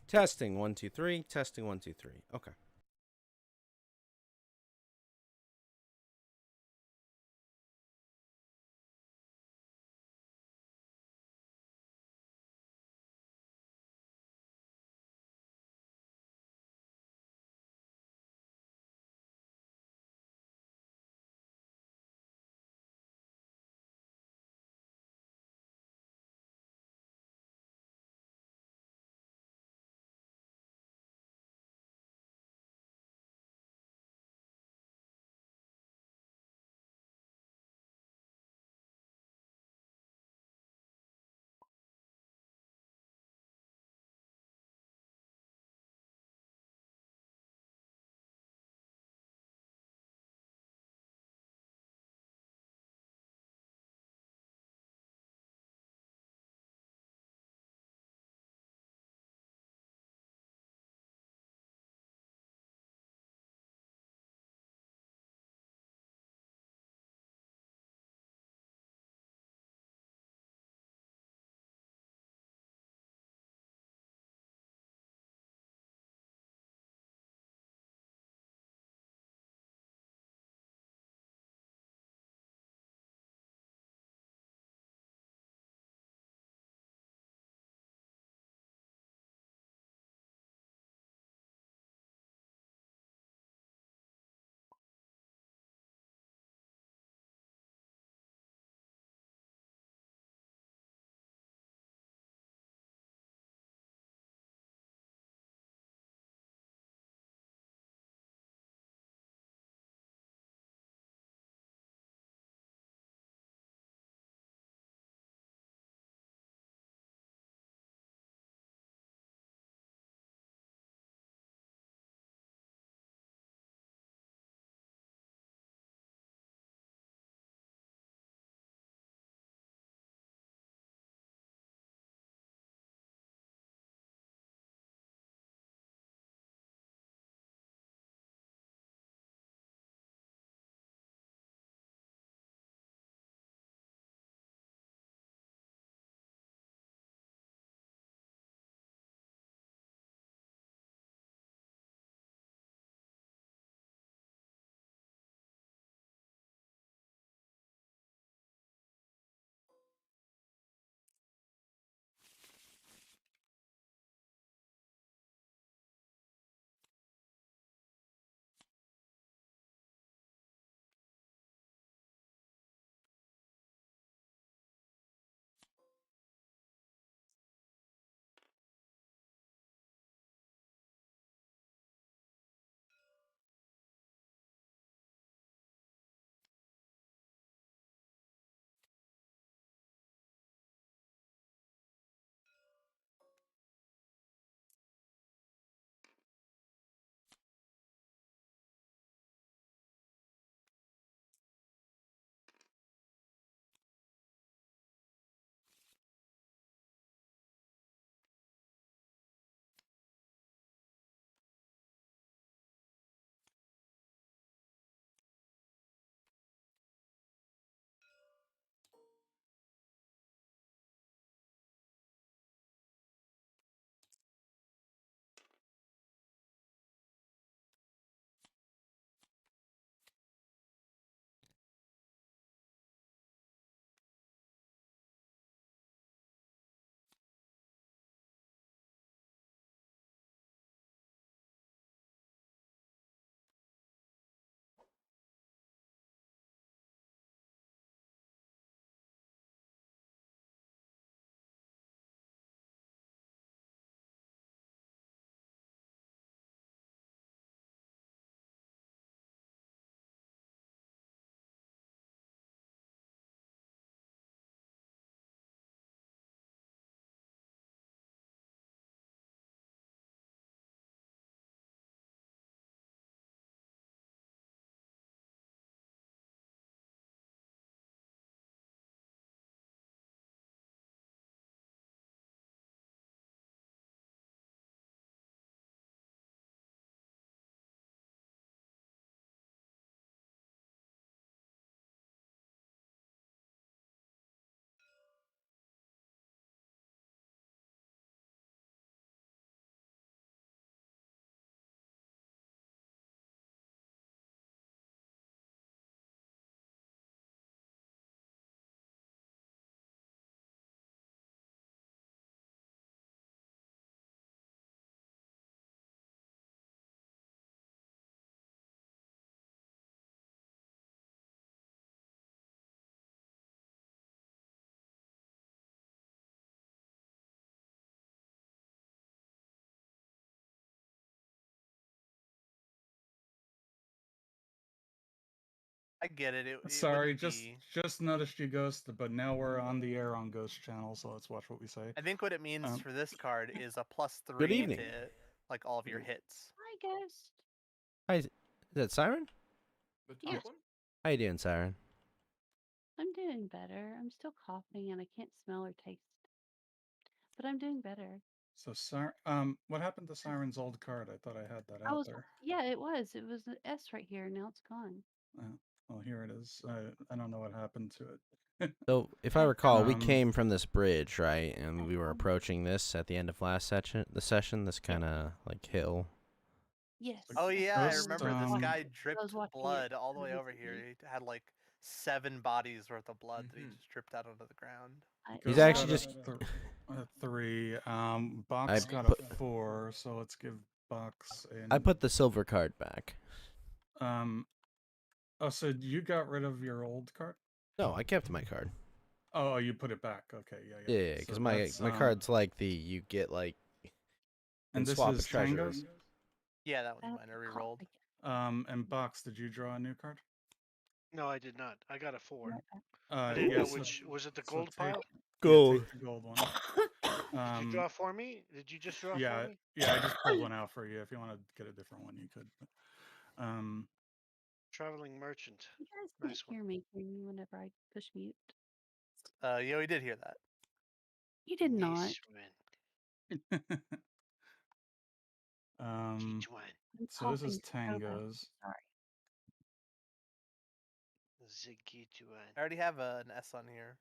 Testing 1 2 3. Testing 1 2 3. Okay. I get it. It Sorry, wouldn't be. just noticed you Ghost, but now we're on the air on Ghost Channel, so let's watch what we say. I think what it means Um, for this card is a Good +3 evening. to like all of your hits. Hi, Ghost. Hi, is that Siren? The top Yeah. one? How you doing, Siren? I'm doing better. I'm still coughing and I can't smell or taste. But I'm doing better. so what happened to Siren's old card? I thought I had that I out was, there. yeah, it was. It was an S right here. Now it's gone. Well, here it is. I don't know what happened to it. So, if I I recall, we Um, came from this bridge, right? And we were found- approaching this at the end of last session. This kind of like hill. Yes. Oh yeah, I Ghost, remember this guy I dripped was watching blood it all the way over recently. here. He had like 7 bodies worth of blood that he Mhm. just dripped out onto the ground. He's Ghost actually got just- a 3. Box I got put- a 4, so let's give Box a. I put the silver card back. Oh, so you got rid of your old card? No, I kept my card. Oh, you put it back. Okay, Yeah, because So my that's, card's like you get like. And this swap is of treasures. Tango's. Yeah, that was I have mine. I to re-rolled. And Box, did you draw a new card? No, I did not. I got a 4. I I didn't know which. Was it the gold pile? Gold. Take the gold one. Did you draw for me? Did you just draw for Yeah, me? yeah. I just pulled one out for you. If you want to get a different one, you could. Traveling merchant. You guys can't Nice one. hear me whenever I push mute. Yeah, we did hear that. You did not. Nice one. um. Each one. I'm So this is coughing so bad. Tango's. Sorry. Ziggy one. I already have an S on here.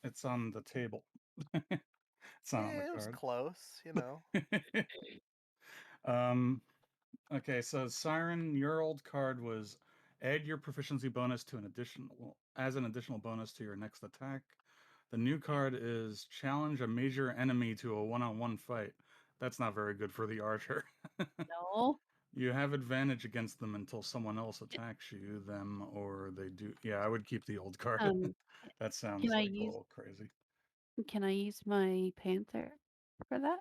It's on the table. It's not on Yeah, the it was card. close, you know. Okay, so Siren, your old card was add your proficiency bonus to an additional bonus to your next attack. The new card is challenge a major enemy to a one-on-one fight. That's not very good for the archer. No. You have advantage against them until someone else attacks you, them, or they do. Yeah, I would keep the old card. That sounds Can I like a use- little crazy. Can I use my panther for that?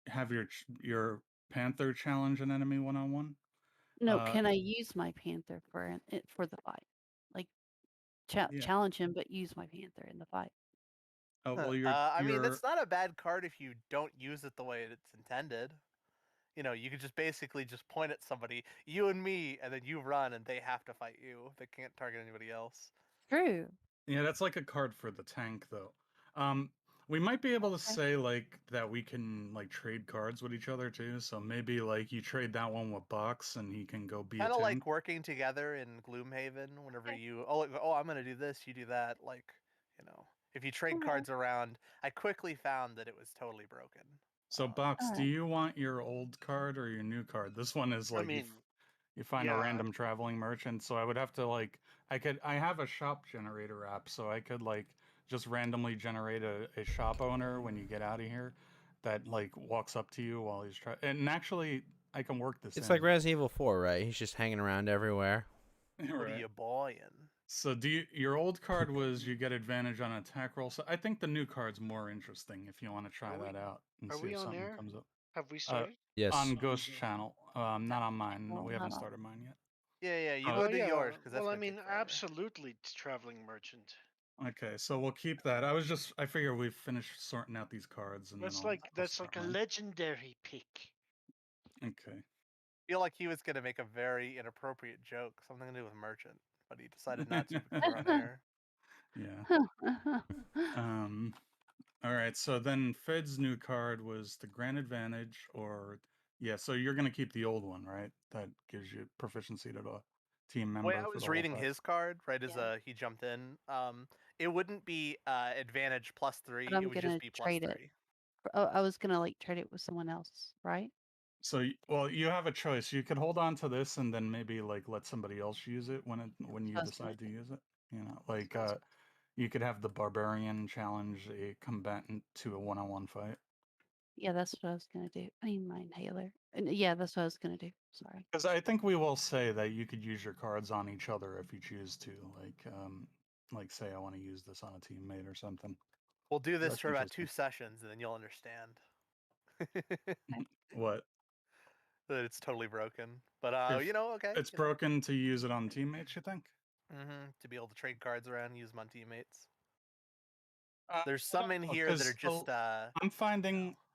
Have your panther challenge an enemy one-on-one? No, can I use my panther for the fight? Like Yeah. challenge him, but use my panther in the fight. Oh well, I mean, that's not a bad card if you don't use it the way it's intended. You know, you could just basically just point at somebody, you and me, and then you run, and they have to fight you. They can't target anybody else. True. Yeah, that's like a card for the tank, though. We might be able to say like that we can like trade cards with each other too. So maybe like you trade that one with Box, and he can go be Kind a of tank. like working together in Gloomhaven. Whenever Okay. you I'm gonna do this, you do that. Like, you know, if you trade Okay. cards around, I quickly found that it was totally broken. So Box, do Alright. you want your old card or your new card? This one is like I mean, you find a yeah. random traveling merchant. So I would have to like I have a shop generator app, so I could like just randomly generate a shop owner when you get out of here that like walks up to you while he's trying. And actually, I can work this. It's in. like Resident Evil 4, right? He's just hanging around everywhere. What are you boyin'? So your old card was you get advantage on attack roll. So I think the new card's more interesting if you want to try that out and Are see we if on something air? comes up. Have we started? Yes. On Ghost Channel, not on mine. No, We not haven't on. started mine yet. Yeah, you Oh, go do yours because that's well, I gonna take mean, forever. absolutely traveling merchant. Okay, so we'll keep that. I figure we've finished sorting out these cards, and That's then I'll like start a mine. legendary pick. Okay. I feel like he was gonna make a very inappropriate joke, something to do with merchant, but he decided not to because we're on air. Yeah. All right. So then Fed's new card was the Grand Advantage, or yeah. So you're gonna keep the old one, right? That gives you proficiency to the team member. Wait, I for was the whole reading fight. his card right as Yeah. he jumped in. It wouldn't be advantage +3. But I'm It would gonna just be trade it. +3. Oh, I was gonna like trade it with someone else, right? So, well, you have a choice. You could hold on to this and then maybe like let somebody else use it when you I was gonna decide to use it. You know, like you could have the barbarian challenge a combatant to a one-on-one fight. Yeah, that's what I was gonna do. I mean, my inhaler. And yeah, that's what I was gonna do. Sorry. Because I think we will say that you could use your cards on each other if you choose to. Like say I want to use this on a teammate or something. We'll do this That's for about interesting. 2 sessions, and then you'll understand. What? That it's totally broken. But If okay. it's broken to use it on teammates, you think? To be able to trade cards around, use them on teammates. I There's don't some in know, here that are 'cause just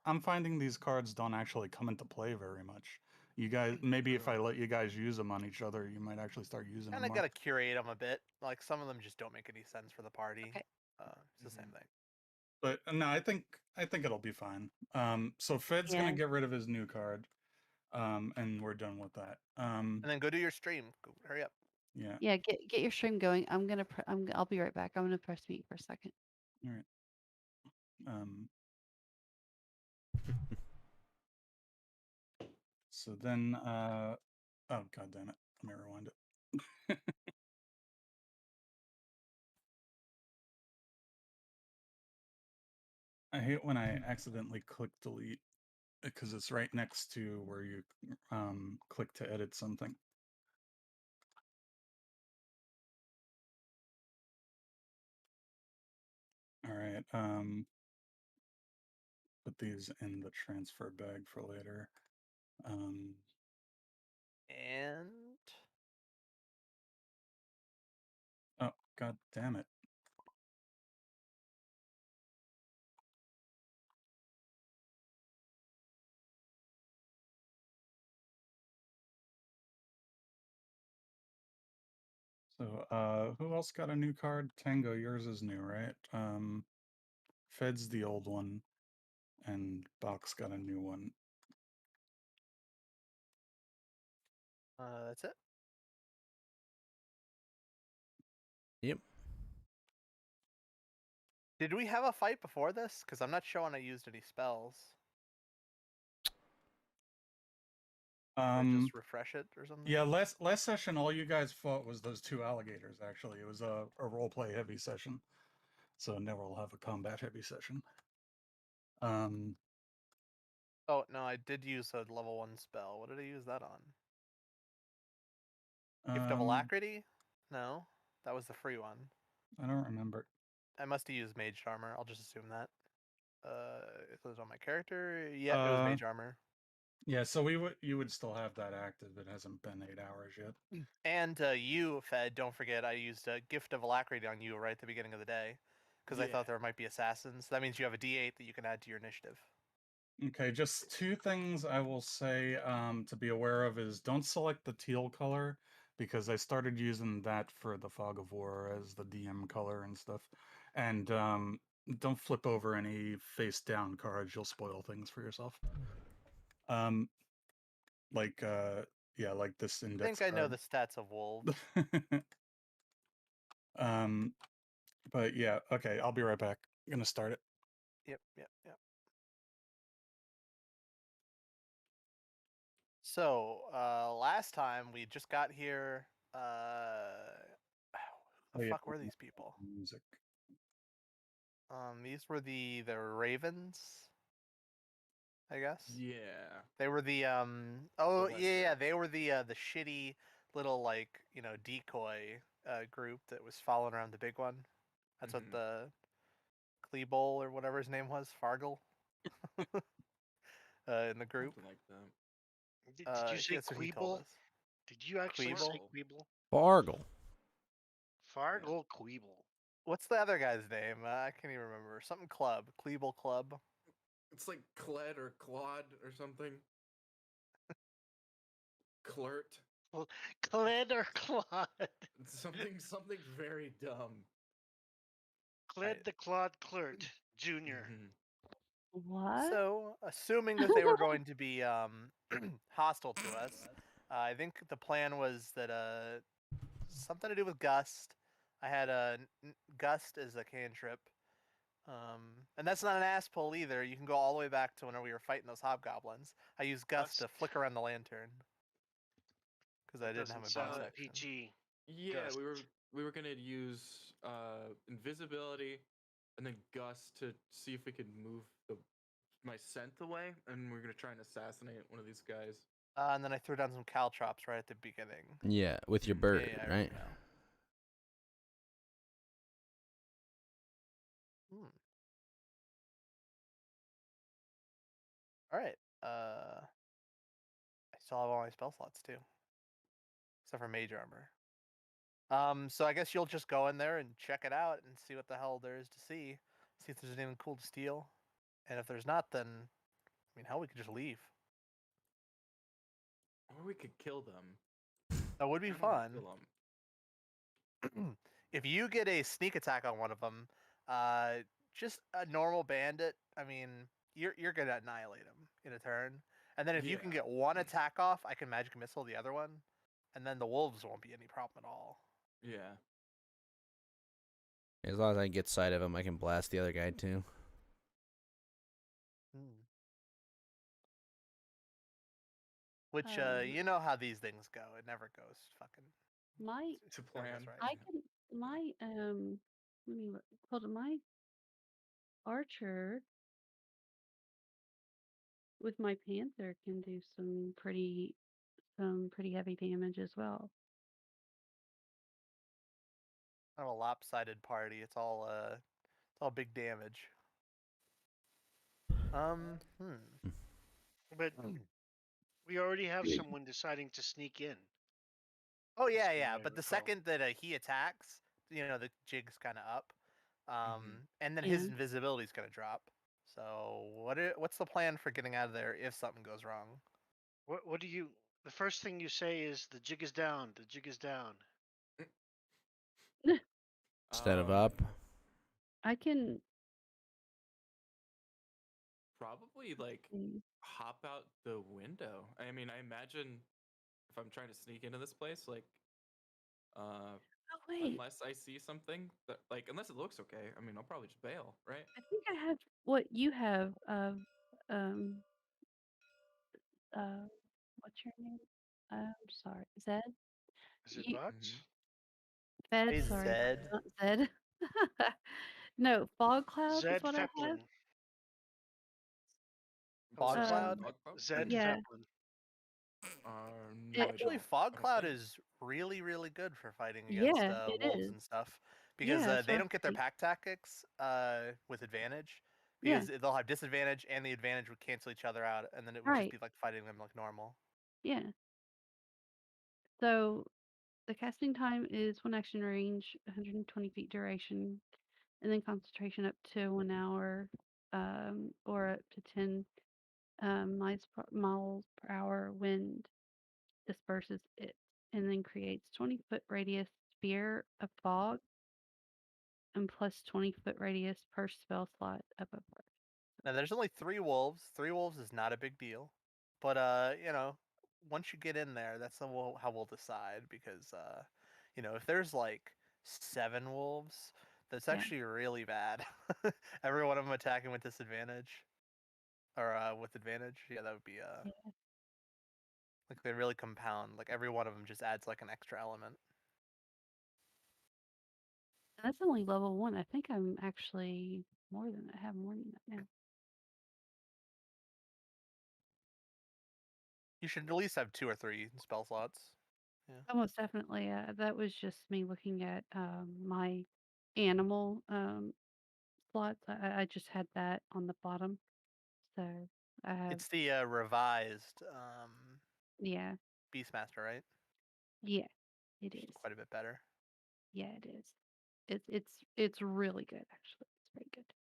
I'm finding these cards don't actually come into play very much. You guys, maybe if I let you guys use them on each other, you might actually start using them kind of more. gotta curate them a bit. Like some of them just don't make any sense for the party. Okay. It's the same thing. But no, I think it'll be fine. So Fed's gonna Yeah. get rid of his new card, and we're done with that. And then go do your stream. Hurry up. Yeah. Yeah, get your stream going. I'll be right back. I'm gonna press mute for a second. All right. So then, oh god damn it! Let me rewind it. I hate when I accidentally click delete because it's right next to where you click to edit something. All right. Put these in the transfer bag for later. And Oh god damn it! So, who else got a new card? Tango, yours is new, right? Fed's the old one, and Box got a new one. that's it. Yep. Did we have a fight before this? Because I'm not showing I used any spells. Or just refresh it or something. Yeah, last session, all you guys fought was those two alligators. Actually, it was a role play heavy session, so now we'll have a combat heavy session. Oh no, I did use a level 1 spell. What did I use that on? Gift of Alacrity? No, that was the free one. I don't remember. I must have used Mage Armor. I'll just assume that. It was on my character. Yeah, it was Mage Armor. Yeah, so you would still have that active. It hasn't been 8 hours yet. And you, Fed, don't forget, I used a Gift of Alacrity on you right at the beginning of the day. Because I thought there might be assassins. That means you have a D8 that you can add to your initiative. Okay, just two things I will say to be aware of is don't select the teal color, because I started using that for the Fog of War as the DM color and stuff. And don't flip over any face down cards, you'll spoil things for yourself. Like like this I index think I know card. the stats of wolves. But yeah, okay, I'll be right back. I'm gonna start it. Yep. So, last time we just got here, who the fuck were these people? Music. These were the Ravens, I guess. Yeah. They were the they were the shitty little like, decoy group that was following around the big one. That's what the Kleebol or whatever his name was, Fargle. In the group. Something like that. Did you say that's what he told Queeble? us. Did you actually say Queeble? Bargle. Fargle Queeble. What's the other guy's name? I can't even remember. Something Club. Kleebel Club. It's like Cled or Claude or something. Clert. Well, Cled or Claude? Something very dumb. Cled the Claude Clert Jr. What? So, assuming that they were going to be hostile to us, I think the plan was that something to do with Gust. I had Gust as a cantrip. And that's not an ass pull either. You can go all the way back to when we were fighting those hobgoblins. I used Gust to flick around the lantern. Because I didn't have a bonus action. PG. Yeah, Gust. we were gonna use invisibility and then Gust to see if we could move my scent away, and we're gonna try and assassinate one of these guys. And then I threw down some caltrops right at the beginning. Yeah, with your bird, Yeah, I right? remember now. All right. I still have all my spell slots too, except for mage armor. So I guess you'll just go in there and check it out and see what the hell there is to see. See if there's anything cool to steal. And if there's not, then I mean, hell, we could just leave. Or we could kill them. That would be I don't wanna fun. kill 'em. If you get a sneak attack on one of them, just a normal bandit, I mean, you're gonna annihilate him in a turn. And then if you can Yeah. get one attack off, I can magic missile the other one, and then the wolves won't be any problem at all. Yeah. As long as I can get sight of him, I can blast the other guy too. Which you know how these things go. It never goes fucking My To never goes plan. right. I can my let me look. Hold on, my archer with my panther can do some pretty heavy damage as well. Kind of a lopsided party. It's all big damage. But we already have someone deciding to sneak in. Oh That's yeah, what yeah. I But the recall. second that he attacks, the jig's kind of up, and then Yeah. his invisibility's gonna drop. So what's the plan for getting out of there if something goes wrong? What do you? The first thing you say is the jig is down. The jig is down. Instead of Um, up. I can Probably like see. hop out the window. I mean, I imagine if I'm trying to sneak into this place, like, Oh wait, unless I see something that, like, unless it looks okay, I mean, I'll probably just bail, right? I think I have what you have of um what's your name? Sorry, Zed. Is it You bots? Fed, Hey sorry, Zed, not Zed. No, fog cloud is Zed what I have. Feplin. Fog Hello, Cloud? Fog cloud? Zed Yeah. Feplin. No, I Actually, don't. Fog I don't Cloud think. is really, really good for fighting against Yeah, it wolves is. and stuff because Yeah, they so don't get their pack tactics with advantage yeah, because they'll have disadvantage and the advantage would cancel each other out, and then it would just right. be like fighting them like normal. Yeah. So the casting time is 1 action range, 120 feet duration, and then concentration up to 1 hour, or up to 10 miles per hour wind disperses it, and then creates 20-foot radius sphere of fog and plus 20-foot radius per spell slot up above. Now there's only 3 wolves. 3 wolves is not a big deal, but once you get in there, that's how we'll decide because if there's like 7 wolves, that's Yeah. actually really bad. Every one of them attacking with disadvantage or with advantage. Yeah, that would be Yeah. like they really compound. Like every one of them just adds like an extra element. And that's only level 1. I think I'm actually more than I have more than that now. You should at least have 2 or 3 spell slots. Yeah. Almost definitely. That was just me looking at my animal slots. I just had that on the bottom. So I have, It's the revised yeah, Beastmaster, right? yeah, it Which is is. quite a bit better. Yeah, it is. It's really good actually. It's very good.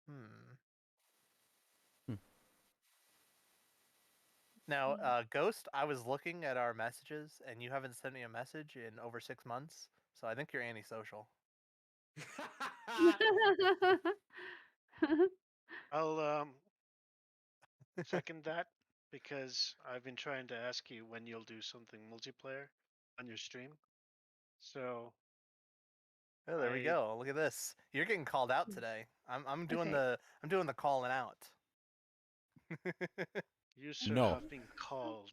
Hmm. Now, Yeah. Ghost, I was looking at our messages, and you haven't sent me a message in over 6 months, so I think you're antisocial. I'll second that because I've been trying to ask you when you'll do something multiplayer on your stream. So Oh, there we I go. Look at this. You're getting called out today. I'm doing Okay. the calling out. you sir No. have been called.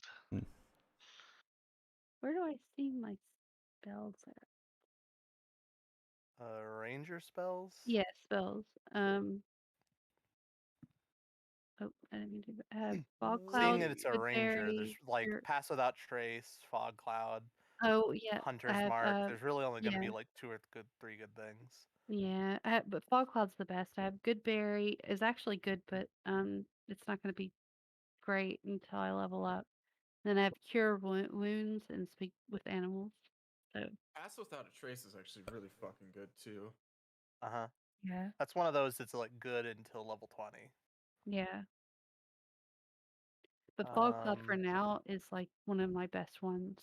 Where do I see my spells at? Ranger spells. Yeah, spells. Oh, I didn't mean to. I have fog Seeing cloud, that it's a good ranger, there's fairy, like spirit. pass without trace, fog cloud, Oh yeah, I hunter's have mark. There's really only going to yeah. be like 2 or 3 good things. Yeah, but Fog Cloud's the best. I have Good Berry is actually good, but it's not going to be great until I level up. Then I have Cure Wounds and Speak with Animals. So Pass Without a Trace is actually really fucking good too. Uh-huh. yeah, That's one of those that's like good until level 20. yeah. But Fog Cloud for Um, now is like one of my best ones.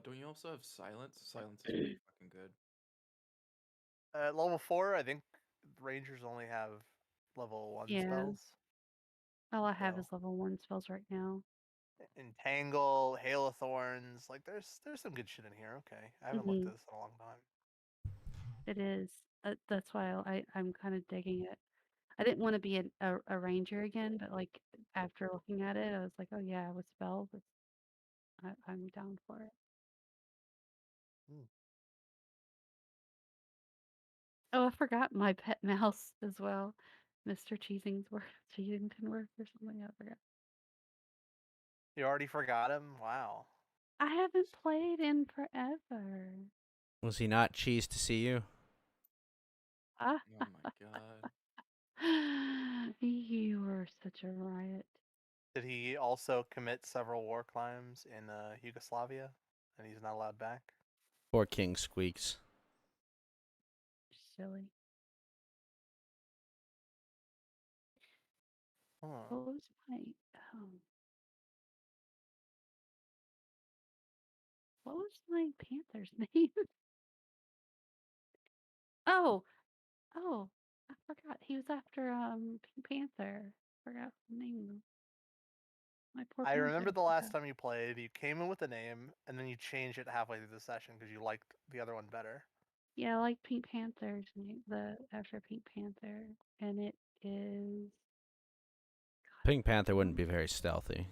Don't you also have Silence? Silence is really fucking good. at level 4, I think Rangers only have level 1 Yeah, spells. all I have So, is level 1 spells right now. Entangle, Hail of Thorns, like there's some good shit in here. Okay, I haven't looked Hmm at this in a long time. It is. That's why I'm kind of digging it. I didn't want to be a ranger again, but like after looking at it, I was like, oh yeah, with spells, I'm down for it. Hmm. Oh, I forgot my pet mouse as well, Mr. Cheesingtonworth or something. I forgot. You already forgot him? Wow. I haven't played in forever. Was he not cheese to see you? Ah, Oh my god. you were such a riot. Did he also commit several war crimes in Yugoslavia, and he's not allowed back? Poor King Squeaks. Silly. Huh. What was my what was my panther's name? Oh, oh, I forgot. He was after Pink Panther. Forgot the name. My poor I panther. remember the last time you played, you came in with a name, and then you changed it halfway through the session because you liked the other one better. Yeah, I like Pink Panther's name. The after Pink Panther, and it is. Pink Panther God, wouldn't be very stealthy.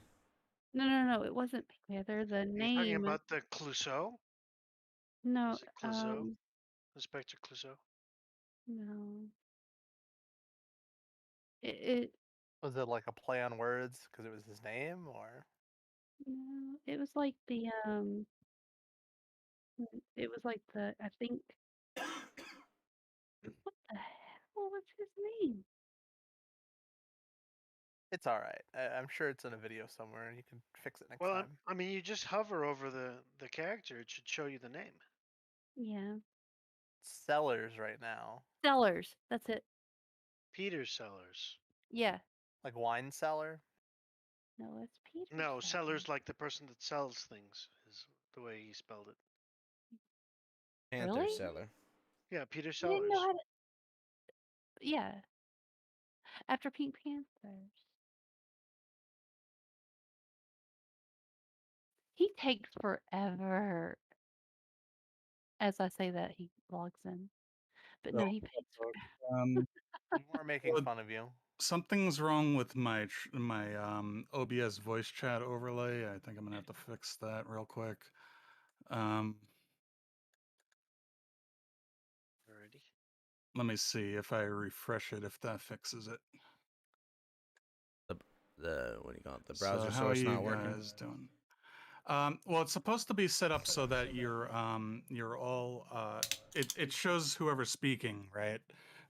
no. It wasn't Pink Panther. The Are you talking name. about the Clouseau? No, Is it Clouseau? Inspector Clouseau? no. It Was it like a play on words because it was his name, or no. It was like the It was like the I think. What the hell was his name? it's all right. I'm sure it's in a video somewhere, and you can fix it next Well, time. I mean, you just hover over the character; it should show you the name. Yeah, Sellers right now, Sellers. That's it. Peter Sellers. Yeah. like wine cellar. No, it's Peter No, Sellers. Sellers like the person that sells things is the way he spelled it. Panther Really? seller. Yeah, Peter I didn't know Sellers. how to. Yeah, after Pink Panthers. He takes forever. As I say that, he logs in. But So, no, he takes forever. um, We weren't making well, fun of you. something's wrong with my OBS voice chat overlay. I think I'm gonna have to fix that real quick. Um, Alrighty. let me see if I refresh it if that fixes it. The what do you call it? The So browser how are source you not working. guys doing? Well, it's supposed to be set up so that you're all it shows whoever's speaking, right?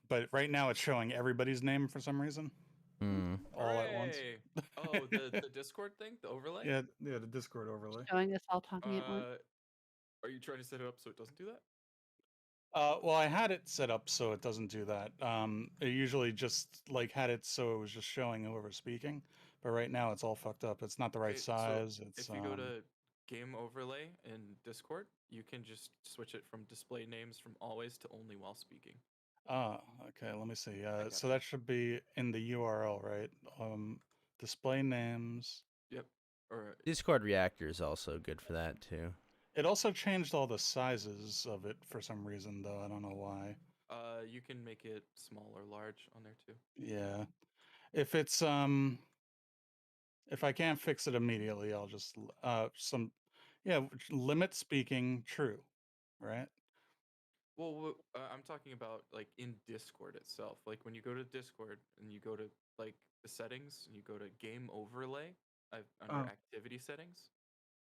But right now it's showing everybody's name for some reason, Hmm. all at once. Hooray! Oh, the Discord thing, the overlay. Yeah, the Discord overlay. Showing us all talking at once. Are you trying to set it up so it doesn't do that? Well, I had it set up so it doesn't do that. It usually just like had it so it was just showing whoever's speaking, but right now it's all fucked up. It's not the right Okay, so size. It's if you go to game overlay in Discord, you can just switch it from display names from always to only while speaking. okay. Let me see. got So you. that should be in the URL, right? Display names. Yep. Or Discord Reactor is also good for that too. It also changed all the sizes of it for some reason, though. I don't know why. you can make it small or large on there too. Yeah. If it's if I can't fix it immediately, I'll just limit speaking true, right? Well, I'm talking about like in Discord itself. Like when you go to Discord and you go to like the settings and you go to game overlay under Oh. activity settings,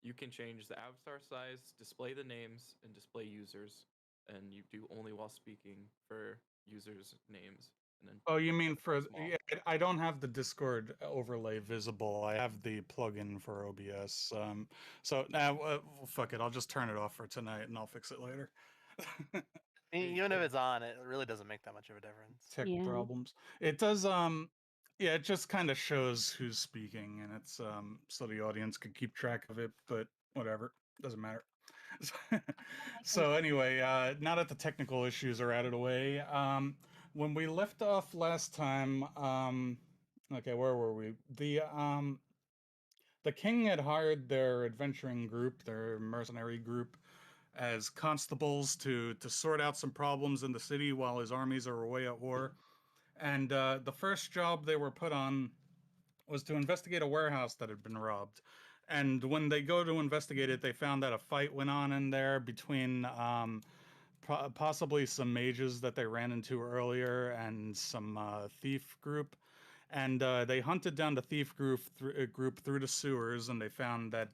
you can change the avatar size, display the names, and display users. and you do only while speaking for users' names, and then Oh, you mean have it go for small. yeah, I don't have the Discord overlay visible. I have the plugin for OBS. So now fuck it. I'll just turn it off for tonight and I'll fix it later. Even if it's on, it really doesn't make that much of a difference. Tech Yeah. problems. It does yeah, it just kind of shows who's speaking and it's so the audience could keep track of it, but whatever. Doesn't matter. So anyway, now that the technical issues are out of the way, when we left off last time, okay, where were we? The king had hired their adventuring group, their mercenary group, as constables to sort out some problems in the city while his armies are away at war. And the first job they were put on was to investigate a warehouse that had been robbed. And when they go to investigate it, they found that a fight went on in there between possibly some mages that they ran into earlier and some thief group. And they hunted down the thief group through the sewers, and they found that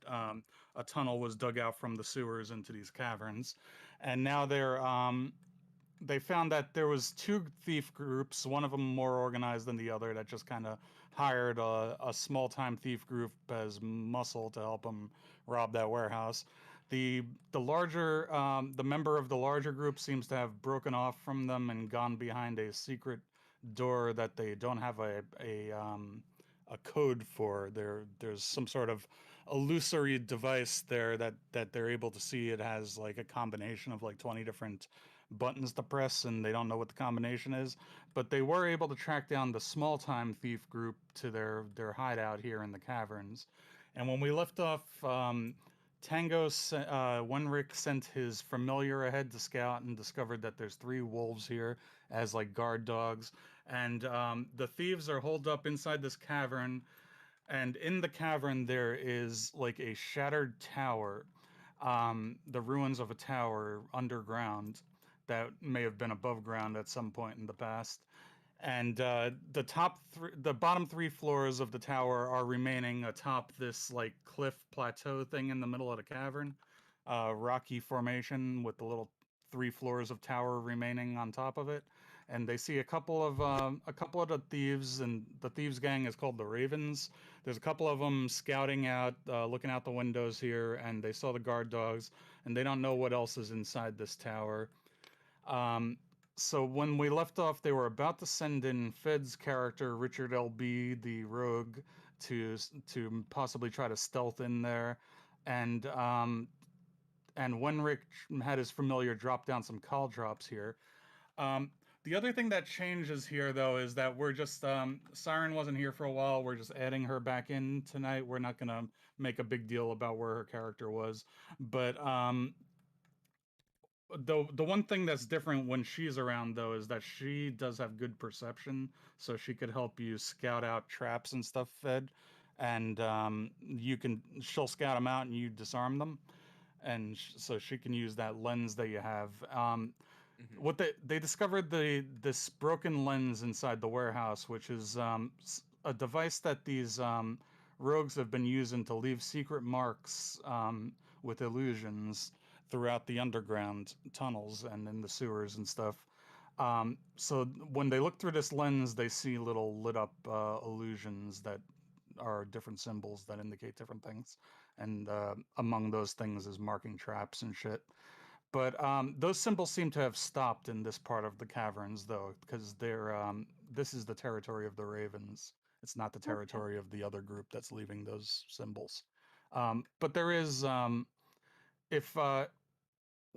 a tunnel was dug out from the sewers into these caverns. And now they found that there was two thief groups, one of them more organized than the other, that just kind of hired a small-time thief group as muscle to help them rob that warehouse. The member of the larger group seems to have broken off from them and gone behind a secret door that they don't have a code for. There's some sort of illusory device there that they're able to see. It has like a combination of like 20 different buttons to press, and they don't know what the combination is. But they were able to track down the small-time thief group to their hideout here in the caverns. And when we left off, Wenrick sent his familiar ahead to scout and discovered that there's 3 wolves here as like guard dogs. And the thieves are holed up inside this cavern. And in the cavern, there is like a shattered tower, the ruins of a tower underground that may have been above ground at some point in the past. And the bottom 3 floors of the tower are remaining atop this like cliff plateau thing in the middle of the cavern, rocky formation with the little 3 floors of tower remaining on top of it. And they see a couple of the thieves, and the thieves gang is called the Ravens. There's a couple of them scouting out, looking out the windows here, and they saw the guard dogs, and they don't know what else is inside this tower. So when we left off, they were about to send in Fed's character, Richard L.B., the rogue, to possibly try to stealth in there. And Wenrick had his familiar drop down some call drops here. The other thing that changes here, though, is that we're just, Siren wasn't here for a while. We're just adding her back in tonight. We're not going to make a big deal about where her character was. But the one thing that's different when she's around, though, is that she does have good perception, so she could help you scout out traps and stuff, Fed, and she'll scout them out and you disarm them, and so she can use that lens that you have. What they discovered this broken lens inside the warehouse, which is a device that these rogues have been using to leave secret marks with illusions throughout the underground tunnels and in the sewers and stuff. So when they look through this lens, they see little lit up illusions that are different symbols that indicate different things. And among those things is marking traps and shit. But those symbols seem to have stopped in this part of the caverns, though, because this is the territory of the Ravens. It's not the territory of the other group that's leaving those symbols. But there is, if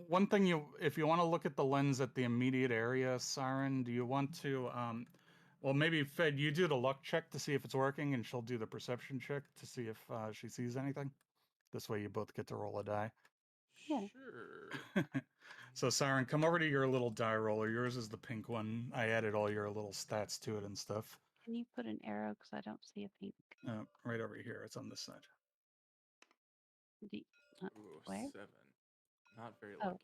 one thing if you want to look at the lens at the immediate area, Siren, do you want to, well, maybe Fed, you do the luck check to see if it's working, and she'll do the perception check to see if she sees anything. This way you both get to roll a die. Yeah. Sure. So Siren, come over to your little die roller. Yours is the pink one. I added all your little stats to it and stuff. Can you put an arrow? Because I don't see a pink. Right over here. It's on this side. Ooh, Where? 7. Not very Oh. lucky.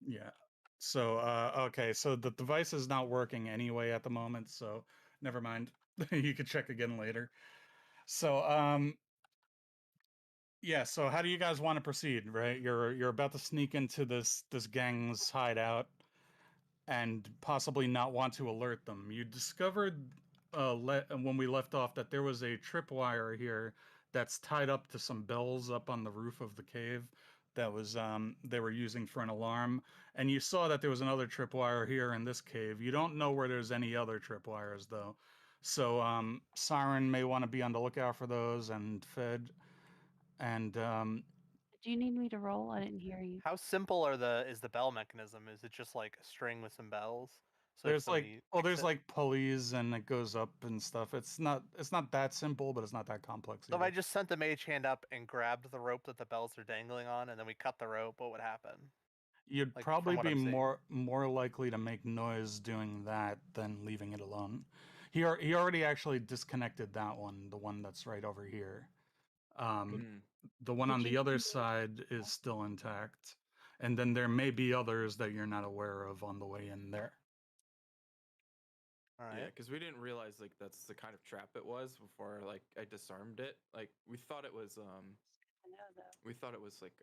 Yeah. So okay. So the device is not working anyway at the moment. So never mind. You could check again later. So Yeah, so how do you guys want to proceed, right? You're about to sneak into this gang's hideout and possibly not want to alert them. You discovered when we left off that there was a tripwire here that's tied up to some bells up on the roof of the cave that was they were using for an alarm, and you saw that there was another tripwire here in this cave. You don't know where there's any other tripwires though. So Siren may want to be on the lookout for those, and Fed and Do you need me to roll? I didn't hear you. How simple is the bell mechanism? Is it just like a string with some bells? So if there's like somebody well picks there's it, like pulleys and it goes up and stuff. It's not that simple, but it's not that complex so if I either. just sent the mage hand up and grabbed the rope that the bells are dangling on, and then we cut the rope, what would happen? You'd Like probably from what be I'm seeing. more likely to make noise doing that than leaving it alone. He already actually disconnected that one, the one that's right over here. Mm. The one Did on you the other need me to side is still intact, and then there may be others that you're not aware of on the way in there. All Yeah, right. because we didn't realize like that's the kind of trap it was before like I disarmed it. Like we thought it was I know though. we thought it was like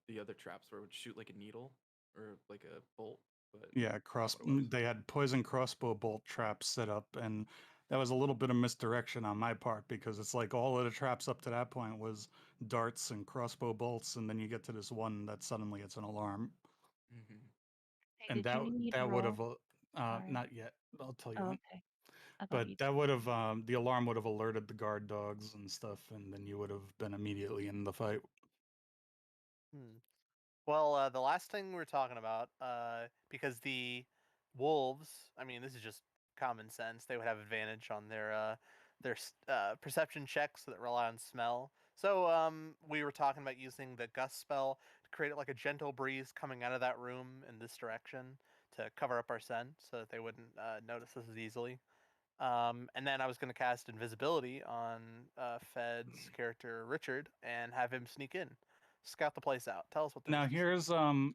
the other traps where it would shoot like a needle or like a bolt, but Yeah, that's not what it was. they had poison crossbow bolt traps set up, and that was a little bit of misdirection on my part because it's like all of the traps up to that point was darts and crossbow bolts, and then you get to this one that suddenly it's an alarm, Mm-hmm. Hey, and did you need me to that would roll? have Sorry. not yet. I'll tell you Oh, when. okay. I thought But you. that would have the alarm would have alerted the guard dogs and stuff, and then you would have been immediately in the fight. Hmm. Well, the last thing we were talking about, because the wolves, I mean, this is just common sense. They would have advantage on their perception checks that rely on smell. So we were talking about using the gust spell to create like a gentle breeze coming out of that room in this direction to cover up our scent, so that they wouldn't notice us as easily. And then I was going to cast invisibility on Fed's character Richard and have him sneak in, scout the place out. Tell us what Now there's.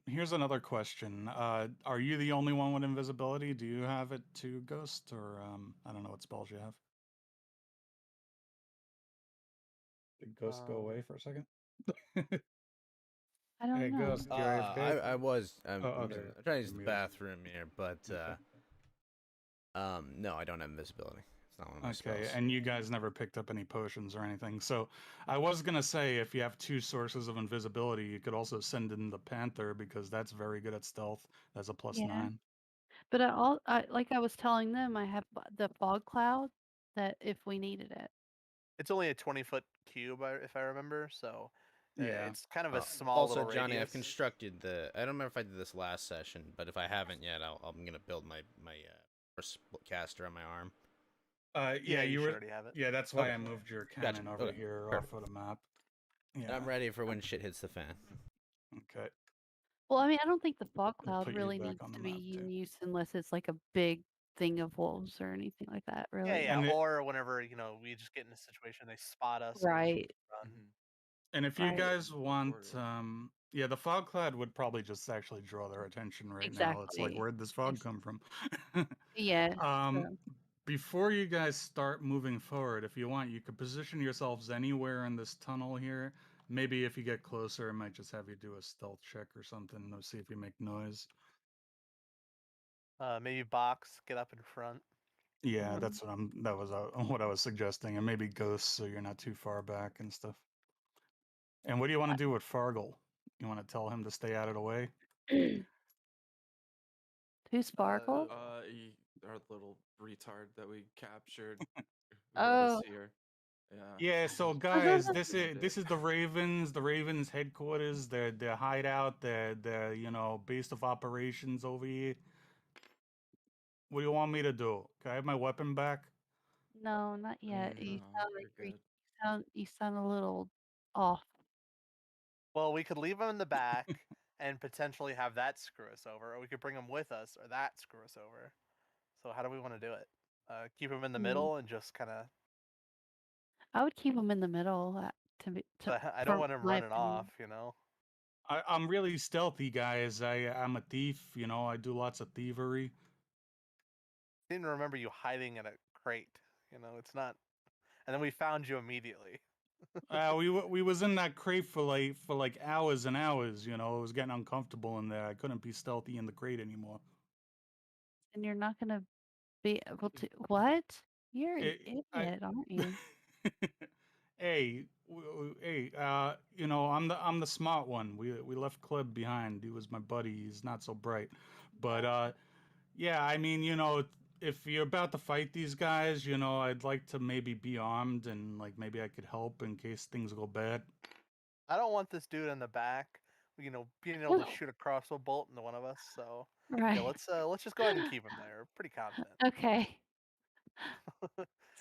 here's another question. Are you the only one with invisibility? Do you have it too, Ghost, or I don't know what spells you have? Did Ghost go away for a second? I don't Hey, know. Ghost, you're AFK? I was Oh, I'm okay. trying to use You're the muted. bathroom here, but Okay. no, I don't have invisibility. It's not one of my Okay, spells. and you guys never picked up any potions or anything. So I was gonna say if you have two sources of invisibility, you could also send in the Panther because that's very good at stealth. That's a Yeah. +9. But like I was telling them, I have the fog cloud that if we needed it. It's only a 20-foot cube, if I remember, so Yeah. it's kind of a small Also, little Johnny, I've radius. constructed the. I don't remember if I did this last session, but if I haven't yet, I'm gonna build my first caster on my arm. Yeah, you you should were. already have it. Yeah, that's why Okay. I moved your Gotcha. cannon over Okay. here Perfect. off of the map. And Yeah. I'm ready for when shit hits the fan. Okay. Well, I mean, I don't think the fog I'll cloud put you really back needs on the to map be too. in use unless it's like a big thing of wolves or anything like that, Yeah, really. yeah. And Or whenever we just get in a situation, they spot us and we Right, run. Mm-hmm. And if you right. guys want, Recorded. yeah, the fog cloud would probably just actually draw their attention right now. It's like, Exactly. where'd this fog Yes. come from? Yeah. um, So, before you guys start moving forward, if you want, you could position yourselves anywhere in this tunnel here. Maybe if you get closer, it might just have you do a stealth check or something to see if you make noise. Maybe box, get up in front. Yeah, mhm. that's that was what I was suggesting, and maybe ghosts so you're not too far back and stuff. And what do you want to do with Fargle? You want to tell him to stay out of the way? Who's Sparkle? Our little retard that we captured, who led us Oh, here. Yeah. Yeah, so Just guys, named this it. is the Ravens headquarters, their hideout, their base of operations over here. What do you want me to do? Can I have my weapon back? no, not yet. You No, sound like you're good. you sound a little off. Well, we could leave him in the back and potentially have that screw us over, or we could bring him with us, or that screw us over. So how do we want to do it? Keep him in the Hmm. middle and just kind of. I would keep them in the middle I don't for want him my running opinion. off. I'm really stealthy, guys. I'm a thief, I do lots of thievery. I seem to remember you hiding in a crate. It's not. And then we found you immediately. We was in that crate for like hours and hours. You know, it was getting uncomfortable in there. I couldn't be stealthy in the crate anymore. And you're not gonna be able to what? You're an I idiot, aren't you? hey, hey, you know, I'm the smart one. We left Kleb behind. He was my buddy. He's not so bright, but yeah. I mean, you know, if you're about to fight these guys, you know, I'd like to maybe be armed and like maybe I could help in case things go bad. I don't want this dude in the back, being able to shoot a crossbow bolt into one of us. So yeah, Right. let's just go ahead and keep him there. Pretty confident. Okay.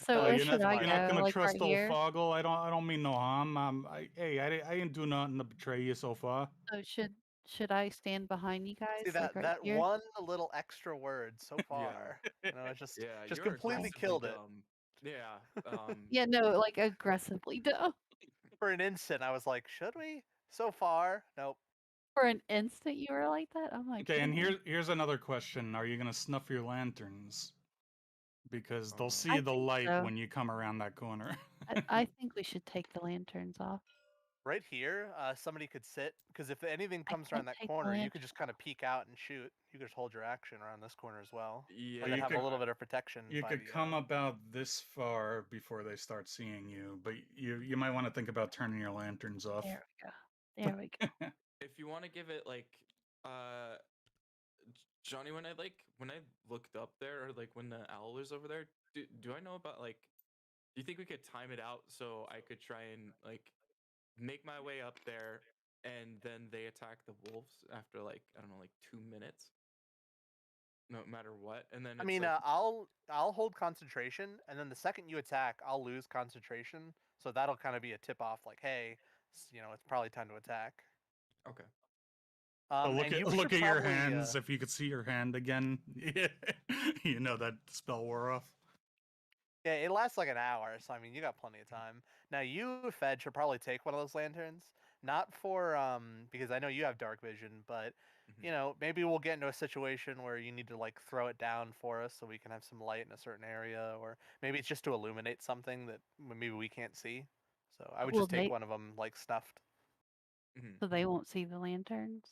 So where You're should not I you're not go? gonna Like right trust old here? Foggle. I don't mean no harm. Hey, I didn't do nothing to betray you so far. So should I stand behind you See guys, like that right that here? one little extra word so Yeah. far. It just Yeah, just you're completely aggressively killed it. dumb. Yeah. Yeah, no, like aggressively dumb. For an instant, I was like, should we? So far, nope. For an instant, you were like that. Oh my Okay, and goodness. here's another question: are you gonna snuff your lanterns? Because they'll Uh, see I the think light so. when you come around that corner. I think we should take the lanterns off. Right here, somebody could sit because if anything I comes can't around that take the corner, you lantern. could just kind of peek out and shoot. You could just hold your action around this corner as well, yeah. and then you have a could- little bit of protection. You by could the, come about this far before they start seeing you, but you might want to think about turning your lanterns off. There we go. There we go. If you want to give it like uh Johnny, when I looked up there, or like when the owl was over there, do I know about like, do you think we could time it out so I could try and like make my way up there and then they attack the wolves after like, I don't know, like 2 minutes, no matter what, and then I it's mean, like, I'll hold concentration, and then the second you attack, I'll lose concentration. So that'll kind of be a tip off, like, hey, it's probably time to attack. okay, So And you look should at your probably. hands. If you could see your hand again, you know that spell wore off. Yeah, it lasts like an hour, so I mean, you got plenty of time. Now, you, Fed, should probably take one of those lanterns. Not for because I know you have dark vision, but mhm. maybe we'll get into a situation where you need to like throw it down for us so we can have some light in a certain area, or maybe it's just to illuminate something that maybe we can't see. So I would Will just take they? one of them like snuffed. Mhm. So they won't see the lanterns.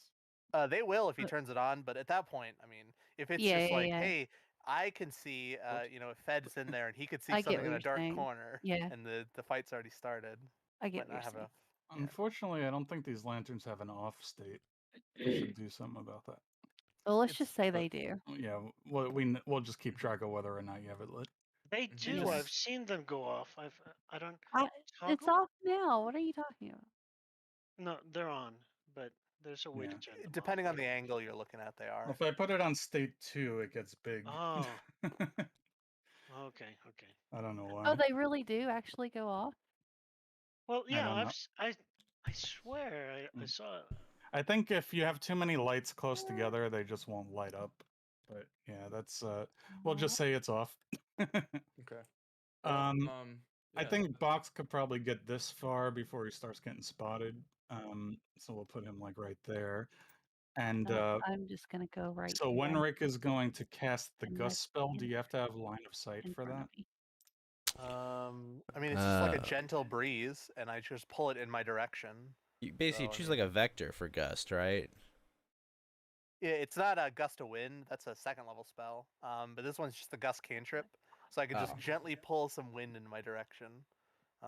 They will if he But- turns it on, but at that point, I mean, if it's Yeah, just yeah, like, yeah. hey, I can see, What? if Fed's in there and he could see I get something what in a you're dark saying. corner, Yeah, and the fight's already started, I get might what not you're have saying. enough. Yeah. Unfortunately, I don't think these lanterns have an off state. We should do something about that. Well, let's It's just say But they do. yeah, we'll just keep track of whether or not you have it lit. They Mhm. do. Yeah. I've seen them go off. I don't It's toggle. off now. What are you talking about? No, they're on, but there's a way Yeah. to turn them off. Depending on the angle you're looking at, they are. If I put it on state 2, it gets big. Oh, okay, okay. I don't know Oh, why. they really do actually go off? Well, I yeah, don't know. I swear I Mm. saw. I think if you have too many lights close together, they just won't light up. But yeah, that's we'll just say it's off. Okay. Well, I yeah. think Box could probably get this far before he starts getting spotted. So we'll put him like right there. And No, I'm just gonna go right so when here Rick is going to cast the and my gust spell, do hand you have to have line of sight in for front that? of me. I mean, it's just like a Oh. gentle breeze, and I just pull it in my direction. You basically So, I choose mean, like a vector for gust, right? yeah, it's not a gust of wind. That's a second level spell. But this one's just the gust cantrip, so I could just Oh. gently pull some wind in my direction.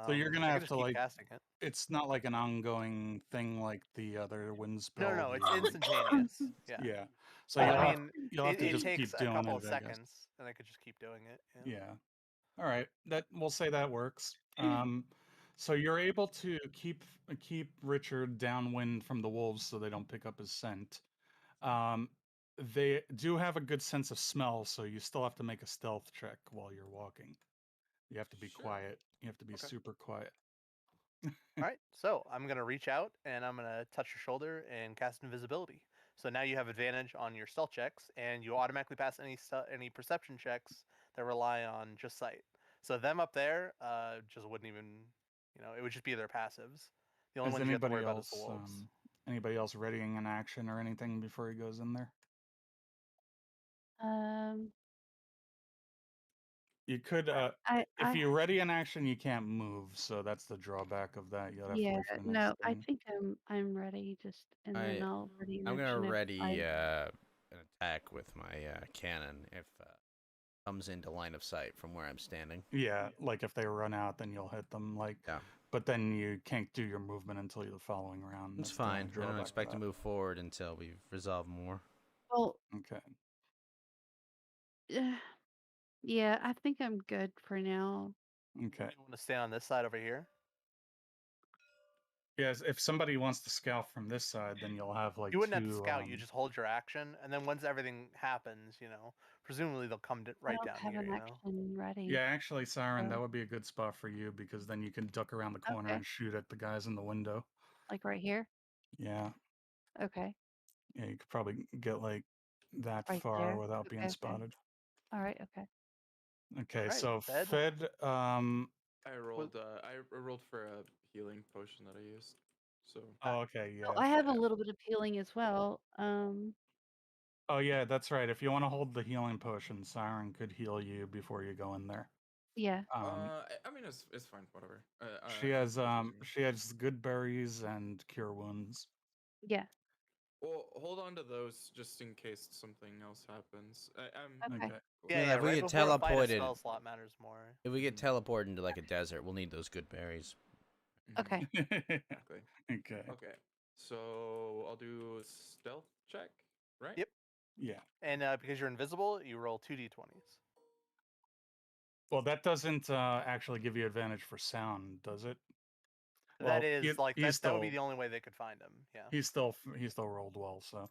So you're gonna I could have just to keep like. casting it. It's not like an ongoing thing like the other wind spell. No, it's where- instantaneous. Yeah. Yeah. So But you'll I have mean, you'll have to it just takes keep a doing couple it, of I guess. seconds, and I could just keep doing it. Yeah. Yeah. All right. That we'll say that works. So you're able to keep Richard downwind from the wolves so they don't pick up his scent. They do have a good sense of smell, so you still have to make a stealth check while you're walking. You have to be Sure. quiet. You have to be Okay. super quiet. All right, so I'm gonna reach out and I'm gonna touch your shoulder and cast invisibility. So now you have advantage on your stealth checks, and you automatically pass any perception checks that rely on just sight. So them up there, just wouldn't even, it would just be their passives. The only Is ones you have to worry about is the wolves. anybody else readying an action or anything before he goes in there? Um, You could, if you ready an action, you can't move, so that's the drawback of that. You'll have to Yeah, wait for the next no, I turn. think I'm ready. Just and then I'll ready an I'm gonna action if ready an attack with my cannon if comes into line of sight from where I'm standing. Yeah, like if they run out, then you'll hit them. Like, Yeah, but then you can't do your movement until the following round. it's That's the only fine. I drawback don't of expect to that. move forward until we've resolved more. Well, Okay. yeah, I think I'm good for now. Okay. You want to stay on this side over here? Yes, if somebody wants to scout from this side, then you'll have like You wouldn't have to two. scout. You just hold your action, and then once everything happens, presumably they'll come I right don't down have here. an action ready. Yeah, actually, Siren, that so- would be a good spot for you because then you can duck around the corner Okay. and shoot at the guys in the window. Like right here. Yeah. Okay. Yeah, you could probably get like that Right far there. without Okay. being spotted. All right. Okay. Okay, Alright, so Fed. Fed, I rolled. I rolled for a healing potion that I used. So. oh, okay, Oh, yeah. I have a little bit of healing as well. Oh yeah, that's right. If you want to hold the healing potion, Siren could heal you before you go in there. Yeah. I mean, it's fine. Whatever. She has I'm using- she has good berries and cure wounds. Yeah. Well, hold on to those just in case something else happens. I'm Okay. Okay. cool. Yeah, Yeah, yeah. if we Right get before a fight, a teleported- spell slot matters more. If we get teleported into like a desert, we'll need those good berries. Mhm. Okay. Exactly. Okay. Okay. So I'll do a stealth check, right? Yep. Yeah. And because you're invisible, you roll 2d20s. Well, that doesn't actually give you advantage for sound, does it? That Well, is like he's that would be still the only way they could find him. Yeah. he still rolled well, so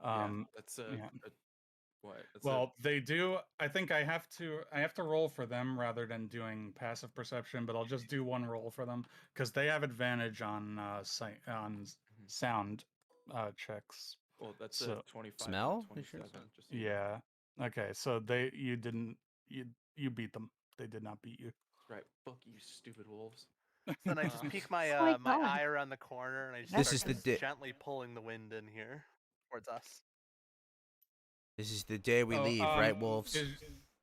Yeah. That's yeah. what? That's Well, they do. I think I have to roll for them rather than doing passive perception, but I'll just do one roll for them because they have advantage on sound checks. Well, that's So- a 25 Smell? and a You sure? 27. Just so you know. Yeah. Okay. So you beat them. They did not beat you. Right. Fuck you, stupid wolves. So then I just Uh, peek my Oh my my God. eye around the corner and I just This start is the just di- gently pulling the wind in here towards us. This is the day we Oh, leave, right, wolves?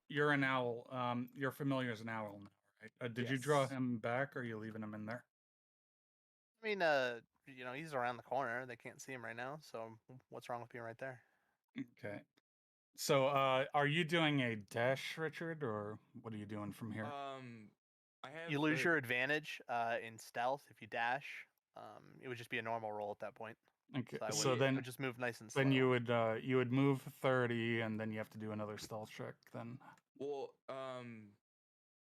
You're an owl. Your familiar is an owl now, right? Did you draw Yes. him back, or are you leaving him in there? I mean, he's around the corner. They can't see him right now. So what's wrong with being right there? Okay. So, are you doing a dash, Richard, or what are you doing from here? I have. You lose your advantage in stealth if you dash. It would just be a normal roll at that point. Okay. So I So would, then, would just move nice and slow. then you would move 30, and then you have to do another stealth check. Then. Well,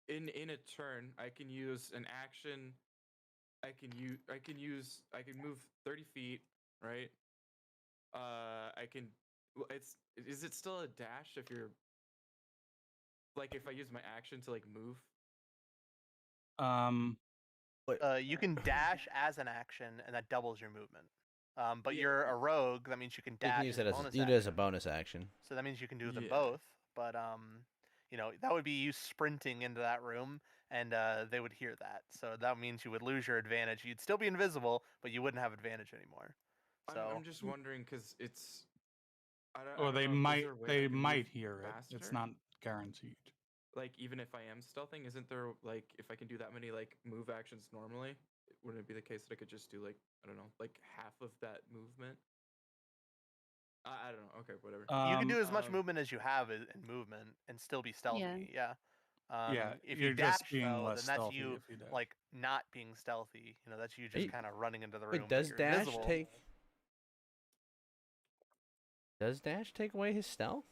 in a turn, I can use an action. I can move 30 feet, right? I can. Well, is it still a dash if you're like if I use my action to like move? You can dash as an action, and that doubles your movement. But Yeah. you're a rogue. That means you can You dash can use as it a as bonus a, action. as a bonus action. So that means you can do them Yeah. both. But that would be you sprinting into that room, and they would hear that. So that means you would lose your advantage. You'd still be invisible, but you wouldn't have advantage anymore. So I'm just wondering because it's. I don't Or know, they is might there a way I can move might hear it. It's faster? not guaranteed. Like even if I am stealthing, isn't there like if I can do that many like move actions normally, wouldn't it be the case that I could just do like I don't know like half of that movement? I don't know. Okay, whatever. you can do as much um, movement as you have in movement and still be stealthy. Yeah. Yeah, If you're you dash just being though, less then that's stealthy you if you dash. like not being stealthy. That's you just Wait, kind of running into the room. Wait, but does you're dash invisible. take away his stealth?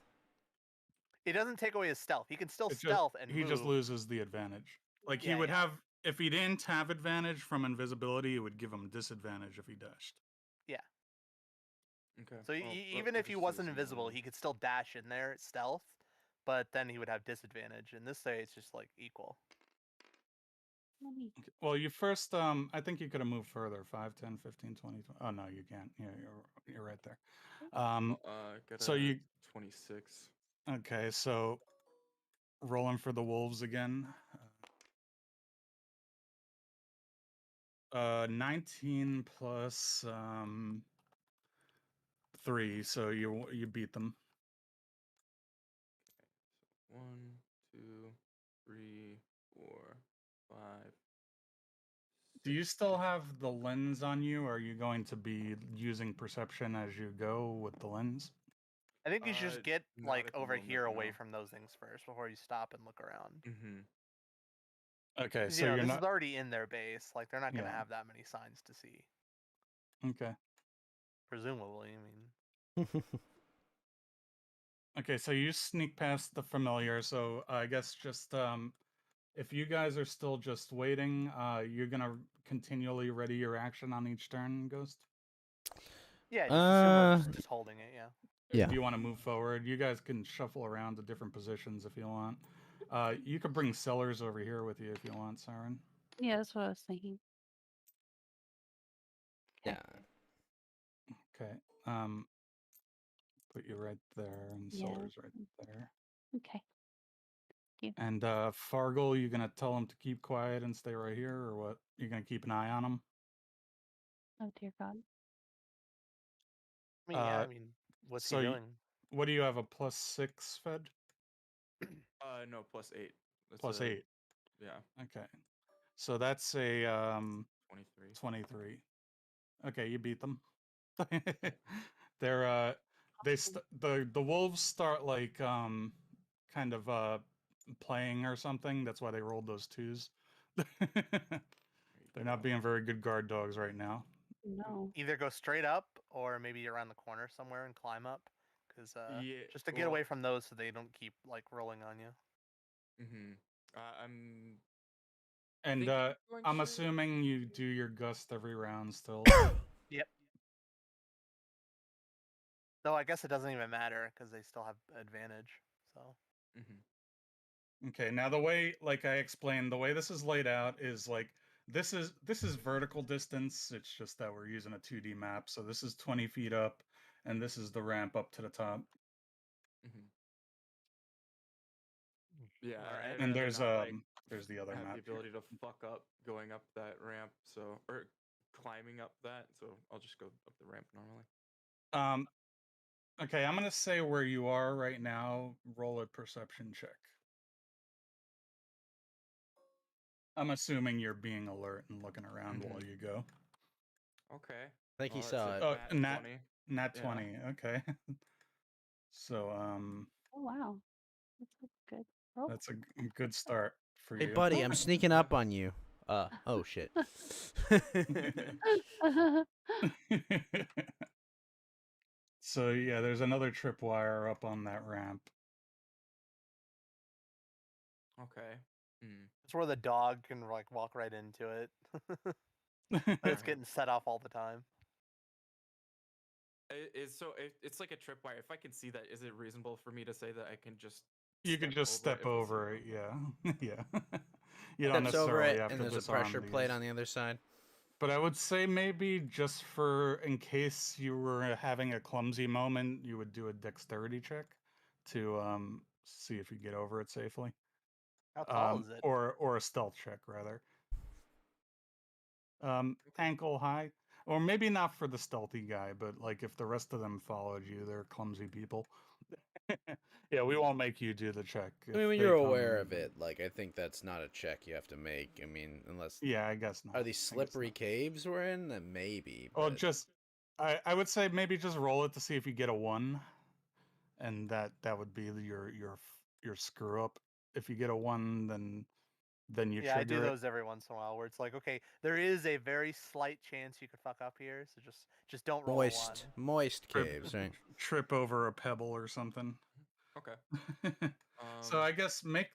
It doesn't take away his stealth. He can still It just- stealth and he move. just loses the advantage. Like he Yeah, would yeah. have if he didn't have advantage from invisibility, it would give him disadvantage if he dashed. Okay. So well, even we'll if he just wasn't use invisible, one. he could still dash in there at stealth, but then he would have disadvantage. And this way, it's just like equal. Let me. Okay. Well, you first I think you could have moved further 5, 10, 15, 20. Oh no, you can't. Yeah, you're right there. Got So a you 26. okay, so rolling for the wolves again. 19 plus 3, so you beat them. 1, 2, 3, 4, 5. Do you 6, still 7. have the lens on you, or are you going to be using perception as you go with the lens? I think you should just get Not like at the over moment, here away no. from those things first before you stop and look around. Mm-hmm. Okay, 'Cause, so you know, you're this not. is already in their base. Like they're not going to Yeah. have that many signs to see, Okay. presumably. I mean, Okay, so you sneak past the familiar. So I guess just if you guys are still just waiting, you're gonna continually ready your action on each turn, Ghost. yeah, just assume I'm Uh, just holding it. Yeah. Yeah. If you want to move forward, you guys can shuffle around to different positions if you want. You could bring Sellers over here with you if you want, Siren. Yeah, that's what I was thinking. Yeah. Okay. Put you right there, and Yeah. Sellers right there. Okay. And Fargle, you gonna tell him to keep quiet and stay right here, or what? You gonna keep an eye on him? Oh dear God. I mean, yeah. Uh, I mean, what's so he y- doing? What do you have? A +6 Fed? No, +8. That's +8. Yeah, Okay. So that's a 23. 23. Okay, you beat them. They're the wolves start like kind of playing or something. That's why they rolled those 2s. There you They're not go. being very good guard dogs right now. No. Either go straight up or maybe around the corner somewhere and climb up, because Yeah, just to get away from those so they don't keep like rolling on you. Mm-hmm. I'm And thinking of going I'm straight. assuming you do your gust every round still. Yep. Though I guess it doesn't even matter because they still have advantage. So Mm-hmm. Okay, now the way, like I explained, the way this is laid out is like this is vertical distance. It's just that we're using a 2D map. So this is 20 feet up, and this is the ramp up to the top. Mm-hmm. Yeah, Alright. I'd And rather not like there's the other have map the here. ability to fuck up going up that ramp, so or climbing up that. So I'll just go up the ramp normally. Um, okay, I'm gonna say where you are right now. Roll a perception check. I'm assuming you're being alert and looking around while Mhm. you go. Okay. I think he Well, saw that's it. a Oh, nat 20. nat Yeah. 20. Okay. So Oh wow. That's a good roll. that's a good start for Hey, you. buddy, I'm sneaking Yeah. up on you. Oh shit. So yeah, there's another tripwire up on that ramp. Okay. Hmm. it's where the dog can like walk right into it. It's Alright. getting set off all the time. It's like a tripwire. If I can see that, is it reasonable for me to say that I can just You could just over it step if it's over it, zero? yeah. Yeah. You don't Steps over necessarily it, have and to there's a disarm pressure plate these. on the other side. But I would say maybe just for in case you were having a clumsy moment, you would do a dexterity check to see if you get over it safely. How tall is it? Or a stealth check rather. Ankle high. Or maybe not for the stealthy guy, but like if the rest of them followed you, they're clumsy people. Yeah, we won't make you do the check. I mean, If when they you're aware come, of it, like I think that's not a check you have to make. I mean, unless yeah, I guess not. are these I guess slippery not. caves we're in, then maybe. Well, But just I would say maybe just roll it to see if you get a 1, and that would be your screw up. If you get a 1, then you Yeah, I do trigger it. those every once in a while where it's like, okay, there is a very slight chance you could fuck up here, so just don't roll a 1. moist Trip, caves, right? trip over a pebble or something. Okay. So I guess make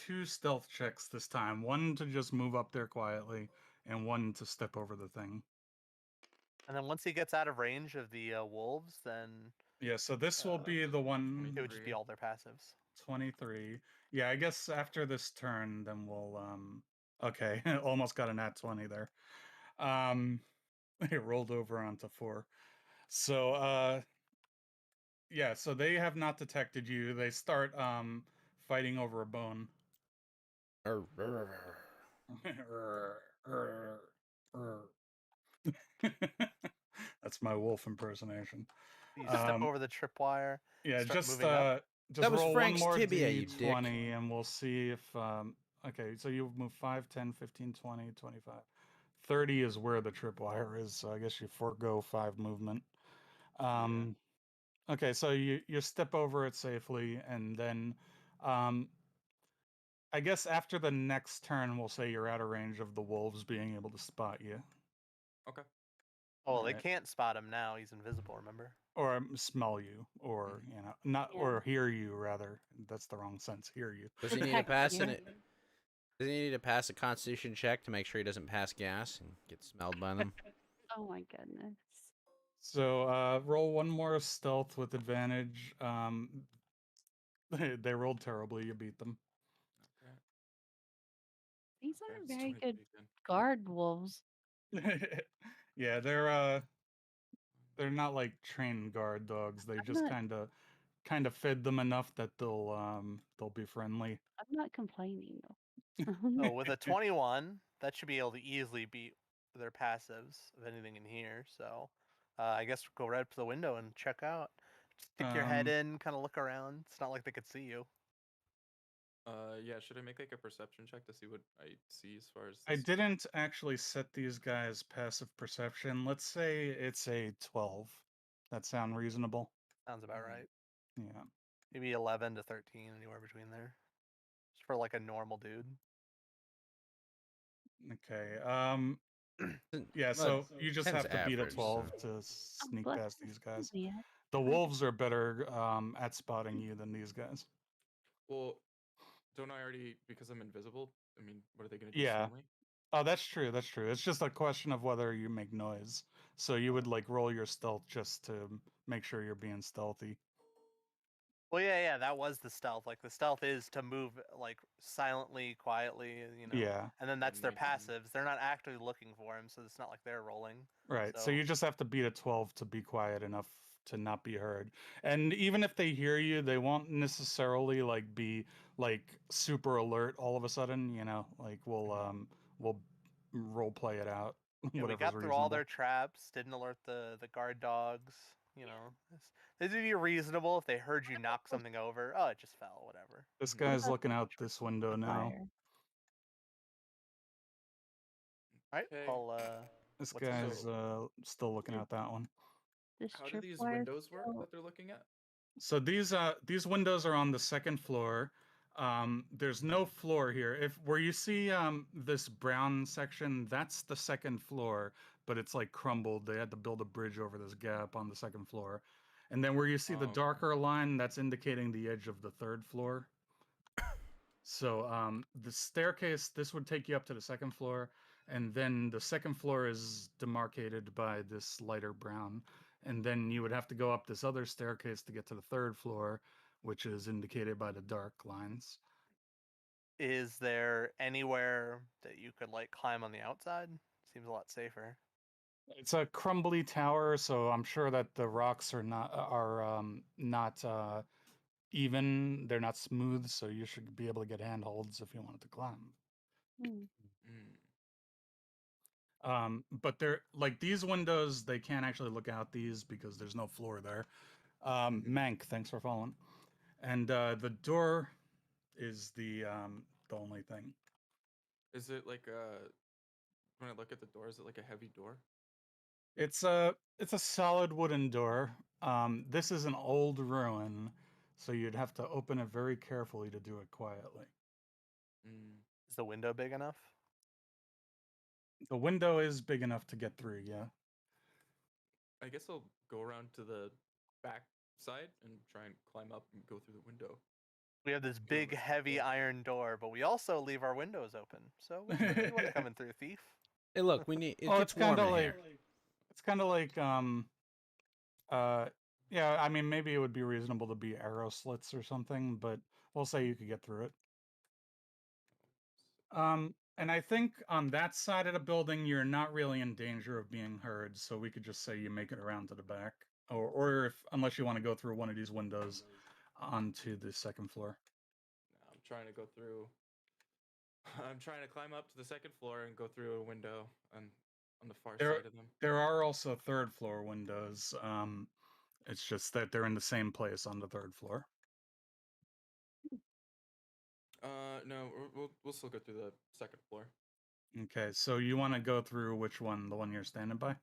2 stealth checks this time. One to just move up there quietly, and one to step over the thing. And then once he gets out of range of the wolves, then Yeah, so this will be the one it would just be all their passives. 23. Yeah, I guess after this turn, then we'll okay, almost got a nat 20 there. It rolled over onto 4. So yeah, so they have not detected you. They start fighting over a bone. That's my wolf impersonation. You step over the tripwire. Yeah, start just moving up. just That was roll Frank's one more tibia, you dick. d20, and we'll see if Okay, so you move 5, 10, 15, 20, 25. 30 is where the tripwire is, so I guess you forego 5 movement. Okay, so you step over it safely, and then I guess after the next turn, we'll say you're out of range of the wolves being able to spot you. Okay. Oh, well, they Alright. can't spot him now. He's invisible, remember? Or smell you, or you know, not Yeah. or hear you rather. That's the wrong sense. Hear you. Does he need to Protect pass you. it? Does he need to pass a Constitution check to make sure he doesn't pass gas and get smelled by them? Oh my goodness. So roll one more stealth with advantage. They rolled terribly. You beat them. Okay. These Okay, are it's very 23 good again. guard wolves. Yeah, they're not like trained guard dogs. They I'm just not kind of fed them enough that they'll be friendly. I'm not complaining though. So with a 21, that should be able to easily beat their passives of anything in here. So I guess go right up to the window and check out. Stick your head in, kind of look around. It's not like they could see you. Yeah, should I make like a perception check to see what I see as far as I this? didn't actually set these guys passive perception. Let's say it's a 12. That sound reasonable? Sounds about Mhm. right. Yeah. Maybe 11 to 13, anywhere between there. Just for like a normal dude. Okay. Yeah, Well, so you just 10's have to beat a average, 12 so- to Oh, sneak bless past this these guys. Juliet. The wolves are better at spotting you than these guys. Well, don't I already, because I'm invisible? I mean, what are they gonna do? Yeah. Smell me? Oh, that's true. That's true. It's just a question of whether you make noise. So you would like roll your stealth just to make sure you're being stealthy. Well, yeah, that was the stealth. Like the stealth is to move like silently, quietly, Yeah. and then that's And their make them- passives. They're not actively looking for him, so it's not like they're rolling. Right. So So you just have to beat a 12 to be quiet enough to not be heard. And even if they hear you, they won't necessarily like be like super alert all of a sudden, you know, like we'll role play it out yeah, we whatever's got through all reasonable. their traps. Didn't alert the guard dogs. It'd be reasonable if they heard you knock something over. Oh, it just fell. Whatever. This Mhm. What guy's about looking the out this window now. fire? All right. Okay. This What's his guy's name? still looking out that one. This How do these tripwire windows work still that they're looking at? So these windows are on the second floor. There's no floor here. If where you see this brown section, that's the second floor, but it's like crumbled. They had to build a bridge over this gap on the second floor. And then where you see the Oh, okay. darker line, that's indicating the edge of the third floor. So the staircase, this would take you up to the second floor, and then the second floor is demarcated by this lighter brown. And then you would have to go up this other staircase to get to the third floor, which is indicated by the dark lines. Is there anywhere that you could like climb on the outside? Seems a lot safer. It's a crumbly tower, so I'm sure that the rocks are not even. They're not smooth, so you should be able to get handholds if you wanted to climb. Hmm. But they're like these windows, they can't actually look out these because there's no floor there. Mank, thanks for following. And the door is the only thing. Is it like when I look at the door, is it like a heavy door? It's a solid wooden door. This is an old ruin, so you'd have to open it very carefully to do it quietly. Mm. Is the window big enough? The window is big enough to get through, yeah. I guess I'll go around to the back side and try and climb up and go through the window. We have this Get on big, the second heavy floor. iron door, but we also leave our windows open. So which window you want to come in through, thief? Hey, look, we need. It Oh, gets it's kind warm of in like here. it's kind of like yeah, I mean maybe it would be reasonable to be arrow slits or something, but we'll say you could get through it. And I think on that side of the building, you're not really in danger of being heard, so we could just say you make it around to the back, or if unless you want to go through one of these windows onto the second floor. I'm trying to go through. I'm trying to climb up to the second floor and go through a window on the far There, side of them. there are also third floor windows. It's just that they're in the same place on the third floor. No, we'll still go through the second floor. Okay, so you want to go through which one? The one you're standing by?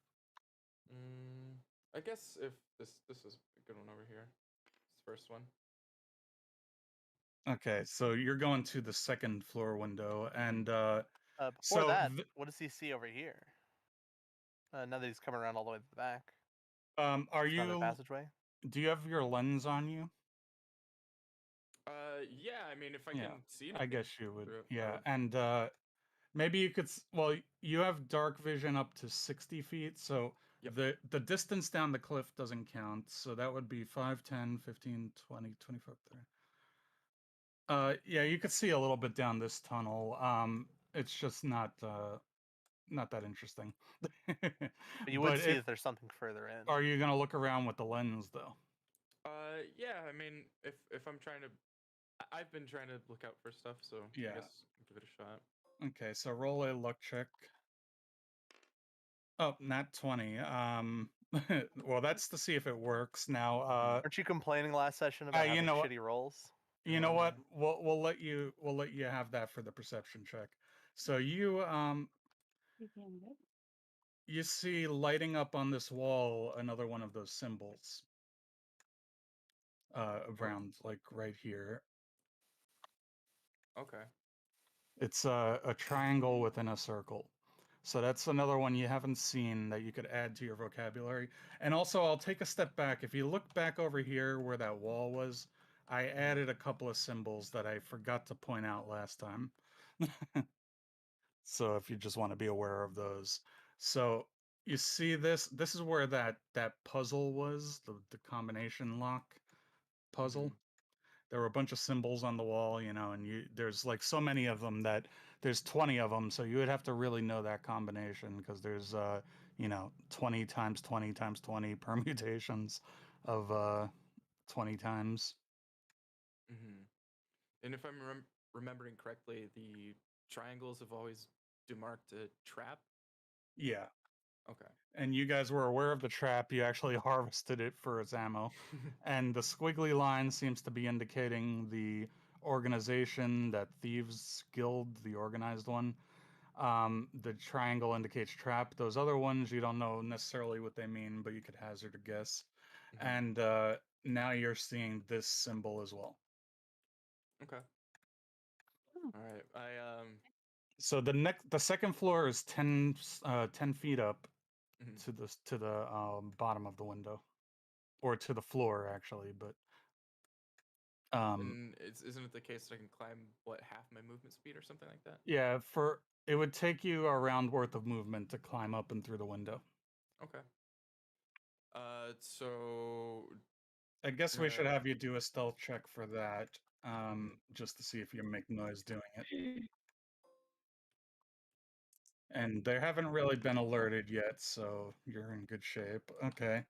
I guess if this is a good one over here. This first one. Okay, so you're going to the second floor window, and Before so that, what does he see over here? Now that he's coming around all the way to the back. are Just another you? passageway? Do you have your lens on you? Yeah. I mean, if I Yeah, can see I anything guess you would. through it, I Yeah, would. and maybe you could. Well, you have dark vision up to 60 feet, so Yep. the distance down the cliff doesn't count. So that would be 5, 10, 15, 20, 25, 30. Yeah, you could see a little bit down this tunnel. It's just not that interesting. But you would But see if that there's something further in. are you gonna look around with the lens though? Yeah. I mean, if I'm trying to, I've been trying to look out for stuff, so Yeah. I guess I'll give it a shot. Okay, so roll a luck check. Oh, nat 20. Well, that's to see if it works. Now, Aren't you complaining last session about you having know what? shitty rolls? You know what? We'll let you have that for the perception check. So you you see lighting up on this wall another one of those symbols. Around like right here. Okay. It's a triangle within a circle. So that's another one you haven't seen that you could add to your vocabulary. And also, I'll take a step back. If you look back over here where that wall was, I added a couple of symbols that I forgot to point out last time. So if you just want to be aware of those. So you see this? This is where that puzzle was, the combination lock puzzle. There were a bunch of symbols on the wall, you know, and there's like so many of them that there's 20 of them, so you would have to really know that combination because there's 20 times 20 times 20 permutations of 20 times. And if I'm remembering correctly, the triangles have always demarked a trap. Yeah. Okay. And you guys were aware of the trap. You actually harvested it for its ammo. And the squiggly line seems to be indicating the organization, that Thieves Guild, the organized one. The triangle indicates trap. Those other ones, you don't know necessarily what they mean, but you could hazard a guess. And now you're seeing this symbol as well. Okay. All right. So the second floor is 10 feet up to the bottom of the window, or to the floor actually, but and isn't it the case that I can climb half my movement speed or something like that? yeah, it would take you a round worth of movement to climb up and through the window. Okay. So I guess we should have you do a stealth check for that, just to see if you make noise doing it. And they haven't really been alerted yet, so you're in good shape. Okay.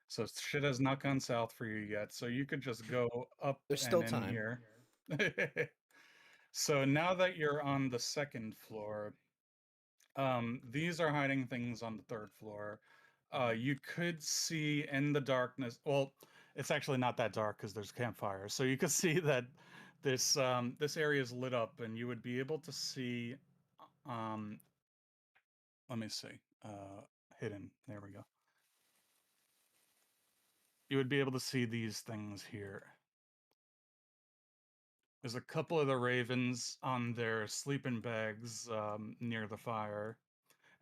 So shit has not gone south for you yet, so you could just go up There's and still in time. here. So now that you're on the second floor, these are hiding things on the third floor. You could see in the darkness. Well, it's actually not that dark because there's campfires, so you could see that this area is lit up, and you would be able to see. Let me see. Hidden. There we go. You would be able to see these things here. There's a couple of the ravens on their sleeping bags near the fire,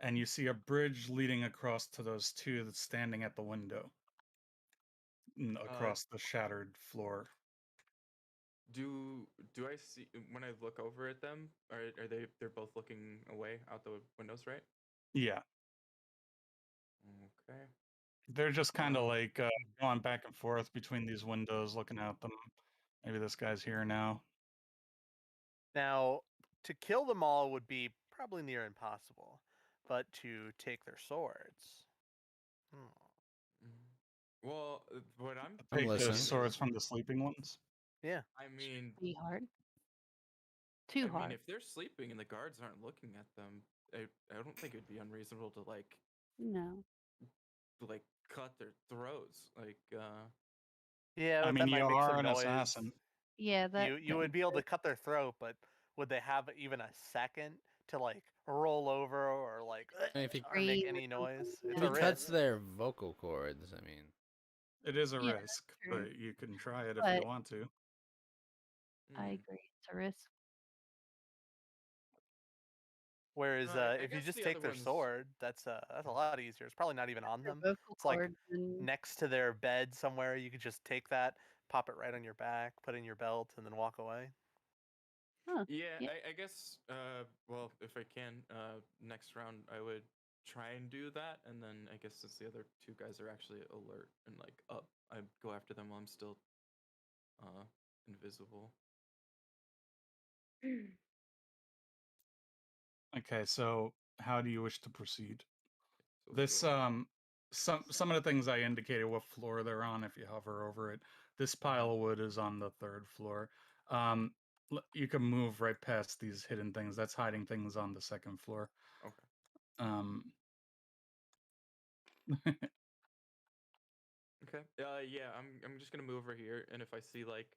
and you see a bridge leading across to those two that's standing at the window across the shattered floor. Do I see when I look over at them? Are they're both looking away out the windows, right? Yeah. Okay. They're just kind of like going back and forth between these windows, looking at them. Maybe this guy's here now. Now, to kill them all would be probably near impossible, but to take their swords. Well, what I'm Take the listening. swords from the sleeping ones. Yeah. I mean, Pretty hard. Too hard. I mean, if they're sleeping and the guards aren't looking at them, I don't think it'd be unreasonable to No. cut their throats. Yeah, I but mean, that you might make are some an noise. assassin. Yeah, that You would be able to cut their throat, but would they have even a second to like roll over or like And if he or make scream or any noise? something, It's if a he cuts risk. their vocal cords, I mean, It is a Yeah, risk, true. but you can try it if But you want to. I Mm. agree, it's a risk. Whereas I if you guess just the take other their ones. sword, that's a lot easier. It's probably not even on Their them. vocal It's like cords and next to their bed somewhere. You could just take that, pop it right on your back, put it in your belt, and then walk away. Yeah, yeah. I guess. Well, if I can, next round I would try and do that, and then I guess since the other two guys are actually alert and like up, I go after them while I'm still, invisible. Okay, so how do you wish to proceed? So This go. some of the things I indicated what floor they're on if you hover over it. This pile of wood is on the 3rd floor. You can move right past these hidden things. That's hiding things on the 2nd floor. Okay. Um, Okay. Yeah, I'm just gonna move over here, and if I see like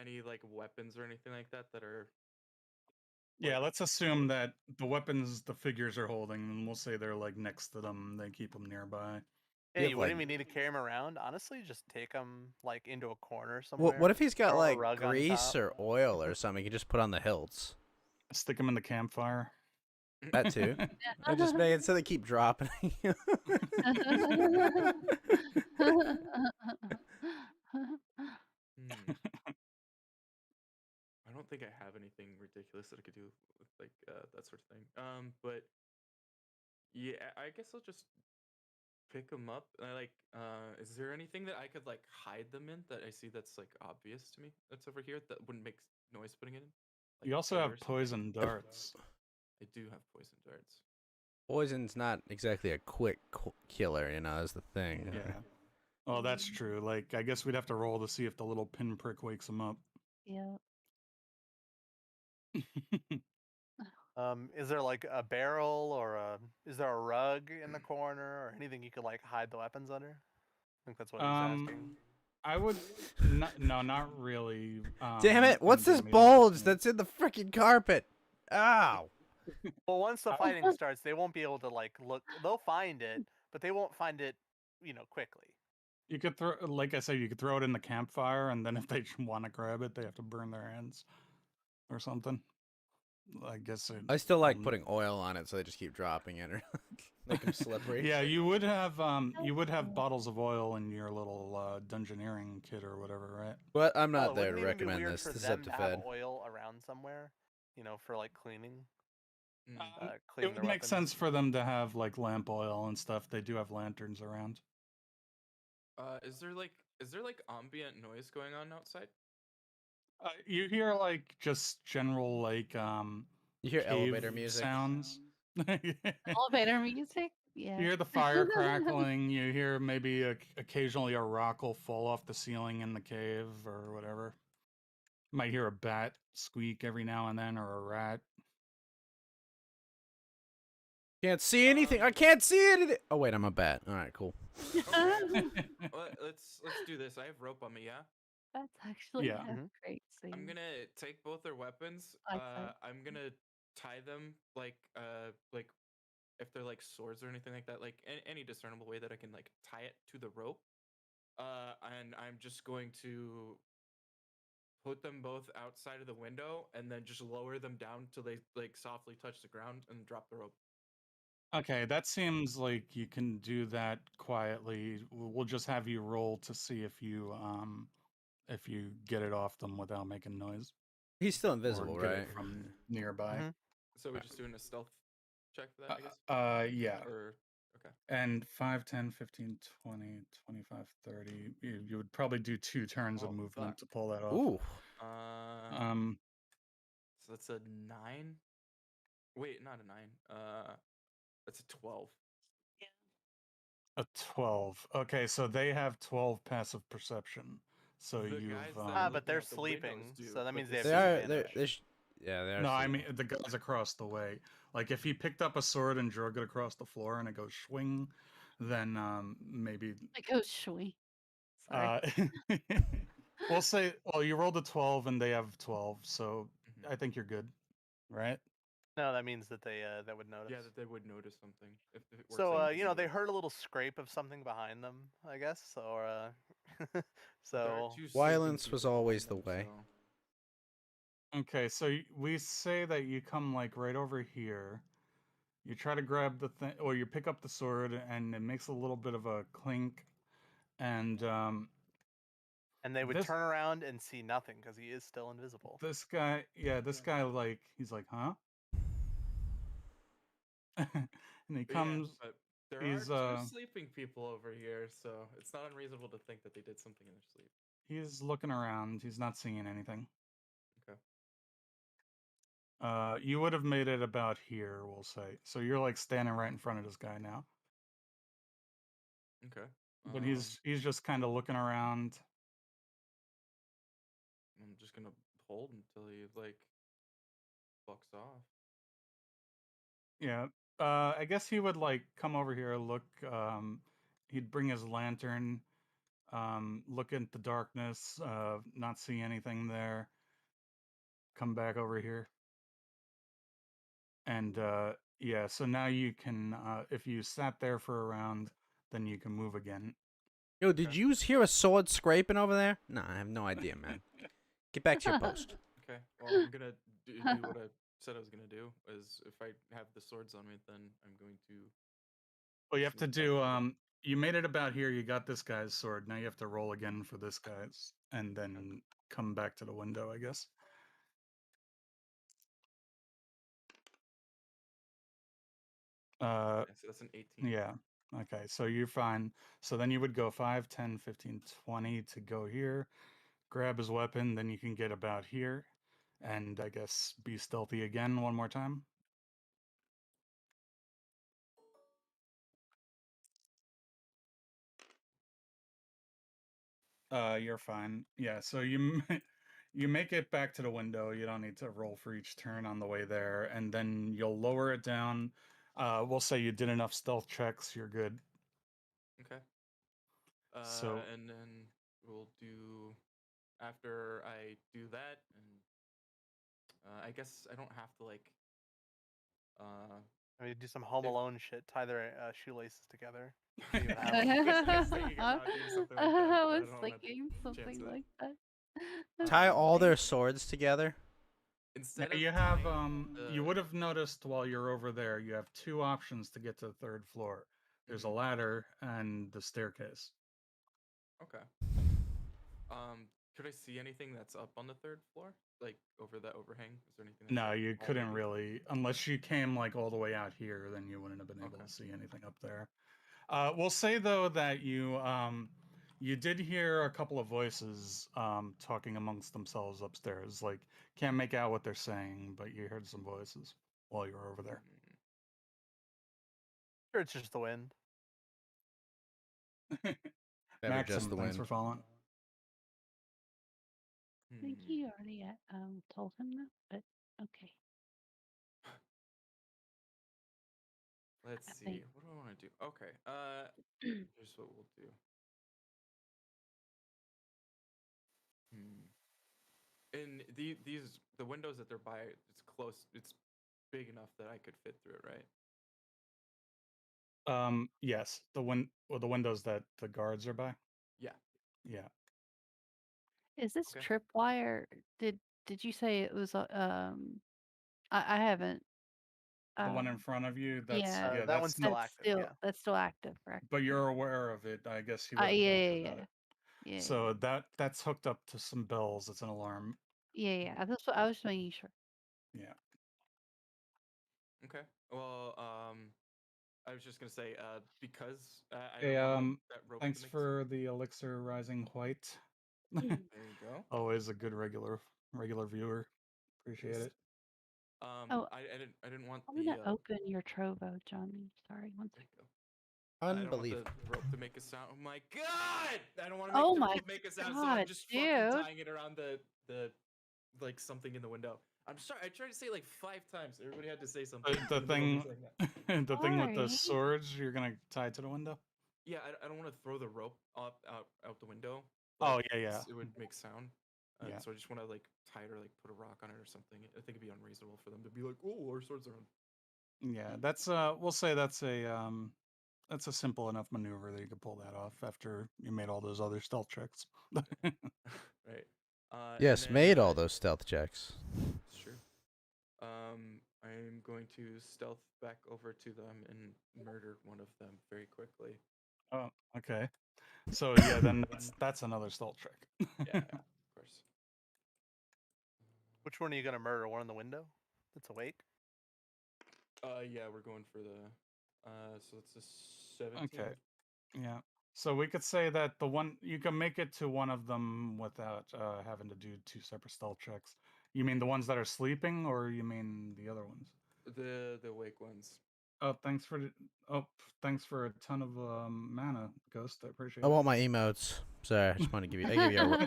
any like weapons or anything like that that are yeah, like let's assume that the weapons the figures are holding, and we'll say they're like next to them. They keep them nearby. Yeah, have, you like- wouldn't even need to carry them around. Honestly, just take them like into a corner what somewhere. if he's got throw a like rug on grease top. or oil or something? You can just put on the hilts. Stick them in the campfire. That too. I just make it so they keep dropping. Hmm. I don't think I have anything ridiculous that I could do with like that sort of thing. But yeah, I guess I'll just pick them up. I like. Is there anything that I could like hide them in that I see that's like obvious to me that's over here that wouldn't make noise putting it in? Like You also hair or have something? poison darts. I do have poison darts. Poison's not exactly a quick killer, you know, is the thing. Yeah. Oh, that's true. Like, I guess we'd have to roll to see if the little pinprick wakes him up. Yeah. Is there like a barrel or is there a rug in the corner or anything you could like hide the weapons under? I think that's what he's asking. I would no, not really. Damn it! What's in this game bulge management. that's in the freaking carpet? Ow! Well, once the fighting starts, they won't be able to like look. They'll find it, but they won't find it, quickly. You could throw, like I said, you could throw it in the campfire, and then if they want to grab it, they have to burn their hands or something. I guess it. I still like putting oil on it, so they just keep dropping it or make them slippery. Yeah, you would have bottles of oil in your little dungeoneering kit or whatever, right? But I'm Well, not it there wouldn't to even be recommend weird this. for This is up them to to have Fed. oil around somewhere, for like cleaning. Mm. It Cleaning would their make weapons. sense for them to have like lamp oil and stuff. They do have lanterns around. Is there like ambient noise going on outside? You hear like just general like You hear cave elevator music. sounds. Elevator music? Yeah. You hear the fire crackling. You hear maybe occasionally a rock will fall off the ceiling in the cave or whatever. Might hear a bat squeak every now and then or a rat. Can't see anything. I can't see anything. Oh wait, I'm a bat. All right, cool. Well, let's do this. I have rope on me. Yeah. That's actually Yeah. a Mhm. great scene. I'm gonna take both their weapons. Eyesight. I'm gonna tie them like if they're like swords or anything like that, like any discernible way that I can like tie it to the rope. And I'm just going to put them both outside of the window and then just lower them down till they like softly touch the ground and drop the rope. Okay, that seems like you can do that quietly. We'll just have you roll to see if you get it off them without making noise. He's still Or invisible, get right? it from nearby. Mhm. So we're just doing a stealth check for that, I guess. Yeah. Or okay. And 5, 10, 15, 20, 25, 30. You would probably do 2 turns of Oh, movement fuck. to pull that off. Ooh. So that's a 9. Wait, not a 9. That's a 12. A 12. Okay, so they have 12 passive perception. So The you've guys that are but looking they're out the windows sleeping, do, so that but means the they have They are. disadvantage. Yeah, they are. No, I mean sleeping. the guys across the way. Like if he picked up a sword and drug it across the floor and it goes swing, then maybe It goes shwee. Sorry. We'll say, well, you rolled a 12 and they have 12, so Mhm. I think you're good, right? No, that means that they that would notice. Yeah, that they would notice something if it works. So like you know, they this. heard a little scrape of something behind them, I guess, or But there are so two sleeping Violence was people behind always the them, way. so- Okay, so we say that you come like right over here. You try to grab the thing, or you pick up the sword, and it makes a little bit of a clink. And and they would this turn around and see nothing because he is still invisible. this guy, yeah, this guy, like, he's like, huh? And he But yeah, comes. but there are He's two sleeping people over here, so it's not unreasonable to think that they did something in their sleep. he's looking around. He's not seeing anything. Okay. You would have made it about here, we'll say. So you're like standing right in front of this guy now. Okay. But he's just kind of looking around. I'm just gonna hold until he like fucks off. Yeah. I guess he would like come over here, look. He'd bring his lantern, look into the darkness, not see anything there. Come back over here. And yeah, so now you can, if you sat there for a round, then you can move again. Yo, did Okay. you hear a sword scraping over there? No, I have no idea, man. Get back to your post. Okay. Well, I'm gonna do what I said I was gonna do. Is if I have the swords on me, then I'm going to. Well, you have to sneak back do. over. You made it about here. You got this guy's sword. Now you have to roll again for this guy's, and then come back to the window, I guess. Yeah, so that's an 18. Yeah. Okay, so you're fine. So then you would go 5, 10, 15, 20 to go here, grab his weapon, then you can get about here, and I guess be stealthy again one more time. You're fine. Yeah, so you you make it back to the window. You don't need to roll for each turn on the way there, and then you'll lower it down. We'll say you did enough stealth checks. You're good. Okay. So And then we'll do after I do that, and I guess I don't have to like. I mean, do some Home If- Alone shit, tie their shoelaces together. I Even was have just thinking about doing something like that, I but was don't wanna thinking chance something that. like that. Tie That's all funny. their swords together. Instead now of you have tying you the- would have noticed while you're over there, you have two options to get to the third floor. There's a Mhm. ladder and the staircase. Okay. Could I see anything that's up on the third floor, like over that overhang? Is there anything? That's, No, like, you tall, couldn't maybe? really, unless you came like all the way out here, then you wouldn't have been able Okay. to see anything up there. We'll say though that you did hear a couple of voices talking amongst themselves upstairs. Like, can't make out what they're saying, but you heard some voices while you were over there. Mm, sure it's just the wind. Never Maxim, just the thanks for wind. following. I think hmm. he already told him that, but okay. Let's I see. think. What do I want to do? Okay. Here's what we'll do. Hmm. And the windows that they're by, it's close. It's big enough that I could fit through it, right? Yes, the windows that the guards are by. Yeah. Yeah. Is this Okay. tripwire? Did you say it was I haven't. The one in Um, front of you, that's yeah, yeah, That one's that's still that's active. still Yeah. that's still active, correct? but you're aware of it. I guess he would have Yeah, told yeah, you about yeah, it. yeah, So that's hooked up to some bells. It's an alarm. yeah. That's what I was making sure. Yeah. Okay. Well, I was just gonna say, because I Hey, don't want that rope thanks to make. for the elixir rising white. There you go. Always a good regular viewer. Appreciate Yes. it. Oh, I didn't want I'm the. gonna open your Trovo, Johnny. Sorry, one There second. you go. I don't want the Unbelievable. rope to make a sound. Oh my god! I don't want to make Oh the my rope make a sound, so I'm god, just fucking dude! tying it around the like something in the window. I'm sorry. I tried to say like 5 times. Everybody had to say something. The in the middle of me thing, saying that. the thing with the Sorry. swords, you're gonna tie to the window. Yeah, I don't want to throw the rope out the window. Oh, but yeah. it would make sound. Yeah. So I just want to like tie it or like put a rock on it or something. I think it'd be unreasonable for them to be like, "Oh, our swords are on." Yeah, that's we'll say that's a simple enough maneuver that you could pull that off after you made all those other stealth checks. Right. Yes, and then, made all those stealth checks. It's true. I'm going to stealth back over to them and murder one of them very quickly. Oh, okay. So yeah, then that's another stealth check. Yeah, of course. Which one are you gonna murder? One in the window that's awake? Yeah, we're going for the. So it's a 17. Okay. Yeah. So we could say that the one you can make it to one of them without having to do two separate stealth checks. You mean the ones that are sleeping, or you mean the other ones? The awake ones. Oh, thanks for a ton of mana, Ghost. I appreciate I it. want my emotes. Sorry, I just want to give you.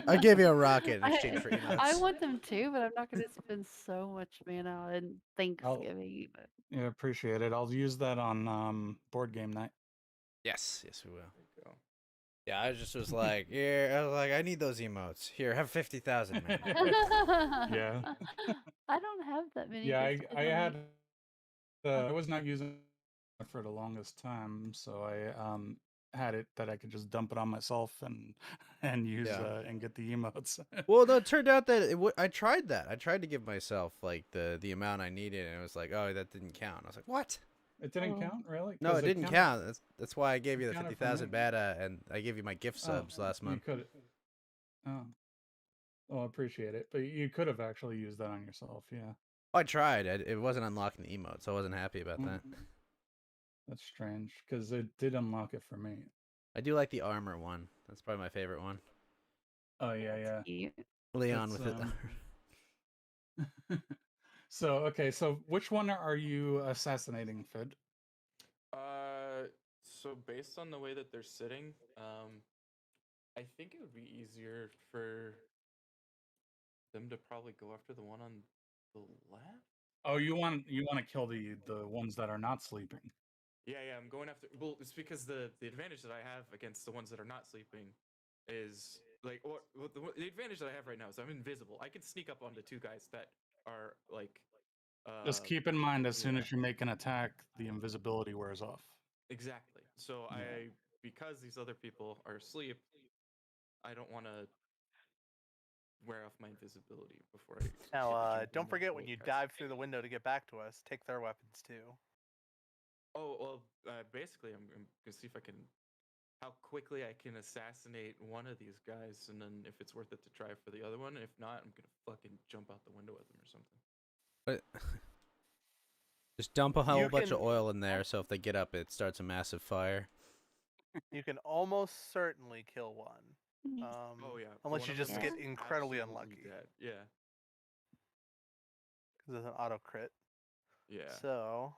I gave you a rocket in exchange for emotes. I want them too, but I'm not going to spend so much mana on Thanksgiving. But Yeah, appreciate it. I'll use that on board game night. Yes, we will. There you go. Yeah, I just was like, I need those emotes. Here, have 50,000, man. Yeah. I don't have that many. Yeah, to spend I on had you. I was not using it for the longest time, so I had it that I could just dump it on myself and use Yeah. and get the emotes. Well, no, it turned out that I tried that. I tried to give myself like the amount I needed, and it was like, oh, that didn't count. I was like, what? It didn't Oh. count, really? No, 'Cause it didn't counted- count. That's why I gave you the counted for 50,000 me. beta, and I gave you my gift subs last You month. could. Oh. Well, I appreciate it, but you could have actually used that on yourself. Yeah. I tried. It wasn't unlocking the emotes, so I wasn't happy about that. That's strange because it did unlock it for me. I do like the armor one. That's probably my favorite one. Oh yeah. Cute. Leon It's, with it. So okay, so which one are you assassinating, Fid? So based on the way that they're sitting, I think it would be easier for them to probably go after the one on the left. Oh, you want to kill the ones that are not sleeping. Yeah, I'm going after. Well, it's because the advantage that I have against the ones that are not sleeping is like, the advantage that I have right now is I'm invisible. I can sneak up onto two guys that are like. Just keep in mind, as soon yeah. as you make an attack, the invisibility wears off. Exactly. So Yeah. because these other people are asleep, I don't want to wear off my invisibility before I. Now, jump in don't the forget when boat you cast. dive through the window to get back to us, take their weapons too. Oh well, basically, I'm gonna see if I can, how quickly I can assassinate one of these guys, and then if it's worth it to try for the other one. If not, I'm gonna fucking jump out the window with them or something. But just dump a whole You bunch of can- oil in there, so if they get up, it starts a massive fire. You can almost certainly kill one. Oh yeah. Unless one you of just them get is incredibly absolutely unlucky. dead. Yeah. Because it's an auto crit. Yeah. So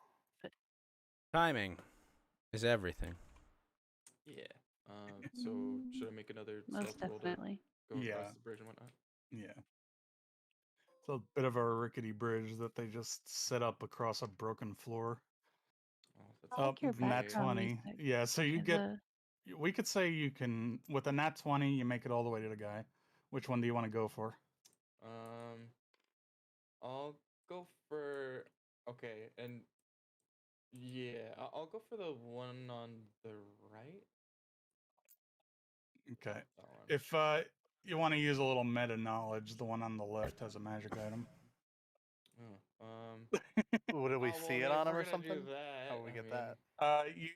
Timing is everything. Yeah. So should I make another Most stealth roll to definitely. go Yeah. across the bridge and whatnot? Yeah. It's a bit of a rickety bridge that they just set up across a broken floor. Oh, that's I like your nat background 20. music. Yeah, so you As get. a- We could say you can, with a nat 20, you make it all the way to the guy. Which one do you want to go for? I'll go for, okay, and yeah, I'll go for the one on the right. Okay. That one. If you want to use a little meta knowledge, the one on the left has a magic item. Would we well, see I it mean, on if them we're or gonna something? do that, How would we I get mean, that? You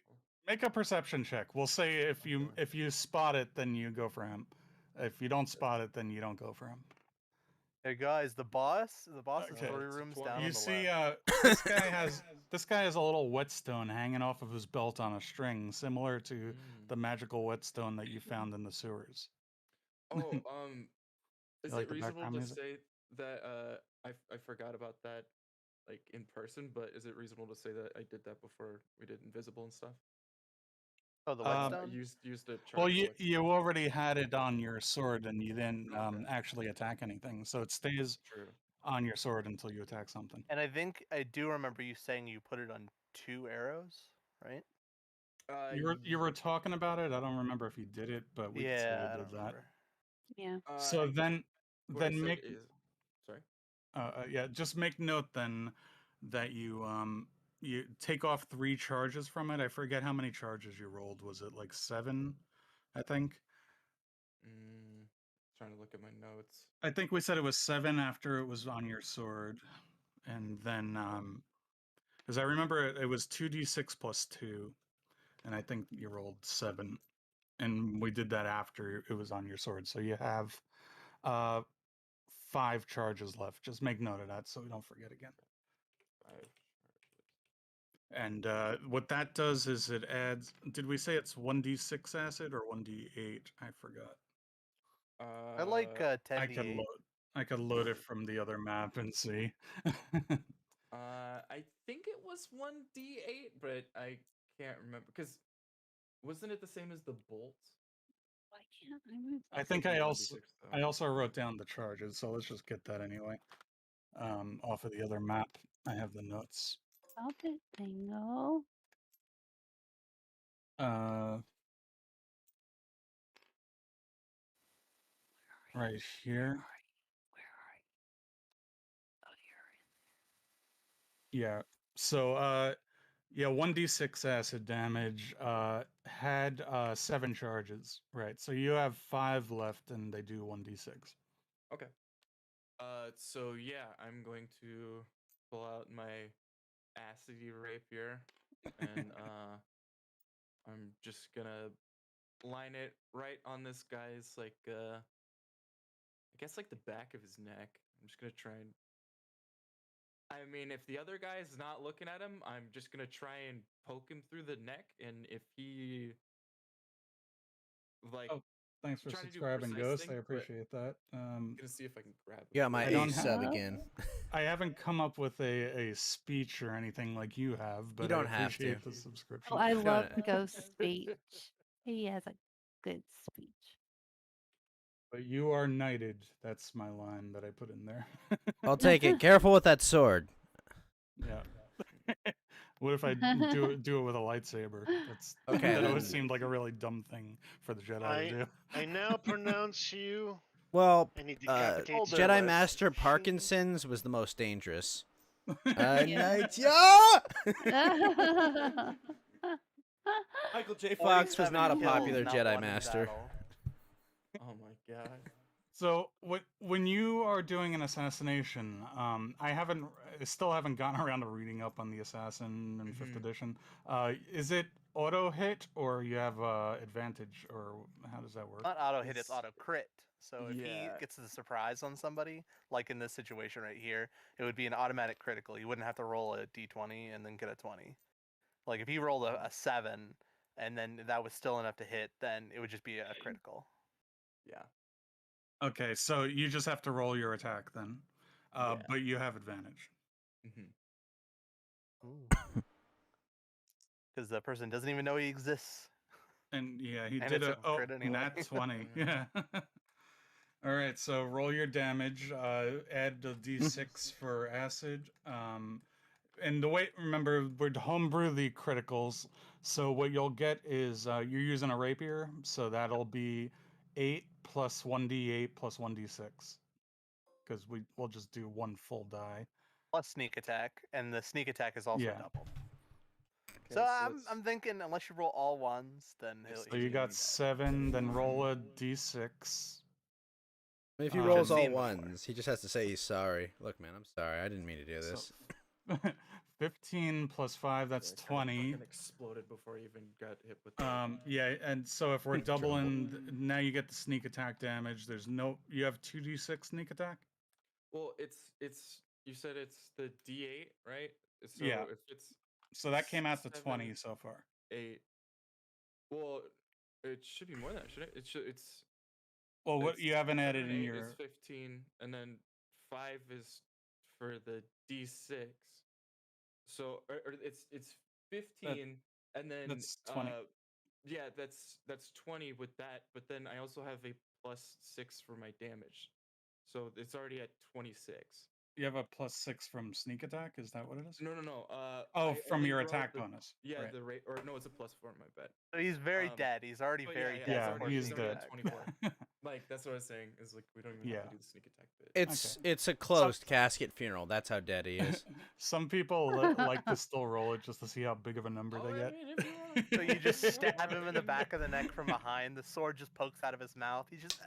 make a perception check. We'll say if you Okay. if you spot it, then you go for him. If you don't spot it, then you don't go for him. Hey guys, the boss's Okay. story It's room's 20. down You on the see, left. this guy has a little whetstone hanging off of his belt on a string, similar to the magical whetstone that you found in the sewers. Oh, is like it the reasonable background to music? say that I forgot about that, like in person? But is it reasonable to say that I did that before we did invisible and stuff? Oh, the Um, whetstone? Used to charge. Well, the you whetstone. you already had it on your sword, and you didn't Okay. actually attack anything, so it stays True. on your sword until you attack something. And I think I do remember you saying you put it on 2 arrows, right? You were talking about it. I don't remember if you did it, but we could say you Yeah, I did don't that. remember. Yeah. So I think what I then said make is sorry. yeah, just make note then that you take off 3 charges from it. I forget how many charges you rolled. Was it like 7? I think. Trying to look at my notes. I think we said it was 7 after it was on your sword, and then because I remember it was 2d6 plus 2, and I think you rolled 7, and we did that after it was on your sword. So you have uh 5 charges left. Just make note of that so we don't forget again. 5 charges. And what that does is it adds. Did we say it's 1d6 acid or 1d8? I forgot. I like 10 I could d8. load. I could load it from the other map and see. I think it was 1d8, but I can't remember because wasn't it the same as the bolt? Why can't I move? I It think could be I 1d6 also wrote down the charges, so let's just get that anyway. Off of the other map, I have the notes. Stop it, Dingo. Right here. Where are you? Oh, you're Yeah. So yeah, 1d6 acid damage had 7 charges. Right. So you have 5 left and they do 1d6. Okay. So yeah, I'm going to pull out my acidy rapier and I'm just gonna line it right on this guy's like I guess like the back of his neck. I'm just gonna try and I mean, if the other guy is not looking at him, I'm just gonna try and poke him through the neck, and if he like Oh, thanks for trying to do subscribing, precise Ghost. thing, I but appreciate that. I'm gonna see if I can grab him. You got my I A don't sub have- again. I haven't come up with a speech or anything like you have, but don't I have to. appreciate the subscription. Oh, I No, love no. Ghost speech. He has a good speech. But you are knighted. That's my line that I put in there. I'll take it. Careful with that sword. Yeah. What if I do it with a lightsaber? Okay, that always then. seemed like a really dumb thing for the Jedi to do. I now pronounce you, Well, and he decapitates Older Jedi list. Master Parkinson's was the most dangerous. Yeah. Michael J. Fox was 47 not a kills, popular not Jedi one in Master. battle. Oh my god. So when you are doing an assassination, I still haven't gotten around to reading up on the assassin in 5th edition. Is it auto hit or you have advantage, or how does that work? Not auto hit, It's- it's auto crit. So if he Yeah. gets the surprise on somebody, like in this situation right here, it would be an automatic critical. You wouldn't have to roll a d20 and then get a 20. Like if he rolled a 7 and then that was still enough to hit, then it would just be a critical. Yeah. Okay, so you just have to roll your attack then, Yeah. but you have advantage. Because the person doesn't even know he exists. And yeah, he And did it's a a crit anyway. nat 20. Yeah. All right, so roll your damage. Add the d6 for acid. And the way, remember, we're homebrew the criticals. So what you'll get is you're using a rapier, so that'll be 8 plus 1d8 plus 1d6. Because we'll just do one full die. Plus sneak attack, and the sneak attack is also Yeah. doubled. Okay, So I'm it's- thinking unless you roll all ones, then he'll. So you he's gonna got be dead. 7, then roll a d6. If he I've rolls seen all him before. ones, he just has to say he's sorry. Look, man, I'm sorry. I didn't mean to do So this. 15 plus 5, that's yeah, kinda 20. fucking exploded before I even got hit with the Yeah, and so if we're Trouble. doubling, now you get the sneak attack damage. You have 2d6 sneak attack? Well, it's you said it's the D8, right? So Yeah. if it's So that came out to 7, 20 so far. 8. Well, it should be more than that, shouldn't it? It's Well, what it's you haven't 7 added and in 8 your is 15, and then 5 is for the D6. So or it's 15, and then that's 20. yeah, that's 20 with that. But then I also have a plus 6 for my damage, so it's already at 26. You have a plus 6 from sneak attack. Is that what it is? No, no, no. Oh, I from only your rolled attack the, bonus. Yeah, right. the rate, or no, it's a plus 4. My bet. So he's very Um, dead. He's already but very yeah, dead. Yeah, it's before already, he's it's sneak already dead. at attack. 24. Like that's what I was saying. Is like we don't even have to Yeah. do the sneak attack bit. It's a closed casket funeral. That's how dead he is. Some people like to still roll it just to see how big of a number Oh, they I get. mean, if you want. So you just if you want, stab him in the I back of the mean- neck from behind. The sword just pokes out of his mouth. He just.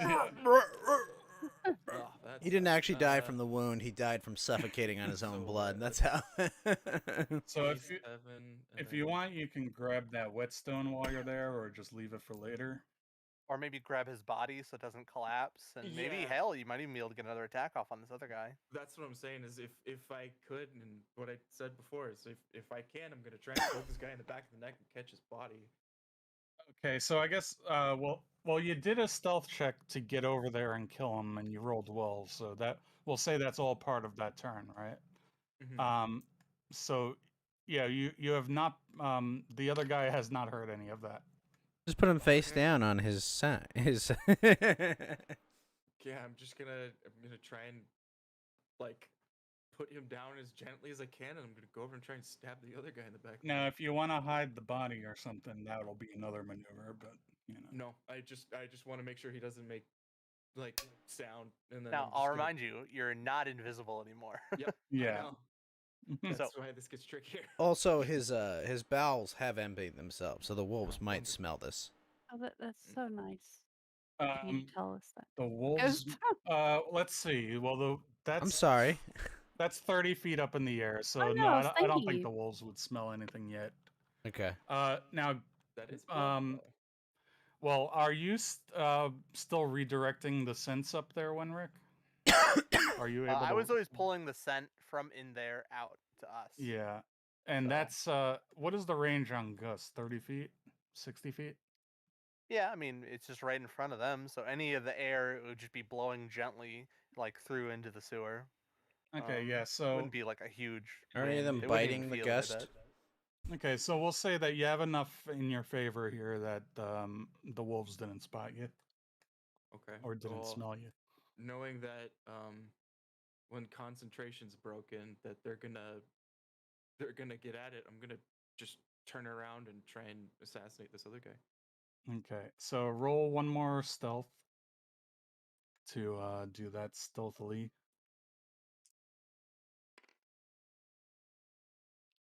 Yeah. Oh, that's He didn't sad. actually die from the wound. He died from suffocating on his own So blood. bad. That's how. So 27, if and you then- want, you can grab that whetstone while you're there, or just leave it for later. Or maybe grab his body so it doesn't collapse, and maybe Yeah. hell, you might even be able to get another attack off on this other guy. That's what I'm saying. Is if I could, and what I said before is if I can, I'm gonna try and poke this guy in the back of the neck and catch his body. Okay, so I guess well you did a stealth check to get over there and kill him, and you rolled well, so that we'll say that's all part of that turn, right? Mhm. So yeah, you have not the other guy has not heard any of that. Just put him face Okay. down on his side. His. Yeah, I'm gonna try and like put him down as gently as I can, and I'm gonna go over and try and stab the other guy in the back. Now, if you want to hide the body or something, that'll be another maneuver, but you know. No, I just want to make sure he doesn't make like sound, and then Now, I'm I'll just gonna- remind you, you're not invisible anymore. Yep. Yeah. I know. That's So- why this gets trickier. Also, his bowels have emptied themselves, so the wolves might smell this. Oh, that's so nice. Can you tell us that? The wolves. Let's see. Well, that's. I'm sorry. That's 30 feet up in the air, so I no, know, I don't thank think you. the wolves would smell anything yet. Okay. Now, That is blood, though. well, are you still redirecting the scents up there, Wenrick? Are you able? I to... was always pulling the scent from in there out to us. Yeah, and So- that's what is the range on Gus? 30 feet, 60 feet. Yeah, I mean, it's just right in front of them, so any of the air it would just be blowing gently, like through into the sewer. Okay, Um, yeah. It So wouldn't be like a huge. Are any of wind. them It wouldn't even biting the feel like gust? that. okay, so we'll say that you have enough in your favor here that the wolves didn't spot you Okay. or didn't Well, smell you. knowing that when concentration's broken, that they're gonna get at it, I'm gonna just turn around and try and assassinate this other guy. Okay, so roll one more stealth to do that stealthily.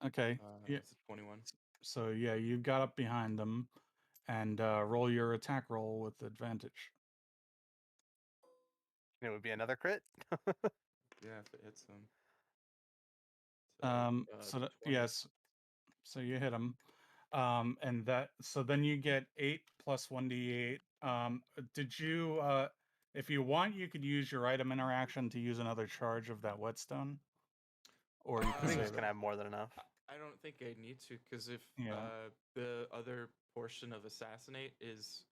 Okay, yeah. It's a 21. So yeah, you got up behind them, and roll your attack roll with advantage. It would be another crit. Yeah, if it hits him. So that, 20. yes, so you hit him, and that so then you get 8 plus 1d8. Did you if you want, you could use your item interaction to use another charge of that whetstone, or you I can think say he's gonna have more than enough. I don't think I need to, because if Yeah. the other portion of assassinate is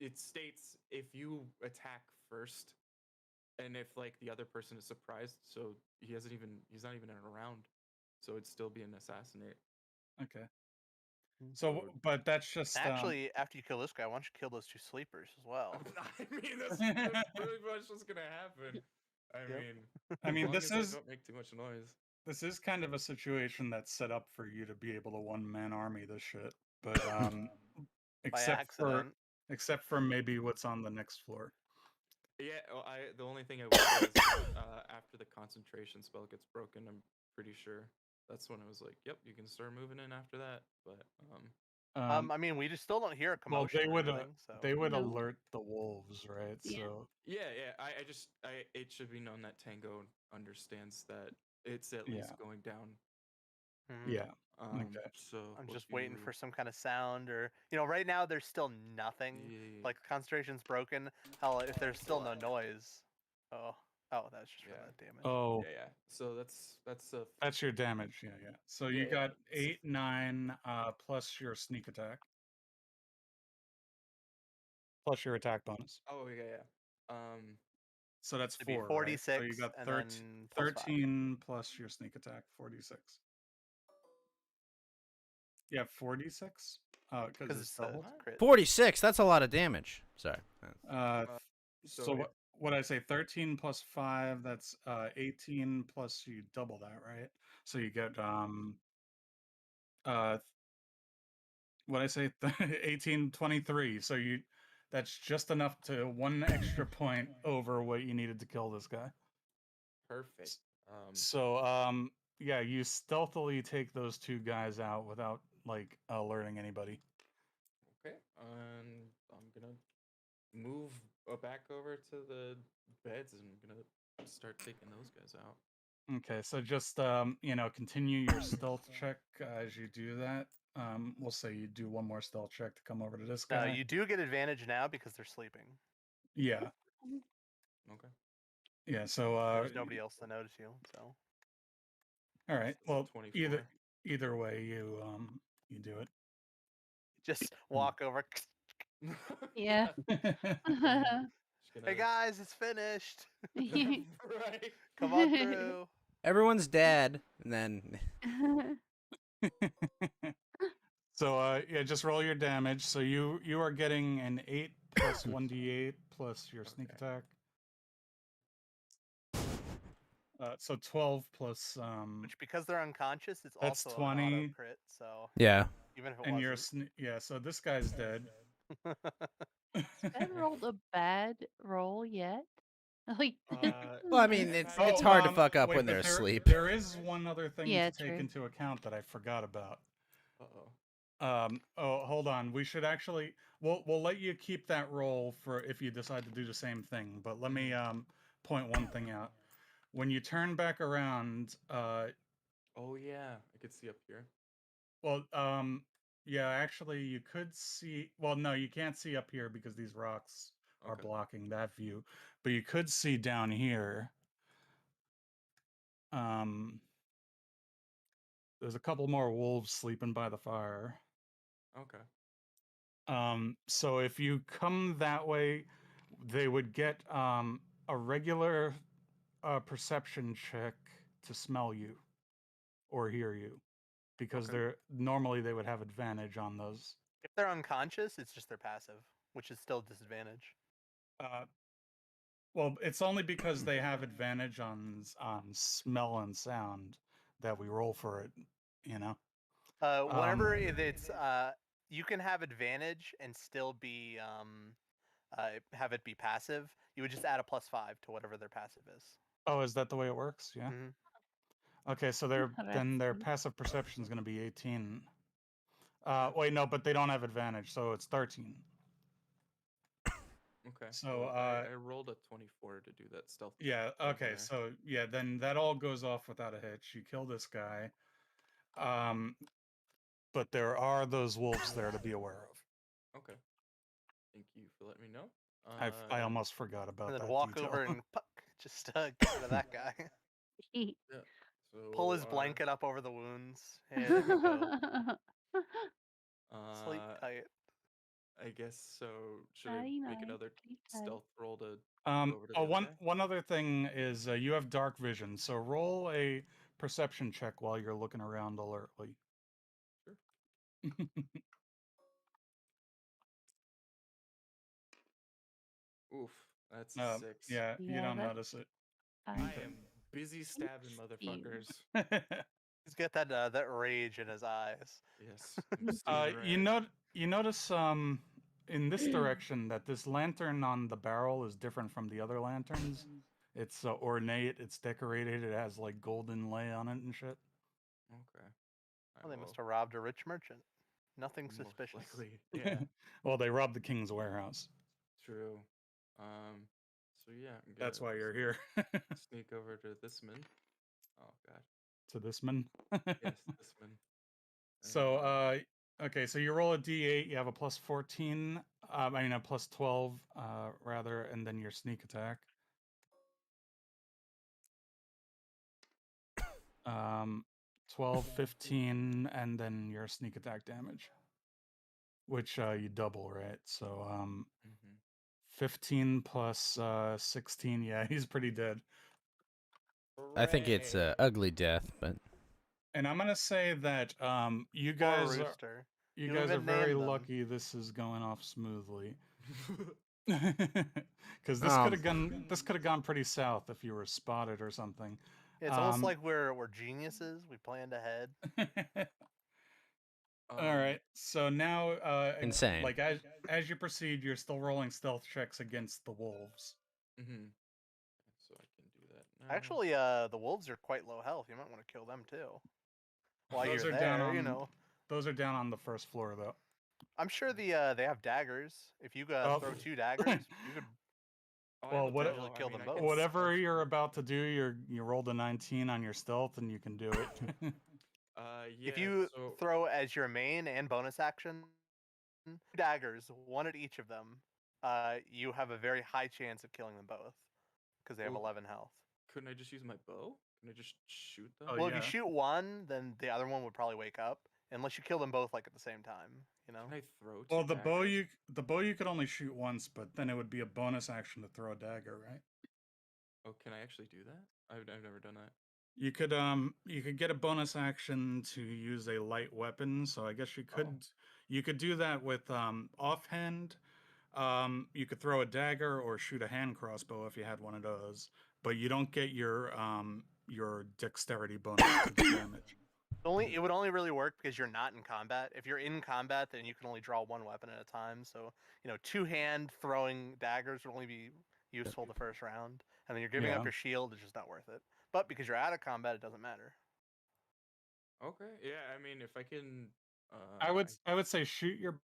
it states if you attack first, and if like the other person is surprised, so he's not even in a round, so it'd still be an assassinate. Okay. So, but that's just Actually, after you kill this guy, why don't you kill those two sleepers as well? I mean, that's pretty much what's gonna happen. I mean, as long this as I is don't make too much noise. this is kind of a situation that's set up for you to be able to one-man army this shit, but By accident. except for maybe what's on the next floor. Yeah, well, the only thing I would say is after the concentration spell gets broken, I'm pretty sure that's when I was like, "Yep, you can start moving in after that." But I mean, we just still don't hear a well, commotion. they would or anything, so. they would No. alert the wolves, right? Yeah. So yeah. It should be known that Tango understands that it's at least Yeah. going down. Mhm. yeah, okay. So I'm what just do waiting you- for some kind of sound, or right now there's still nothing. Yeah. Like concentration's broken. Hell, if there's still no noise. Oh, that's just for Yeah. that damage. Oh, Yeah. So that's a that's your damage. Yeah, yeah. So you Yeah, got it's- 8, 9, plus your sneak attack, plus your attack bonus. oh yeah. So that's It'd be 4, 46, right? So you got and 13, then plus 5. 13 plus your sneak attack, 46. Yeah, 46. Because Because it's it's a doubled. crit. 46. That's a lot of damage. Sorry. So so what I say? 13 plus 5. That's 18 plus you double that, right? So you get what I say? 18, 23. So That's just enough to 1 extra point over what you needed to kill this guy. Perfect. So, yeah, you stealthily take those 2 guys out without like alerting anybody. Okay. I'm gonna move back over to the beds and I'm gonna start taking those guys out. Okay, so just continue your stealth check as you do that. We'll say you do 1 more stealth check to come over to this guy. You do get advantage now because they're sleeping. Yeah. Okay. Yeah, so There's nobody else to notice you, so. all right. It's a Well, 24. either way you do it. Just walk over. Yeah. Hey guys, it's finished. Right. Come on through. Everyone's dead, and then So yeah, just roll your damage. So you are getting an 8 plus 1d8 plus your sneak Okay. attack. So 12 plus Which, because they're unconscious, it's that's also an 20. auto crit. So yeah. even if it and wasn't. yeah, so this guy's dead. Haven't rolled a bad roll yet. Like, Well, I mean, it's hard to fuck up wait, when but they're asleep. There is one other thing Yeah, to take true. into account that I forgot about. Uh-oh. Oh, hold on. We should actually we'll let you keep that roll for if you decide to do the same thing. But let me point one thing out. When you turn back around, Oh yeah, I could see up here. well, yeah, actually you could see. Well, no, you can't see up here because these rocks are Okay. blocking that view. But you could see down here. There's a couple more wolves sleeping by the fire. Okay. So if you come that way, they would get a regular perception check to smell you or hear you, because Okay. they're normally they would have advantage on those. If they're unconscious, it's just their passive, which is still disadvantage. Well, it's only because they have advantage on smell and sound that we roll for it, you know. Whenever it's you can have advantage and still be have it be passive. You would just add a +5 to whatever their passive is. Oh, is that the way it works? Yeah. Mhm. Okay, so Oh, that's their neat. passive perception is going to be 18. Wait, no, but they don't have advantage, so it's 13. Okay. So, well, I rolled a 24 to do that stealth. Yeah, over okay, there. so yeah, then that all goes off without a hitch. You kill this guy. But there are those wolves there to be aware of. Okay. Thank you for letting me know. I almost forgot about And that then walk detail. over and puck, just get rid of that guy. Yeah. So Pull his blanket up over the wounds. Hey, there you go. Sleep tight. I guess so. Should I Nighty make night, another sleep tight. stealth roll to go over to the other guy? One other thing is you have dark vision, so roll a perception check while you're looking around alertly. Sure. Oof, that's a 6. Yeah, you Yeah, don't that's notice it. I fine. am busy stabbing motherfuckers. He's got that rage in his eyes. Yes. I'm stealing You notice in this direction that this lantern on the barrel is different from the other lanterns. It's ornate, it's decorated, it has like gold inlay on it and shit. Okay. Well, they must have robbed a rich merchant. Nothing most suspicious. likely. Yeah. Well, they robbed the king's warehouse. True. So yeah, I'm That's gonna why you're here. sneak over to this man. Oh god. To this man. Yes, this man. So okay, so you roll a d8, you have a plus 14, I mean a plus 12 rather, and then your sneak attack. 12, 15, and then your sneak attack damage, which you double, right? So 15 plus 16, yeah, he's pretty dead. I think it's ugly death, but And I'm gonna say that you Poor guys are rooster. you You guys are even very named them. lucky this is going off smoothly. Because this could have gone pretty south if you were spotted or something. It's almost like we're geniuses. We planned ahead. All right, so now insane. like as you proceed, you're still rolling stealth checks against the wolves. Mm-hmm. So I can do that now. Actually, the wolves are quite low health. You might want to kill them too. While Those you're are down there, on you know. those are down on the first floor though. I'm sure they have daggers. If you Oh. throw 2 daggers, you could Oh, I Well, have a what- bow. Usually I kill mean, them I both. can Whatever stealth you're shoot. about to do, you rolled a 19 on your stealth, and you can do it. Yeah. if you so throw as your main and bonus action 2 daggers, 1 at each of them, you have a very high chance of killing them both because they have Well, 11 health. couldn't I just use my bow? Can I just shoot them? Oh, Well, if yeah. you shoot one, then the other one would probably wake up, unless you kill them both like at the same time. You know. Can I throw? Two Well, the daggers? bow you could only shoot once, but then it would be a bonus action to throw a dagger, right? Oh, can I actually do that? I've never done that. You could get a bonus action to use a light weapon, so I guess you could Oh. you could do that with offhand. You could throw a dagger or shoot a hand crossbow if you had one of those, but you don't get your dexterity bonus to the damage. It would only really work because you're not in combat. If you're in combat, then you can only draw 1 weapon at a time. So 2-hand throwing daggers would only be useful the first round, and then you're giving up Yeah. your shield. It's just not worth it. But because you're out of combat, it doesn't matter. Okay. Yeah. I mean, if I can. I would say shoot your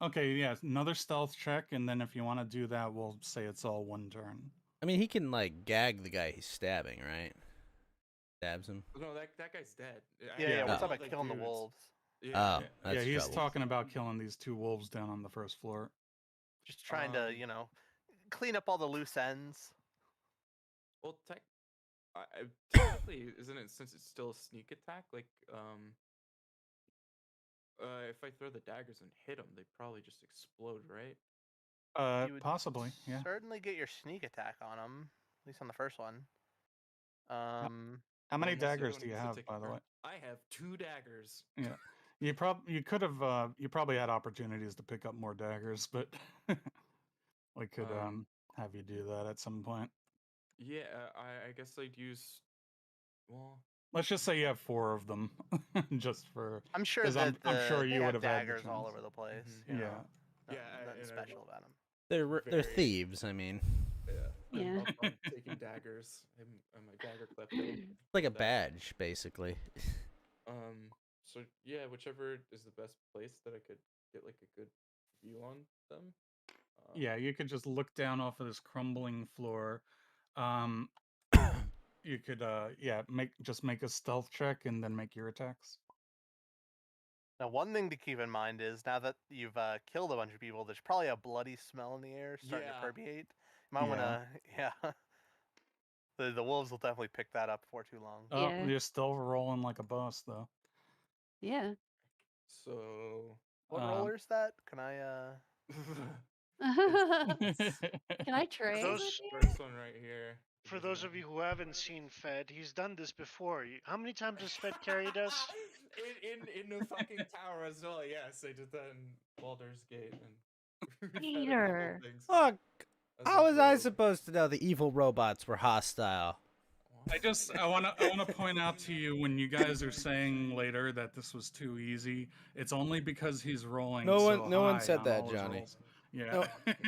okay, yeah, another stealth check, and then if you want to do that, we'll say it's all one turn. I mean, he can like gag the guy he's stabbing, right? Stabs him. No, that guy's dead. Yeah, we're Oh. talking about killing the wolves. Yeah. Oh, yeah. that's yeah, he's trouble. talking about killing these 2 wolves down on the first floor. Just trying to, clean up all the loose ends. Well, technically, isn't it, since it's still a sneak attack? Like, if I throw the daggers and hit them, they probably just explode, right? You would Possibly, yeah. certainly get your sneak attack on them, at least on the first one. How many Unless the other daggers one do you gets to have, take by the turn. way? I have 2 daggers. Yeah, you probably had opportunities to pick up more daggers, but we could have you do that at some point. Yeah, I guess I'd use. Well, Let's just say you have 4 of them, just for. I'm sure 'Cause that I'm sure they you would have have had the daggers all chance. over the place. Mhm. Yeah. Yeah, nothing and I special will- about them. They're very- thieves. I mean, yeah. Yeah. I'm up on taking daggers. I'm a dagger klepto. it's like a badge, basically. So yeah, whichever is the best place that I could get like a good view on them. Yeah, you could just look down off of this crumbling floor. You could make a stealth check and then make your attacks. Now, one thing to keep in mind is now that you've killed a bunch of people, there's probably a bloody smell in the air starting Yeah. to permeate. You might want to, yeah. The wolves will definitely pick that up before too long. Oh, Yeah. you're still rolling like a boss though. Yeah. So. What Um, roller is that? Can I? Can I trade those- with you? First one right here. For those of you who haven't seen Fed, he's done this before. How many times has Fed carried us? in the fucking tower as well. Yes, I did that in Baldur's Gate and. Peter. Look, As how a was I rogue. supposed to know the evil robots were hostile? I wanna point out to you when you guys are saying later that this was too easy, it's only because he's rolling. No one- so no one high said on that, all his Johnny. rolls. Yeah. No.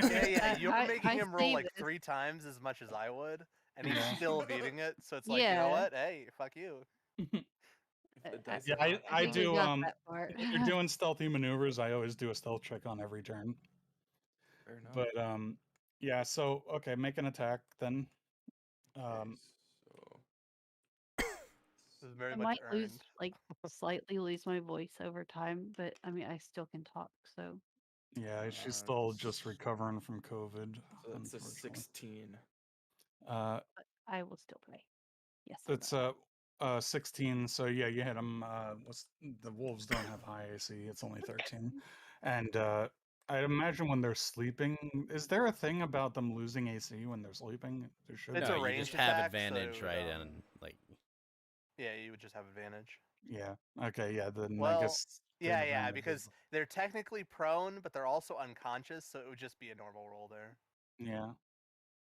Yeah, you're I making him roll see like this. 3 times as much as I would, and he's Yeah. still beating it. So it's like, you Yeah. know what? Hey, fuck you. If the dice Yeah, are not I think we do. got that part. If you're doing stealthy maneuvers, I always do a stealth check on every turn. Fair enough. But yeah. So okay, make an attack then. Okay, so. This is very I much might earned. lose, like, slightly lose my voice over time, but I mean, I still can talk, so Yeah, she's Uh, still just recovering from COVID. So that's a unfortunately. 16. but I will still play. Yes. I That's will. 16. So yeah, you hit them. The wolves don't have high AC. It's only 13. And I'd imagine when they're sleeping, is there a thing about them losing AC when they're sleeping? There should It's be. a No, you just ranged have attack, advantage, so, right? And like, Yeah, you would just have advantage. Yeah. Okay. Yeah. Then I Well, guess. the Yeah, advantage because is- they're technically prone, but they're also unconscious, so it would just be a normal roll there. Yeah.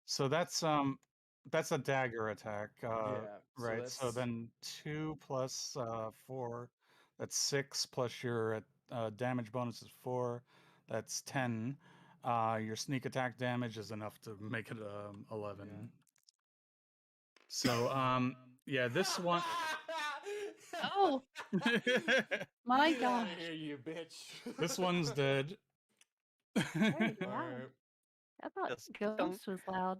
So that's a dagger attack. Yeah. Right. So that's- then 2 plus 4, that's 6 plus your damage bonus is 4. That's 10. Your sneak attack damage is enough to make it 11. Yeah. So yeah, this one. Oh my Get outta gosh. here, you bitch. This one's dead. Very loud. Alright. I thought Just Ghost was loud.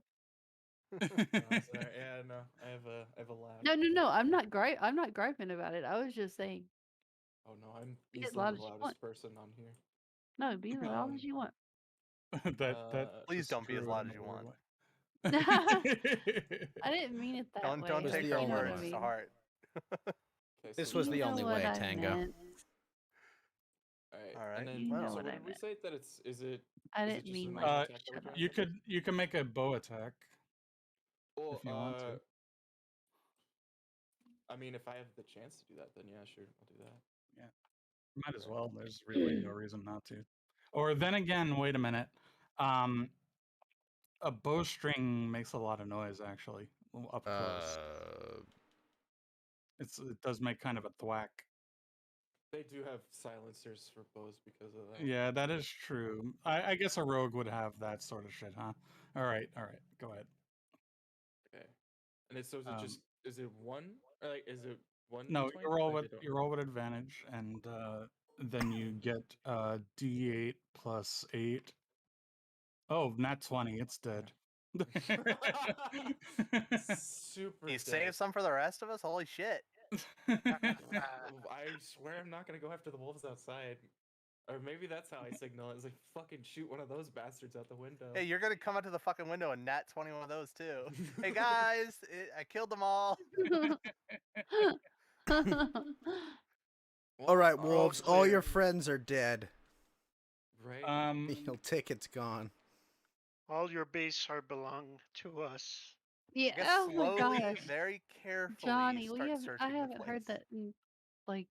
No, sorry. Yeah, no. I have a loud. No. I'm not griping about it. I was just saying, Oh no, I'm be as easily loud the as you loudest want. person on here. No, be as loud as you want. that Please is don't be as true loud in as a you weird want. way. I didn't mean it that Don't way. Was take the our you know what only I words one. to mean. heart. Okay, This so was You the know only what way, I Tango. meant. Alright, Alright, and then You know so what what I did we meant. say that is it I is it didn't just a mean normal like attack that we're shut up. trying to you can make a bow attack Well, if you want to. I mean, if I have the chance to do that, then yeah, sure, I'll do that. Yeah, might as Okay. well. There's really no reason not to. Or then again, wait a minute. A bowstring makes a lot of noise actually up close. It does make kind of a thwack. They do have silencers for bows because of that. Yeah, that is true. I guess a rogue would have that sort of shit, huh? All right, go ahead. Okay. And so is it just is it one or like is it one No, d20? you roll with advantage, and then you get d8 plus 8. Oh, not 20. It's dead. Super You dead. save some for the rest of us? Holy shit. I swear I'm not gonna go after the wolves outside. Or maybe that's how I signal. It's like fucking shoot one of those bastards out the window. Hey, you're gonna come out to the fucking window and nat 20 one of those too. Hey guys, I killed them all. All right, Well, wolves. oh, All your clear. friends are dead. right? Your ticket's gone. All your base are belong to us. Yeah. I guess Oh my slowly, gosh, very carefully Johnny, start I searching the haven't heard place. that in like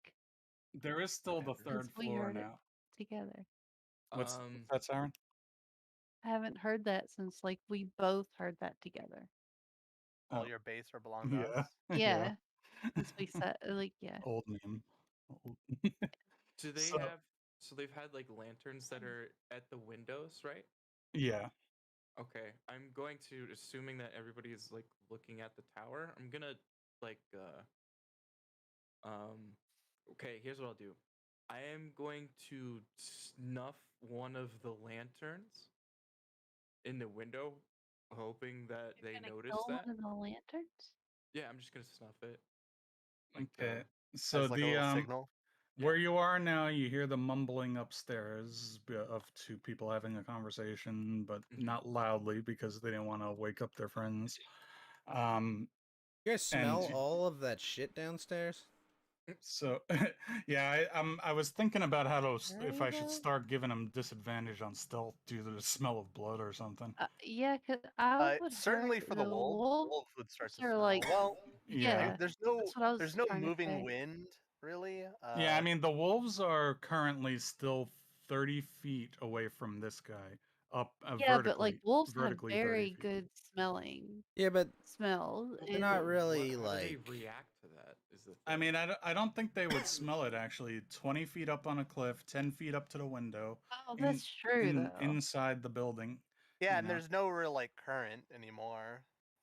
There is still the Forever. third since we floor heard it now. together. What's that, Siren? I haven't heard that since like we both heard that together. All Oh. your base are belong to Yeah. us. Yeah. Since we said like yeah. Old meme. Do they So- have so they've had like lanterns that are at the windows, right? Yeah. Okay. I'm going to assuming that everybody is like looking at the tower. I'm gonna like okay, here's what I'll do. I am going to snuff one of the lanterns in the window, hoping that You're they gonna notice kill that. one of the lanterns? Yeah, I'm just gonna snuff it. Like Okay. So As like a the little signal. where you are now, you hear the mumbling upstairs of two people having a conversation, but not loudly because they didn't want to wake up their friends. You guys And smell you- all of that shit downstairs? So yeah, I was thinking about how to if I should Right, start giving them disadvantage on stealth due to the smell of blood or something. Yeah, cause I would Certainly heard for the wolves would start to are smell. like Well, Yeah. there's no that's what I was trying to moving say. wind really. Yeah, I mean the wolves are currently still 30 feet away from this guy, up Yeah, but like vertically. wolves have Vertically 30 very feet. good smelling Yeah, but smells. they're And not really how do they like. react to that? Is the thing. I mean, I don't think they would smell it actually. 20 feet up on a cliff, 10 feet up to the window, oh, that's true though. inside the building. Yeah, you and know? there's no real like current anymore.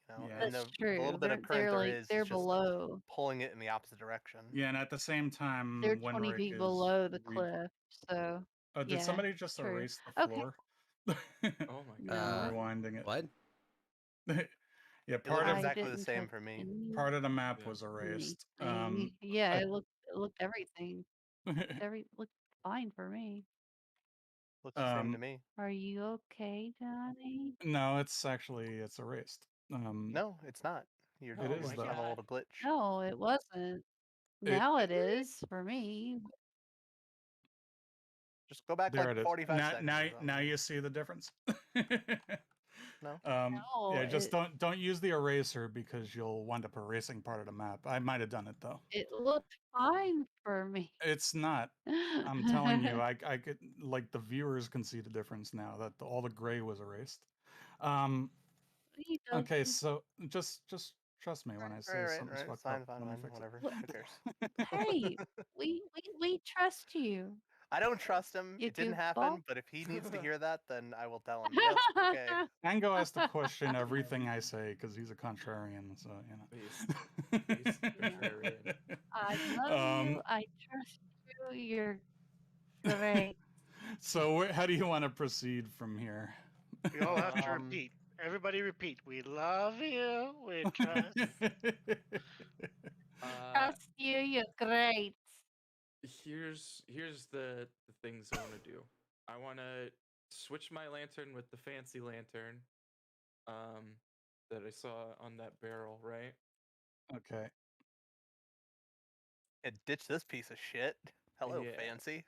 You know, Yeah. and That's the true. little bit of current They're there like is they're just below. pulling it in the opposite direction. Yeah, and at the same time, They're 20 Wenrick feet is. below the cliff. So Did yeah, somebody just true. erase the Okay. floor? Oh my No, god. I'm rewinding it. What? Yeah, It looked I exactly the didn't same touch for me. part of the map Yeah. was erased. anything. Yeah, I- it looked everything. Looked fine for me. Looks the same to me. Are you okay, Johnny? No, it's erased. No, it's not. You're It Oh is my though. have a god. little glitch. No, it wasn't. It- Now it is for me. Just go back There like it is. 45 Now, seconds. now, or now something. you see the difference. No. No, Yeah, just don't use the eraser because you'll wind up erasing part of the map. I might have done it though. it looked fine for me. It's not. I'm telling you, I could like the viewers can see the difference now that all the gray was erased. You Okay, don't- so just trust me when I say something's Right. fucked Fine, up. fine, Let me fine. fix Whatever. Look, Who cares? Hey, we trust you. I don't trust him. You It didn't goofball. happen, but if he needs to hear that, then I will tell him. Yes, okay. Ango has to question everything I say because he's a contrarian. So He's contrarian. I love you. I trust you. You're great. So how do you want to proceed from here? We all have to Um, repeat. Everybody repeat. We love you. We trust. Trust you. You're great. Here's the things I want to do. I want to switch my lantern with the fancy lantern that I saw on that barrel, right? Okay. and ditch this piece of shit. Hello, Yeah. fancy.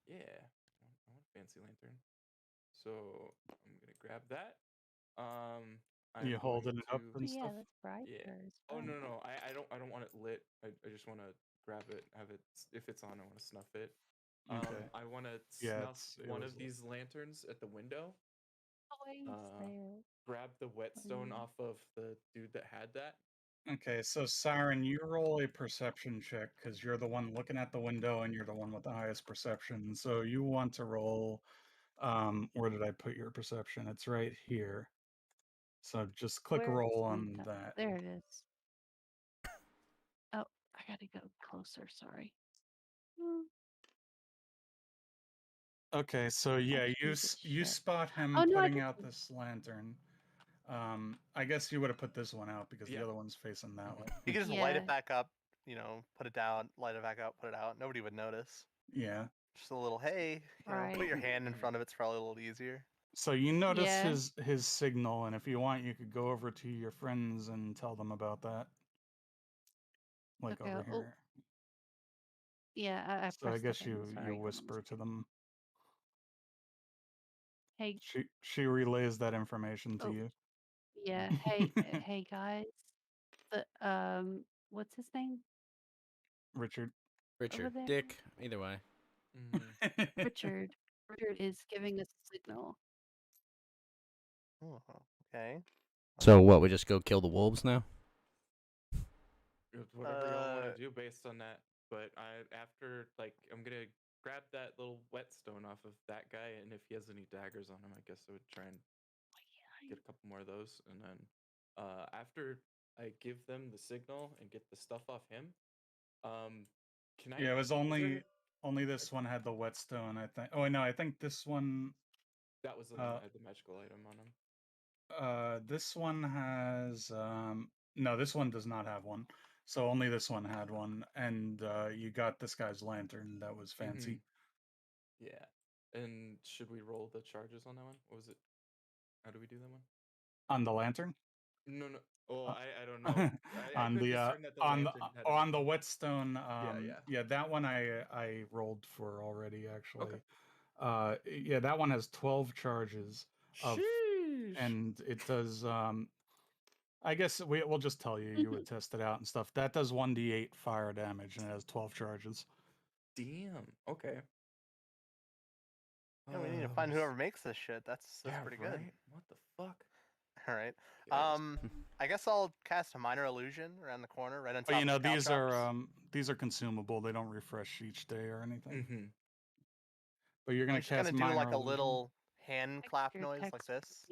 Yeah. I want a fancy lantern. So I'm gonna grab that. I'm You holding going it up to and Yeah, stuff? that's brighter. Yeah. It's Oh no, bright. no, I don't want it lit. I just want to grab it, have it. If it's on, I want to snuff it. Okay. I want to Yeah, snuff it one was of these lanterns at the window. Always there. Grab the whetstone off of the dude that had that. Okay, so Siren, you roll a perception check because you're the one looking at the window and you're the one with the highest perception. So you want to roll. Where did I put your perception? It's right here. So just click Where's roll on window? that. There it is. Oh, I gotta go closer. Sorry. Mm, Okay, so yeah, such you piece of you shit. spot him Oh no, I putting out didn't. this lantern. I guess you would have put this one out because the Yeah. other one's facing that Mhm. way. You can just light Yeah. it back up, put it down, light it back up, put it out. Nobody would notice. Yeah. Just a little, hey, put Right. your hand in Mhm. front of it's probably a little easier. So you notice Yeah. his signal, and if you want, you could go over to your friends and tell them about that. Like Okay. over Oh, here. yeah. I So I pressed the guess button. you Sorry. whisper to them. Hey. She relays that information to Oh, you. yeah. Hey, hey guys. The what's his name Richard. over Richard, there? Dick, either way. Mhm. Richard. Richard is giving us a signal. Oh, okay. So what? We just go kill the wolves now? Whatever y'all want Uh, to do based on that. But I'm gonna grab that little whetstone off of that guy, and if he has any daggers on him, I guess I would try and get a couple more of those. And then after I give them the signal and get the stuff off him, can I? Yeah, it was is there- only this one had the whetstone, I think. Oh no, I think this one that was the one that had the magical item on him. this one has no, this one does not have one. So only this one had one, and you got this guy's lantern that was fancy. Mhm. Yeah. And should we roll the charges on that one? What was it? How do we do that one? On the lantern? No, no. Oh, Uh, I don't know. I on could the discern that the on the lantern had on the whetstone, yeah. that one I rolled for already actually. Okay. Yeah, that one has 12 charges of, Sheesh. and it does I guess we'll just tell you you would test it out and stuff. That does 1d8 fire damage and it has 12 charges. Damn. Okay. yeah, we need to let find me whoever see. makes this shit. That's Yeah, pretty right? good. What the fuck? All right. Okay, I guess I'll cast a minor illusion around the corner, right on top But of the these are consumable. They don't refresh each day or anything. Mm-hmm. But you're I'm gonna just gonna cast do minor like a illusion. little hand clap Extra noise like text this,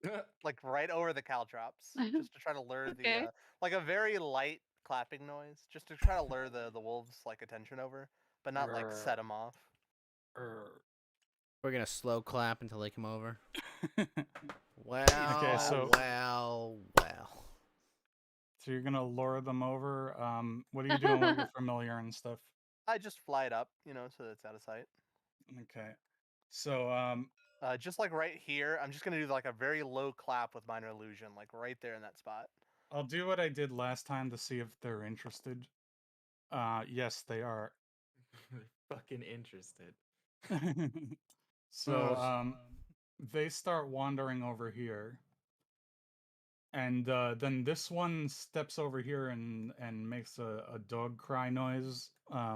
command. like right over the caltrops, just to try to lure Okay. the like a very light clapping noise, just to try to lure the wolves like attention over, but not like set them off. We're gonna slow clap until they come over. Okay, so Well. so you're gonna lure them over. What are you doing with your familiar and stuff? I just fly it up, so that it's out of sight. Okay. So Just like right here, I'm just gonna do like a very low clap with minor illusion, like right there in that spot. I'll do what I did last time to see if they're interested. Yes, they are. Fucking interested. So they start wandering over here. And then this one steps over here and makes a dog cry noise. I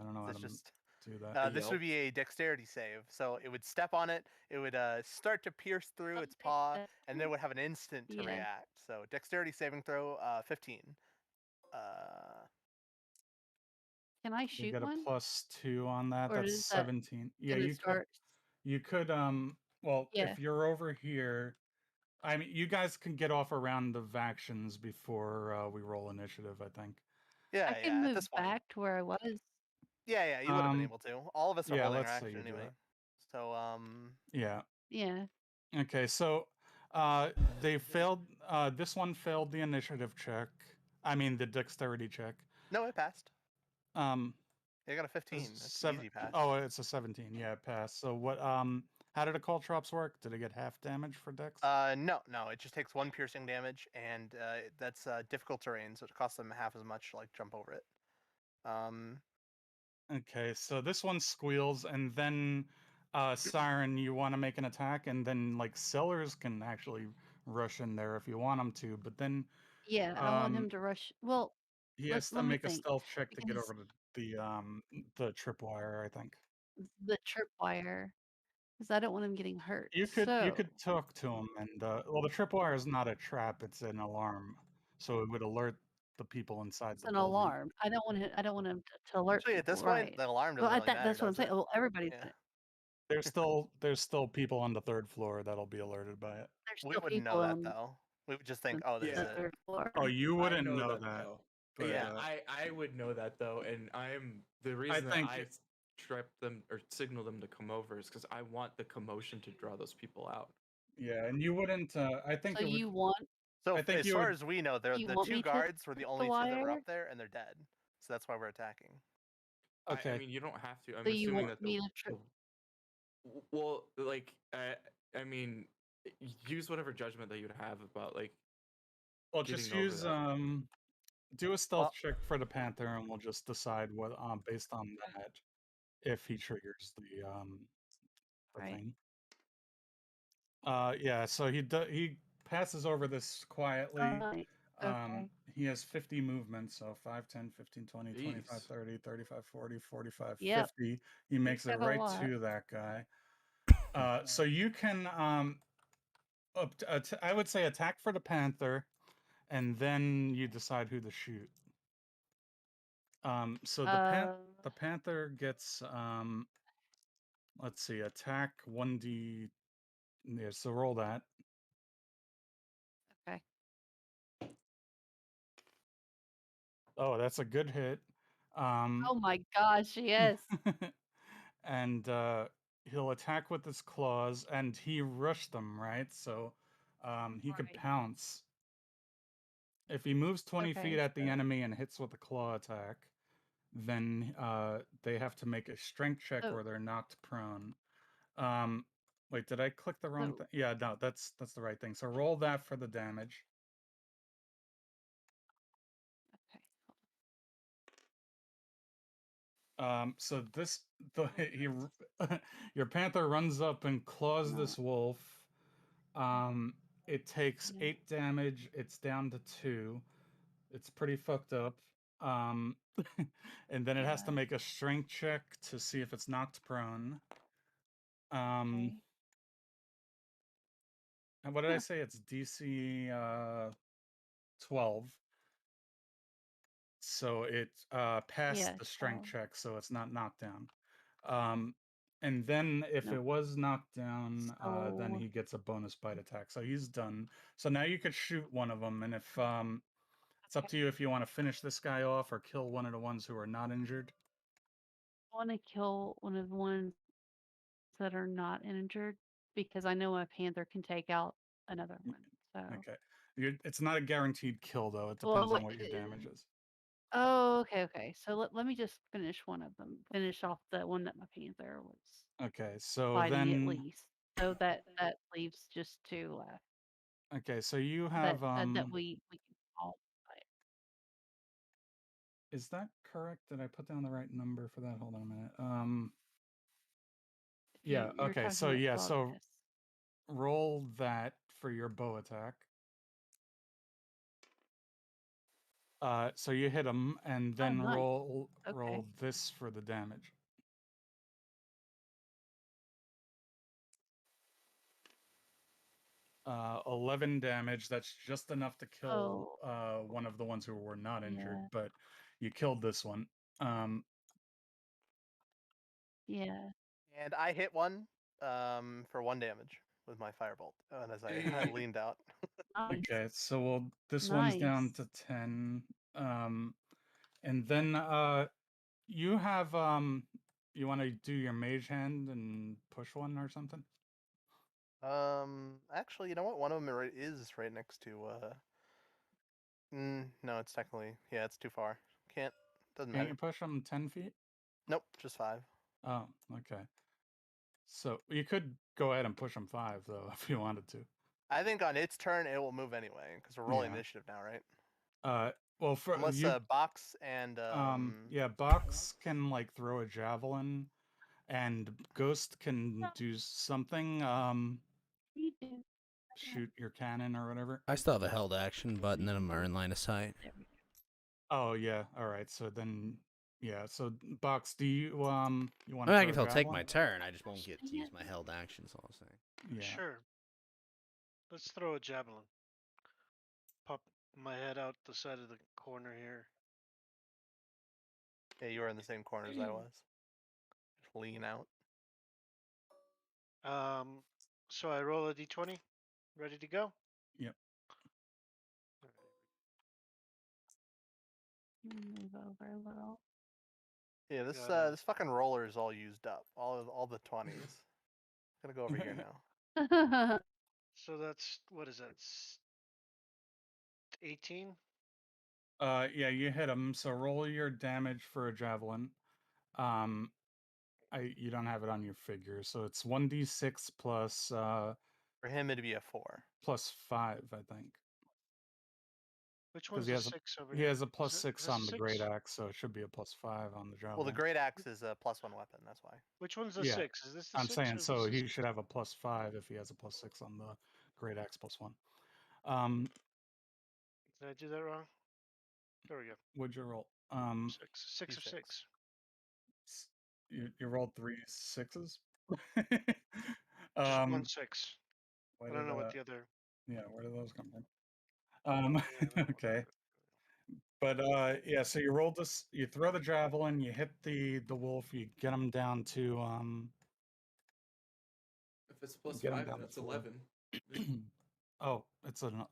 don't know how It's to just do that. this would be a dexterity save. So it would step on it, it would start to pierce through its paw, and then it would have an instant to Yeah. react. So dexterity saving throw 15. Can I You shoot get a one? +2 on that. Or That's is that 17. Yeah, gonna you could. start? You could. Well, Yeah. if you're over here, I mean, you guys can get off a round of actions before we roll initiative. I think. Yeah, I yeah. can At move this point. back to where I was. Yeah, you would have been able to. All of us are Yeah, holding our let's say action you do anyway. it. So Yeah. Yeah. Okay, so they failed. This one failed the initiative check. I mean, the dexterity check. no, it passed. Um, I got a 15. That's an seven. easy pass. Oh, it's a 17. Yeah, it passed. So what? How did caltrops work? Did it get half damage for dex? No. It just takes 1 piercing damage, and that's difficult terrain, so it costs them half as much to like jump over it. Okay, so this one squeals, and then Siren, you want to make an attack, and then like Sellers can actually rush in there if you want him to, but then Yeah, I want him to rush. Well, he let has to let me make a think. stealth check to get Because over the tripwire, I think. the tripwire, because I don't want him getting hurt. You So could talk to him, and well, the tripwire is not a trap; it's an alarm, so it would alert the people inside it's the an building. alarm. I don't want him to alert Actually, at people, this point, right? the alarm Well, doesn't really matter, that's what I'm does saying. it? Well, everybody's Yeah. gonna. There's still people on the 3rd floor that'll be alerted by it. There's We still wouldn't people know that on though. We would just think, the, oh, this Yeah. is the it. third floor. Oh, you I wouldn't know know that, that. though. But, Yeah, I would know that though, and I'm the reason that think I trip them or signal them to come over is because I want the commotion to draw those people out. yeah, and you wouldn't. I think So it would. you want So I think as you far would. as we know, you the want 2 me to guards were the click only the 2 that were wire? up there, and they're dead. So that's why we're attacking. I Okay. mean, you don't have to. I'm So you assuming want that me to trip? well, like, I mean, use whatever judgment that you would have about like Well, getting just over use that. do a stealth Well, check for the panther, and we'll just decide what based on that if he triggers the Right. thing. Yeah. So he passes over this quietly. Right. Okay. He has 50 movements, so 5, 10, 15, 20, 25, Jeez. 30, 35, 40, 45, Yep. 50. He makes it got a right lot. to that guy. So you can I would say attack for the panther, and then you decide who to shoot. So the panther gets let's see, attack 1d. Yeah, so roll that. Okay. Oh, that's a good hit. Oh my gosh, yes. And he'll attack with his claws, and he rushed them, right? So he could Right. pounce. If he moves 20 Okay, feet at the so- enemy and hits with a claw attack, then they have to make a strength check So- or they're knocked prone. Wait, did I click the wrong So- thing? Yeah, no, that's the right thing. So roll that for the damage. Okay. So your panther runs up and claws this wolf. It takes Yeah. 8 damage. It's down to 2. It's pretty fucked up. And then it has to Yeah. make a strength check to see if it's knocked prone. Okay. And what did I Huh. say? It's DC 12. So it passed Yeah, the strength 12. check, so it's not knocked down. And then if Nope. it was knocked down, then So- he gets a bonus bite attack. So he's done. So now you could shoot one of them, and if it's up to you if you want to finish this guy off or kill one of the ones who are not injured. I want to kill one of the ones that are not injured because I know a panther can take out another one. So Okay. It's not a guaranteed kill, though. It Well, depends on wait, what your damage is. Oh, okay. So let me just finish one of them. Finish off the one that my panther was Okay, so fighting at then. least. So that leaves just 2 left. Okay, so you That have that we can all fight. Is that correct? Did I put down the right number for that? Hold on a minute. If Yeah, you're okay. talking So about yeah, 12, so yes. roll that for your bow attack. So you hit him, and then nice. roll Okay. this for the damage. Uh, 11 damage. That's just enough to kill one of the ones who were not injured, Yeah. but you killed this one. Yeah. And I hit one for 1 damage with my firebolt, and as I leaned out. Nice. Okay, so this one's down to Nice. 10. And then you have you want to do your mage hand and push one or something? Actually, you know what? One of them is right next to. No, it's technically it's too far. Can't. Doesn't Can't matter. you push them 10 feet? Nope, just 5. Oh, okay. So you could go ahead and push them 5 though if you wanted to. I think on its turn it will move anyway because we're rolling Yeah. initiative now, right? Well, for Unless you, Box and yeah, Box can like throw a javelin, and Ghost can do something. You do. Shoot your cannon or whatever. I still have a held action button, and I'm in line of sight. There we go. Oh yeah, all right. So then, yeah. So Box, do you you want I mean, to I throw can a still take my javelin? turn. I just won't get Dang to use it. my held action. So I'll say. Yeah. Sure. Let's throw a javelin. Pop my head out the side of the corner here. yeah, you were in the same corner as I was. Just lean out. So I roll a d20. Ready to go? Yep. Move over a little. Yeah, this Got this fucking roller is all used up. All the 20s. Gonna go over here now. So that's what is that? 18. Yeah, you hit him. So roll your damage for a javelin. You don't have it on your figure, so it's 1d6 plus For him, it'd be a 4. plus 5, I think, Which because one's he a has a 6 over he here? has a plus Is 6 this on a the 6? great axe, so it should be a plus 5 on the javelin. Well, the great axe is a +1 weapon. That's why. Which one's the Yeah, 6? Is this the I'm 6 saying or so this the he 6? should have a plus 5 if he has a plus 6 on the great axe +1. Did I do that wrong? There we go. What'd you roll? 6 of 6. You rolled 3 6s. Just 1 6. Why I don't did know what the other. yeah, where did those come from? Yeah, I don't know. Okay. But yeah, so you rolled this, you throw the javelin, you hit the wolf, you get him down to If it's plus get him 5, down then to it's 4. 11. Oh,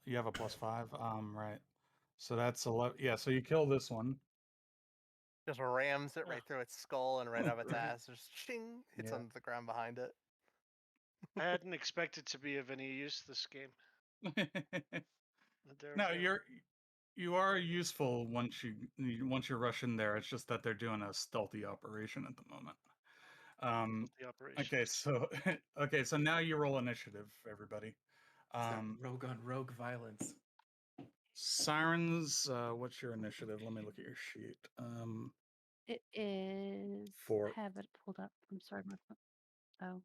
you have a plus 5. Right. So that's 11. Yeah, so you kill this one. Just rams it right through its skull and right out of its Right. ass. Just shing, hits Yeah. on the ground behind it. I hadn't expected to be of any use this game. But there we No, go. you are useful once you rush in there. It's just that they're doing a stealthy operation at the moment. The operation. Okay, so okay, so now you roll initiative, everybody. It's that rogue on rogue violence. Sirens, what's your initiative? Let me look at your sheet. It is. 4. I have it pulled up. I'm sorry, my phone. Oh,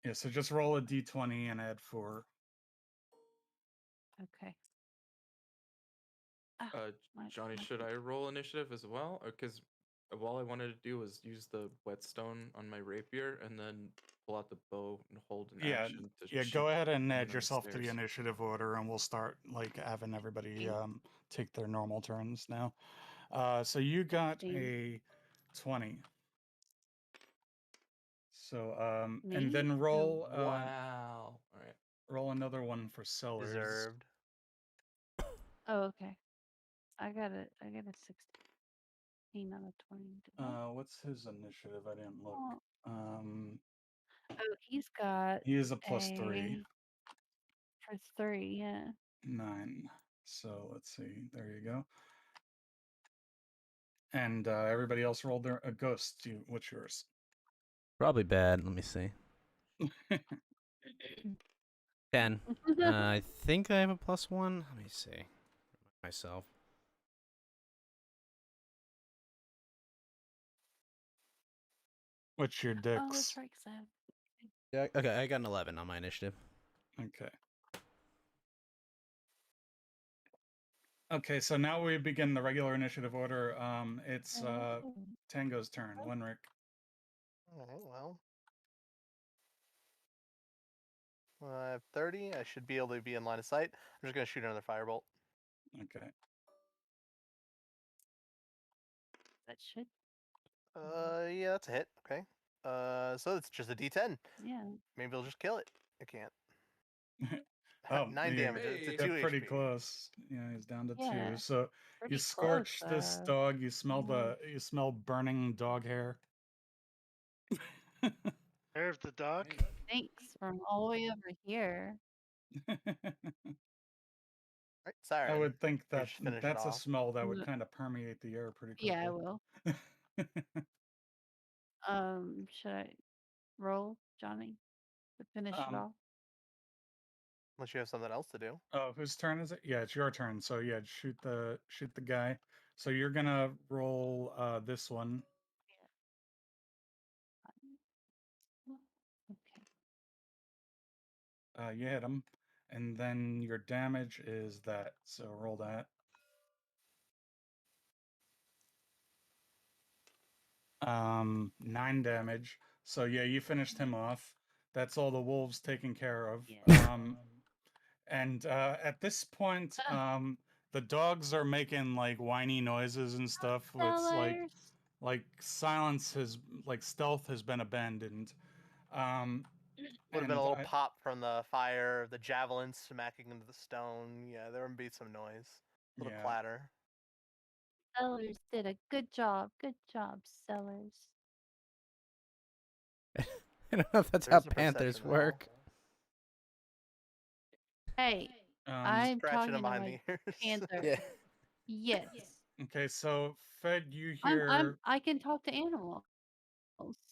Yeah, so just roll a d20 and add 4. okay. Ah, Johnny, my should I roll initiative as well? Because all I wanted to do was use the whetstone on my rapier and then pull out the bow and hold an Yeah, action to yeah. shoot Go ahead and someone add on the yourself to the stairs. initiative order, and we'll start like having everybody Thank- take their normal turns now. So you got Thank- a 20. So and Me? then roll Wow. All right. roll another one for sellers. Deserved. Oh, okay. I got a 16 out of 20. Did I? What's his initiative? I didn't look. Oh, he's got He is a +3. For 3, yeah. 9. So let's see. There you go. And everybody else rolled their a ghost. What's yours? Probably bad. Let me see. 10. I think I have a +1. Let me see. Myself. What's your Oh, dix? that's right. 'Cause I have... Yeah. Okay, I got an 11 on my initiative. Okay. Okay, so now we begin the regular initiative order. It's Tango's turn. Winrick. Alright, well. I have 30. I should be able to be in line of sight. I'm just going to shoot another firebolt. Okay. That should. Yeah, that's a hit. Okay. So it's just a D10. Yeah. Maybe it'll just kill it. It can't. Oh, 9 yeah, damage. It's a Hey. 2 Get pretty HP. close. Yeah, he's down to Yeah, 2. So you pretty close, scorch this dog. You smell yeah. you smell burning dog hair. Hair of the dog. Thanks from all the way over here. Right, I Siren. would think you that just finish it that's a off. smell that would Wh- kind of permeate the air pretty Yeah, I quickly. will. Should I roll, Johnny, to finish it off? Unless you have something else to do. Oh, whose turn is it? Yeah, it's your turn. So yeah, shoot the guy. So you're gonna roll this one. Okay. You hit him, and then your damage is that. So roll that. 9 damage. So yeah, you finished him off. That's all the wolves taken care of. Yeah. And at this point, the dogs are making like whiny noises and stuff. It's like silence has like stealth has been abandoned. Would have been And a little pop from the fire, the javelin smacking into the stone. Yeah, there would be some noise. A little yeah. clatter. Sellers did a good job. Good job, Sellers. I don't know if that's There's how a panthers perception roll. work. Hey, Um, I'm Scratching talking him to behind my the ears. panther. Yeah. Yes. okay, so Fed, you I'm hear I can talk to animals.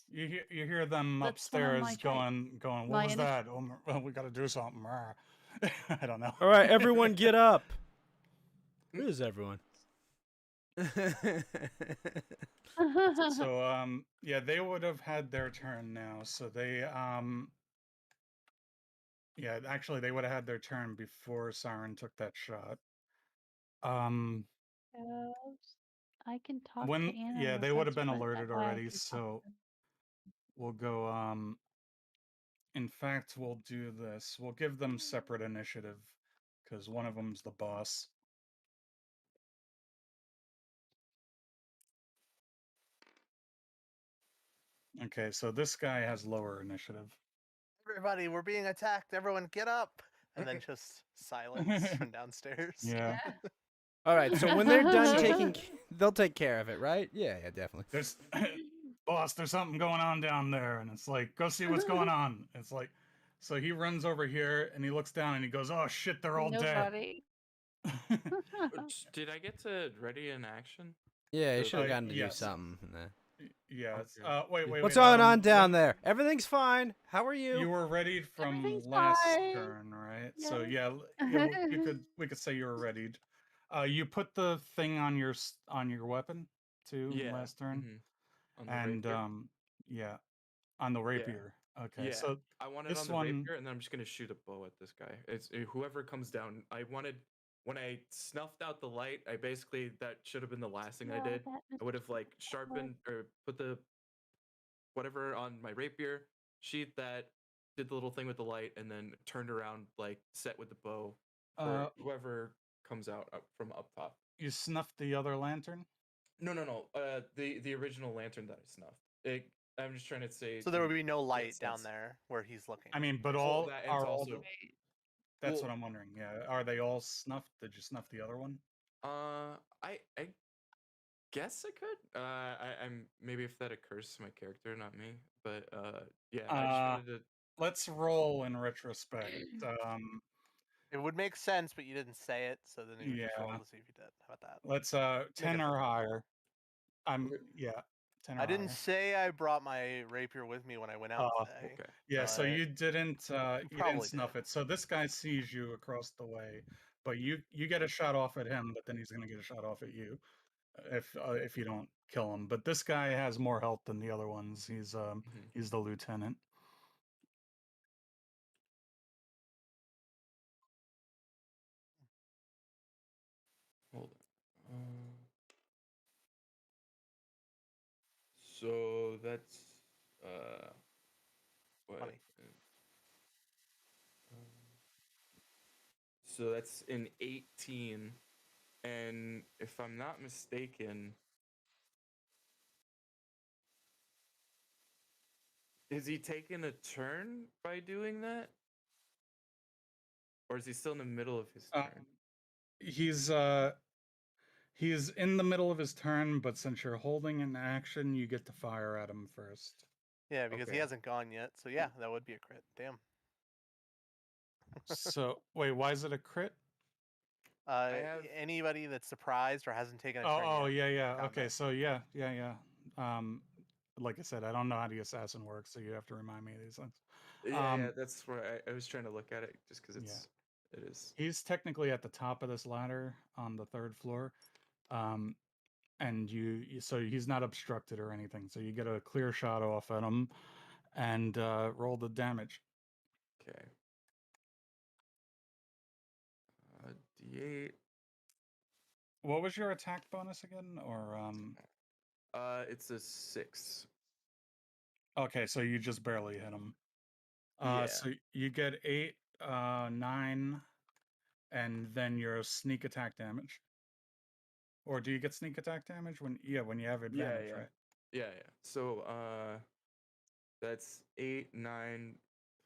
you hear them That's one of my upstairs traits. going. What My was initi- that? Oh, well, we got to do something. I don't know. All right, everyone, get up. Who is everyone? So yeah, they would have had their turn now. So they yeah, actually they would have had their turn before Siren took that shot. I can talk When to animals. yeah, they would have That's been what alerted why I already, can talk so to them. we'll go in fact we'll do this. We'll give them separate initiative because one of them's the boss. Okay, so this guy has lower initiative. Everybody, we're being attacked. Everyone, get up. And then just silence from downstairs. Yeah. All right, so when they're done So- taking, they'll take care of it, right? Yeah, definitely. There's boss, there's something going on down there, and it's like, go see what's going on. It's like, so he runs over here and he looks down and he goes, oh shit, they're all Nobody. Did I get to ready in action? Yeah, you should have Uh, gotten to do yes. something. Yes. Okay. Wait. What's going on down there? Everything's fine. How are You you? were readied from Everything's last fine. turn, right? So Yeah. yeah, we could say you were readied. You put the thing on your weapon too Yeah. last turn, On the and rapier? yeah, on the rapier. Okay, Yeah. so I wanted this on the one- rapier, and then I'm just gonna shoot a bow at this guy. It's whoever comes down. I wanted when I snuffed out the light. I basically that should have been the last thing I did. I would have like sharpened or put the whatever on my rapier, sheathed that, did the little thing with the light, and then turned around like set with the bow for whoever comes out up from up top. you snuffed the other lantern. No. The original lantern that I snuffed. I'm just trying to say. So there would be no light sense. down there where he's looking. I mean, but Well, all that- it's are all. also- That's well- what I'm wondering. Yeah, are they all snuffed? Did you snuff the other one? I guess I could. I'm maybe if that occurs to my character, not me. But yeah, I just wanted to. Let's roll in retrospect. It would make sense, but you didn't say it, so then you would just roll Yeah. to see if you did. How about that? Let's 10 it or fun. higher. Okay. Yeah, 10 or I didn't higher. say I brought my rapier with me when I went out today. Okay. Yeah, so but you didn't probably snuff did. it. So this guy sees you across the way, but you get a shot off at him, but then he's gonna get a shot off at you if you don't kill him. But this guy has more health than the other ones. He's the lieutenant. Hold on. So that's what? 20. So that's an 18, and if I'm not mistaken, Is he taking a turn by doing that? Or is he still in the middle of his turn? He's in the middle of his turn, but since you're holding an action, you get to fire at him first. Yeah, because he Okay. hasn't gone yet. So yeah, that would be a crit. Damn. So wait, why is it a crit? have- Anybody that's surprised or hasn't taken a turn Oh, yet. yeah. in Okay, combat. so yeah. Like I said, I don't know how the assassin works, so you have to remind me of these things. Yeah, that's where I was trying to look at it just because Yeah. it is. He's technically at the top of this ladder on the 3rd floor. And so he's not obstructed or anything. So you get a clear shot off at him and roll the damage. Okay. D8. What was your attack bonus again? Or It's a 6. okay, so you just barely hit him. Yeah. So you get 8, 9, and then your sneak attack damage. Or do you get sneak attack damage when you have advantage, right? Yeah. So that's 8, 9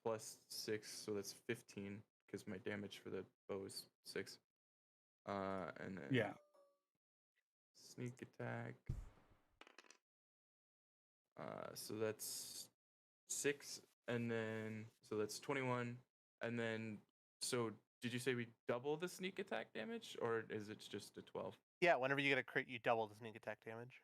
plus 6, so that's 15 because my damage for the bow is 6. And then Yeah. sneak attack. So that's 6, and then so that's 21, and then so did you say we double the sneak attack damage, or is it just a 12? Yeah, whenever you get a crit, you double the sneak attack damage.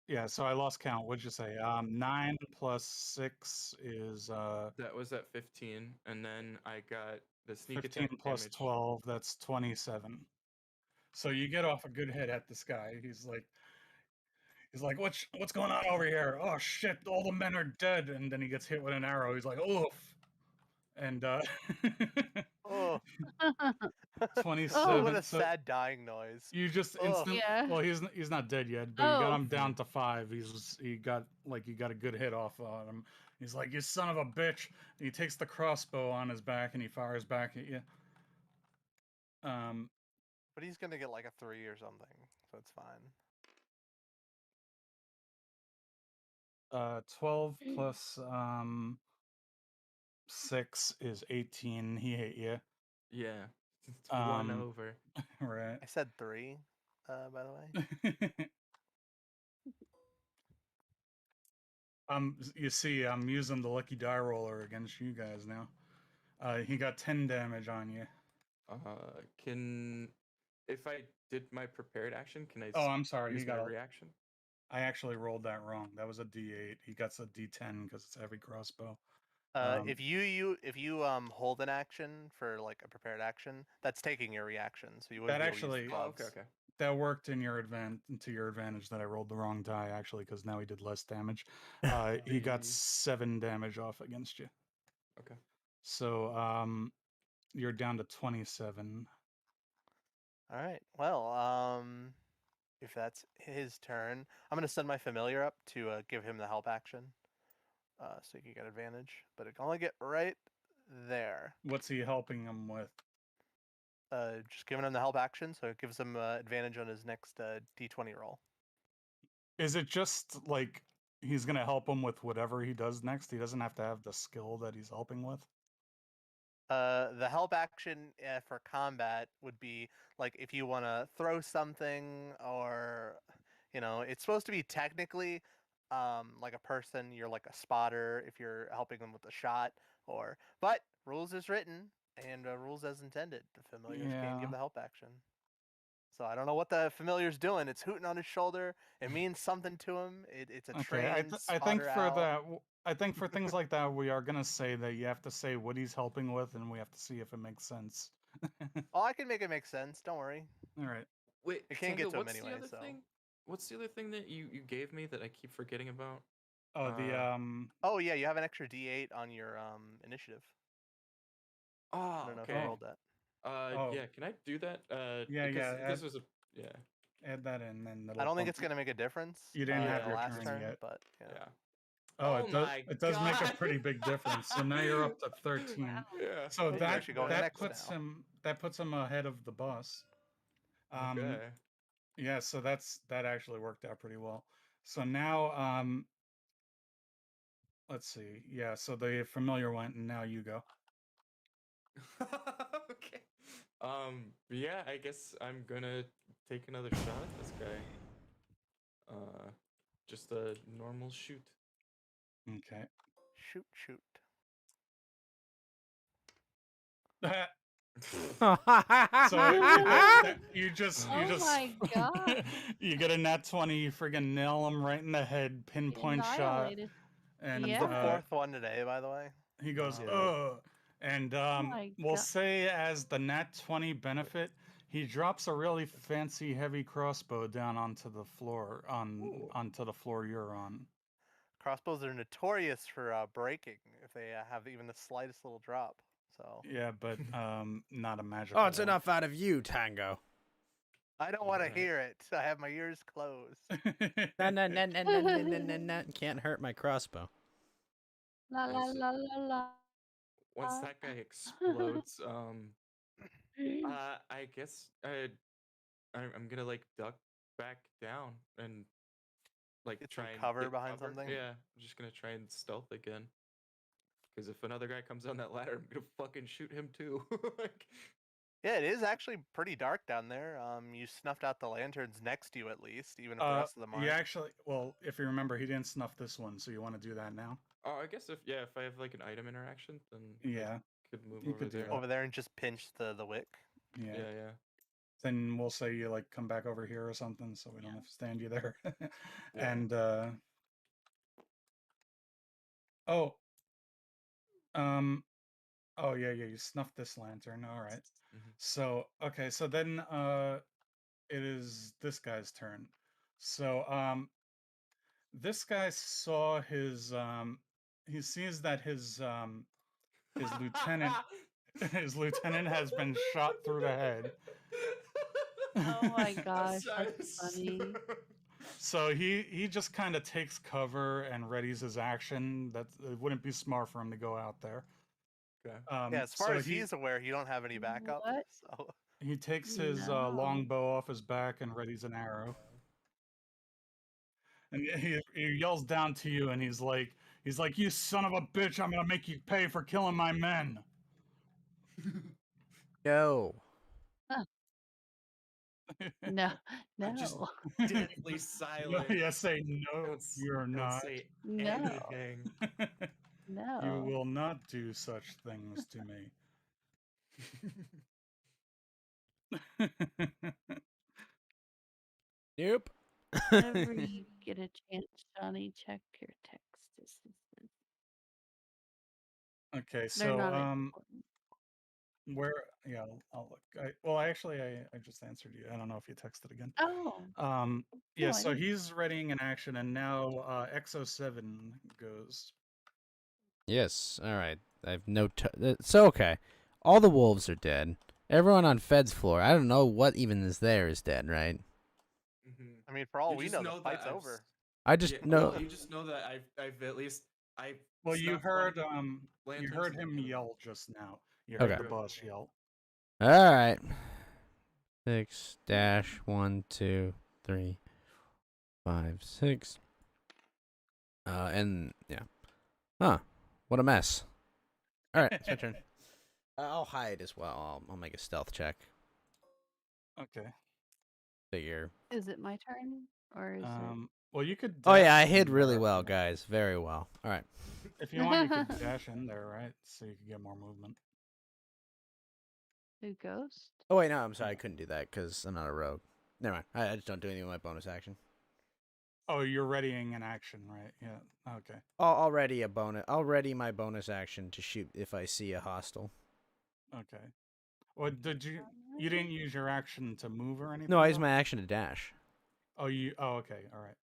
Yeah, so I lost count. What'd you say? 9 plus 6 is That was at 15, and then I got the sneak 15 attack plus damage. 12, that's 27. So you get off a good hit at this guy. He's like, what's going on over here? Oh shit, all the men are dead. And then he gets hit with an arrow. He's like, oof. And Oh, 27. what a So sad dying noise. you just Ugh. instant. Yeah. Well, he's not dead yet, but you got Oh. him down to 5. You got a good hit off on him. He's like, you son of a bitch. And he takes the crossbow on his back and he fires back at you. But he's gonna get like a 3 or something, so it's fine. 12 plus 6 is 18. He hit you. Yeah, it's 1 over. Right. I said 3, by the way. You see, I'm using the lucky die roller against you guys now. He got 10 damage on you. Can if I did my prepared action, can I Oh, I'm sorry. use my reaction? I actually rolled that wrong. That was a D8. He gets a D10 because it's a heavy crossbow. If you hold an action for like a prepared action, that's taking your reaction, so you wouldn't That be able to use actually- the Oh, gloves. okay. That worked to your advantage that I rolled the wrong die actually, because now he did less damage. He got The- 7 damage off against you. Okay. So you're down to 27. All right. Well, if that's his turn, I'm gonna send my familiar up to give him the help action, so you can get advantage. But it can only get right there. What's he helping him with? Just giving him the help action, so it gives him advantage on his next D20 roll. Is it just like he's gonna help him with whatever he does next? He doesn't have to have the skill that he's helping with. The help action for combat would be like if you want to throw something, or it's supposed to be technically like a person. You're like a spotter if you're helping them with a shot, but rules is written and rules as intended. The familiars can give Yeah. the help action. So I don't know what the familiar's doing. It's hooting on his shoulder. It means something to him. It's a Okay. trained I think spotter for owl. that, I think for things like that, we are gonna say that you have to say what he's helping with, and we have to see if it makes sense. Oh, I can make it make sense. Don't worry. All right. Wait, It can't get Tango, to him what's anyway, the other so. thing? What's the other thing that you gave me that I keep forgetting about? Oh, Oh yeah, you have an extra D8 on your initiative. I Oh, don't know if okay. you rolled that. Yeah, can I do that? Yeah, because yeah, this was a yeah. add that in, then I don't think it's gonna make a difference. You didn't have the your last turn yet. but Yeah. Oh, Oh my it does make a God. pretty big difference. So now you're up to 13. Wow. Yeah. So You're that actually going next puts now. him ahead of the boss. Okay. Yeah, so that actually worked out pretty well. So now let's see. Yeah, so the familiar went, and now you go. Okay. Yeah, I guess I'm gonna take another shot at this guy. Just a normal shoot. Okay. Shoot, shoot. So you just Oh my god. you get a nat 20, you friggin' nail him right in the head, pinpoint shot, Annihilated. and That's Yeah. the fourth one today, by the way. he goes, Yeah. ugh. And my we'll God. say as the nat 20 benefit, he drops a really fancy heavy crossbow down onto the floor Ooh. onto the floor you're on. Crossbows are notorious for breaking if they have even the slightest little drop. So Yeah, but not a magical Oh, it's one. enough out of you, Tango. I don't want to Alright. hear it. I have my ears closed. No. Can't hurt my crossbow. La la Nice. la la la. Once that guy explodes, I guess I'm gonna like duck back down and like Get try some and cover get behind cover. something? Yeah, I'm just gonna try and stealth again. Because if another guy comes down that ladder, I'm gonna fucking shoot him too. Like, Yeah, it is actually pretty dark down there. You snuffed out the lanterns next to you at least, even if the rest of them aren't. You actually, well, if you remember, he didn't snuff this one, so you want to do that now? oh, I guess if I have like an item interaction, then Yeah, I could move you over could do there. that. Over there and just pinch the wick. Yeah. Yeah. Then we'll say you like come back over here or something, so we don't have to stand you there. Yeah. And oh, oh yeah, you snuffed this lantern. All right. Mhm. So okay, so then it is this guy's turn. So this guy saw his he sees that his lieutenant his lieutenant has been shot through the head. Oh my gosh, that's Nice. funny. So he just kind of takes cover and readies his action. That it wouldn't be smart for him to go out there. Okay. Yeah, as far so as he's aware, you don't have any backup. What? So he takes his No. longbow off his back and readies an arrow. And he yells down to you, and he's like, "You son of a bitch! I'm gonna make you pay for killing my men." Go. No. I'm just No. deadly No, silent. yeah, say no. Don't s- You're don't not. say No. anything. No. You will not do such things to me. Nope. Whenever you get a chance, Johnny, check your text distances. Okay, They're so not important. where? Yeah, I'll look. I actually I just answered you. I don't know if you texted again. Oh. Yeah. No, I So didn't. he's readying an action, and now XO7 goes. Yes. All right. I've no. So okay. All the wolves are dead. Everyone on Fed's floor. I don't know what even is there is dead, right? Mhm. I mean, for all You we just know, the know that fight's I've over. I just Yeah, know. well, you just know that I've at least I've Well, you snuffed heard one you lantern heard since the him beginning. yell just now. You Okay. heard the boss yell. All right. 6 dash 1 2 3 5 6. And yeah. Huh. What a mess. All right. It's my turn. I'll hide as well. I'll make a stealth check. Okay. Figure. Is it my turn? Or is Well, you could. Oh yeah, I dash hid in really there well, if you want. guys. Very well. All right. If you want, you could dash in there, right? So you can get more movement. it a ghost? Oh wait, no, I'm sorry. I couldn't do that because I'm not a rogue. Never mind. I just don't do anything with my bonus action. Oh, you're readying an action, right? Yeah. Okay. Already a bonus. Already my bonus action to shoot if I see a hostile. Okay. Well, did you? You didn't use your action to move or anything? No, I use though? my action to dash. Oh, you. Oh, okay. All right.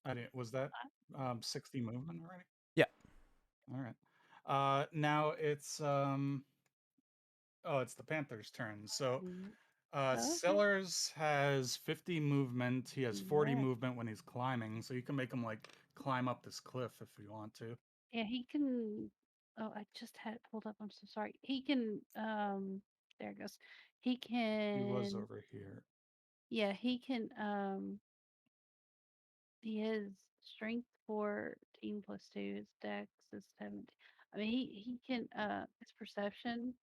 I didn't. Was that 60 movement already? Yeah. All right. Now it's Oh, it's the Panthers' turn. So Okay. Sellers has 50 movement. He has 40 Right. movement when he's climbing, so you can make him like climb up this cliff if you want to. Yeah, he can. Oh, I just had it pulled up. I'm so sorry. He can. There it goes. He can. He was over here. Yeah, he can. He has strength 14 plus 2 is dex. says 17. I mean, he can his perception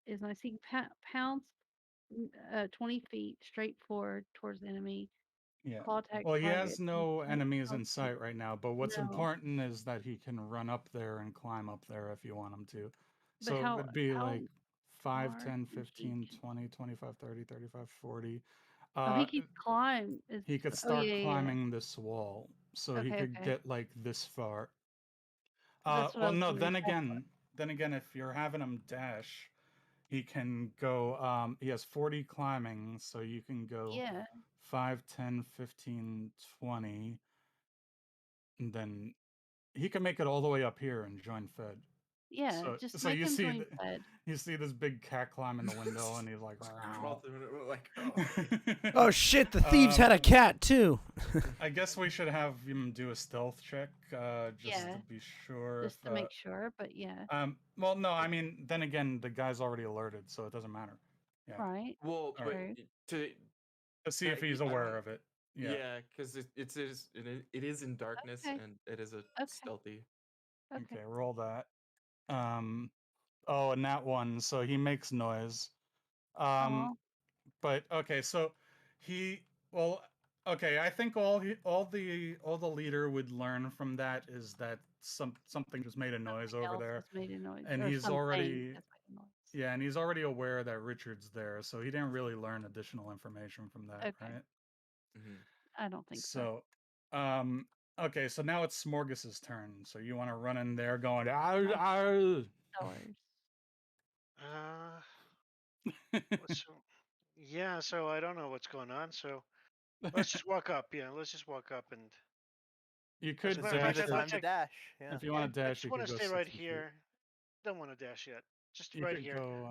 is nice. He can pounce 20 feet straight forward towards the enemy. Yeah. Claw attack Well, he target. has no Like, enemies in okay. sight right now, but what's No, important is that he can run up there and climb up there if you want him to. but So it would be how like 5, far 10, can he? 15, 20, 25, 30, 35, 40. Oh, he Uh, can climb. Is he could oh yeah, start yeah, yeah. climbing this wall, so he Okay, could okay. get like this far. That's what I Well, was no, wondering. How far? then again, if you're having him dash, he can go, he has 40 climbing, so you can go Yeah, 5, 10, 15, 20, and then he can make it all the way up here and join Fed. yeah. So, Just so make you him see, join Fed. you see this big cat climb in the window, and he's like, Crawl "Wow." through it. We're like, oh. Oh shit! The thieves had a cat too. I guess we should have him do a stealth check, just Yeah, to be sure just if, to make sure. But yeah, well, no, I mean, then again, the guy's already alerted, so it doesn't matter. Yeah. right. Well, All right. but True. to Let's see if that, he's I aware don't. of it. Yeah. Yeah, because it is in darkness Okay. and it is a Okay. stealthy. Okay. Okay, roll that. Um, oh, and that one, so he makes noise. Um, Oh, but okay, so he, well, okay, I think all the leader would learn from that is that something just made a noise something over else there, has made a noise, and or he's something already, has made a noise. yeah, and he's already aware that Richard's there, so he didn't really learn additional information from that, Okay. right? Hmm. I don't think so. So, um, okay, so now it's Smorgas's turn. So you want to run in there going, Oh, "Arr, doors. Uh, arr." so yeah, so I don't know what's going on. So let's just walk up. Yeah, let's just walk up and. You As a could This matter of would be fact, dash the I'd like time it to to. dash. Yeah. if you Yeah. want to I dash. just You want could to go stay right 60 feet. here. Don't want to dash yet. Just You right could here, go.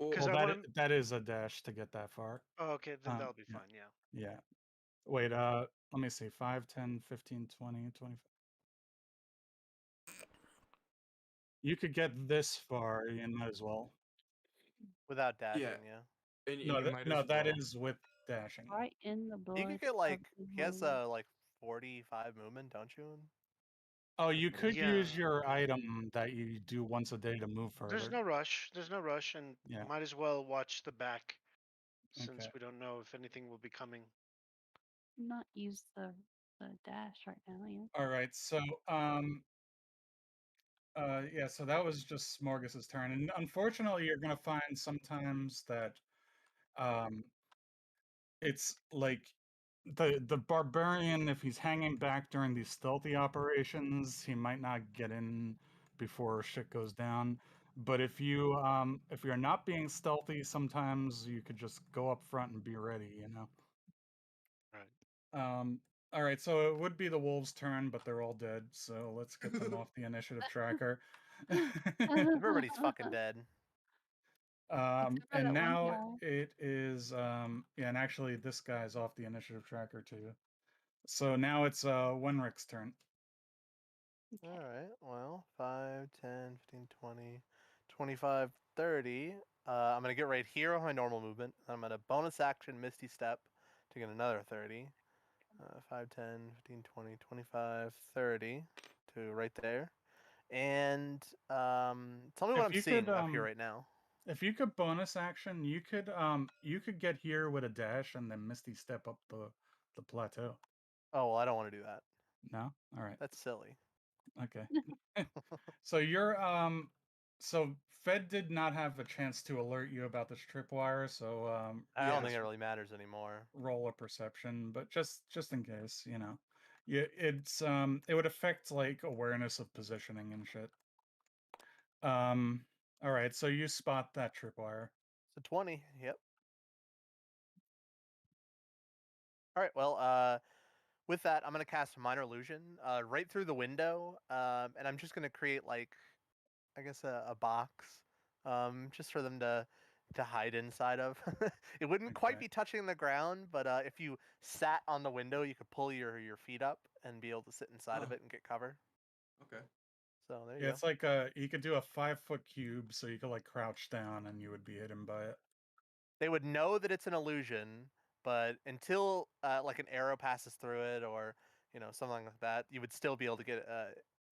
because Well, I want to. that is a dash to get that far. Oh, okay, then that'll be Yeah, fine. Yeah. yeah. Wait. Let me see. 5, 10, 15, 20, 25. You could get this far. You might as well. Without Yeah, dashing, yeah. and you might as That well. is with dashing. Right in the You could bush get of like the he has wolves. like 45 movement, don't you? Oh, you could Yeah. use your item that you do once a day to move There's further. no rush. There's no rush, and Yeah. might as well watch the back, since Okay. we don't know if anything will be coming. Not use the dash right now. Yeah. All right. So, um, yeah, so that was just Smorgas's turn. And unfortunately, you're going to find sometimes that um, it's like the barbarian, if he's hanging back during these stealthy operations, he might not get in before shit goes down. But if you're not being stealthy, sometimes you could just go up front and be ready, you know. Right. All right, so it would be the wolves' turn, but they're all dead. So let's get them off the initiative tracker. Everybody's fucking dead. Except for And that one now guy. it is yeah, and actually this guy's off the initiative tracker too. So now it's Wenrick's turn. All right. Well, 5, 10, 15, 20, 25, 30. I'm going to get right here on my normal movement. I'm going to bonus action Misty Step to get another 30. 5, 10, 15, 20, 25, 30 to right there. And tell me what If I'm you seeing could up here right now. if you could bonus action, you could get here with a dash and then Misty step up the plateau. Oh, well, I don't want to do that. No? All right. That's silly. Okay. So you're so Fed did not have a chance to alert you about this tripwire, so I yeah, don't think just it really matters anymore. roll a perception, but just in case, you know. Yeah, it would affect like awareness of positioning and shit. All right, so you spot that tripwire. So 20. Yep. All right. Well, with that, I'm gonna cast minor illusion right through the window, and I'm just gonna create like I guess a box, just for them to hide inside of. It wouldn't quite Okay. be touching the ground, but if you sat on the window, you could pull your feet up and be able to sit inside of Oh. it and get cover. Okay. So there you Yeah, go. it's like you could do a 5-foot cube, so you could like crouch down and you would be hidden by it. They would know that it's an illusion, but until like an arrow passes through it or something like that, you would still be able to get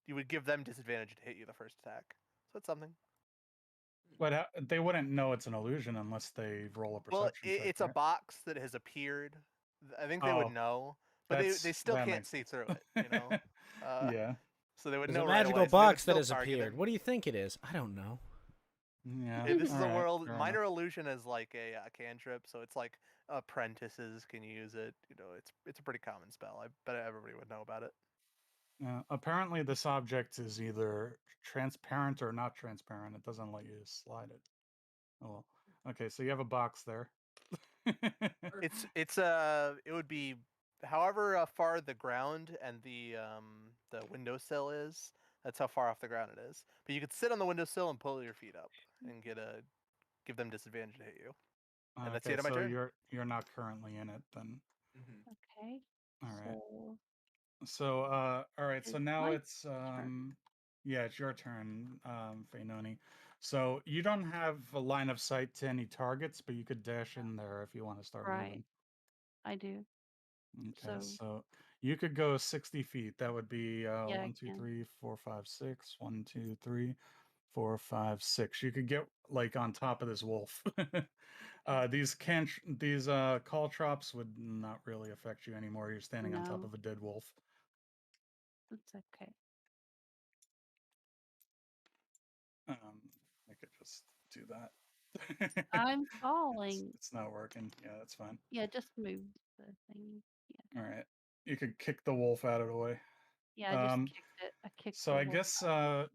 you would give them disadvantage to hit you the first attack. So it's something. But they wouldn't know it's an illusion unless they roll a Well, perception check, it's a right? box that has appeared. I think they would Oh, know, but they still that can't makes see sense. through it. You know. Yeah. So they would There's a know right magical away. So they would box that still has target appeared. him. What do you think it is? I don't know. Yeah. Hey, this is a alright, world. fair Minor enough. illusion is like a cantrip, so it's like apprentices can use it. You know, it's a pretty common spell. I bet everybody would know about it. Apparently, this object is either transparent or not transparent. It doesn't let you slide it. Oh, well. Okay, so you have a box there. It would be however far the ground and the windowsill is. That's how far off the ground it is. But you could sit on the windowsill and pull your feet up and give them disadvantage to hit you. And that's the Okay, end of my so turn. you're not currently in it then. Mm-hmm. Okay. All right. So So all right, so it's now my it's turn. yeah, it's your turn, Fainoni. So you don't have a line of sight to any targets, but you could dash in there if you want to start Right. moving. I do. Okay, So so you could go 60 feet. That would be yeah, I 1, 2, can. 3, 4, 5, 6. 1, 2, 3, 4, 5, 6. You could get like on top of this wolf. These caltrops would not really affect you anymore. You're standing on top No, of a dead wolf. it's okay. I could just do that. I'm it's, falling. it's not working. Yeah, that's fine. Yeah, just move the thing. Yeah. All right. You could kick the wolf out of the way. Yeah, I just kicked it. I kicked So the I wolf guess out.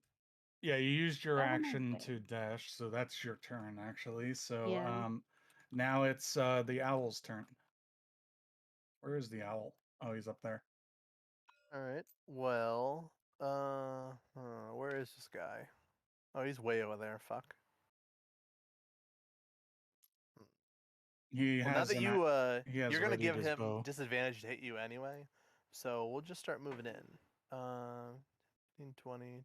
yeah, you used your Going action away. to dash, so that's your turn actually. So Yeah. now it's the owl's turn. Where is the owl? Oh, he's up there. All right. Well, where is this guy? Oh, he's way over there. Fuck. He Well, now has that he has you're gonna readied give his him bow. disadvantage to hit you anyway, so we'll just start moving in. 15, 20,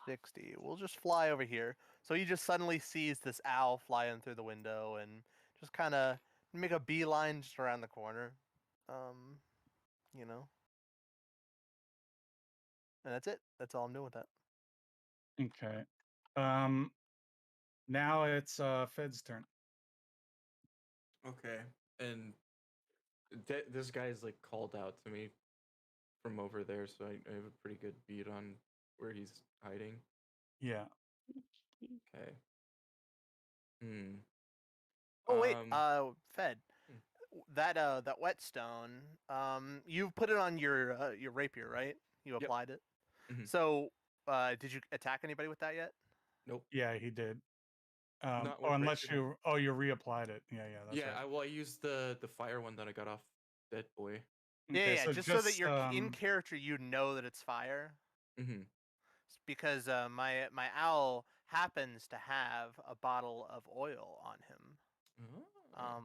60. We'll just fly over here. So he just suddenly sees this owl flying through the window and just kind of make a beeline just around the corner. Um, you know, and that's it. That's all I'm doing with that. Okay. Um now it's Fed's turn. Okay. And this guy's like called out to me from over there, so I have a pretty good beat on where he's hiding. Yeah. Okay. Hmm. Oh wait, Fed. Hmm. That whetstone. You put it on your rapier, right? You Yep. applied it. Mhm. So, did you attack anybody with that yet? Nope. Yeah, he did. Not Or with unless rapier. you reapplied it. Yeah, that's Yeah, right. I used the fire one that I got off Dead Boy. Okay, Yeah. so Just so that just you're in character, you know that it's fire. Mm-hmm. Because my owl happens to have a bottle of oil on him. Oh.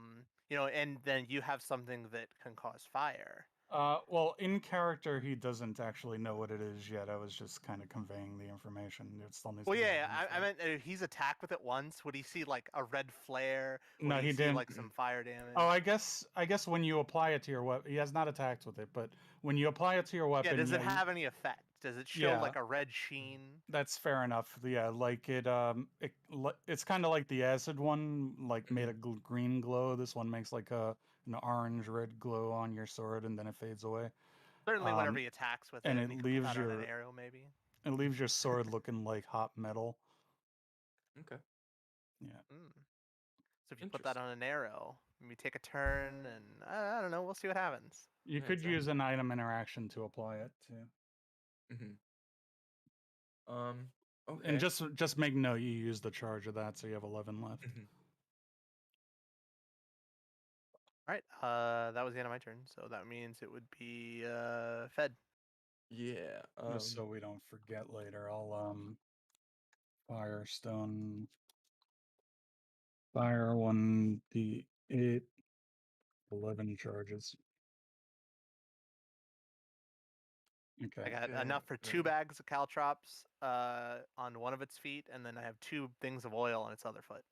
And then you have something that can cause fire. well, in character, he doesn't actually know what it is yet. I was just kind of conveying the information. It still needs Well, to be yeah, I identified. meant he's attacked with it once. Would he see like a red flare? Would No, he he see didn't. like some fire damage? Oh, I guess when you apply it to your weapon, he has not attacked with it, but when you apply it to your Yeah, weapon, does it have any effect? Does it show yeah, like a red sheen? that's fair enough. Yeah, like it's kind of like the acid one, like made a green glow. This one makes like an orange red glow on your sword, and then it fades away. Certainly, whenever he attacks with And it, it and he can put leaves that on an arrow, maybe. your sword looking like hot metal. Okay. Yeah. So if you put that on an arrow, maybe take a turn, and I don't know. We'll see what happens. You Yeah, could exactly. use an item interaction to apply it too. Okay. And just make note you use the charge of that, so you have 11 left. All right. That was the end of my turn. So that means it would be Fed. Yeah. Just so we don't forget later, I'll Firestone fire 1d8 11 charges. Okay. I got Okay, enough for 2 bags of caltrops on one of its feet, and then I have 2 things of oil on its other foot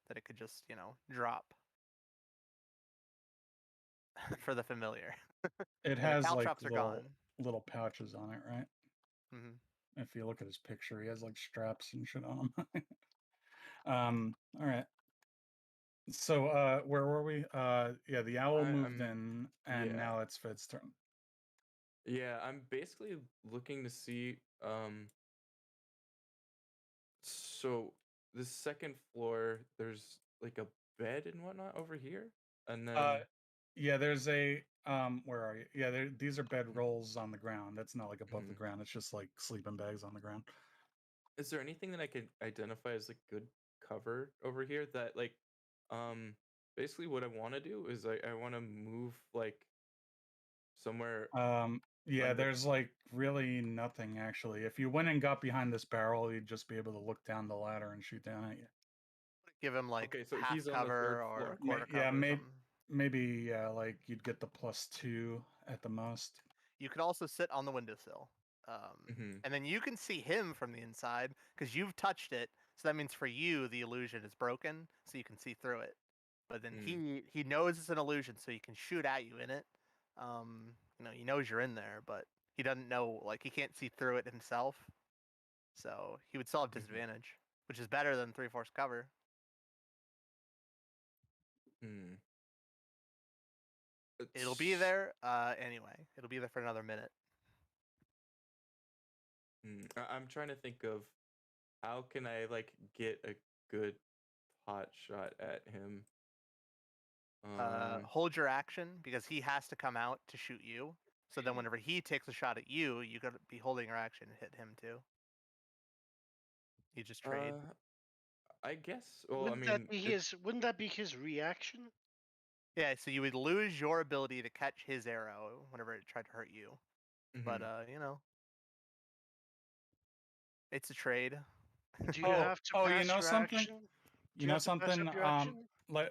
that it could just, drop for the familiar. It And the has like caltrops are gone. little pouches on it, right? Hmm. If you look at his picture, he has like straps and shit on him. All right. So, where were we? Yeah, the owl moved I'm in, and yeah. now it's Fed's turn. Yeah, I'm basically looking to see so the second floor there's like a bed and whatnot over here. And Uh, then yeah, there's a where are you? Yeah, these are bed Mhm, rolls on the ground. That's not like above the mhm. ground. It's just like sleeping bags on the ground. Is there anything that I could identify as a good cover over here that like um basically what I want to do is I want to move like somewhere Yeah, under. there's like really nothing actually. If you went and got behind this barrel, you'd just be able to look down the ladder and shoot down at you. Give him like Okay, so half he's on the third cover or a floor. quarter Yeah, cover or something. maybe yeah, like you'd get the +2 at the most. You could also sit on the windowsill. Mhm. And then you can see him from the inside because you've touched it. So that means for you, the illusion is broken, so you can see through it. But then Mm. he knows it's an illusion, so he can shoot at you in it. He knows you're in there, but he doesn't know, like, he can't see through it himself. So he would still have Mhm. disadvantage, which is better than 3/4 cover. Hmm. It'll be It's there anyway. It'll be there for another minute. I'm trying to think of how can I like get a good pot shot at him. Hold your action because he has to come out to shoot you. So then whenever he takes a shot at you, you gotta be holding your action and hit him too. You just trade. Uh, I guess. Well, I mean, Wouldn't that be his reaction? Yeah, so you would lose your ability to catch his arrow whenever it tried to hurt you. But mhm. it's a trade. Do you have to You pass know your something? action? You Do you know have to pass up something? your action?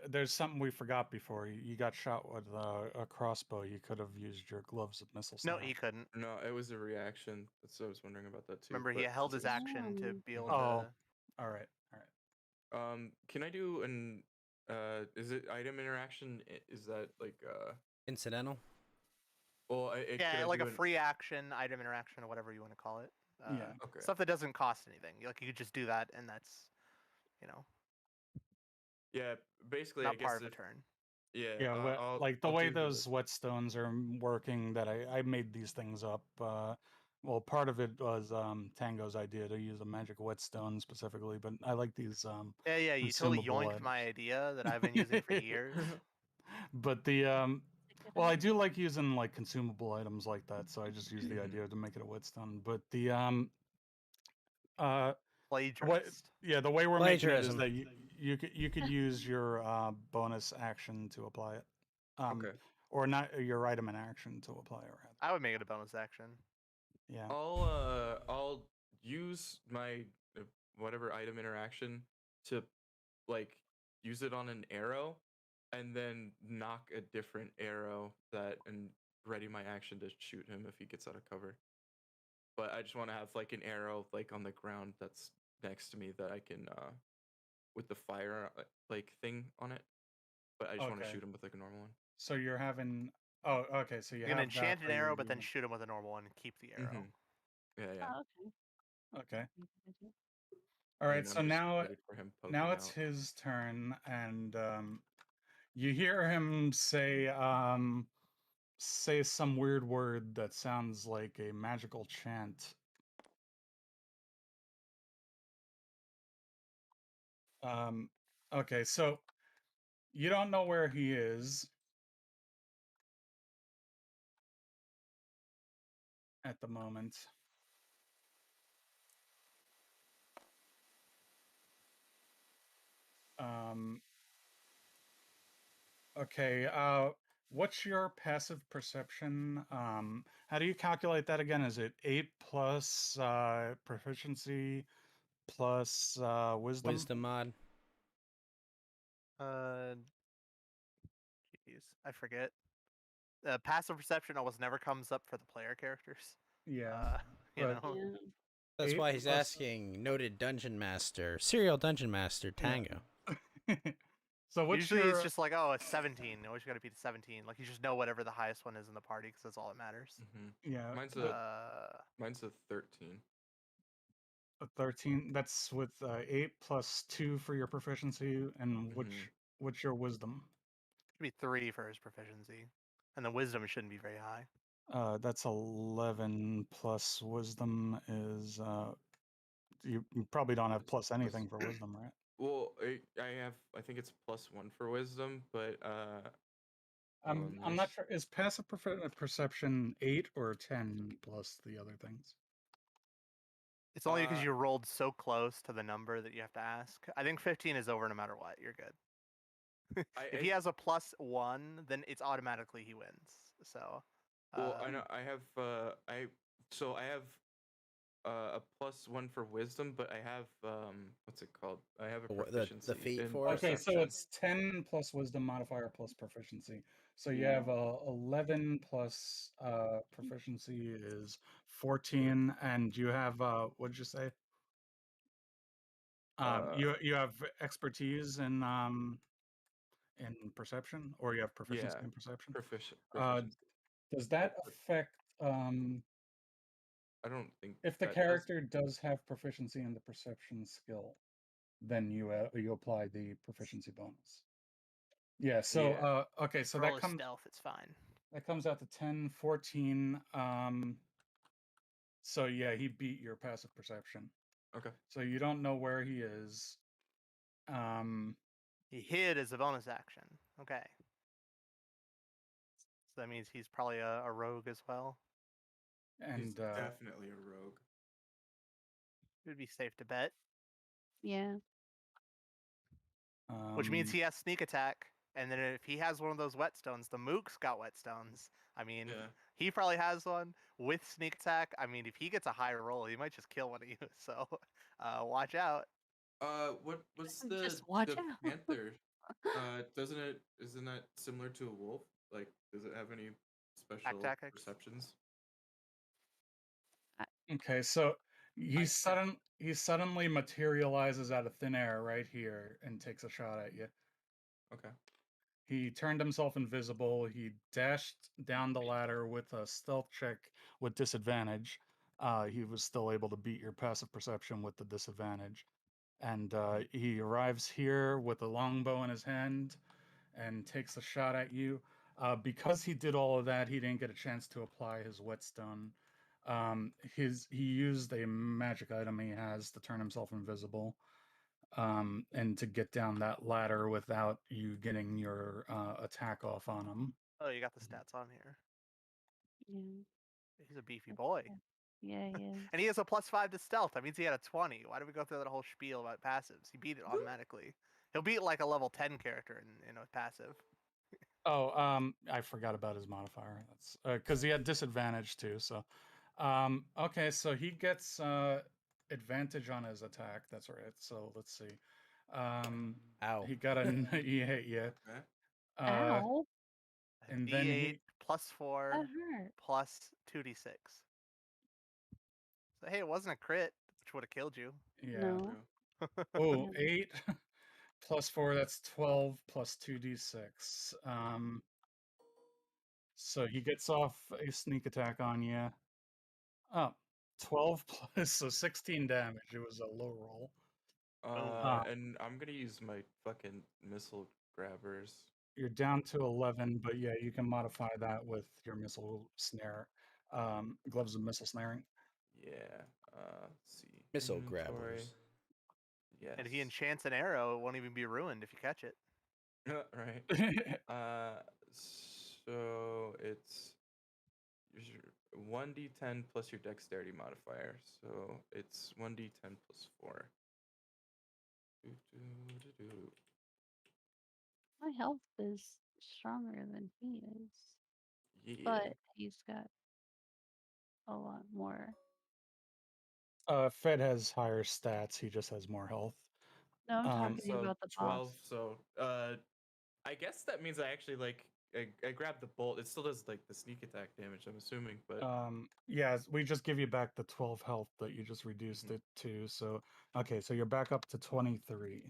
There's something we forgot before. You got shot with a crossbow. You could have used your gloves of missile No, snipe. he couldn't. No, it was a reaction. So I was wondering about that too. Remember, he But held his since action to be able Mhm. Oh, to. all right, all right. Can I do an is it item interaction? Is that like Incidental. well, could Yeah, I like do a an free action, item interaction, or whatever you want to call it. Yeah. okay. Stuff that doesn't cost anything. Like you could just do that, and that's you know Yeah, basically, I not part guess of a if turn. yeah, Yeah, like the I'll way do the those whetstones are working, that I made these things up. Well, part of it was Tango's idea to use a magic whetstone specifically, but I like these Yeah. You totally consumable yoinked my idea that I've been using for years. But well, I do like using like consumable items like that, so I just use the Mhm. idea to make it a whetstone. But uh, what? Plagiarist. Yeah, the way we're making it is Plagiarism. that you could use your bonus action to apply it, Okay. or not your item in action to apply it. Rather, I would make it a bonus action. yeah. I'll use my whatever item interaction to like use it on an arrow and then knock a different arrow that and ready my action to shoot him if he gets out of cover. But I just want to have like an arrow like on the ground that's next to me that I can with the fire like thing on it. But I just want to Okay. shoot him with like a normal one. So you're having. Oh, okay. So you You can have that enchant an for your arrow, but then movement. shoot him with a normal one and keep the arrow. Yeah, yeah. Oh, okay. Okay. Good idea. All And right. then So I'm just now waiting for him poking it's out. his turn, and you hear him say some weird word that sounds like a magical chant. Okay, so you don't know where he is at the moment. Um, okay, what's your passive perception? How do you calculate that again? Is it 8 plus proficiency plus wisdom? Wisdom mod. Uh, Jeez, I forget. Passive perception almost never comes up for the player characters. Yeah, Uh, you but know. Yeah. That's 8 why he's plus asking noted dungeon master, serial dungeon master yeah. Tango. So what's Usually your it's just like, oh, it's 17. You always got to beat 17. Like you just know whatever the highest one is in the party because that's all that matters. yeah Mine's the- mine's a 13. a 13? That's with 8 plus 2 for your proficiency, and what's your wisdom? Should be 3 for his proficiency, and the wisdom shouldn't be very high. That's 11 plus wisdom is you probably don't have plus anything for wisdom, right? Well, I think it's +1 for wisdom, but I'm not sure. Is passive perception 8 or 10 plus the other things? It's only because Uh, you rolled so close to the number that you have to ask. I think 15 is over no matter what. You're good. If he has a +1, then it's automatically he wins. So. Well, I know I have I have a +1 for wisdom, but I have what's it called? I have a proficiency feat in for it? Okay, so perception. it's 10 plus wisdom modifier plus proficiency. So you Yeah. have 11 plus proficiency is 14, and you have what'd you say? You have expertise in perception, or you have proficiency Yeah, in perception. proficiency. Does that affect I don't think if the that does. character does have proficiency in the perception skill, then you apply the proficiency bonus. Yeah, so Yeah. okay, so roll that a comes stealth. It's fine. out to 10, 14. So yeah, he beat your passive perception. Okay. So you don't know where he is. He hid as a bonus action. Okay. So that means he's probably a rogue as well. He's And definitely a rogue. It would be safe to bet. Yeah. Which means he has sneak attack. And then if he has one of those whetstones, the Mook's got whetstones. I mean, Yeah. he probably has one with sneak attack. I mean, if he gets a high roll, he might just kill one of you. So watch out. What's Just watch the out. panther? Isn't that similar to a wolf? Like, does it have any special tactics? perceptions? okay, so I he suddenly materializes out of thin air right here and takes a shot at you. Okay. He turned himself invisible. He dashed down the ladder with a stealth check with disadvantage. He was still able to beat your passive perception with the disadvantage. And he arrives here with a longbow in his hand and takes a shot at you. Because he did all of that, he didn't get a chance to apply his whetstone. He used a magic item he has to turn himself invisible, and to get down that ladder without you getting your attack off on him. Oh, you got the stats on here. Yeah. He's a beefy boy. Yeah, he is. And he has a +5 to stealth. That means he had a 20. Why do we go through that whole spiel about passives? He beat it automatically. He'll beat like a level 10 character in a passive. Oh, I forgot about his modifier. That's because he had disadvantage too. So, okay, so he gets advantage on his attack. That's right. So let's see. Ow. He got a he hit you. Okay. Ow. And then D8 he +4 That hurt. plus 2d6. So hey, it wasn't a crit, which would have killed you. yeah. No. Oh, No. 8 plus 4, that's 12 plus 2d6. So he gets off a sneak attack on you. Oh, 12 plus, so 16 damage. It was a low roll. Oh. And I'm gonna use my fucking missile grabbers. You're down to 11, but yeah, you can modify that with your missile snare. Gloves of missile snaring. Yeah. Let's see. Missile Inventory. grabbers. Yes. And if he enchants an arrow, it won't even be ruined if you catch it. Right. So it's 1d10 plus your dexterity modifier. So it's 1d10 plus 4. Doo-doo-doo-doo. My health is stronger than he is. Yeah. But he's got a lot more. Fed has higher stats. He just has more health. No, I'm talking So about the 12. boss. So I guess that means I actually like I grabbed the bolt. It still does like the sneak attack damage, I'm assuming, but Yeah, we just give you back the 12 health that you just reduced Mhm. it to. So okay, so you're back up to 23.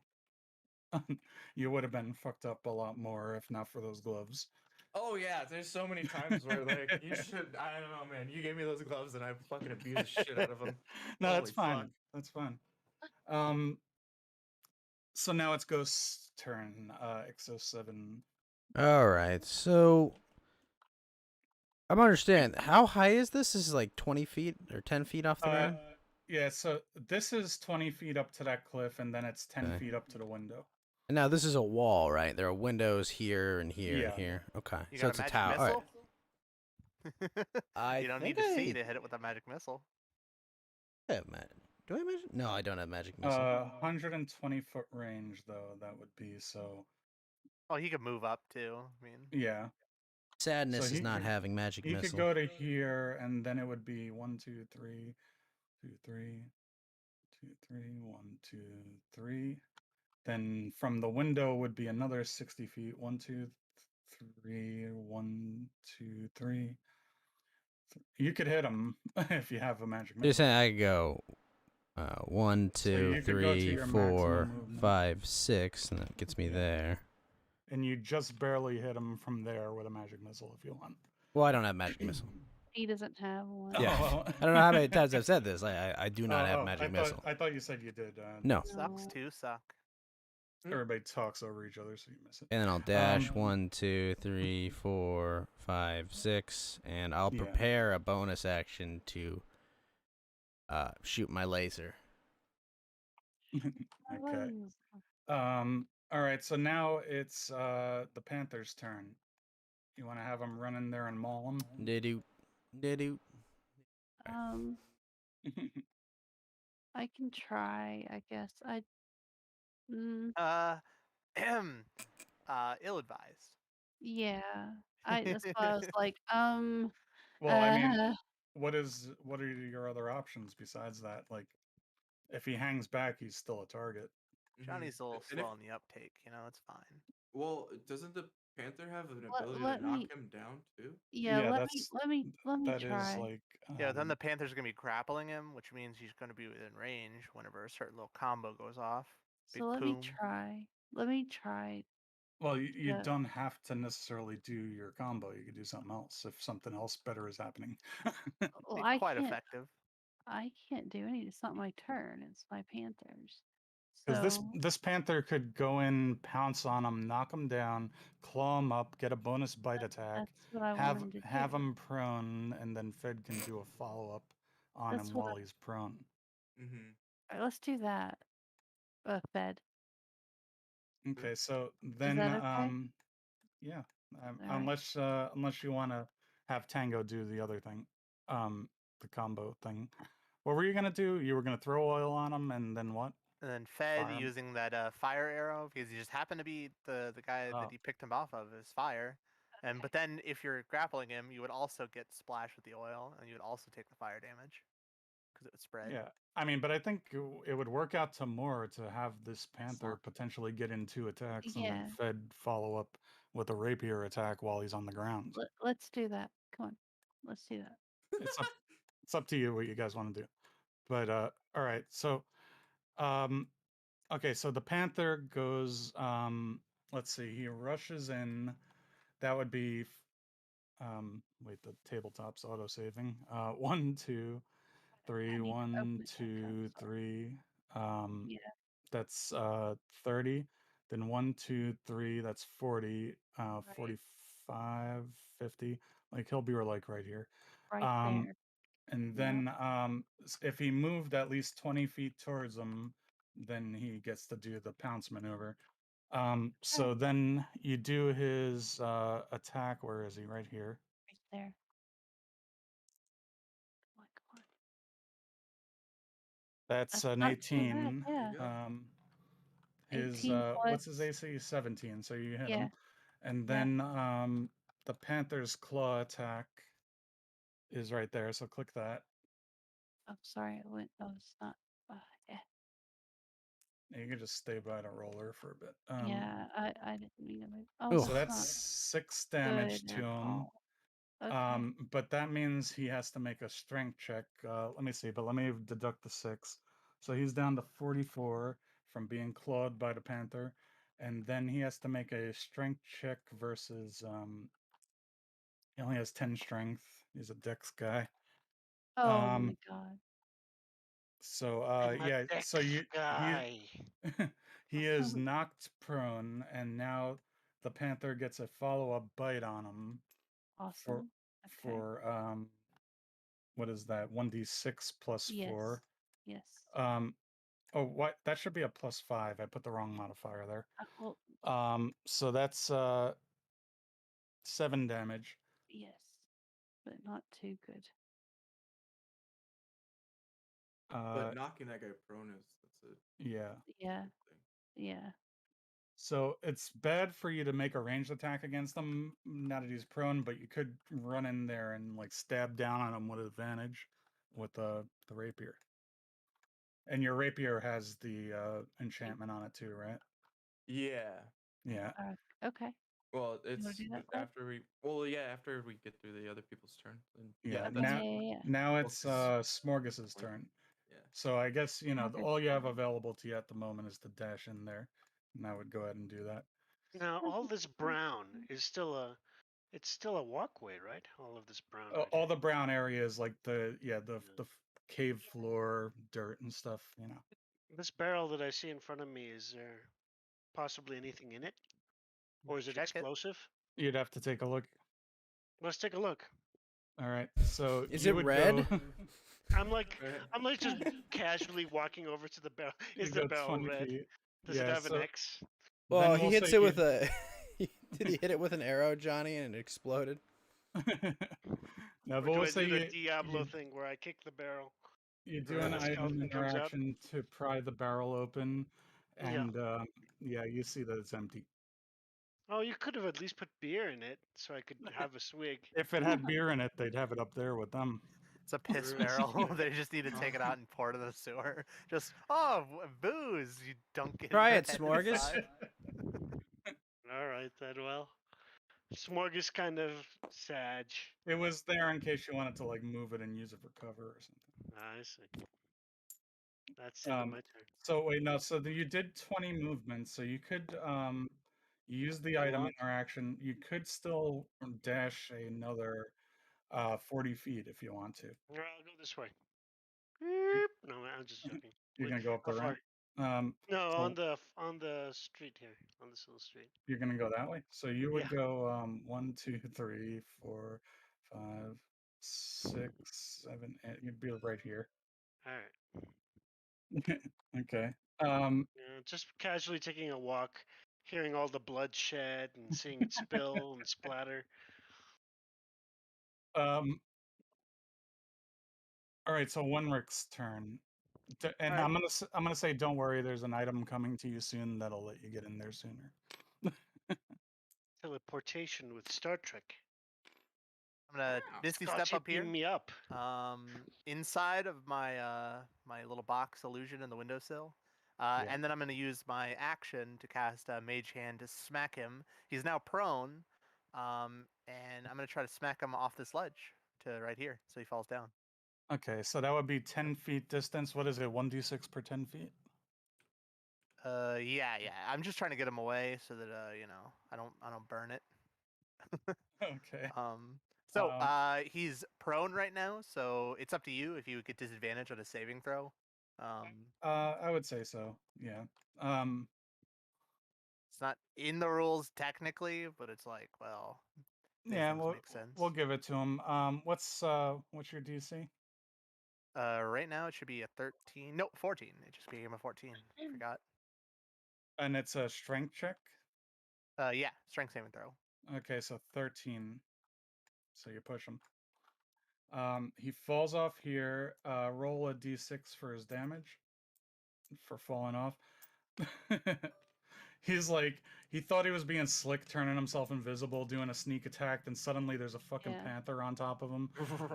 you would have been fucked up a lot more if not for those gloves. Oh yeah, there's so many times where like you should. I don't know, man. You gave me those gloves and I fucking abused the shit out of them. No, that's Holy fine. fuck. That's fine. So now it's Ghost's turn. X07. All right, so I'm understand. How high is this? This is like 20 feet or 10 feet off the ground. Yeah, so this is 20 feet up to that cliff, and then it's 10 Okay. feet up to the window. And now this is a wall, right? There are windows here and here Yeah. and here. Okay, You so got it's a a magic tower. All right. missile? I You don't think need to see I to hit it with a magic missile. have do I have magic? No, I don't have magic missile. 120-foot range, though, that would be, so... Oh, he could move up too. I mean, Yeah. Sadness So is he not could- having magic He missile. could go to here, and then it would be 1, 2, 3, 2, 3, 2, 3, 1, 2, 3. Then from the window would be another 60 feet. 1, 2, 3, 1, 2, 3. You could hit him if you have a magic You're missile. saying I could go 1, So 2, you could go to 3, your 4, maximum movement. 5, 6, and that gets me Yeah. there. And you just barely hit him from there with a magic missile if you want. Well, I don't have magic missile. He doesn't have one. Yeah. Oh. I don't know how many times I've said this. I do not have magic missile. I thought you said you did. No. sucks No. to suck. Everybody talks over each other, so you miss it. And then I'll dash 1, 2, 3, 4, 5, 6, and I'll Yeah. prepare a bonus action to shoot my laser. Okay. All right. So now it's the Panthers' turn. You want to have them run in there and maul them? Didoo. Didoo. I can try. I guess I. Mm, Ill-advised. yeah. That's why I was like, Well, I mean, uh, what are your other options besides that? Like, if he hangs back, he's still a target. Johnny's a little And if- slow on the uptake. You know, it's fine. Well, doesn't the Panther have an Let- ability let to knock me- him down too? yeah. Let me That try. is like Yeah, then the Panther's gonna be grappling him, which means he's gonna be within range whenever a certain little combo goes off. Big So let me poom. try. Let me try. well, you Yeah. don't have to necessarily do your combo. You could do something else if something else better is happening. Well, Be I quite can't. effective. I can't do anything. It's not my turn. It's my Panthers. Because So this panther could go in, pounce on him, knock him down, claw him up, get a bonus bite attack, that's what I have wanted to have do. him prone, and then Fed can do a follow up on That's him what while he's prone. Mm-hmm. All right, let's do that. Fed. Okay, so then that okay? yeah, Alright. unless you want to have Tango do the other thing, the combo thing. What were you gonna do? You were gonna throw oil on him, and then what? And then Fed Fire 'em. using that fire arrow because he just happened to be the guy Oh. that he picked him off of is fire. And but then if you're grappling him, you would also get splashed with the oil, and you would also take the fire damage because it would spread. Yeah, I mean, but I think it would work out to more to have this panther not- potentially get in 2 attacks and Yeah. then Fed follow up with a rapier attack while he's on the ground. Let's do that. Come on. Let's do that. It's up to you what you guys want to do. But all right, so okay, so the panther goes let's see, he rushes in. That would be wait, the tabletop's auto saving. 1, 2, 3, need to 1, open it back up, 2, sorry. 3. Yeah. That's 30. Then 1, 2, 3, that's 40, Right. 45, 50. Like he'll be like right here. Right Um, there. and Yep. then if he moved at least 20 feet towards him, then he gets to do the pounce maneuver. So then you do his attack. Where is he? Right here. Right there. Come on, come on. That's an not too bad, 18. yeah. His 18 what's his plus- AC? 17. So you hit Yeah. him. And Yeah. then the Panther's claw attack is right there. So click that. Oh, sorry. I went. Oh, it's not. Yeah. You can just stay by the roller for a bit. Yeah. I didn't mean to move. Oh, Oof. So that's that's not 6 damage good to at him. all. Okay. But that means he has to make a strength check. Let me see, but let me deduct the 6. So he's down to 44 from being clawed by the Panther. and then he has to make a strength check versus he only has 10 strength. He's a dex guy. Oh my god. So I'm a yeah, so Dex guy. he is knocked prone, and now the panther gets a follow-up bite on him for Awesome. Okay. for what is that? 1d6 plus Yes. 4. Yes. Oh, what? That should be a plus 5. I put the wrong modifier there. Well, So that's 7 damage. yes, but not too good. But knocking that guy prone is that's a Yeah. Yeah. thing. Yeah. So it's bad for you to make a ranged attack against him now that he's prone, but you could run in there and like stab down on him with advantage with the rapier. And your rapier has the enchantment on it too, right? Yeah. Yeah. Okay. Well, wanna it's do that, Vlad? after we. Well, yeah, after we get through the other people's turn. Then, Yeah. that's Now Yeah. now Well, it's 'cause- Smorgas's Like, turn. yeah. So I guess, you know, Smorgas' all you have turn. available to you at the moment is to dash in there. And I would go ahead and do that. Now all this brown is still a walkway, right? All of this brown. Right All here. the brown areas like the cave floor, dirt and stuff, you know. This barrel that I see in front of me, is there possibly anything in it, or is it Check it. explosive? You'd have to take a look. Let's take a look. All right. So Is you it would red? go I'm like just casually walking over to the barrel. Is you the go barrel 20 red? feet. Does it Yeah, have an so X? Well, then he we'll hits say it with a. Did he hit it with an arrow, Johnny, and it exploded? now, Or but do we'll I say do the Diablo thing where I kick the barrel? you do and an the item skeleton comes out? interaction to pry the barrel open, Yeah. and yeah, you see that it's empty. Oh, you could have at least put beer in it so I could have a swig. If it had beer in it, they'd have it up there with them. It's a piss Really? barrel. They just need to take it out and pour it in the sewer. Just booze. You dunk it. Try your it, head Smorgas. inside. All right, then. Well, Smorgas kind of sad. It was there in case you wanted to like move it and use it for cover or something. I see. That's the end of my turn. So wait, no. So you did 20 movements. So you could use the item Walk. interaction. You could still dash another 40 feet if you want to. I'll go this way. Beep. No, I'm just joking. You're Wait, gonna go up how the far? ramp. No, So on the street here, on this little street. you're gonna go that way. So you would Yeah. go 1, 2, 3, 4, 5, 6, 7, 8. You'd be right here. All right. Okay. Yeah, just casually taking a walk, hearing all the bloodshed and seeing it spill and splatter. Um. All right. So Wenrick's turn. And Alright. I'm gonna say, don't worry. There's an item coming to you soon that'll let you get in there sooner. Teleportation with Star Trek. I'm gonna Misty step Scotchy, up here. beam me up. Inside of my my little box illusion in the windowsill. And then I'm gonna use my action to cast Mage Hand to smack him. He's now prone. And I'm gonna try to smack him off this ledge to right here, so he falls down. Okay. So that would be 10 feet distance. What is it? 1d6 per 10 feet. Yeah. I'm just trying to get him away so that you know, I don't burn it. Okay. So he's prone right now, so it's up to you if you would get disadvantage on a saving throw. I would say so. Yeah. It's not in the rules technically, but it's like, well, these Yeah. things make sense. We'll give it to him. What's your DC? Right now it should be a 13. No, 14. It just became a 14. Forgot. And it's a strength check. Yeah, strength saving throw. Okay, so 13. So you push him. He falls off here. Roll a d6 for his damage for falling off. He's like, he thought he was being slick, turning himself invisible, doing a sneak attack, then suddenly there's a fucking panther on top of him.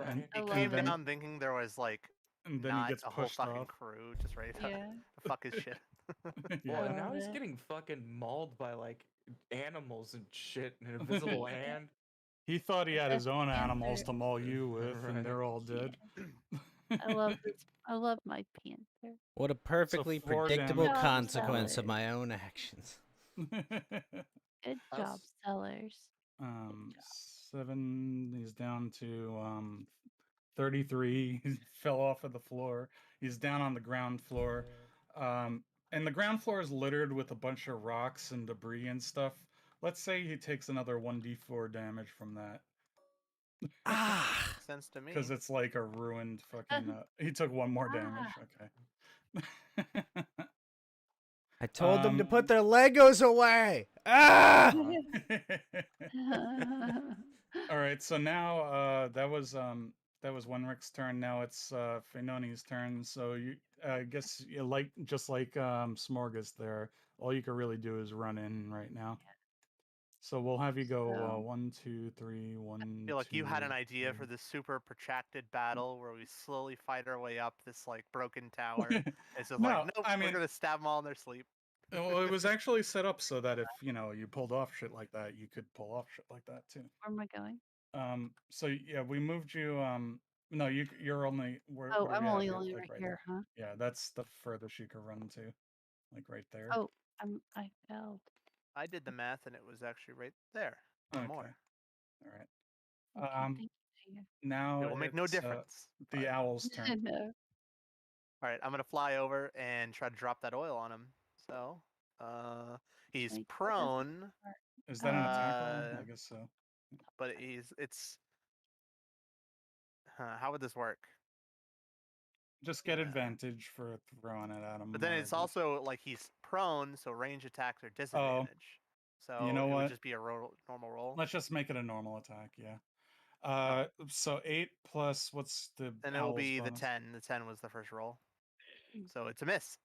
And, He I love came then- down thinking there was like and then he not gets a whole pushed fucking off. crew just ready to, Yeah. to fuck his shit. Well, Yeah. and now he's Yeah. getting fucking mauled by like animals and shit and an invisible hand. He thought he had his own Panther. animals to maul you with, Right. and they're all dead. I love this. I love my panther. What a perfectly 4 predictable damage. consequence of Solid. my own actions. Good job, How's- sellers. 7. He's down to 33. He fell off of the floor. He's down on the ground floor. And the ground floor is littered with a bunch of rocks and debris and stuff. Let's say he takes another 1d4 damage from that. Ah! Makes sense to me. Because it's like a ruined fucking. He took 1 more damage. Okay. I told them to put their Legos away. Ah! All right, so now that was Wenrick's turn. Now it's Fenoni's turn. So you, I guess you like just like Smorgas there. All you can really do is run in right now. So we'll have you go So- 1, 2, 3, 1, I feel like you had an 2, idea for 3. this super protracted battle where we slowly fight our way up this like broken tower. It's just No, like, nope, I we're mean- gonna stab them all in their sleep. Well, it was actually set up so that if you pulled off shit like that, you could pull off shit like that too. Where am I going? So yeah, we moved you. No, you're only. Oh, Where I'm we have only you, only like, right right here, huh? there. Yeah, that's the furthest you could run to, like right there. Oh, I failed. I did the math and it was actually right there or Okay. more. All right. Okay, thank you. Now It will make no it's, difference. the but- owl's turn. No. All right, I'm gonna fly over and try to drop that oil on him. So, he's Like, what does it prone, work? Is that an attack roll? Uh, I guess so. but it's. How would this work? Just get Yeah. advantage for throwing it at him. But then it's also like he's prone, so range attacks are disadvantage. So You know it would what? just be a normal roll. Let's just make it a normal attack. Yeah. So 8 plus what's the And it will owl's be the bonus? 10. The 10 was the first roll. Mm. So it's a miss.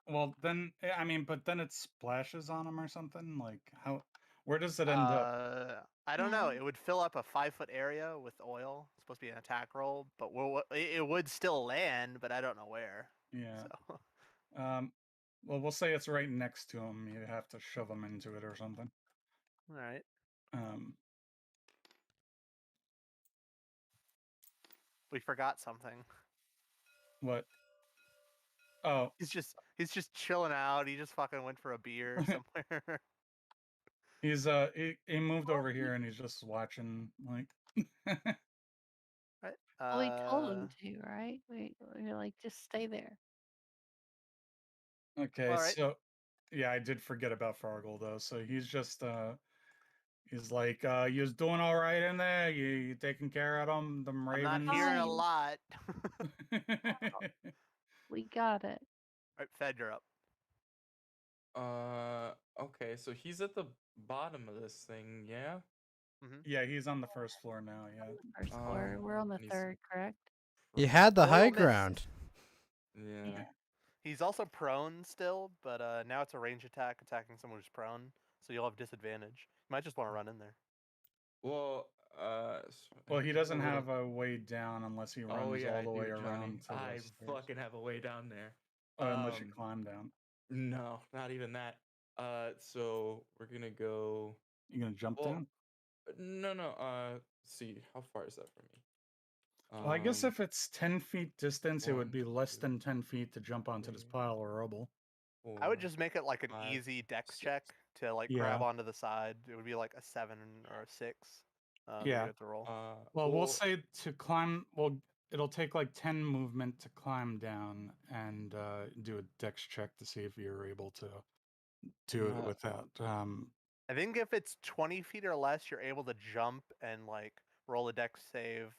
Well, then I mean, but then it splashes on him or something. Like how? Where does it end up? I don't know. Yeah. It would fill up a 5-foot area with oil. It's supposed to be an attack roll, but it would still land, but I don't know where. Yeah. So Well, we'll say it's right next to him. You have to shove him into it or something. all right. We forgot something. What? Oh, He's just chilling out. He just fucking went for a beer somewhere. he's he moved over here and he's just watching like. Right. Well, we told him to, right? We were like, just stay there. Okay, All right. so yeah, I did forget about Fargle though. So he's just he's like, you was doing all right in there. You taking care of them I'm ravens. not hearing a Fine. lot. We got it. All right, Fed, you're up. Okay, so he's at the bottom of this thing, yeah? Yeah, he's on the first floor now. Yeah. First floor. We're on the and he's third, correct? You had the Oil high missed. ground. Yeah. He's also prone still, but now it's a range attack attacking someone who's prone, so you'll have disadvantage. You might just want to run in there. Well, Well, he he's doesn't a little- have a way down unless he runs Oh yeah, all I the way do, Johnny. around to I the stairs. fucking have a way down there. Unless you climb down. No, not even that. So we're gonna go. You gonna jump Well, down? no, no. See, how far is that from me? Well, I guess if it's 10 feet distance, it would 1, be less 2, than 10 feet to jump onto this 3, pile of rubble. I would 4, just make it like an 5, easy dex 6. check to like Yeah. grab onto the side. It would be like a 7 or a 6. That you Yeah. have to roll. Well, we'll say to climb. Well, it'll take like 10 movement to climb down and do a dex check to see if you're able to do it without. I think if it's 20 feet or less, you're able to jump and like roll a dex save.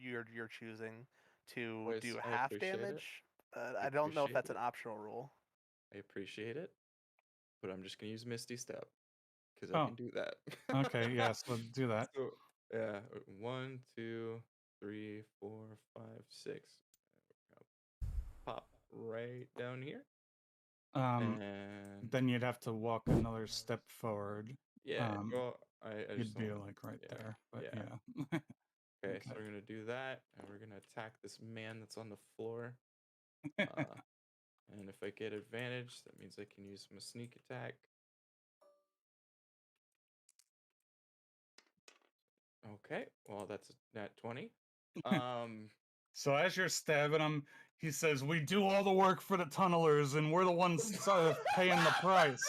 You're choosing to Boys, do I half appreciate it. damage. I I don't know if appreciate that's an it. optional rule. I appreciate it, but I'm just gonna use Misty Step because Oh. I can do that. Okay, yeah, so do that. So, yeah, 1, 2, 3, 4, 5, 6. Pop right down here, and Then you'd have to walk another step forward. yeah, well, I You'd just be don't. like right Yeah, there, but yeah. yeah. Okay, so Okay. we're gonna do that, and we're gonna attack this man that's on the floor. And if I get advantage, that means I can use my sneak attack. Okay, well that's nat 20. So as you're stabbing him, He says, "We do all the work for the tunnelers, and we're the ones paying the price."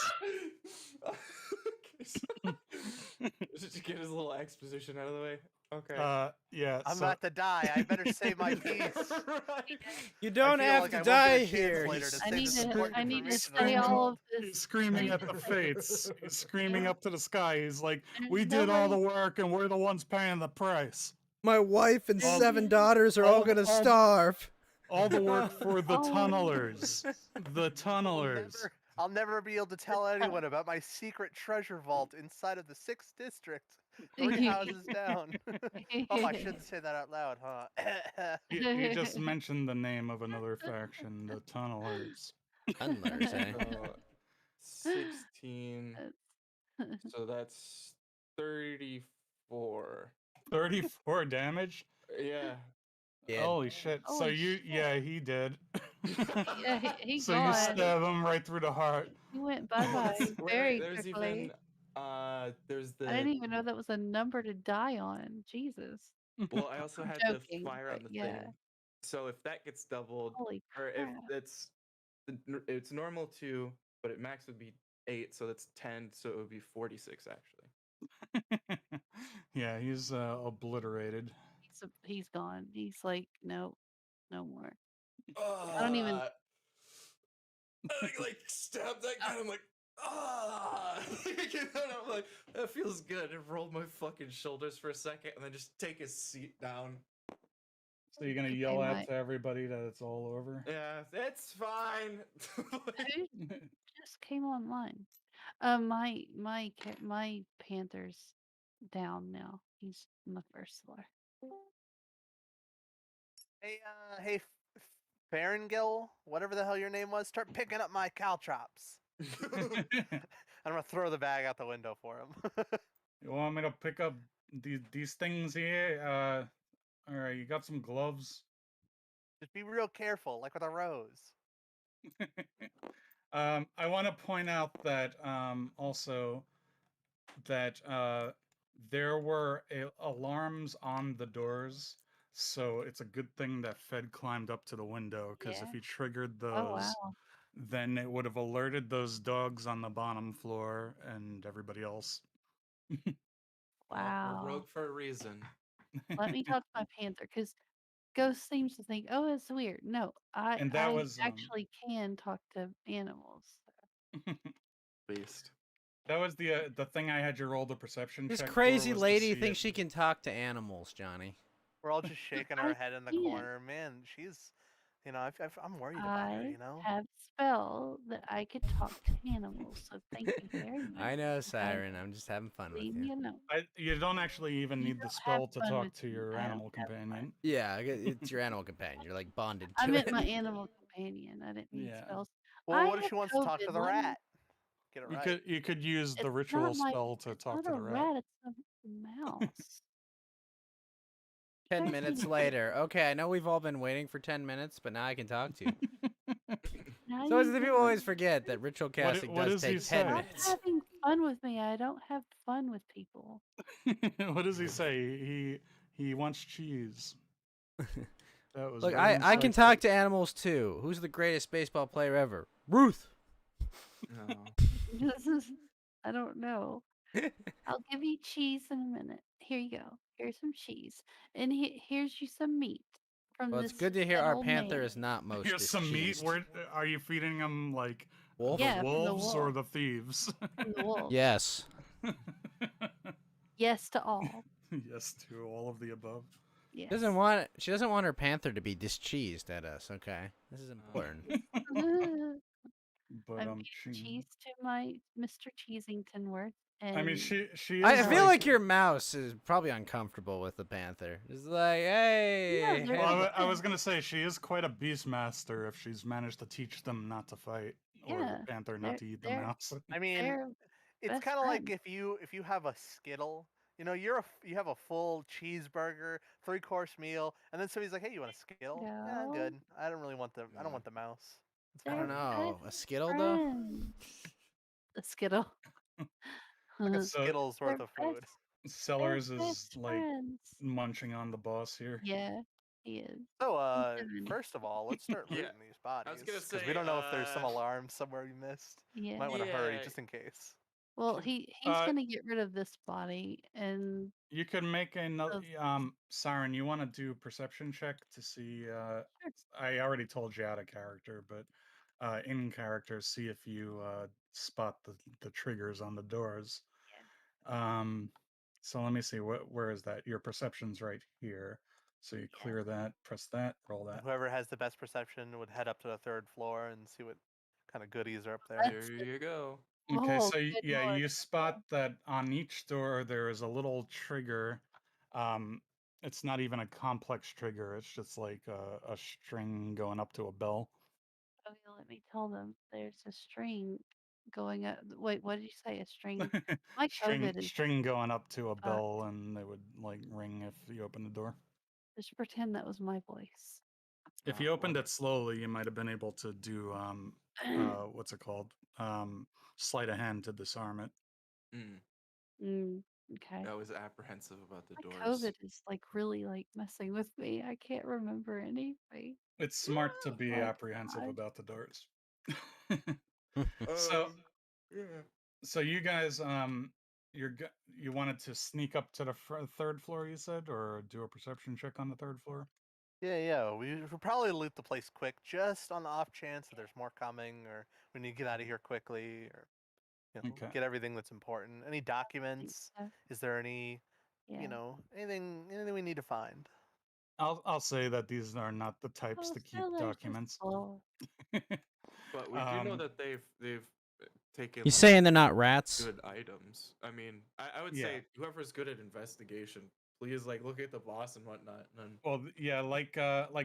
Just to get his little exposition out of the way. Okay. Yeah. I'm So about to die. I better say my piece. Right. You I don't feel have like to I won't die get a chance here. later to I say need this to. important I need to information say on all of he's this. I screaming need at to the say fates. He's screaming up to the sky. He's like, There's "We did all the nobody- work, and we're the ones paying the price. My wife and All- 7 daughters are all all- gonna all- starve. All the work for the Oh. tunnelers. The tunnelers." I'll never be able to tell anyone about my secret treasure vault inside of the 6th district, 3 houses down. Oh, I shouldn't say that out loud, huh? You just mentioned the name of another faction, the tunnelers. Tunnelers, eh? So, 16. So that's 34. 34 damage? Yeah. Yeah. Holy shit. So Holy you, shit. yeah, he did. Yeah, he So you gone. stab him right through the heart. He went bye bye very There's quickly. even there's I the didn't even know that was a number to die on. Jesus. well, I also I'm had joking, the fire on but the yeah. thing. So if that gets doubled, Holy or if crap. it's normal 2, but it max would be 8, so that's 10, so it would be 46 actually. Yeah, he's obliterated. He's gone. He's like, no more. I don't even. I like stab that guy. I'm like, ah! And I'm like, that feels good. And rolled my fucking shoulders for a second, and then just take his seat down. So you're gonna Okay, yell out to everybody that it's all over? Yeah, it's fine. Who just came online? My Panther's down now. He's on the first floor. Hey, Farengil, whatever the hell your name was, start picking up my caltrops. I'm gonna throw the bag out the window for him. You want me to pick up these things here? All right, you got some gloves? Just be real careful, like with a rose. I want to point out that also that there were alarms on the doors, so it's a good thing that Fed climbed up to the window, because Yeah. if he triggered those, Oh wow. then it would have alerted those dogs on the bottom floor and everybody else. Well, Wow. we're rogue for a reason. Let me talk to my Panther because Ghost seems to think, oh, it's weird. No, And that I was actually can talk to animals. Beast. that was the thing I had you roll the perception This check for, crazy was to lady see thinks it. she can talk to animals, Johnny. We're all just shaking I our head in the can't. corner. Man, she's, I'm worried about her. You know. have spell that I could talk to animals. So thank you very much. I know, I- Siren. I'm just having fun with Leave you. me alone. You don't actually even You need the don't spell have to fun talk with to me. your I don't animal have fun. companion. Yeah, it's your animal companion. You're like bonded to I meant it. my animal companion. I didn't mean Yeah. spells. Well, I what if have she wants to talk to COVID. the Let me- rat? Get it You right. could use the It's ritual not my. spell to It's talk not to a the rat. rat. It's a mouse. 10 guys minutes need to- later. Okay, I know we've all been waiting for 10 minutes, but now I can talk to you. Now So you the can people always forget that ritual What casting what does does he take say? 10 Stop minutes. having fun with me. I don't have fun with people. What does he say? He wants cheese. That was Look, very I can insightful. talk to animals too. Who's the greatest baseball player ever? Ruth. No. I don't know. I'll give you cheese in a minute. Here you go. Here's some cheese, and here's you some meat from Well, this. it's good to hear fat our old panther man. is not most Here's some meat. discheesed. Where are you feeding him? Like Wolf? the Yeah, from the wolves or wolf. the thieves? From the wolves. Yes. Yes to all. Yes to all of the above. Yes. She doesn't want her panther to be discheesed at us, okay? This is important. But I'm feeding cheese to my Mr. Cheesington and I mean, she is. I feel like like your mouse is probably uncomfortable with the panther. It's like, hey, they're hey. Well, I was gonna say she is quite a beast master if she's managed to teach them not to fight, or Yeah, the panther not to eat the they're- mouse. I mean, they're it's best kind of like friends. if you have a Skittle, you know, you have a full cheeseburger, 3-course meal, and then somebody's like, "Hey, you want a Skittle?" Yeah, I'm No. good. I don't really want I don't want the mouse. It's I don't fine. know. A best Skittle, though? friends. A Skittle. Like a So- Skittles They're worth of food. Sellers they're is best like friends. munching on the boss here. Yeah. He is. So, 70. first of all, let's start Yeah, looting these bodies gonna because we say, don't know if there's some alarm somewhere we missed. Yeah. Might want to hurry yeah. just in case. Well, Can- he's Uh, gonna get rid of this body, and You can make another those- Siren, you want to do perception check to see Sure. I already told you out of character, but in character see if you spot the triggers on the doors. Um so let me see where is that? Your perception's right here. So you clear that, press that, roll that. Whoever has the best perception would head up to the third floor and see what kind of goodies are up there. That's There you go. Okay, oh, so good yeah, lord. you spot that on each door there is a little trigger. It's not even a complex trigger. It's just like a string going up to a bell. Okay, let me tell them. There's a string going up. Wait, what did you say? A string? My string COVID is. string going up to a Uh, bell, and it would like ring if you open the door. just pretend that was my voice. If Oh, you opened well, it slowly, you might have been able to do what's it called? Sleight of hand to disarm it. Okay. I was apprehensive about the My doors. COVID is like really like messing with me. I can't remember anything. It's smart to be Oh apprehensive god. about the doors. so Um, yeah. so you guys you wanted to sneak up to the third floor, you said, or do a perception check on the third floor? Yeah. We should probably loot the place quick, just on the off chance that there's more coming, or we need to get out of here quickly, or Okay. get everything that's important. Any I think documents? so. Is there any, Yeah. anything we need to find? I'll say that these are not the types Oh, to keep so there's just documents. full. But we do know um that they've taken You like saying they're not rats? good items. I mean, I would Yeah. say whoever's good at investigation, please like look at the boss and whatnot. And then Well, yeah, like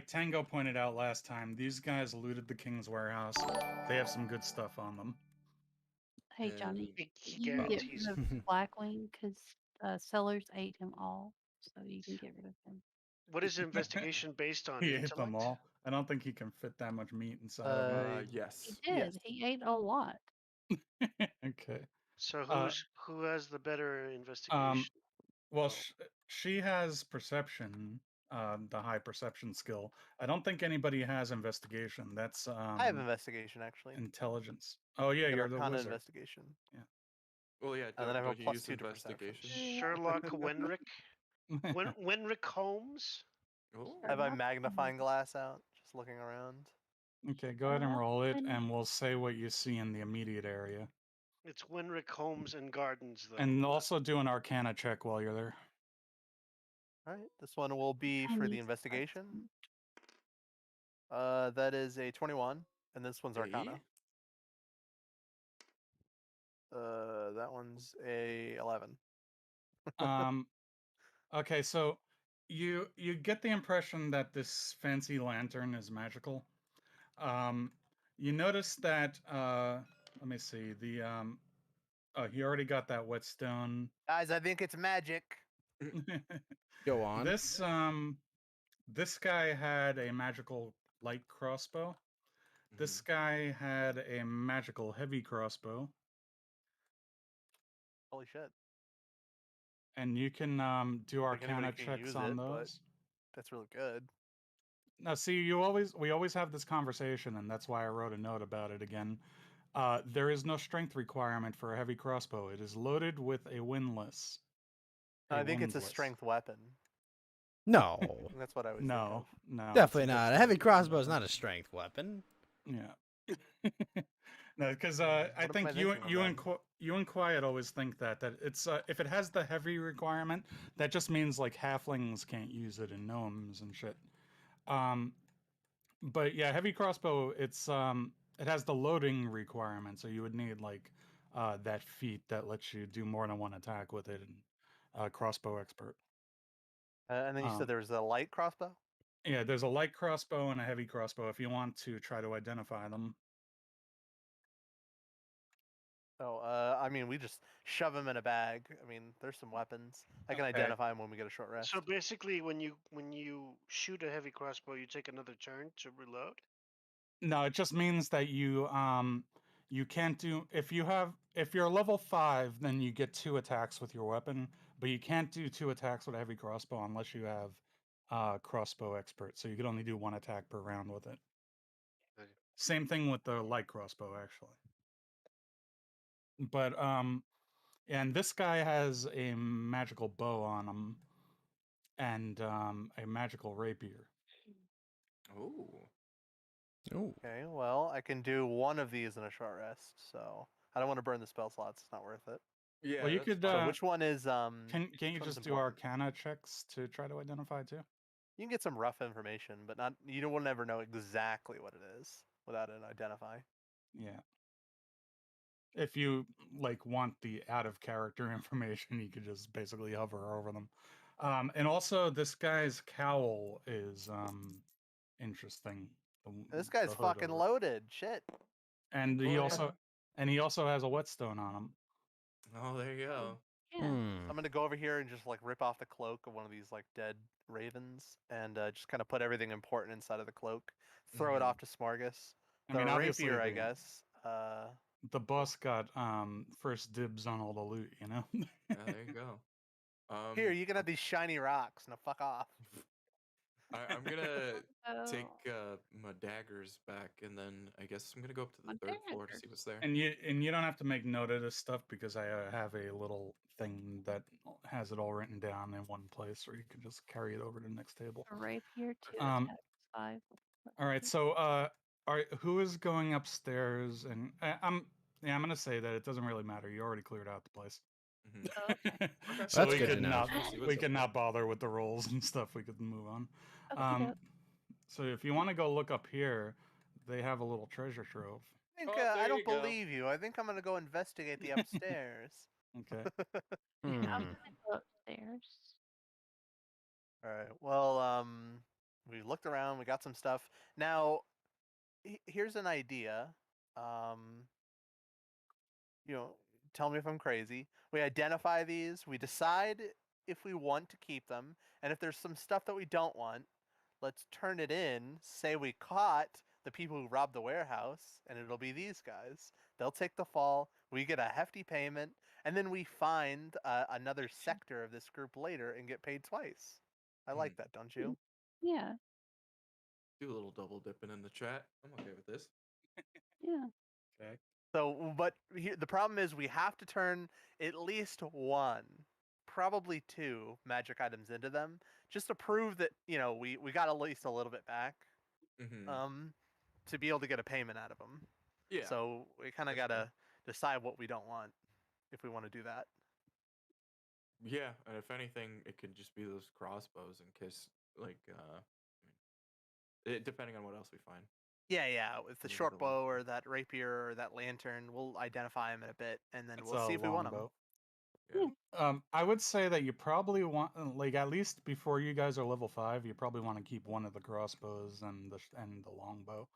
Tango pointed out last time, these guys looted the King's warehouse. They have some good stuff on them. Hey Johnny, He you can get guarantees. rid of Blackwing because sellers ate him all, so you can get rid of him. What is investigation based on? He ate them Intellect? all. I don't think he can fit that much meat inside of him. He yes. did. Yes. He ate a lot. Okay. So Uh, who has the better um, investigation? well, Well, she has perception, the high perception skill. I don't think anybody has investigation. That's I have investigation actually. intelligence. Oh yeah, Get you're the Arcana wizard. investigation, well, yeah. and then I have a Don't you use +2 to perception. investigation? Sherlock Wenrick? Wenrick Holmes? Oh, I have my Sherlock magnifying Holmes. glass out, just looking around. Okay, go ahead and Sherlock roll it, Holmes. and we'll say what you see in the immediate area. It's Wenrick Holmes and Gardens, though. And also do an Arcana check while you're there. All right, this one will be I for the need investigation. something. That is a 21, and this one's hey. Arcana. That one's a 11. Um, okay, so you get the impression that this fancy lantern is magical. Um, you notice that let me see oh, he already got that whetstone. Guys, I think it's magic. Go on. This guy had a magical light crossbow. This guy had a magical heavy crossbow. Holy shit! And you can do Like anybody Arcana can checks use on it, but those. that's really good. Now, see, we always have this conversation, and that's why I wrote a note about it again. There is no strength requirement for a heavy crossbow. It is loaded with a windlass. I think it's a windlass. strength weapon. No, That's what I was No, thinking no, definitely it's a not. A different heavy crossbow is weapon. not a strength weapon. Yeah. No, because of. I What am I think you thinking of you and then? you and Quiet always think that it's if it has the heavy requirement, that just means like halflings can't use it and gnomes and shit. Um, but yeah, heavy crossbow, it has the loading requirement, so you would need like that feat that lets you do more than one attack with it, and crossbow expert. And then you said Um, there was a light crossbow. yeah, there's a light crossbow and a heavy crossbow. If you want to try to identify them, Oh, I mean, we just shove them in a bag. I mean, there's some weapons. I can okay. identify them when we get a short rest. So basically, when you shoot a heavy crossbow, you take another turn to reload. No, it just means that you can't do if you're level 5, then you get 2 attacks with your weapon, but you can't do 2 attacks with a heavy crossbow unless you have crossbow expert, so you could only do one attack per round with it. Okay. Same thing with the light crossbow, actually. But and this guy has a magical bow on him and a magical rapier. Oh. Ooh. Okay, well, I can do one of these in a short rest, so I don't want to burn the spell slots. It's not worth it. Yeah. Well, you that's could. fine. So which one is Can't you which one's just do important? Arcana checks to try to identify too? You can get some rough information, but not will never know exactly what it is without an identify. Yeah. If you like want the out of character information, you could just basically hover over them. And also, this guy's cowl is interesting. This guy's the hood fucking over it. loaded. Shit. And Oh, he yeah. also has a whetstone on him. Oh, there you go. Yeah. Hmm. I'm gonna go over here and just like rip off the cloak of one of these like dead ravens and just kind of put everything important inside of the cloak. Throw it Mhm. off to Smorgas. I The mean, obviously rapier, I the guess. the boss got first dibs on all the loot. You know. Yeah, there you go. Here, you can have these shiny rocks. Now fuck off. I'm gonna take Oh, my daggers back, and then I guess I'm gonna go up to the my third floor to see daggers. what's there. And you don't have to make note of this stuff because I have a little thing that has it all written down in one place, or you can just carry it over to the next table. A rapier, 2 Um, attacks, 5. All right, so who is going upstairs? And I'm gonna say that it doesn't really matter. You already cleared out the place, Mhm. Oh, okay. Okay. so That's we good to could know. not Just wanna see what's we up could there. not bother with the rolls and stuff. We could move on. Okay, Um, so if you want to go look up here, they have a little treasure trove. I Oh, there I you don't go. believe you. I think I'm gonna go investigate the upstairs. Okay. I'm Hmm. gonna go upstairs. All right. Well, we looked around. We got some stuff. Now, here's an idea. Um, tell me if I'm crazy. We identify these. We decide if we want to keep them, and if there's some stuff that we don't want, let's turn it in. Say we caught the people who robbed the warehouse, and it'll be these guys. They'll take the fall. We get a hefty payment, and then we find another sector of this group later and get paid twice. I like that, don't you? Yeah, Do a little double dipping in the chat. I'm okay with this. yeah. Okay. So, but the problem is we have to turn at least one, probably two magic items into them, just to prove that we got at least a little bit back, Mm-hmm. um, to be able to get a payment out of them. Yeah. So we kind of that's fair. gotta decide what we don't want if we want to do that. Yeah, and if anything, it could just be those crossbows in case, like, depending on what else we find. Yeah. With the Maybe short the bow longbow. or that rapier or that lantern, we'll identify them in a bit, and then It's we'll a see if we want them. longbow. Yeah. I would say that you probably want, like, at least before you guys are level 5, you probably want to keep one of the crossbows and the longbow.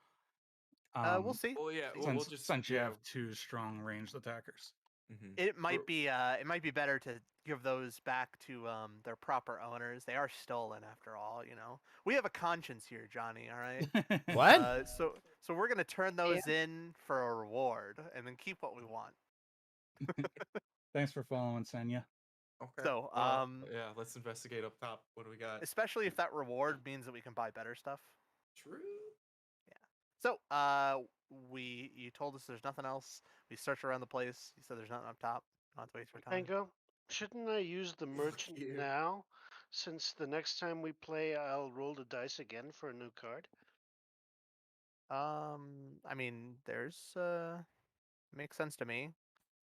We'll see. Well, yeah. See. We'll Since just since you yeah. have 2 strong ranged attackers. Mm-hmm. It might be better to give those back to their proper owners. They are stolen after all, We have a conscience here, Johnny, all right? What? So we're going to turn those in for a reward and then keep what we want. Thanks for following, Senya. Okay. So, Well, yeah. Let's investigate up top. What do we got? especially if that reward means that we can buy better stuff. True. So, you told us there's nothing else. We searched around the place. You said there's nothing up top. Not to waste our time. Tango, shouldn't I use the merchant you. now? Since the next time we play, I'll roll the dice again for a new card. I mean, there's makes sense to me.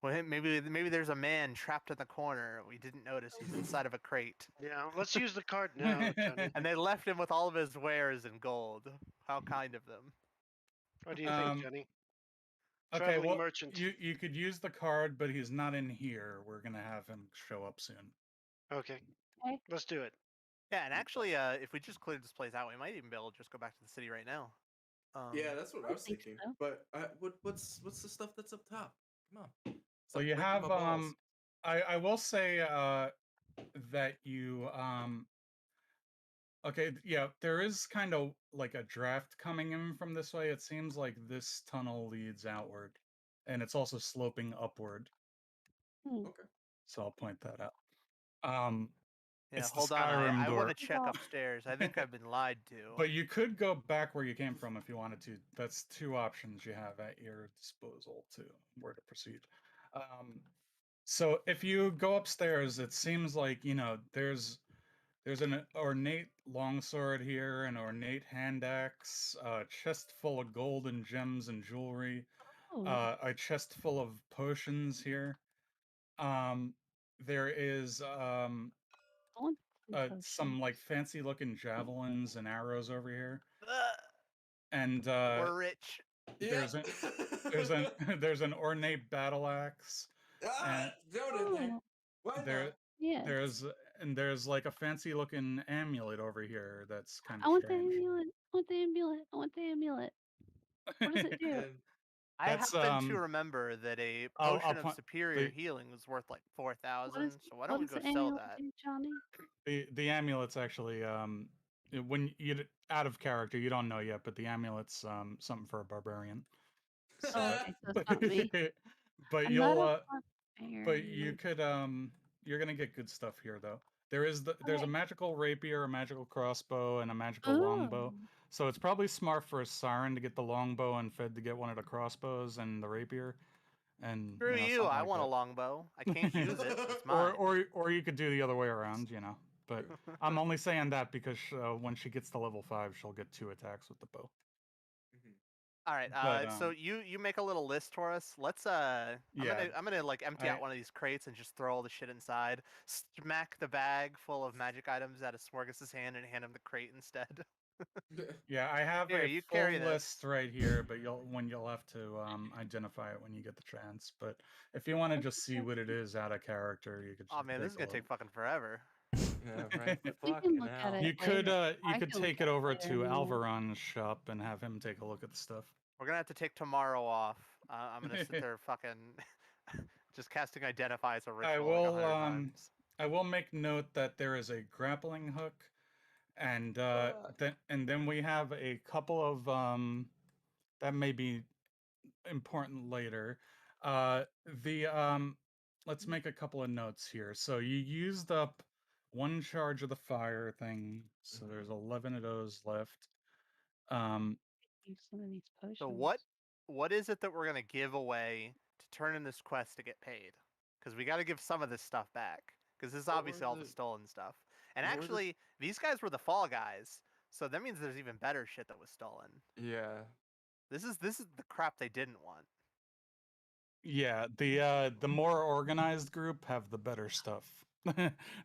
Well, maybe there's a man trapped in the corner. We didn't notice. He's inside of a crate, Yeah, let's use the card now, Johnny. and they left him with all of his wares in gold. How kind of them. What do you think, Johnny? Okay, Traveling well, merchant. you could use the card, but he's not in here. We're gonna have him show up soon. Okay. Okay. Let's do it. Yeah, and actually, if we just cleared this place out, we might even be able to just go back to the city right now. Yeah, that's what I was think thinking. so. But what's the stuff that's up top? Come on. So Stop you breaking have my balls. I will say that you okay, yeah, there is kind of like a draft coming in from this way. It seems like this tunnel leads outward, and it's also sloping upward. Hmm. Okay. So I'll point that out. Um, Yeah, It's the hold on. Skyrim I want door. to check Well- upstairs. I think I've been lied to. But you could go back where you came from if you wanted to. That's two options you have at your disposal to where to proceed. So if you go upstairs, it seems like there's an ornate longsword here, an ornate hand axe, a chest full of gold and gems and jewelry, Oh, a chest full of potions here. There is I want some like potions. fancy looking javelins and arrows over here, Ugh, and we're rich. there's a there's an there's an ornate battle axe, and Throw it in there. Oh, Why there not? yes. there's like a fancy looking amulet over here that's kind I of want the strange. amulet. I want the amulet. I want the amulet. What does it do? And I That's happen to remember that a I'll potion of point superior healing was worth like What 4,000. is So why don't what we does go the sell amulet that? do, Johnny? the amulet's actually when you out of character you don't know yet, but the amulet's something for a barbarian. Oh, okay, so it's not me. But I'm not you'll a but you barbarian. could you're gonna get good stuff here though. There's a Okay. magical rapier, a magical crossbow, and a magical Oh, longbow. So it's probably smart for a siren to get the longbow and Fed to get one of the crossbows and the rapier, and Screw you, something I like want a that. longbow. I can't use it. It's or mine. or you could do the other way around, But I'm only saying that because when she gets to level 5, she'll get 2 attacks with the bow. All right. But So you make a little list for us. Let's yeah, I'm gonna like empty I out one of these crates and just throw all the shit inside. Smack the bag full of magic items out of Smorgas's hand and hand him the crate instead. yeah, I have Here, a you full carry this. list right here, but you'll have to identify it when you get the chance. But if you want to just see what it is out of character, you could Oh just man, this take is a gonna take look. fucking forever. Yeah, right. we can Fucking look at hell. it You could later. I take can look it at over later in to the morning. Alvaron's shop and have him take a look at the stuff. We're gonna have to take tomorrow off. I'm gonna sit there fucking just casting identify as a I ritual like will 100 times. I will make note that there is a grappling hook, and then we have a couple of that may be important later. Uh, the let's make a couple of notes here. So you used up one charge of the fire thing, so there's 11 of those left. Um, Use some of these So potions. what is it that we're gonna give away to turn in this quest to get paid? Because we got to give some of this stuff back. Because this is What were obviously all the the- stolen stuff. And what were the- actually, these guys were the fall guys, so that means there's even better shit that was stolen. Yeah. This is the crap they didn't want. yeah, the more organized group have the better stuff.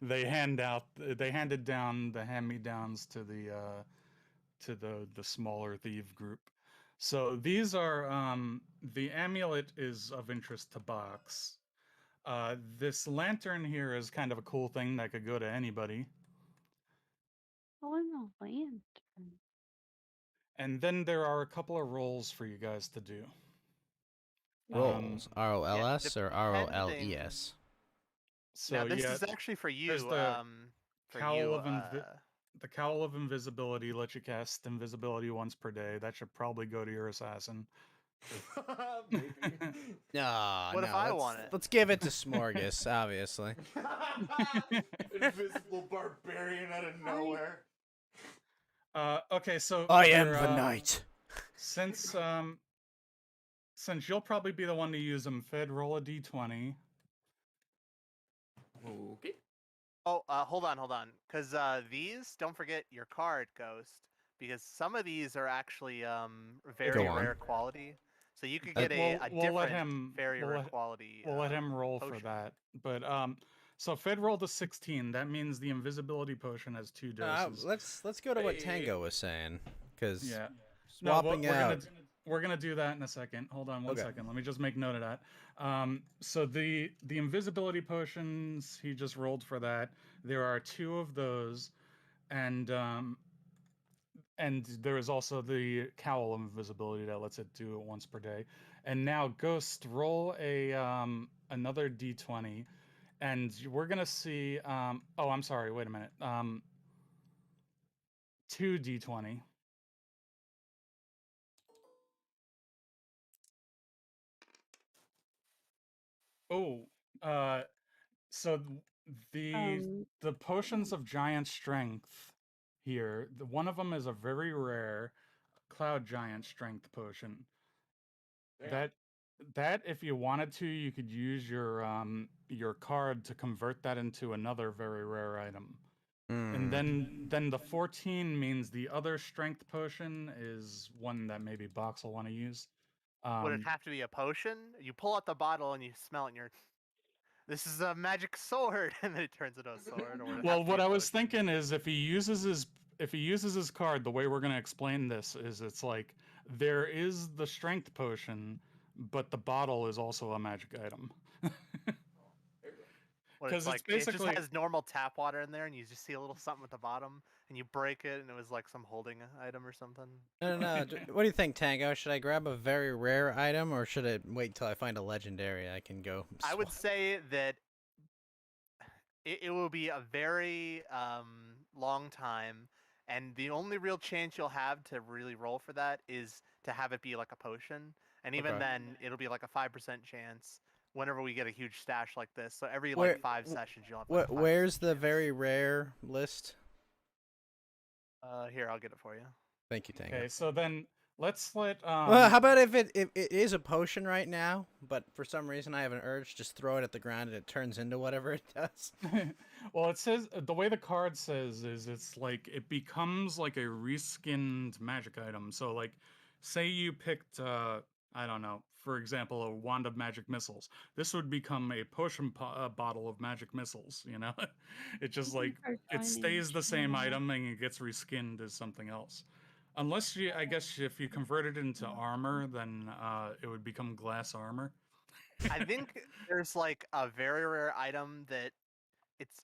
They handed down the hand-me-downs to the smaller thief group. So these are the amulet is of interest to Box. This lantern here is kind of a cool thing that could go to anybody. Oh, and the lantern. And then there are a couple of roles for you guys to do. Rolls. ROLS or depending- ROLES? So Now this yeah, is actually for there's you. the For cowl you. of the cowl of invisibility lets you cast invisibility once per day. That should probably go to your assassin. Maybe. No, What no. if I want it? Let's give it to Smorgas, obviously. Invisible barbarian out of nowhere. Okay, so I am for, the knight. Since you'll probably be the one to use them, Fed, roll a d20. Okay. Oh, hold on. Because these, don't forget your card, Ghost. Because some of these are actually very on. rare quality. So you could Uh, get a we'll let different him very we'll rare let, quality. we'll let him roll potion. for that. But so Fed rolled a 16. That means the invisibility potion has 2 doses. Let's go to what Hey. Tango was saying, because Yeah. swapping out. We're gonna do that in a second. Hold on one Okay. second. Let me just make note of that. So the invisibility potions he just rolled for that. There are 2 of those, and there is also the cowl of invisibility that lets it do it once per day. And now Ghost, roll a another d20, and we're gonna see. Oh, I'm sorry. Wait a minute. 2 d20. Oh, so The the potions of giant strength here, one of them is a very rare cloud giant strength potion. Damn. That if you wanted to, you could use your card to convert that into another very rare item. And then the 14 means the other strength potion is one that maybe Box will want to use. Would it have to be a potion? You pull out the bottle and you smell it, and you're, this is a magic sword, and then it turns into a sword. Or would it have Well, to be what a I was potion? thinking is if he uses his card, the way we're going to explain this is it's like there is the strength potion, but the bottle is also a magic item. There you go. What it's 'Cause it's like, it just basically has normal tap water in there, and you just see a little something at the bottom, and you break it, and it was like some holding item or something. No, no, no. What do you think, Tango? Should I grab a very rare item, or should I wait till I find a legendary I can go? I would swap? say that it will be a very long time, and the only real chance you'll have to really roll for that is to have it be like a potion, and even Okay. then, it'll be like a 5% chance whenever we get a huge stash like this. So every Where- like 5 sessions, you'll have like a 5% Where's the chance. very rare list? Here, I'll get it for you. Thank you, Tango. okay. So then let's let Well, how about if it is a potion right now, but for some reason I have an urge, just throw it at the ground and it turns into whatever it does. well, it says the way the card says is it's like it becomes like a reskinned magic item. So like, say you picked I don't know, for example, a wand of magic missiles. This would become a potion bottle of magic missiles. You know, it just like it stays the same item and it gets reskinned as something else. Unless you, I guess, if you convert it into armor, then it would become glass armor. I think there's like a very rare item that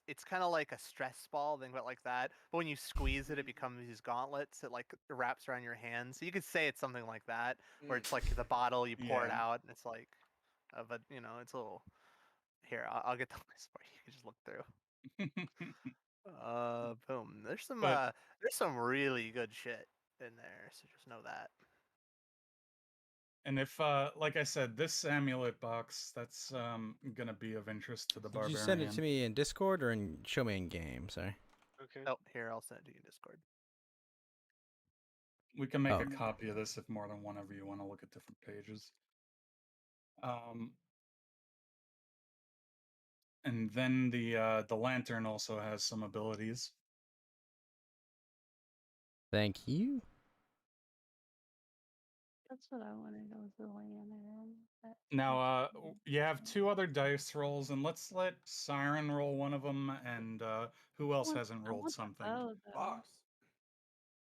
it's kind of like a stress ball, think about it like that. But when you squeeze it, it becomes these gauntlets. It like wraps around your hands. So you could say it's something like that, where it's like the bottle, you pour it Yeah. out, and it's like, but it's a little. Here, I'll get the list for you. You can just look through. Boom. But There's some really good shit in there. So just know that. and if like I said, this amulet box that's gonna be of interest to the Did you send it barbarian. to me in Discord or show me in game? Sorry. Okay. Oh, here, I'll send it to you in Discord. We can make Oh. a copy of this if more than one of you want to look at different pages. And then the lantern also has some abilities. Thank you. That's what I wanted. Was the lantern. Now, you have two other dice rolls, and let's let Siren roll one of them, and who else hasn't rolled something? Box.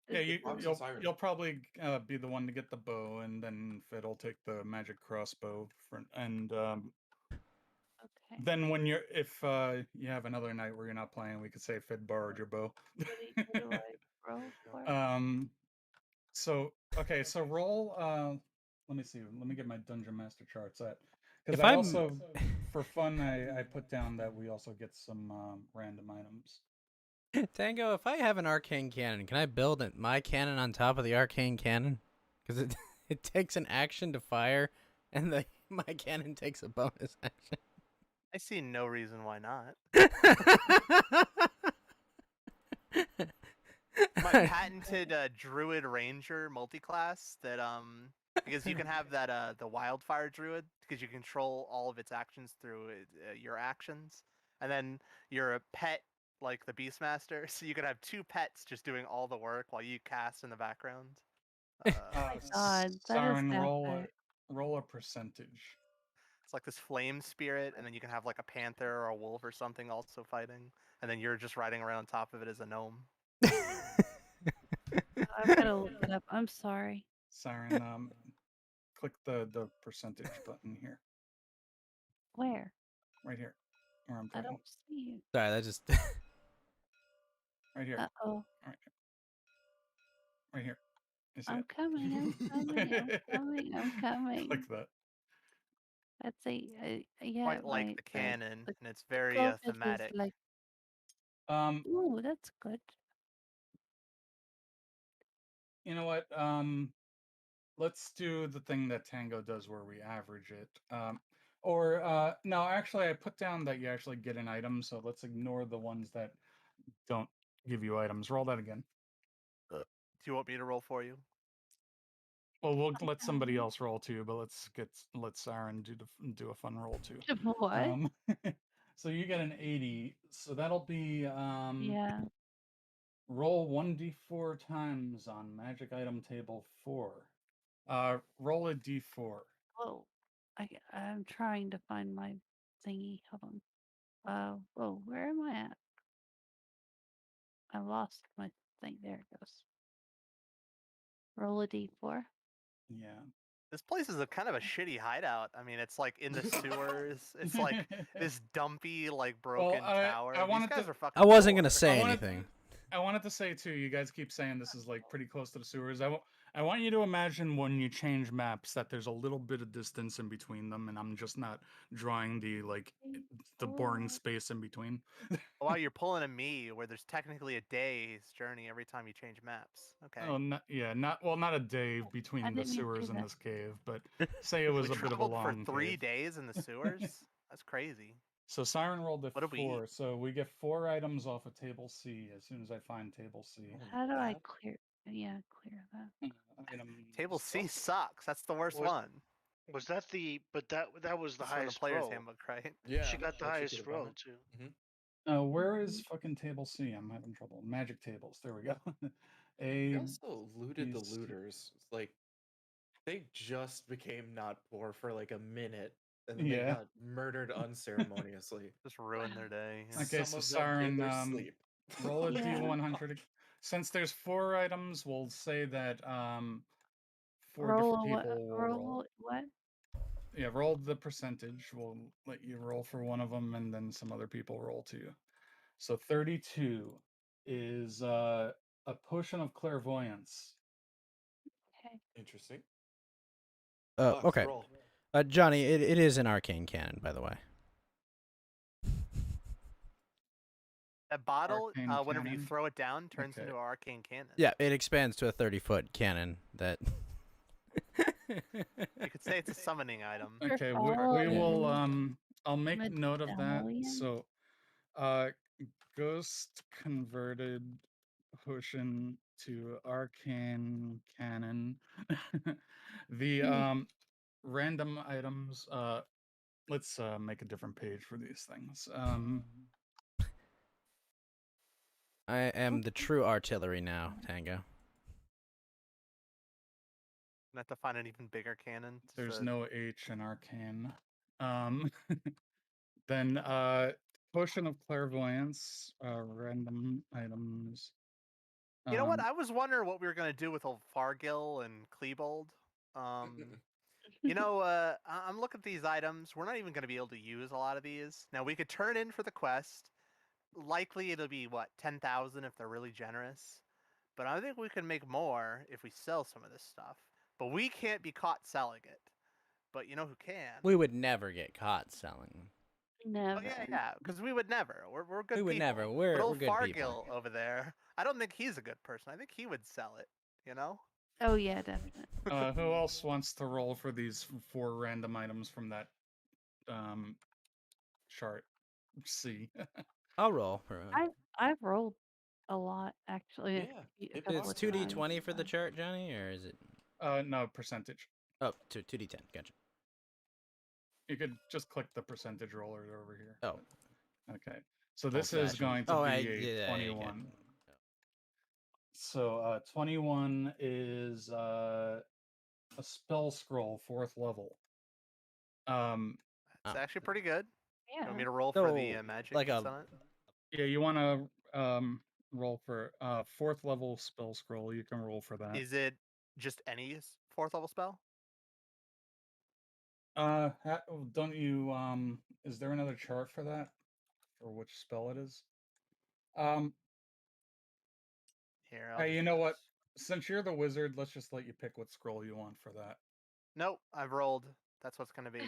Yeah, Box and Siren. you'll probably be the one to get the bow, and then Fid'll take the magic crossbow. And Okay. then if you have another night where you're not playing, we could say Fid borrowed your bow. What do I roll for? So okay, so roll. Let me see. Let me get my dungeon master charts at. Because If I I'm- also, for fun, I put down that we also get some random items. Tango, if I have an arcane cannon, can I build my cannon on top of the arcane cannon? Because it it takes an action to fire, and my cannon takes a bonus action. I see no reason why not. My patented druid ranger multiclass that because you can have that the wildfire druid because you control all of its actions through your actions, and then you're a pet like the beastmaster, so you could have two pets just doing all the work while you cast in the background. God, that is Siren, epic. roll a percentage. It's like this flame spirit, and then you can have like a panther or a wolf or something also fighting, and then you're just riding around on top of it as a gnome. I've got to look it up. I'm sorry. Siren, click the percentage button here, Where? right here, where I'm I pointing. don't see it. Sorry, that just. Right here. Oh, Right here. You see I'm it? coming. I'm coming. I'm coming. Click that. That's yeah. Quite like my the cannon, the and it's very closest is thematic. like. Um, Ooh, that's good. you know what? Let's do the thing that Tango does where we average it. Or no, actually, I put down that you actually get an item, so let's ignore the ones that don't give you items. Roll that again. Do you want me to roll for you? Well, we'll let somebody else roll too, but let Siren do a fun roll too. What? So you get an 80, so that'll be Yeah. roll 1d4 times on magic item table 4. Roll a d4. Oh, I'm trying to find my thingy. Hold on. Oh, where am I at? I lost my thing. There it goes. Roll a d4. Yeah. This place is a kind of a shitty hideout. I mean, it's like in the sewers. It's like this dumpy, like broken tower. I These wanted guys to are fucking. I wasn't gonna poor. say I wanted- anything. I wanted to say too, you guys keep saying this is like pretty close to the sewers. I want you to imagine when you change maps that there's a little bit of distance in between them, and I'm just not drawing the boring space in between. Wow, you're pulling a me where there's technically a day's journey every time you change maps. Okay. Oh, not a day between the didn't mean to sewers do and that. this cave, but say it was We a bit of a traveled for long 3 cave. days in the sewers. That's crazy. So Siren rolled a What did we eat? 4, so we get 4 items off of table C as soon as I find table C. Oh, How do I that- clear? Yeah, clear that. Table C sucks. That's the worst What- one. Was that the? But that was the It's from the highest player's roll. handbook, right? Yeah. She got the that should be highest the roll banner. too. Where is fucking table C? I'm having trouble. Magic tables. There we go. We A, also looted the B, C. looters. It's like they just became not poor for like a minute, and then they Yeah. got murdered unceremoniously. Just ruin their day. yeah. Okay, Some so of them Siren, in their sleep. roll a Yeah. D100. Since there's 4 items, we'll say that 4 Roll different a what? people will Roll what? Yeah, roll the percentage. We'll let you roll for one of them, and then some other people roll too. So 32 is a potion of clairvoyance. Okay. Interesting. Bucks, Okay. roll. Johnny, it is an arcane cannon, by the way. That bottle, Arcane whenever you cannon? throw it down, turns Okay. into an arcane cannon. Yeah, it expands to a 30-foot cannon that. You could say it's a summoning item. Okay, all we of will them I'll make note of that. medallion? So ghost converted potion to arcane cannon. The random items let's make a different page for these things. I am the true artillery now, Tango. Not to find an even bigger cannon. Just There's a- no H in arcane. Then potion of clairvoyance, random items. You know what? I was wondering what we were gonna do with old Fargil and Klebold. You know, I'm looking at these items. We're not even gonna be able to use a lot of these. Now we could turn in for the quest. Likely it'll be what 10,000 if they're really generous. But I think we can make more if we sell some of this stuff. But we can't be caught selling it. But you know who can? We would never get caught selling them. Never. Oh, yeah, because we would never. We're good We would people. never. But We're old good Fargil people. over there, I don't think he's a good person. I think he would sell it. You know? Oh yeah, definitely. Who else wants to roll for these 4 random items from that chart? C. I'll roll. I've rolled a lot actually. Yeah, a it couple It's of 2d20 times, for the so- chart, Johnny, or is it? No, percentage. Oh, 2d10. Gotcha. You could just click the percentage roller over here. Oh. Okay. So this is Old-fashioned. going to Oh, be I a did. Yeah, 21. So 21 is a spell scroll 4th level. It's actually pretty good. You Yeah. want me to roll for the So, magic like that's a- on it? Yeah, you want to roll for 4th level spell scroll. You can roll for that. Is it just any 4th level spell? Don't you is there another chart for that? For which spell it is? Here, I'll Hey, just you do know what? this. Since you're the wizard, let's just let you pick what scroll you want for that. Nope, I've rolled. That's what's gonna be.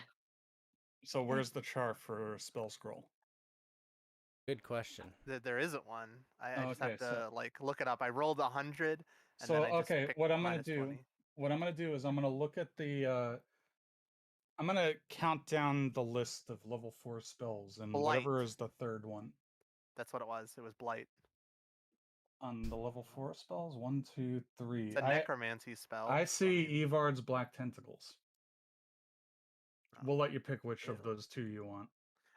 So where's the chart for spell scroll? Good question. There isn't one. I just Okay, have to like look it up. I rolled 100, and So then I just okay, picked what I'm gonna minus do 20. what I'm gonna do is I'm gonna look at the I'm gonna count down the list of level 4 spells, and Blight. whatever is the third one That's what it was. It was Blight. on the level 4 spells. 1, 2, 3. It's a necromancy spell. I see Evard's Black Tentacles. Oh. We'll let you pick which of those two you want.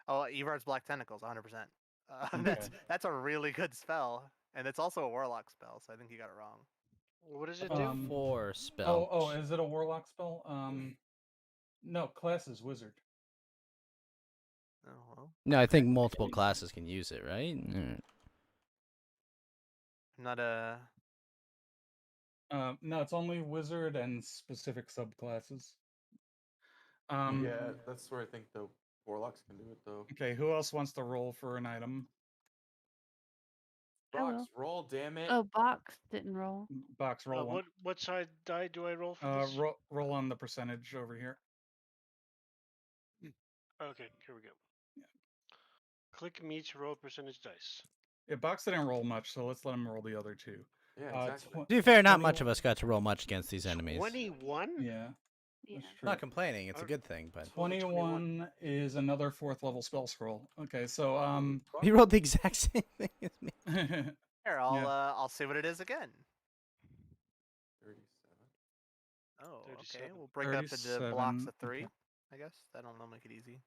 Oh, Evard's Black Tentacles, 100%. Okay. That's a really good spell, and it's also a warlock spell. So I think you got it wrong. What does it do? 4 spell. Oh, is it a warlock spell? No, class is wizard. Oh well. No, I think multiple classes can use it, right? I'm not a. No, it's only wizard and specific subclasses. Yeah, that's where I think the warlocks can do it though. Okay, who else wants to roll for an item? I will. Box, roll, damn it. Oh, Box didn't roll. Box, roll one. What side die do I roll for this? Roll on the percentage over here. Okay, here we go. Yeah. Click meets roll percentage dice. Yeah, Box didn't roll much, so let's let him roll the other two. Yeah, exactly. To be fair, not 21 much of us got to roll much against these enemies. 21? Yeah, Yeah. that's I'm true. not complaining. It's a good thing, but 21 is another 4th level spell scroll. Okay, so he rolled the exact same thing as me. Here, I'll see what it is again. 37. Oh, 37. okay. We'll break it up into 37, blocks of 3. okay. I guess that'll make it easy.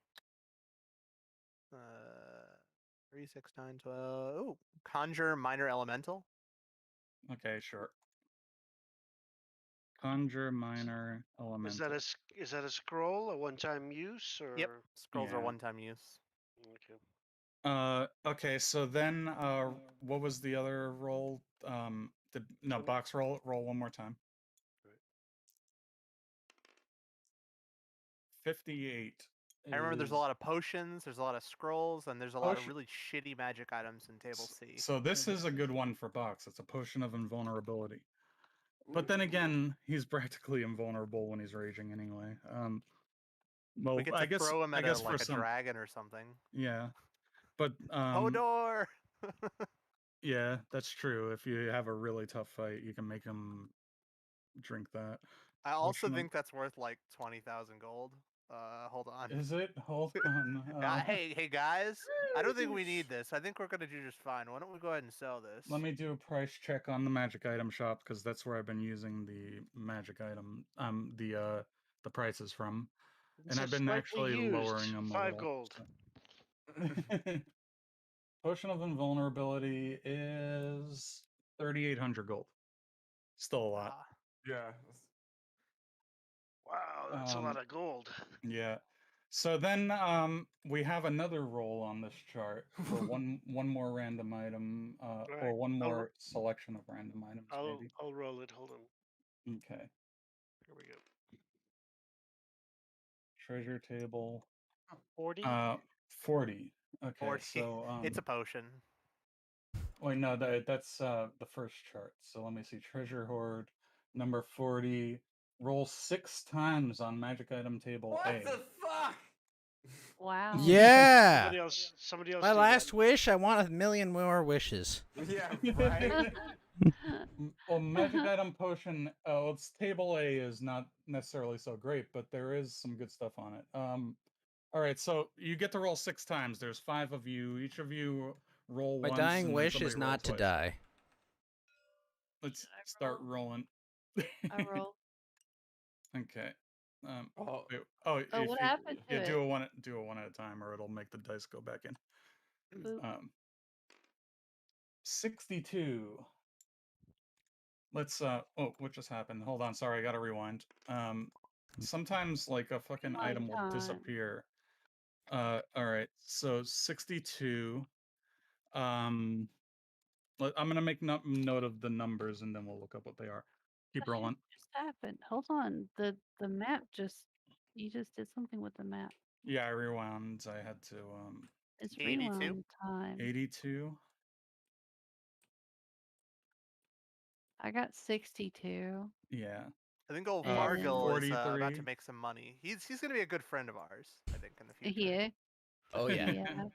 3, 6, 9, 12. Ooh, conjure minor elemental. Okay, sure. Conjure minor elemental. Is that a scroll, a one-time use, or? Yep, scrolls are Yeah. one-time use. Okay. Okay, so then what was the other roll? Box roll one more time. 58. I remember there's a is- lot of potions, there's a lot of scrolls, and there's a lot of really shitty magic items in table C. So this is a good one for Box. It's a potion of invulnerability. But then again, he's practically invulnerable when he's raging anyway. Well, We could I guess throw him at for a some, dragon or something. yeah, but Hodor! yeah, that's true. If you have a really tough fight, you can make him drink that. I also Potion of- think that's worth like 20,000 gold. Hold on. Is it? Hold on. Hey guys, I don't think we need this. I think we're gonna do just fine. Why don't we go ahead and sell this? Let me do a price check on the magic item shop because that's where I've been using the magic item, the prices from, and I've been actually lowering them. 5 gold. So. Potion of invulnerability is 3,800 gold. Still a lot. Yeah. Wow, that's a lot of gold. Yeah. So then we have another roll on this chart for one more random item, Right. or one more selection of random items, maybe. I'll roll it. Hold on. Okay. Here we go. Treasure table. 40. 40. Okay. 40. So It's a potion. wait, no, that's the first chart. So let me see. Treasure hoard number 40. Roll 6 times on magic item table A. What the fuck? Wow. Yeah. Somebody else. My do last wish, I want 1,000,000 more wishes. Yeah, right. Well, magic item potion. It's table A is not necessarily so great, but there is some good stuff on it. All right, so you get to roll 6 times. There's 5 of you. Each of you roll My once. dying and then wish somebody is roll not to twice. die. Let's start rolling. I roll. Okay. Oh, wait, Oh, what happened to yeah, it? do a one at a time, or it'll make the dice go back in. Boop. 62. Let's what just happened? Hold on, sorry, I gotta rewind. Sometimes like a fucking Rewind item will time. disappear. All right, so 62. I'm gonna make note of the numbers and then we'll look up what they are. Keep The heck rolling. just happened? Hold on. The map you just did something with the map. Yeah, I rewound. I had to It's 82? rewind time. 82. I got 62. Yeah. I think old And- Fargil is about 43. to make some money. He's gonna be a good friend of ours, I think, in the future. Yeah. Oh yeah. Yeah.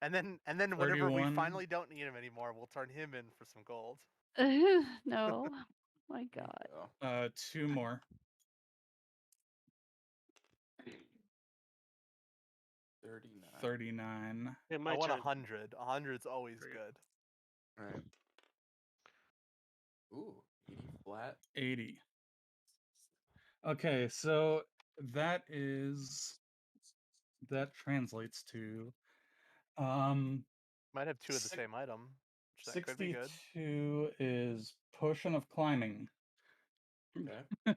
And then whenever we 31. finally don't need him anymore, we'll turn him in for some gold. No. My God. 2 more. 39. 39. Yeah, I my want turn. 100. 100's always Great. good. All right. Ooh, 80 flat. 80. Okay, so that translates to Might have two of the six- same item, which that could be good. 62 is potion of climbing. Okay.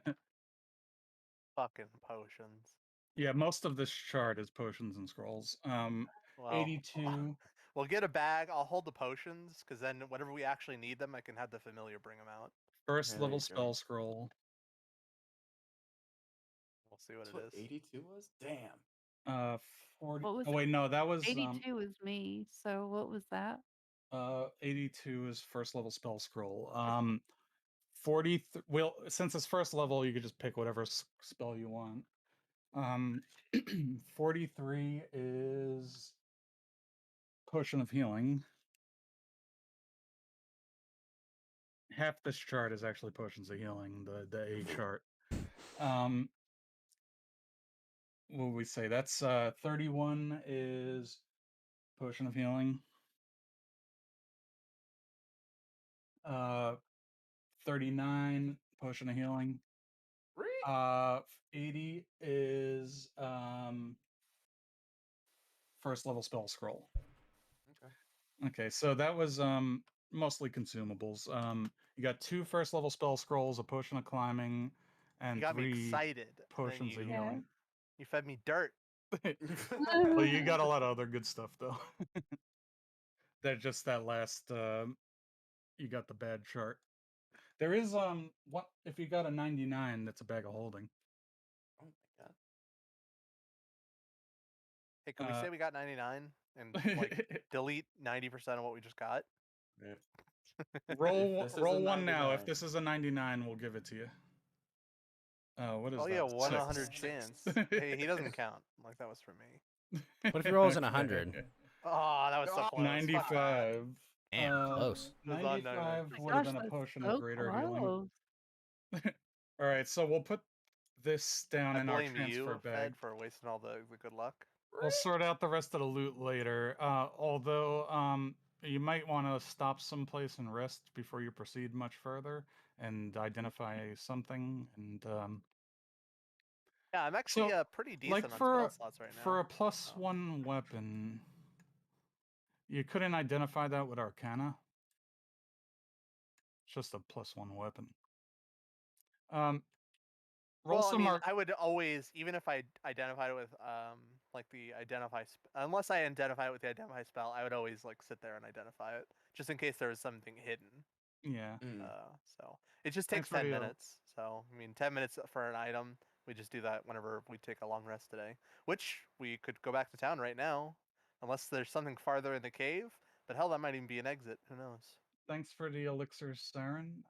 Fucking potions. Yeah, most of this chart is potions and scrolls. Well, 82. we'll get a bag. I'll hold the potions, because then whenever we actually need them, I can have the familiar bring them out. First Yeah, there level you go. spell scroll. We'll see what That's it what is. 82 was? Damn. 40. What was Oh wait, no, that was 82 is me. So what was that? 82 is first level spell scroll. well, since it's first level, you could just pick whatever spell you want. 43 is potion of healing. Half this chart is actually potions of healing, the A chart. What would we say? That's 31 is potion of healing. 39 potion of healing. 80 is first level spell scroll. Okay. Okay, so that was mostly consumables. You got 2 first level spell scrolls, a potion of climbing, and You got me 3 excited. and then potions of you, healing. you fed me dirt. Well, you got a lot of other good stuff though. That just that last you got the bad chart. There is what if you got a 99, that's a bag of holding. Oh my god. Hey, can we say we got 99 and like delete 90% of what we just got? roll If this is roll a one now. If 99. this is a 99, we'll give it to you. What is Oh that? yeah, 1 in 100 Six. chance. Hey, he doesn't count. Like that was for me. What if he rolls in 100? Oh, that was so Oh, close. Fuck that. 95. Damn, close. It was on 95 Oh my would have gosh, been a that's potion of so greater healing. close. All right, so we'll put this down I in our blame transfer you, bag. Fed, for wasting all the good luck. We'll sort out the rest of the loot later. Although you might want to stop someplace and rest before you proceed much further and identify something. And Yeah, I'm actually so, pretty like decent on spell slots right now. for a plus Oh. 1 weapon, you couldn't identify that with Arcana. It's just a plus 1 weapon. Roll Well, I some mean, I would always, even if I identified it with like the unless I identify it with the identify spell, I would always like sit there and identify it just in case there was something hidden. Yeah. So it just Thanks takes for 10 the, minutes. So I mean, 10 minutes for an item. We just do that whenever we take a long rest today, which we could go back to town right now, unless there's something farther in the cave. But hell, that might even be an exit. Who knows? Thanks for the elixir, Siren.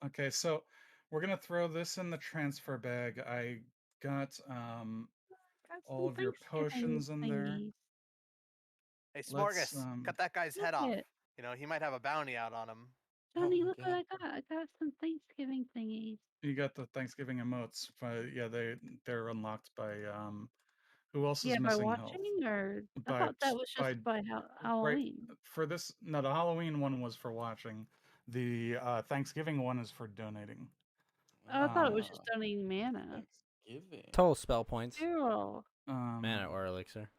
Okay, so we're gonna throw this in the transfer bag. I got Got all some of your Thanksgiving potions in there. thingies. Hey, Let's Smorgas, cut that guy's head Look off. it. You know, he might have a bounty out on him. Johnny, my look what God. I got. I got some Thanksgiving thingies. you got the Thanksgiving emotes. Yeah, they're unlocked by who else is Yeah, by missing health? watching, or I By thought that was by just by right Halloween. for this. No, the Halloween one was for watching. The Thanksgiving one is for donating. Oh, I thought it was just Uh, donating mana. Thanksgiving. Total spell points. Cool. Mana or elixir.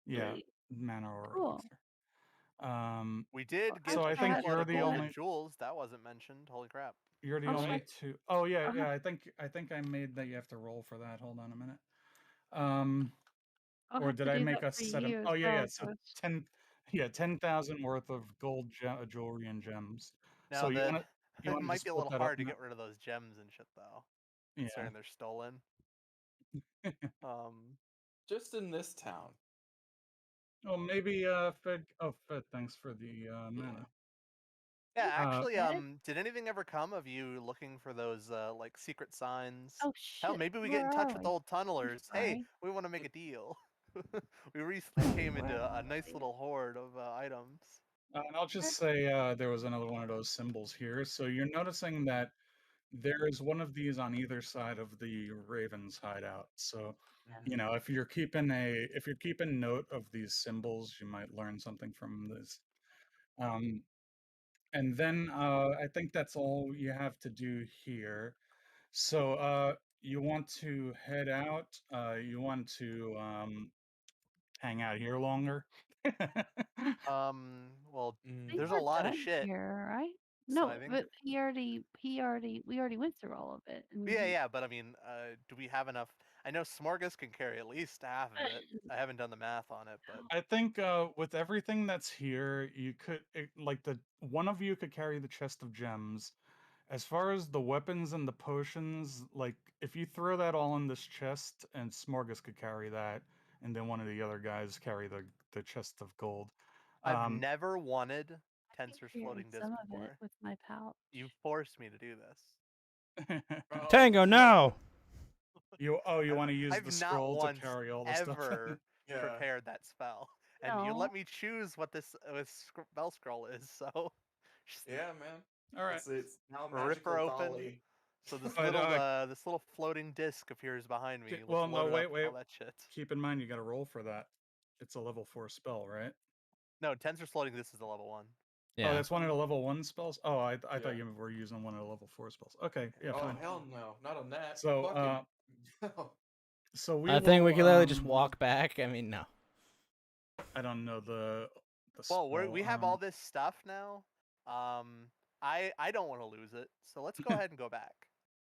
Yeah, Great. mana or Cool. elixir. We did get So I a think shitload you're of the gold only and jewels. That wasn't mentioned. Holy crap. you're the I'll only check. two. Oh yeah, I'll yeah. have, I think I made that you have to roll for that. Hold on a minute. I'll Or have did to I do make that us for set them? you as Oh yeah, yeah. well. So Chris. 10,000 worth of gold jewelry and gems. Now, So you want to it might just be a split little that up? hard to get rid of those gems and shit, though. Yeah. Considering they're stolen. Just in this town. Oh, maybe Fed. Oh, Fed. Thanks for the mana. Yeah, actually, Fed? did anything ever come of you looking for those like secret signs? Oh Hell, shit. maybe we get Where in are touch with the we? old tunnelers. Hey, Sorry. we want to make a deal. We recently came Where into a are nice we? little hoard of items. And I'll just say there was another one of those symbols here. So you're noticing that there is one of these on either side of the Raven's hideout. So, you know, if you're keeping note of these symbols, you might learn something from this. And then I think that's all you have to do here. So you want to head out. You want to hang out here longer. Well, I Mm. think there's a we're lot of done shit. here, right? So I No, think. but we already went through all of it. I mean, Yeah, but I mean, do we have enough? I know Smorgas can carry at least half of it. I haven't done the math on it, but I think with everything that's here, you could like the one of you could carry the chest of gems. As far as the weapons and the potions, like if you throw that all in this chest, and Smorgas could carry that, and then one of the other guys carry the chest of gold. I've never wanted I Tensor's carried floating disc some of it before. with my pouch. You forced me to do this. Oh, Tango, no. you want to use I've the not scroll to once carry all the stuff. ever Yeah. prepared that spell, and you No, let me choose what this spell scroll is. So, just Yeah, man. All right. It's now rip her magical open. dolly. So this But, this little floating disc appears behind me. Let's well, no, load it up wait. with all that shit. Keep in mind you got to roll for that. It's a level 4 spell, right? No, Tensor's floating. This is a level 1. Oh, Yeah. that's one of the level 1 spells. Oh, I Yeah. thought you were using one of the level 4 spells. Okay, yeah, Oh fine. hell no, not on that. So, Fucking. so we I think we will, could literally just walk back. I mean, no. I don't know the Well, spell. we have all this stuff now. I don't want to lose it, so let's go ahead and go back,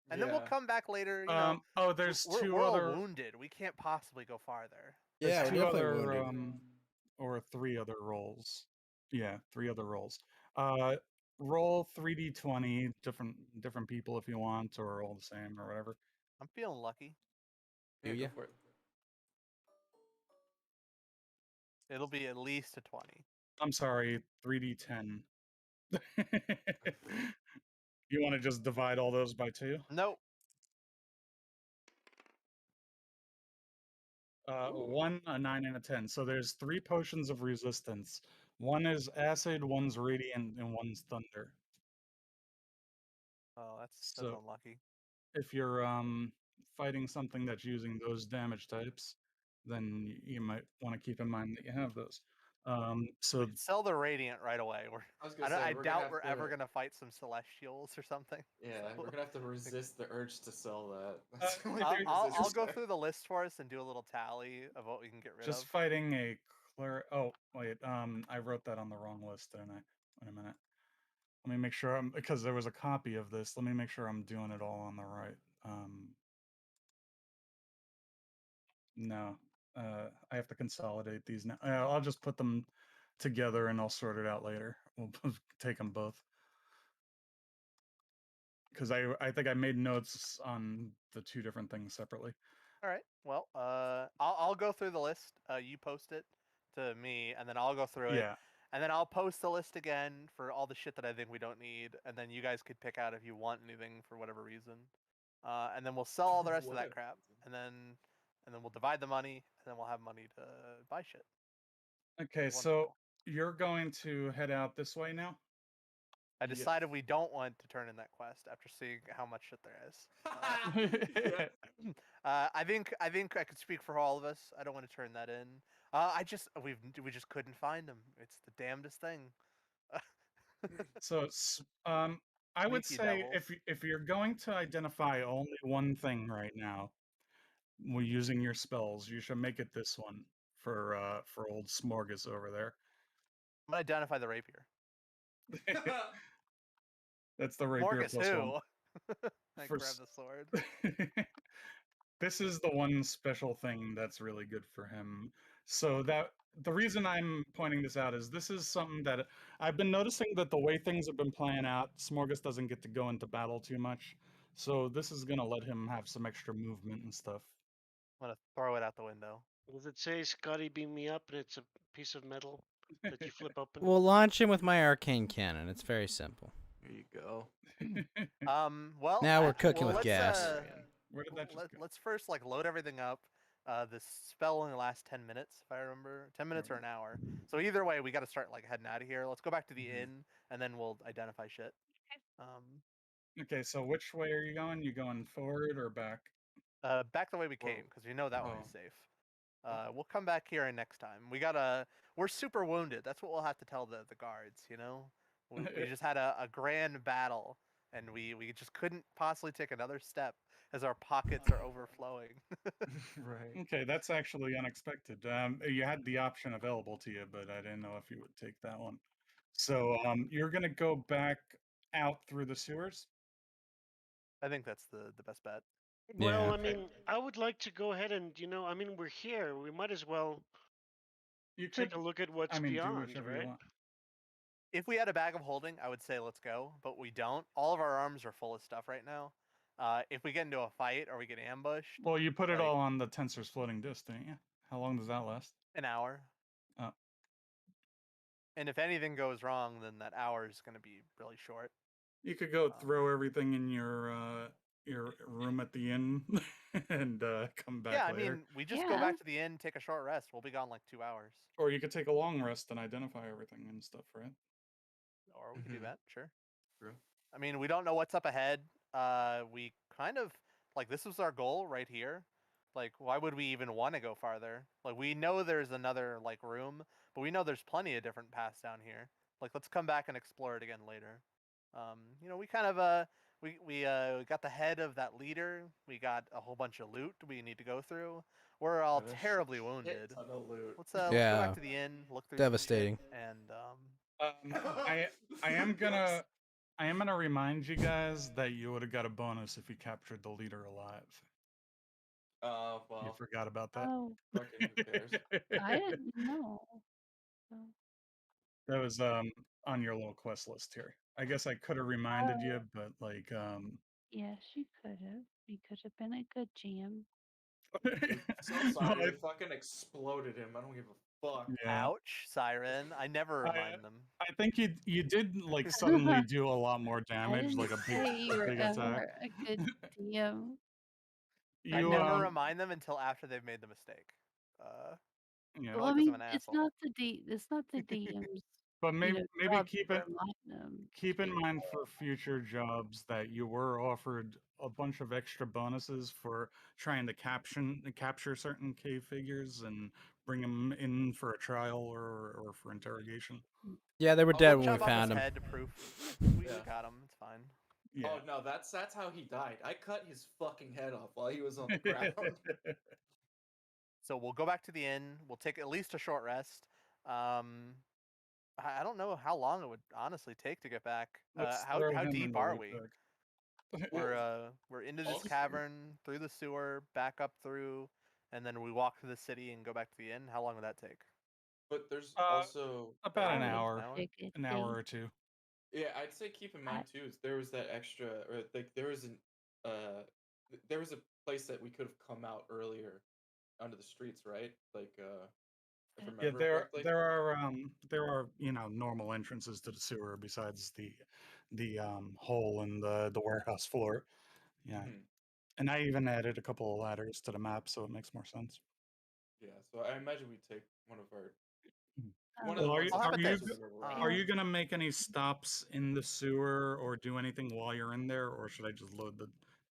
and then we'll Yeah. come back later. You know, oh, there's we're all wounded. We can't possibly go farther. there's Yeah, we're two definitely other wounded. or 3 other rolls. Yeah, 3 other rolls. Roll 3d20, different people if you want, or all the same or whatever. I'm feeling lucky. Yeah, Do go ya? for it. It'll be at least a 20. I'm sorry, 3d10. You want to just divide all those by 2? Nope. Ooh. 1, a 9, and a 10. So there's 3 potions of resistance. One is acid, one's radiant, and one's thunder. Oh, that's So unlucky. if you're fighting something that's using those damage types, then you might want to keep in mind that you have those. So We could sell the radiant right away. I was gonna say I we're gonna doubt have we're to. ever gonna fight some celestials or something. Yeah, So, we're gonna have to resist the urge to sell that. Uh, That's the only if thing you're I'll resistance go there. through the list for us and do a little tally of what we can get rid just of. fighting a cleric. Oh wait, I wrote that on the wrong list, didn't I? Wait a minute. Let me make sure I'm because there was a copy of this. Let me make sure I'm doing it all on the right. No, I have to consolidate these now. I'll just put them together and I'll sort it out later. We'll take them both because I think I made notes on the 2 different things separately. All right. Well, I'll go through the list. You post it to me, and then I'll go through it, Yeah. and then I'll post the list again for all the shit that I think we don't need, and then you guys could pick out if you want anything for whatever reason, and then we'll sell all the rest of that Whatever. crap, and then we'll divide the money, and then we'll have money to buy shit. Okay, so Wonderful. you're going to head out this way now? I Yes. decided we don't want to turn in that quest after seeing how much shit there is. Yeah. I think I could speak for all of us. I don't want to turn that in. We just couldn't find him. It's the damnedest thing. So I would Sneaky say devils. if you're going to identify only one thing right now, when using your spells, you should make it this one for old Smorgas over there. I'm gonna identify the rapier. That's the rapier Morgus plus 1. who? I For grab s- the sword. This is the one special thing that's really good for him. So that the reason I'm pointing this out is this is something that I've been noticing that the way things have been playing out, Smorgas doesn't get to go into battle too much. So this is gonna let him have some extra movement and stuff. I'm gonna throw it out the window. Does it say Scotty beam me up and it's a piece of metal that you flip open? We'll launch him with my arcane cannon. It's very simple. There you go. Well, Now we're cooking with let's, gas. Where did that just go? let's first like load everything up. The spell only lasts 10 minutes, if I remember. 10 minutes or an hour. So either way, we got to start like heading out of here. Let's go back to the Mhm. inn, and then we'll identify shit. Um, Okay, so which way are you going? You going forward or back? Back the way we Whoa. came, because you know that way's Oh. safe. We'll come back here next time. We're super wounded. That's what we'll have to tell the guards. You know, we just had a grand battle, and we just couldn't possibly take another step as our pockets are overflowing. Right. Okay, that's actually unexpected. You had the option available to you, but I didn't know if you would take that one. So, you're gonna go back out through the sewers? I think that's the best bet. Well, Yeah. I mean, I would like to go ahead and, I mean, we're here. We might as well You take could, a look at I what's mean, do beyond, whichever you right? want. If we had a bag of holding, I would say let's go, but we don't. All of our arms are full of stuff right now. If we get into a fight or we get ambushed, Well, you put it like all on the tensor's floating disk, didn't you? How long does that last? an hour, Oh, and if anything goes wrong, then that hour is going to be really short. you could go Um, throw everything in your room at the inn and come back Yeah, I later. mean, we just go Yeah. back to the inn, take a short rest. We'll be gone like 2 hours, Or you could take a long rest and identify everything and stuff, right? or we could do Mhm. that. Sure. True. I mean, we don't know what's up ahead. We kind of like this was our goal right here. Like, why would we even want to go farther? Like, we know there's another like room, but we know there's plenty of different paths down here. Like, let's come back and explore it again later. We kind of we got the head of that leader. We got a whole bunch of loot we need to go through. We're all Got a terribly shit wounded. ton of loot. Let's go back Yeah. to the inn, look through Devastating. some shit, and I am gonna remind you guys that you would have got a bonus if you captured the leader alive. You Well, forgot about that. Oh, fucking who cares? I didn't know. So, That was on your little quest list here. I guess I could have reminded you, but like yes, you could have. You could have been a good GM. Dude, so well, sorry. I fucking exploded him. I don't give a fuck. yeah. ouch, Siren. I never remind them. I think you did like suddenly do a lot more I damage, didn't like a say you were big attack. ever a good DM. I You never remind them until after they've made the mistake. yeah, Well, I Probably 'cause I'm mean, an it's asshole. not the it's not the DM's but maybe job keep to it remind them keep to in be mind for future jobs that you were offered a bunch of extra bonuses for trying to capture certain cave figures and bring them in for a trial or for interrogation. Yeah, they were Oh, dead We'll when we chop off his found them. head to proof. We Yeah. got him. It's fine. Yeah. Oh no, that's how he died. I cut his fucking head off while he was on the ground. So we'll go back to the inn. We'll take at least a short rest. I don't know how long it would honestly take to get back. Let's throw How him in deep the are loot we? bag. We're into this Also- cavern, through the sewer, back up through, and then we walk to the city and go back to the inn. How long would that take? But there's Uh, also About an I would hour, take it an day. hour or two. yeah, I'd say keep in mind too. Is there was that extra, or like there was there was a place that we could have come out earlier onto the streets, right? Like if I Yeah, remember correctly. there are normal entrances to the sewer besides the hole in the warehouse floor. Yeah, Mhm. and I even added a couple of ladders to the map, so it makes more sense. Yeah, so I imagine we take one of our Oh, one of the Well, ones I'll that's have a closer think. to where we're are at. you gonna make any stops in the sewer or do anything while you're in there, or should I just load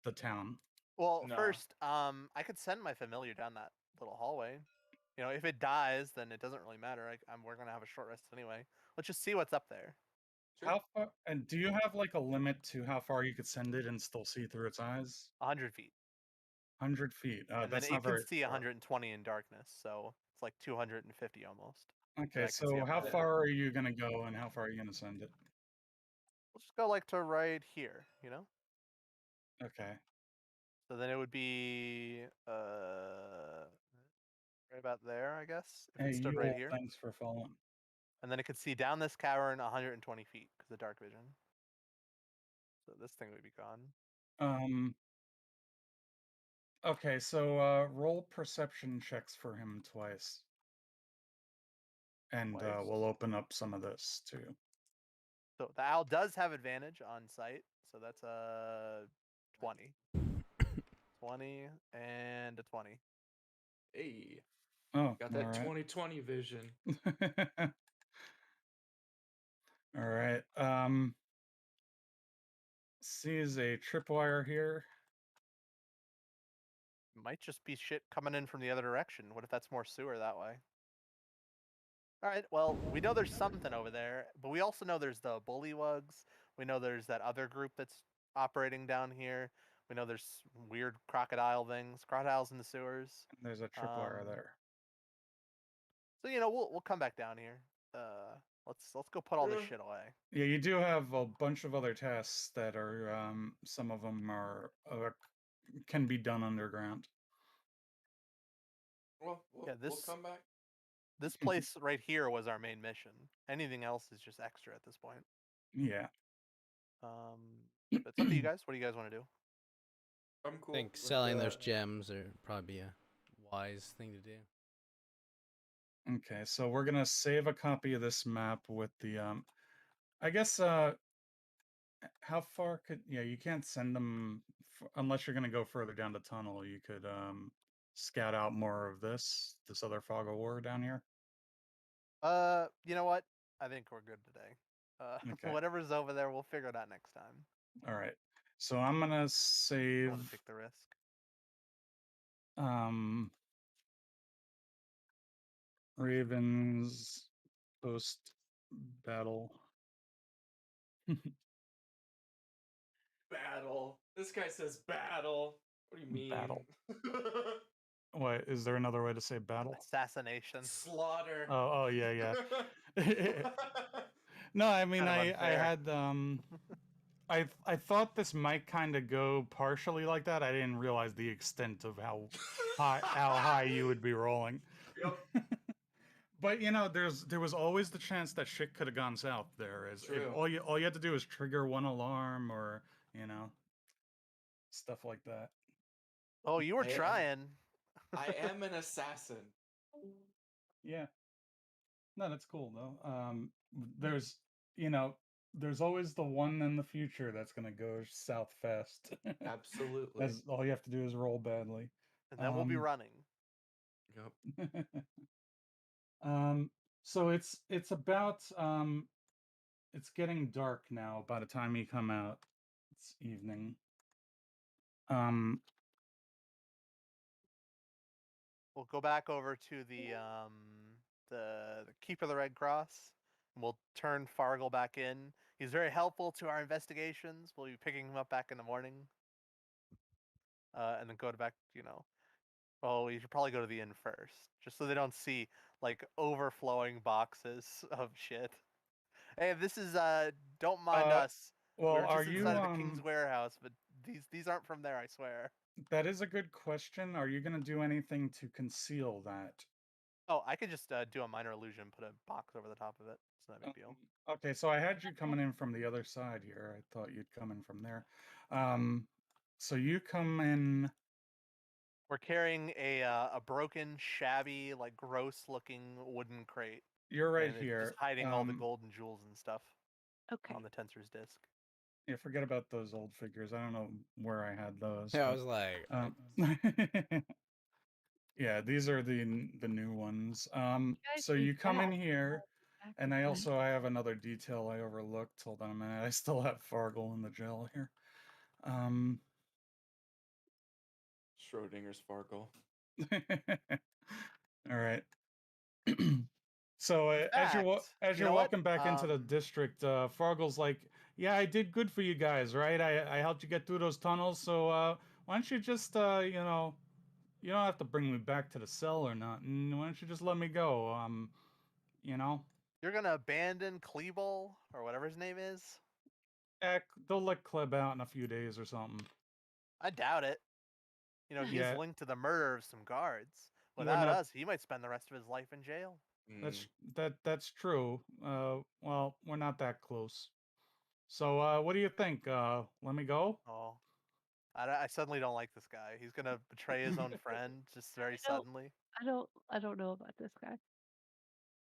the town? Well, No. first, I could send my familiar down that little hallway. If it dies, then it doesn't really matter. We're gonna have a short rest anyway. Let's just see what's up there. Sure. How far? And do you have like a limit to how far you could send it and still see through its eyes? 100 feet, 100 feet. and then That's not it can very see far. 120 in darkness, so it's like 250 almost. that Okay, I can see so up how there. far are you gonna go and how far are you gonna send it? We'll just go like to right here. Okay. So then it would be right about there, I guess, if Hey, it stood right Yule, here. thanks for following. And then it could see down this cavern 120 feet because of dark vision. So this thing would be gone. Um. Okay, so roll perception checks for him twice, and Twice. we'll open up some of this too. So the owl does have advantage on sight, so that's a 20. 20 and a 20. Hey, Oh, got all that right. 20/20 vision. All right. sees a tripwire here. Might just be shit coming in from the other direction. What if that's more sewer that way? All right. Well, we know there's something over there, but we also know there's the bullywugs. We know there's that other group that's operating down here. We know there's weird crocodile things, crocodiles in the sewers. There's a tripwire Um, there. So we'll come back down here. Let's go put all this shit away. Yeah, you do have a bunch of other tasks that are some of them are can be done underground. Well, Yeah, we'll come back. This place right here was our main mission. Anything else is just extra at this point. Yeah. But it's up to you guys. What do you guys want to do? I'm cool. I think with, selling those gems would probably be a wise thing to do. Okay, so we're gonna save a copy of this map with the I guess how far could you can't send them unless you're gonna go further down the tunnel. You could scout out more of this other fog of war down here. You know what? I think we're good today. Okay. Whatever's over there, we'll figure it out next time. All right. So I'm gonna I save want to take the risk. Ravens post battle. battle. This guy says battle. What do you mean? Battle. What is there another way to say battle? Assassination. Slaughter. Oh yeah. No, I mean Kind of I had I thought this might kind of go partially like that. I didn't realize the extent of how high you would be rolling. Yep. But there was always the chance that shit could have gone south there. If True. all you had to do is trigger one alarm or stuff like that. Oh, you were I am- trying. I am an assassin. Yeah. No, that's cool though. There's always the one in the future that's gonna go south fast. Absolutely. All you have to do is roll badly. And then we'll be running. Yep. So it's about it's getting dark now by the time you come out. It's evening. We'll go back over to the Keeper of the Red Cross, and we'll turn Fargle back in. He's very helpful to our investigations. We'll be picking him up back in the morning, and then go to back. Well, we should probably go to the inn first, just so they don't see like overflowing boxes of shit. Hey, this is don't mind us. Well, We're are just you inside of the King's Warehouse, but these aren't from there, I swear. That is a good question. Are you gonna do anything to conceal that? Oh, I could just do a minor illusion, put a box over the top of it. It's not a big deal. Okay, so I had you coming in from the other side here. I thought you'd come in from there. So you come in. We're carrying a broken, shabby, like gross-looking wooden crate. You're right and here. It's just hiding all the gold and jewels and stuff Okay. on the tensor's disc. Yeah, forget about those old figures. I don't know where I had those. Yeah, I was like, yeah, these are the new ones. guys So do you come in that. here, and I Sacrifice. also have another detail I overlooked. Hold on a minute. I still have Fargle in the jail here. Schrodinger's Fargo. All right. So as you're walking back into the district, Fargle's like, "Yeah, I did good for you guys, right? I helped you get through those tunnels. So why don't you just you don't have to bring me back to the cell or nothing. Why don't you just let me go? You're gonna abandon Klebel or whatever his name is? They'll let Kleb out in a few days or something. I doubt it. He's Yeah. linked to the murder of some guards. We're Without not- us, he might spend the rest of his life in jail. That's true. Well, we're not that close. So what do you think? Let me go? Oh, I suddenly don't like this guy. He's gonna betray his own friend just very suddenly. I don't know about this guy.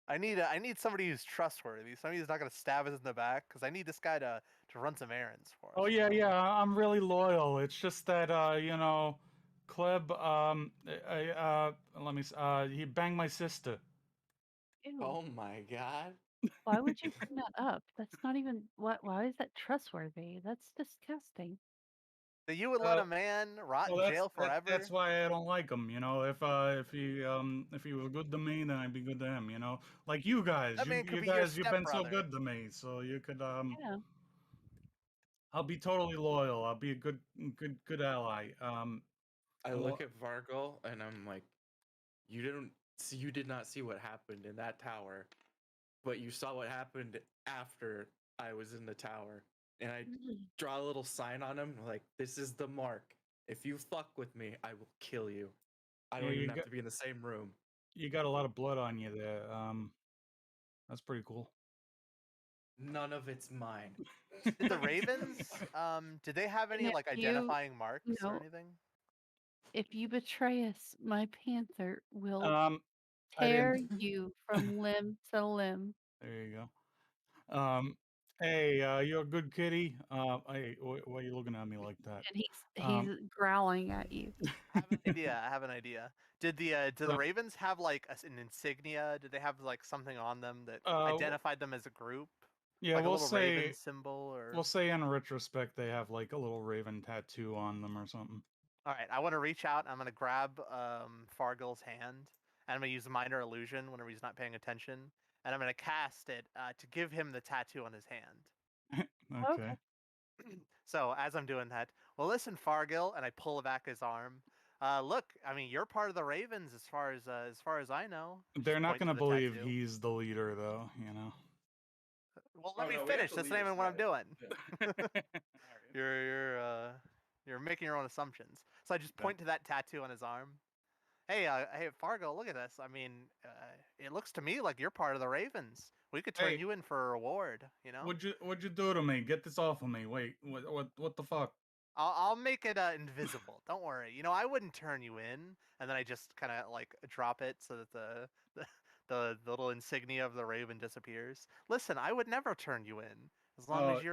I need somebody who's trustworthy. Somebody who's not gonna stab us in the back, because I need this guy to run some errands for us. Oh yeah, I'm really loyal. It's just that Kleb let me he banged my sister. Ew. Oh my god. Why would you bring that up? That's not even what. Why is that trustworthy? That's disgusting. So you would let a man rot Well, in jail that's forever? why I don't like him. You know, if he was good to me, then I'd be good to him. You know, like you guys, That man could be your you've been so stepbrother. good to me, so you could Yeah. I'll be totally loyal. I'll be a good ally. I Well, look at Vargal and I'm like, you did not see what happened in that tower, but you saw what happened after I was in the tower. And I draw a little sign on him like, this is the mark. If you fuck with me, I will kill you. I yeah, don't even have to be in the same room. you got a lot of blood on you there. That's pretty cool. None of it's mine. Did the Ravens, did they have any And like if you identifying marks or no, anything? if you betray us, my panther will I tear didn't. you from limb to limb. There you go. Hey, you're a good kitty. Hey, why are you looking at me like that? And he's growling at you. I have an idea. I have an idea. Did the So- Ravens have like an insignia? Did they have like something on them that w- identified them as a group, yeah, like a little raven symbol or? we'll say in retrospect they have like a little raven tattoo on them or something. All right, I want to reach out. I'm gonna grab Fargil's hand, and I'm gonna use minor illusion whenever he's not paying attention, and I'm gonna cast it to give him the tattoo on his hand. Okay. So as I'm doing that, well, listen, Fargil, and I pull back his arm. Look, I mean, you're part of the Ravens as far as I know. They're Just not point to gonna the believe tattoo. he's the leader, though. You know. Well, Oh, let me no, we have finish. to That's lead not us even what I'm right. doing. Yeah. You're making your own assumptions. So I just Okay. point to that tattoo on his arm. Hey, Fargo, look at this. I mean, it looks to me like you're part of the Ravens. We could turn Hey, you in for a reward. You know, what'd you do to me? Get this off of me. Wait, what the fuck? I'll make it invisible. Don't worry. You know, I wouldn't turn you in, and then I just kind of like drop it so that the the little insignia of the Raven disappears. Listen, I would never turn you in as long Oh, as you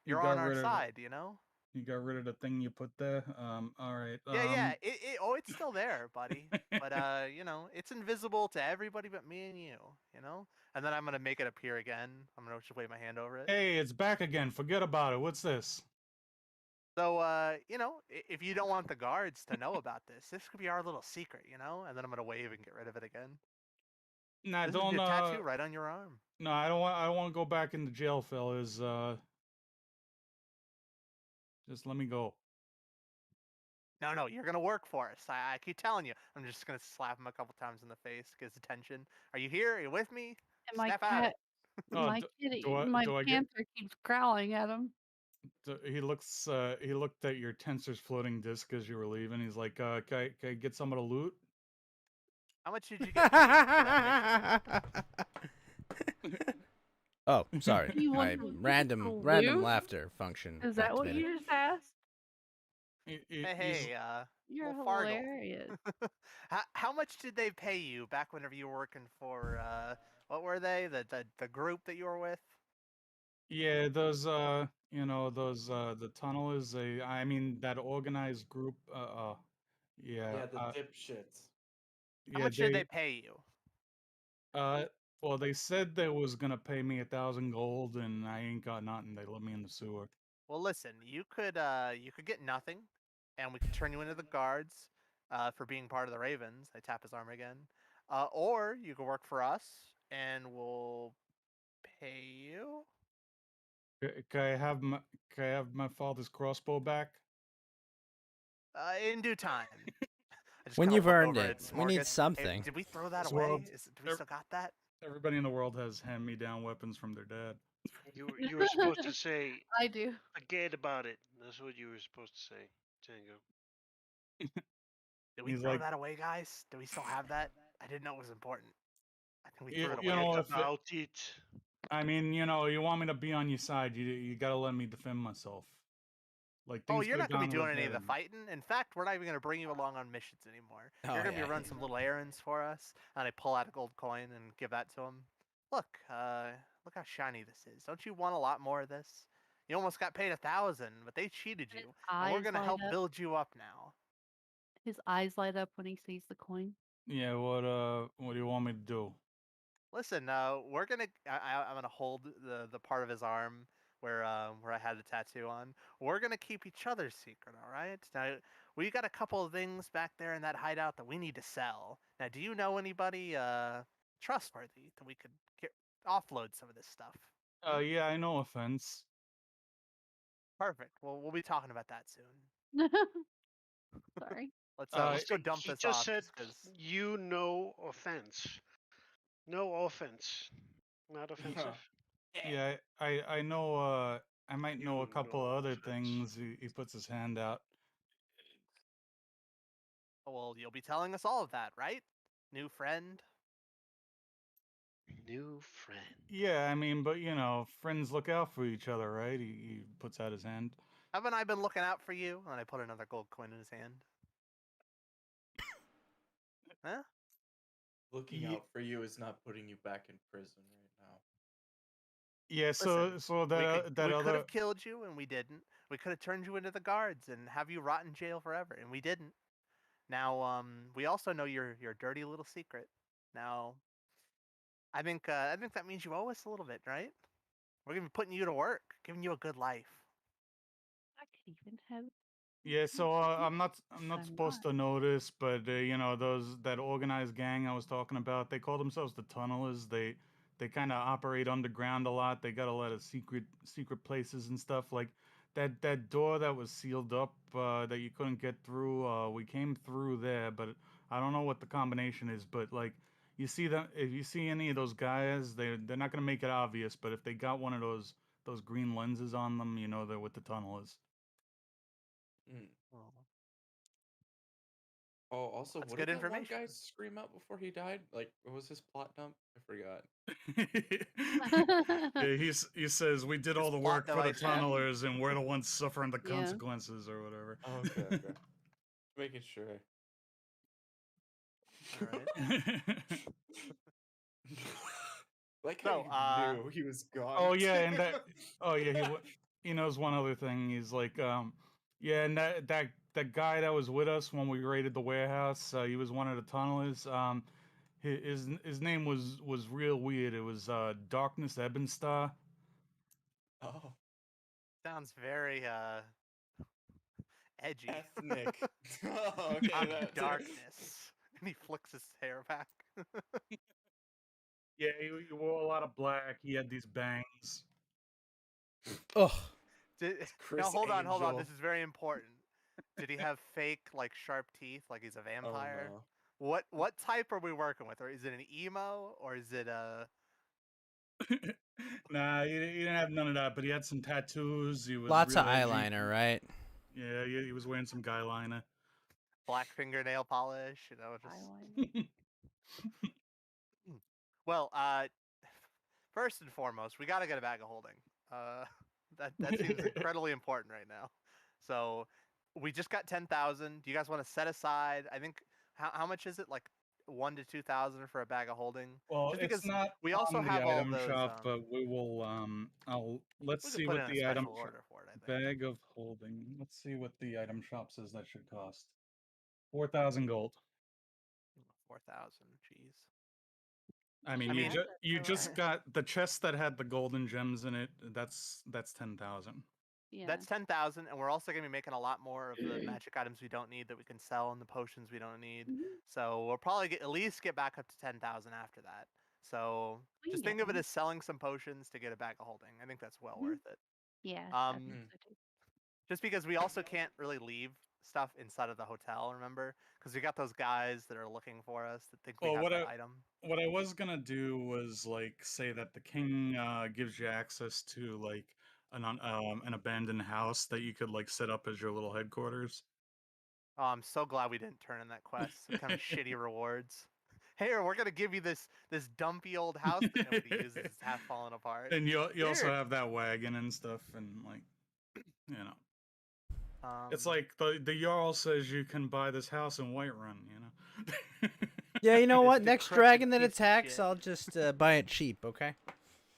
you're got on our rid of side. You know. you got rid of the thing you put there. All right. Yeah. It's still there, buddy. But you know, it's invisible to everybody but me and you. You know. And then I'm gonna make it appear again. I'm gonna just wave my hand over it. Hey, it's back again. Forget about it. What's this? So you know, if you don't want the guards to know about this could be our little secret. You know. And then I'm gonna wave and get rid of it again. Nah, This is don't. the tattoo right on your arm. No, I don't want. I don't want to go back into jail, fellas. Just let me go. No, you're gonna work for us. I keep telling you. I'm just gonna slap him a couple times in the face, get his attention. Are you here? Are you with me? And my Step out of cat, it. Oh, my kitty, my do I get? panther keeps growling at him. He looks. He looked at your tensor's floating disc as you were leaving. He's like, can I get some of the loot?" How much did you get paid for that mission? Oh, sorry. You want My the random loot? laughter function Is that what activated. you just asked? He's- You're well, Fargle. hilarious. How much did they pay you back whenever you were working for what were they? The group that you were with? Yeah, those you know, those the tunnelers, I mean that organized group yeah, Yeah, the dipshits. How yeah, much did they pay you? uh well they said they was gonna pay me 1,000 gold and I ain't got nothing. They let me in the sewer. Well, listen, you could get nothing, and we could turn you into the guards for being part of the Ravens. I tap his arm again. Or you could work for us, and we'll pay you. Can I have my father's crossbow back? In due time. I just When kind of you've look earned over it, at we need Smorgas. Hey, something. did we throw that This away? world, Do we still got that? everybody in the world has hand-me-down weapons from their dad. You were supposed to say, I do. forget about it. That's what you were supposed to say, Tango. Did we He's throw like, that away, guys? Do we still have that? I didn't know it was important. I think we threw it you away. Forget know, about it. I mean, you know, you want me to be on your side, you gotta let me defend myself. Like Oh, things you're could have not going to be gone doing real any of the bad. fighting. In fact, we're not even going to bring you along on missions anymore. Oh, You're going to be yeah. running some little errands for us. And I pull out a gold coin and give that to him. Look, look how shiny this is. Don't you want a lot more of this? You almost got paid 1,000, but they cheated And his you, and we're eyes going to light help up. build you up now. His eyes light up when he sees the coin. Yeah, what do you want me to do? Listen, we're gonna. I'm gonna hold the part of his arm where I had the tattoo on. We're gonna keep each other's secret, all right? Now we got a couple of things back there in that hideout that we need to sell. Now, do you know anybody trustworthy that we could offload some of this stuff? Yeah, I know offense. Perfect. Well, we'll be talking about that soon. Sorry. Let's go dump He this just off said just because. you no offense. No offense. Not offensive. Yeah, I know. I might know a You couple no of other offense. things. He puts his hand out. Well, you'll be telling us all of that, right? New friend. New friend. Yeah, I mean, but you know, friends look out for each other, right? He puts out his hand. Haven't I been looking out for you? And I put another gold coin in his hand. Huh? Looking Ye- out for you is not putting you back in prison right now. Yeah, Listen, so that we could other have killed you and we didn't. We could have turned you into the guards and have you rot in jail forever and we didn't. Now, we also know your dirty little secret. Now, I think that means you owe us a little bit, right? We're gonna be putting you to work, giving you a good life. I could even have. Yeah, so I'm not I'm supposed not. to know this, but you know that organized gang I was talking about, they call themselves the Tunnelers. They kind of operate underground a lot. They got a lot of secret places and stuff like that door that was sealed up that you couldn't get through. We came through there, but I don't know what the combination is. But like you see them, if you see any of those guys, they're not gonna make it obvious. But if they got one of those green lenses on them, you know they're with the Tunnelers. Mm. Well, Oh, also, that's what good did that one information. guy scream out before he died? Like, what was his plot dump? I forgot. Yeah, he says we did all His the plot work for the device. tunnelers and we're the ones suffering the Yeah. consequences or whatever. Oh, okay, okay. Making sure. All right. Like how So, you knew he was gone. Oh yeah, and that oh yeah, he knows one other thing. He's like yeah, and that guy that was with us when we raided the warehouse, he was one of the tunnelers. His name was real weird. It was Darkness Ebenstar. Oh, sounds very edgy. ethnic. Oh, okay, I'm that too. darkness. And he flicks his hair back. Yeah, he wore a lot of black. He had these bangs. Ugh. It's Now Chris hold on. Angel. This is very important. Did he have fake like sharp teeth, like he's a Oh vampire? no. What type are we working with? Or is it an emo, or is it a Nah, he didn't have none of that, but he had some tattoos. He was Lots of real edgy. eyeliner, right? Yeah, he was wearing some guy liner. black fingernail polish? You know, just Eyeliner. well. First and foremost, we got to get a bag of holding. Uh, that seems incredibly important right now. So we just got 10,000. Do you guys want to set aside? I think how much is it? Like 1 to 2,000 for a bag of holding? Well, Just it's because not we also on the have all item those. shop, but we will let's We could see put what in a the item special shop order for it. I think bag of holding. Let's see what the item shop says that should cost. 4,000 gold. 4,000. Jeez. I mean, I mean, you That's just alright. got the chest that had the golden gems in it. That's 10,000. Yeah. That's 10,000, and we're also gonna be making a lot more of the magic items we don't need that we can sell, and the potions we don't need. Mhm. So we'll probably at least get back up to 10,000 after that. So We just can think get of it more. as selling some potions to get a bag of holding. I think that's well Mhm. worth it. Yeah, I Um, think Mm. so too. just because we also can't really leave stuff inside of the hotel, remember? Because we got those guys that are looking for us that think we Well, have that item. what I was gonna do was like say that the king gives you access to like an abandoned house that you could like set up as your little headquarters. Oh, I'm so glad we didn't turn in that quest. Some kind of shitty rewards. Here, we're gonna give you this dumpy old house that nobody uses. It's half falling apart. And you also Here. have that wagon and stuff, and like you know, it's Um, like the Jarl says you can buy this house in Whiterun, you know. Yeah, you know this what? Next decrepit dragon that piece of attacks, shit. I'll just buy it cheap, okay?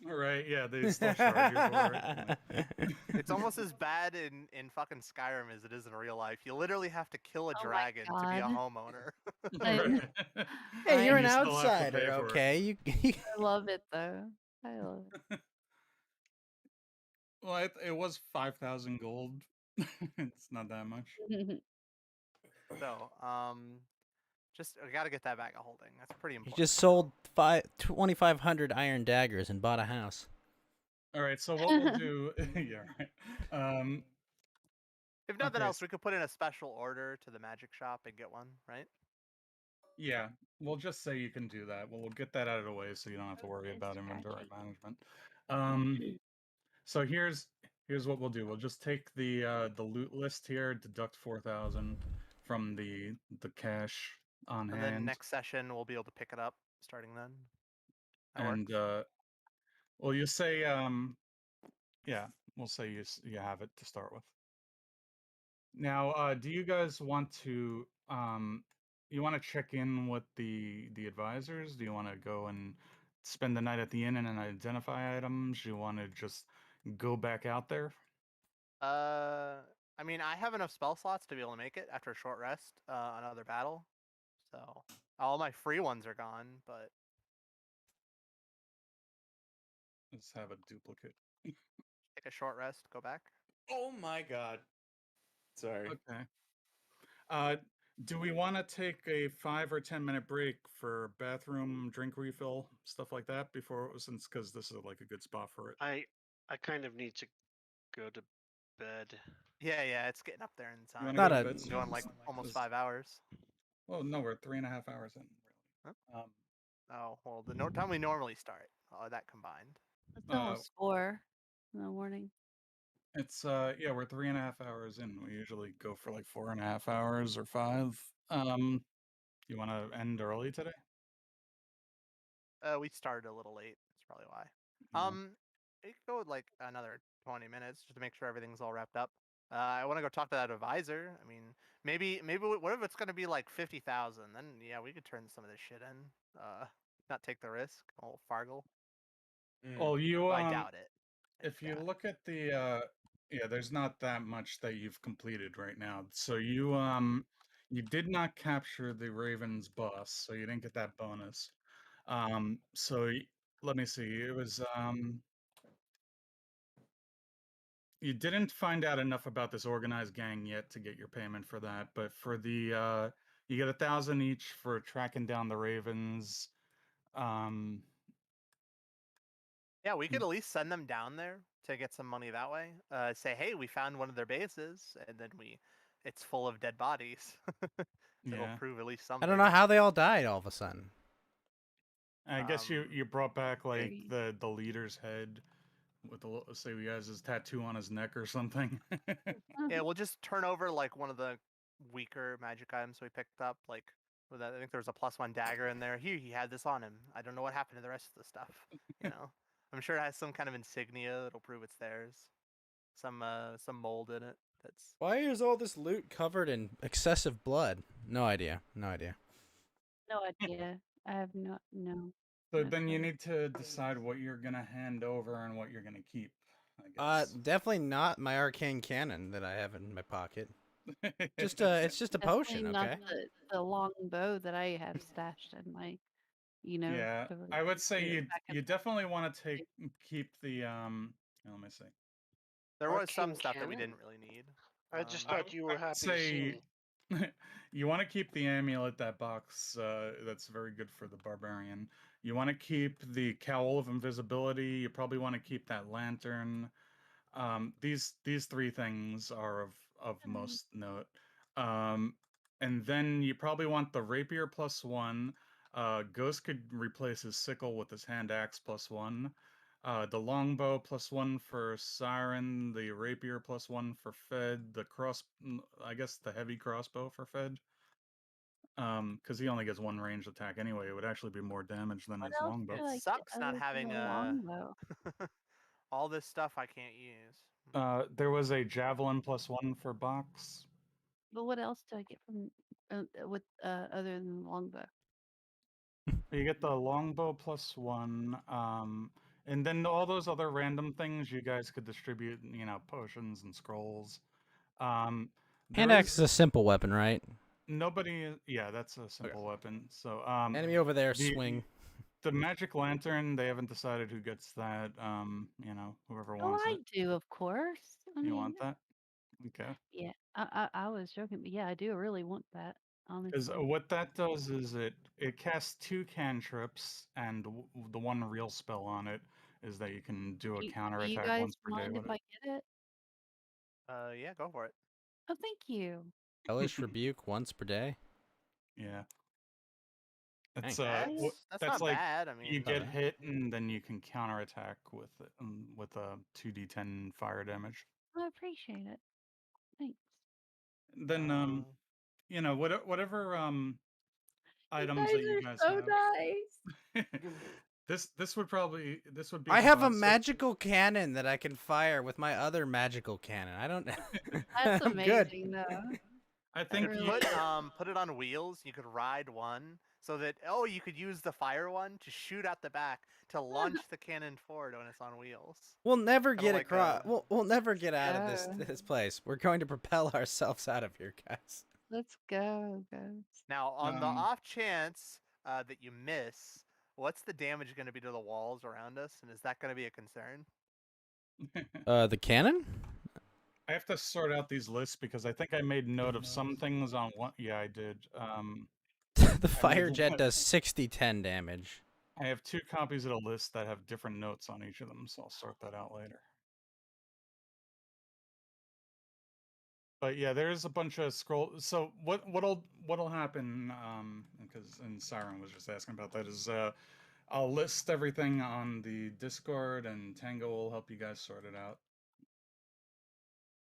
All right, yeah, they still charge you for it. Like, It's almost as bad in fucking Skyrim as it is in real life. You literally have to kill a Oh my dragon to be a god. homeowner. And right. Hey, you're I an You still have to outsider, pay for it. okay? You I love it though. I love it. Well, it was 5,000 gold. It's not that much. So, just I gotta get that bag of holding. That's pretty He important. just now. sold 2,500 iron daggers and bought a house. All right, so what we'll do, yeah, right. If nothing okay, else, we could put in a special order to the magic shop and get one, right? yeah, we'll just say you can do that. We'll get that out of the way so you don't have to worry It's about inventory scratchy. management. So here's what we'll do. We'll just take the loot list here, deduct 4,000 from the cash on And then hand, next session we'll be able to pick it up starting then. That and works. well, you say yeah, we'll say you have it to start with. Now, do you guys want to you want to check in with the advisors? Do you want to go and spend the night at the inn and identify items? You want to just go back out there? I mean, I have enough spell slots to be able to make it after a short rest, another battle. So all my free ones are gone, but Let's have a duplicate. take a short rest, go back. Oh my god. Sorry. Okay. Uh, do we want to take a 5 or 10 minute break for bathroom, drink refill, stuff like that before, since because this is like a good spot for it. I kind of need to go to bed. Yeah, it's getting up there in You want time. to Not go to a bed Been soon? going like almost Because 5 hours. well, no, we're 3.5 hours in. Huh? Really. Oh well, the time we normally start. That combined. It's Uh, almost 4 in the morning. it's yeah, we're 3.5 hours in. We usually go for like 4.5 hours or 5. You want to end early today? We started a little late. That's probably why. Yeah. It could go like another 20 minutes just to make sure everything's all wrapped up. I want to go talk to that advisor. I mean, maybe what if it's gonna be like 50,000? Then yeah, we could turn some of this shit in. Not take the risk. Oh, Fargle. Well, you Well, I doubt it. if you Yeah. look at the yeah, there's not that much that you've completed right now. So you did not capture the Raven's boss, so you didn't get that bonus. So let me see. It was you didn't find out enough about this organized gang yet to get your payment for that, but for the you get 1,000 each for tracking down the Ravens. Um Yeah, we could at least send them down there to get some money that way. Say, hey, we found one of their bases, and then it's full of dead bodies. It'll yeah. prove at least I something. don't know how they all died all of a sudden. I guess you brought back like Very- the leader's head with the say he has his tattoo on his neck or something. Yeah, we'll just turn over like one of the weaker magic items we picked up. Like, with that, I think there was a +1 dagger in there. He had this on him. I don't know what happened to the rest of the stuff. You know, I'm sure it has some kind of insignia that'll prove it's theirs. Some mold in it. That's Why is all this loot covered in excessive blood? No idea. No idea. No idea. I have no So no then you clue. need to decide what you're gonna hand over and what you're gonna keep, I guess. Definitely not my arcane cannon that I have in my pocket. Just it's just a Definitely potion, not okay? the long bow that I have stashed in my, Yeah, over I would say here you back in you definitely want to the keep the let me see. there was some Arcane stuff that we cannon? didn't really need. I just Um, thought you were I'd happy to see say me. you want to keep the amulet, that box. That's very good for the barbarian. You want to keep the cowl of invisibility. You probably want to keep that lantern. These three things are of most note. Um, and then you probably want the rapier +1. Ghost could replace his sickle with his hand axe +1. The longbow +1 for Siren. The rapier +1 for Fed. I guess the heavy crossbow for Fed. Because he only gets one ranged attack anyway. It would actually be more damage than What his else longbow. it do I get sucks not other than having the longbow? all this stuff I can't use. There was a javelin +1 for box. But what else do I get from with other than the longbow? You get the longbow +1, and then all those other random things you guys could distribute, potions and scrolls. Hand There axe is is, a simple weapon, right? nobody. Yeah, that's a simple weapon. So Enemy over there, the swing. the magic lantern. They haven't decided who gets that. You know, whoever Oh, wants I it. do, of course. I You mean, want that? Okay. yeah, I was joking, but yeah, I do really want that, Because honestly. what that does is it casts 2 cantrips, and the one real spell on it is that you can do a Do you counterattack guys once per day mind if with it. I get it? Yeah, go for it. Oh, thank you. Hellish rebuke once per day. Yeah. Dang. It's That's that's not like bad. I you mean, Not get bad. hit and then you can counterattack with it, with a 2d10 fire damage. I appreciate it. Thanks. Then uh, you know, whatever You items guys that you are guys so nice. have. this would be I the have a classic. magical cannon that I can fire with my other magical cannon. I don't. That's I'm good. amazing, though. I That think really put it on wheels. You could ride one so that you could use the fire one to shoot out the back to launch the cannon forward when it's on wheels. We'll never Kind of get like across. a We'll never get out of go. this place. We're going to propel ourselves out of here, guys. Let's go, guys. now on the Um, off chance that you miss. What's the damage going to be to the walls around us, and is that going to be a concern? The cannon? I have to sort out these lists because I think I made note of some things on one. Yeah, I did. The I made fire jet does 60-10 damage. I have 2 copies of the list that have different notes on each of them, so I'll sort that out later. But yeah, there's a bunch of scroll. So what'll happen? Because and Siren was just asking about that. Is I'll list everything on the Discord, and Tango will help you guys sort it out.